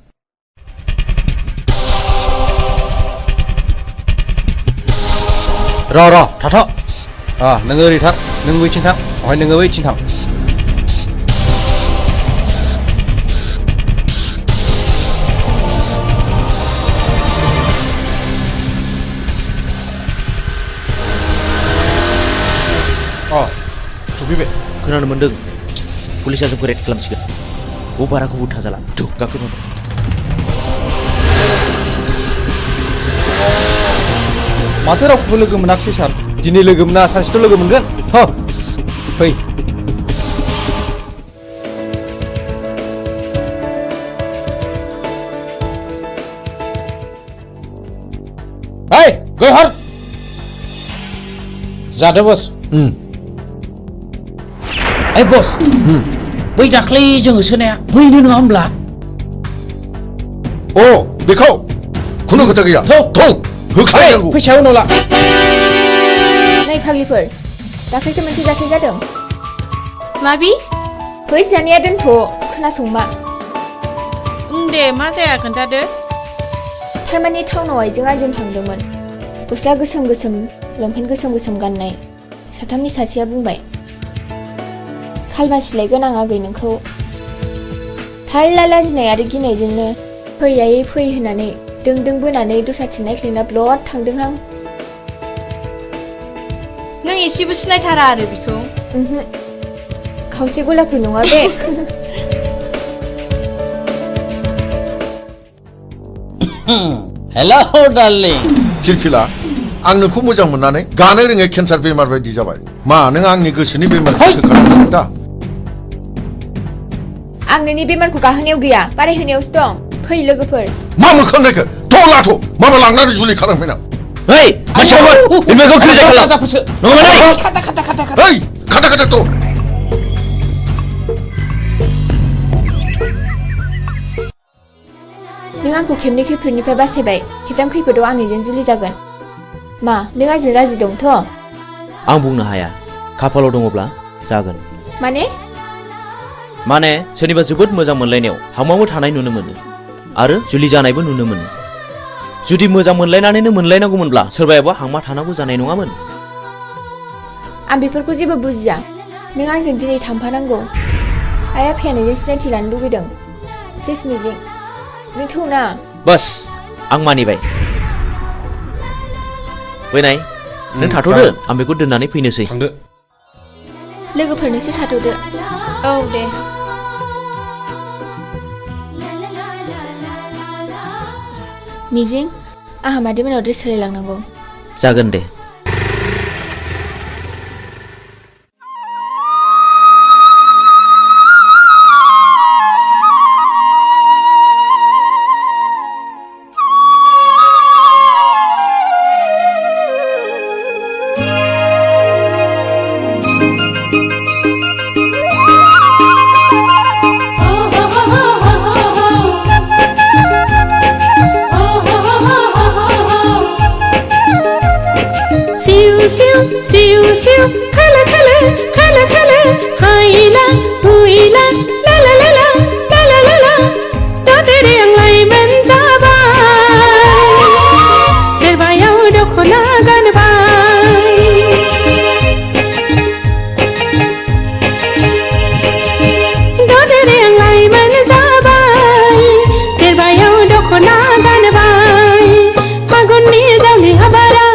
र' थाथ' नोङो ओरै थां नों बैथिं थां ओमफ्राय नोङो बैथिं थां सफैबाय खोनानो मोन्दों पुलिसा जोंखौ रेड खालामसिगोन बाराखौबो थाजाला गाखोबा माथो रावखौबो लोगो मोनाखिसै सार दिनै लोगो मोना सानसेथ' लोगो मोनगोन फै गयहर जादो बस बस बै दाख्लै जोङो सोनाया बैनो नङा होमब्ला बेखौ खुनु खोथा गैया होखानांगौ फैसा उनाव ला नै फाग्लिफोर दाख्लैसो मोनसे जाथाय जादों माबि फै जानाया दोनथ' खोनासंमा दे मा जाया खोन्थादो थारमाने टाउनाव आइजों आइजों थांदोंमोन गस्ला गोसोम गोसोम लंपेन्ट गोसोम गोसोम गाननाय साथामनि सासेया बुंबाय खालमासिलायगोन आं आगै नोंखौ थारला लाजिनाय आरो गिनायजोंनो फै आयै फै होननानै दों बोनानै दस्राथिं नायख्लायना ब्लद थांदोंहां नों एसेबो सिनायथारा आरो बिखौ खावसे गलाफोर नङा बे हेल' डार्लिं फिलफिला आं नोंखौ मोजां मोननानै गानो रोङै केन्सार बेमार बायदि जाबाय मा नों आंनि गोसोनि बेमारखौ सोखानांगौ दा आं नोंनि बेमारखौ गाहोनायाव गैया बारायहोनायावसो दं फै लोगोफोर मा मोखां नायखो थ' लाथ' माबा लांनानै जुलि खालामफैनां Hei, masyarakat, ini kau kerja kalau. Nongol ni. Hei, kata tu. नों आंखौ खेबनै खैफोदनिफ्राय बासायबाय खेबथाम खैफोदाव आंनिजों जुलि जागोन मा नों आंजों राजि दंथ' आं बुंनो हाया खाफालाव दङब्ला जागोन माने सोरनिबा जोबोद मोजां मोनलायनायाव हामावो थानाय नुनो मोनो आरो जुलि जानायबो नुनो मोनो जुदि मोजां मोनलायनानैनो मोनलायनांगौमोनब्ला सोरबायाबा हांमा थानांगौ जानाय नङामोन आं बेफोरखौ जेबो बुजिया नों आंजों दिनै थांफानांगौ आइ आफाया नोंजों सिनायथि लानो लुगैदों प्लिज मिजिं नों थौना बस आं मानिबाय फैनाय नों थाथ'दो आं बेखौ दोननानै फैनोसै थांदो लोगोफोरनोसो थाथ'दो औ दे मिजिं आंहा मादैमोनाव ड्रेस सोलायलांनांगौ जागोन दे Siu siu kala kala kala kala haila huila la la la la la la la la da tere ang lai man jabai terbayau dokhona ganbai da tere ang lai man jabai terbayau dokhona ganbai magunni jauli habara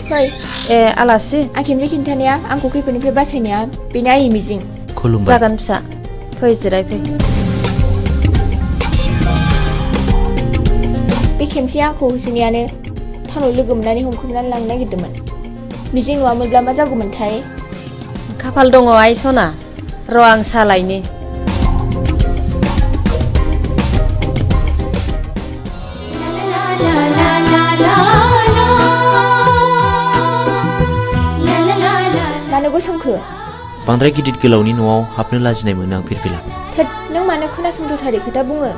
फै ए आलासि आं खेबसे खिन्थानाया आंखौ खैफोदनिफ्राय बासायनाया बेनो आइ मिजिं खुलुमबाय जागोन फिसा फै जिरायफै बे खेमसे आंखौ होसोनायानो टाउनाव लोगो मोननानै हमख्रबनानै लांनो नागिरदोंमोन मिजिं नङामोनब्ला मा जागौमोनथाय खाफाल दङ आइ सना र' आं सालायनि मानो गसंखो बांद्राय गिदिर गोलावनि न'आव हाबनो लाजिनाय मोनो आं फिरफिला थोद नों मानो खोनासंथारै खोथा बुङो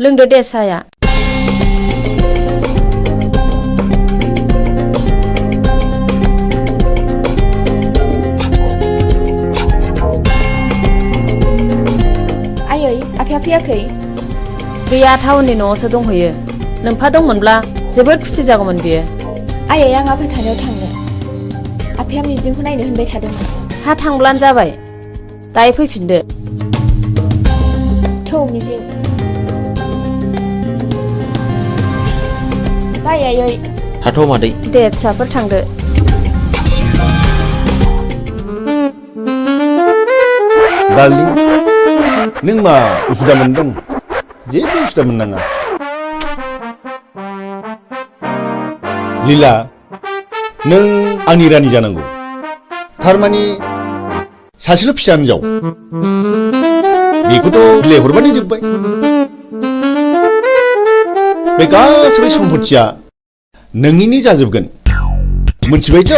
लोंदो दे साया आयै आफाया फैयाखै गैया टाउननि न'आवसो दंहैयो नोंफा दंमोनब्ला जोबोद खुसि जागौमोन बियो आयै आं आफा थानायाव थांनो आफाया मिजिंखौ नायनो होनबाय थादोंमोन हा थांब्लानो जाबाय दायो फैफिनदो थौ मिजिं बाय आयै थाथ' मादै दे फिसाफोर थांदो डार्लिं नों मा उसुदा मोनदों जेबो उसुदा मोननाङा लीला नों आंनि रानि जानांगौ थारमानि सासेल' फिसा हिनजाव बेखौथ' बिलाइ हरबानो जोब्बाय बे गासैबो सम्पथिया नोंनिनो जाजोबगोन मोनथिबायथ'